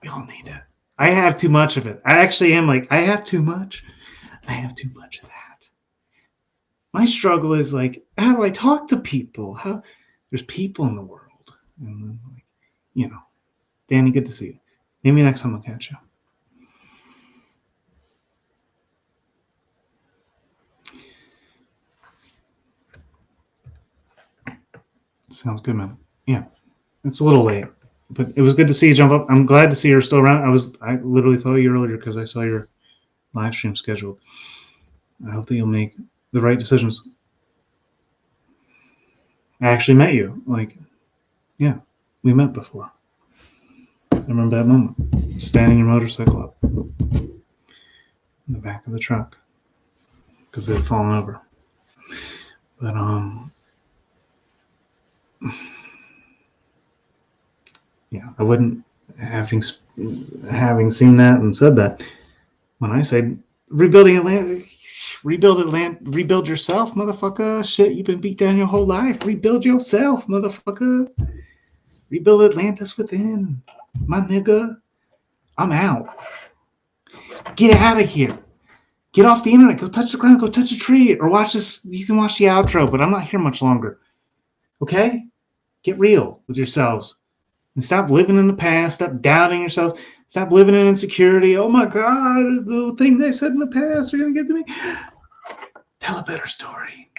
We all need it. I have too much of it. I actually am like, I have too much. I have too much of that. My struggle is like, how do I talk to people? How there's people in the world. And like, Danny, good to see you. Maybe next time I'll catch you. Sounds good, man. yeah, it's a little late, but it was good to see you jump up. I'm glad to see you're still around. I literally thought of you earlier because I saw your live stream scheduled. I hope that you'll make the right decisions. I actually met you. Like, yeah, we met before. I remember that moment. Standing your motorcycle up in the back of the truck because it had fallen over. But yeah, I wouldn't, having seen that and said that, when I say rebuilding Atlanta, rebuild yourself, motherfucker. Shit, you've been beat down your whole life. Rebuild yourself, motherfucker. Rebuild Atlantis within, my nigga. I'm out. Get out of here. Get off the internet. Go touch the ground. Go touch a tree. Or watch this. You can watch the outro, but I'm not here much longer. Okay? Get real with yourselves. And stop living in the past. Stop doubting yourself. Stop living in insecurity. Oh my God, the thing they said in the past are going to get to me. Tell a better story.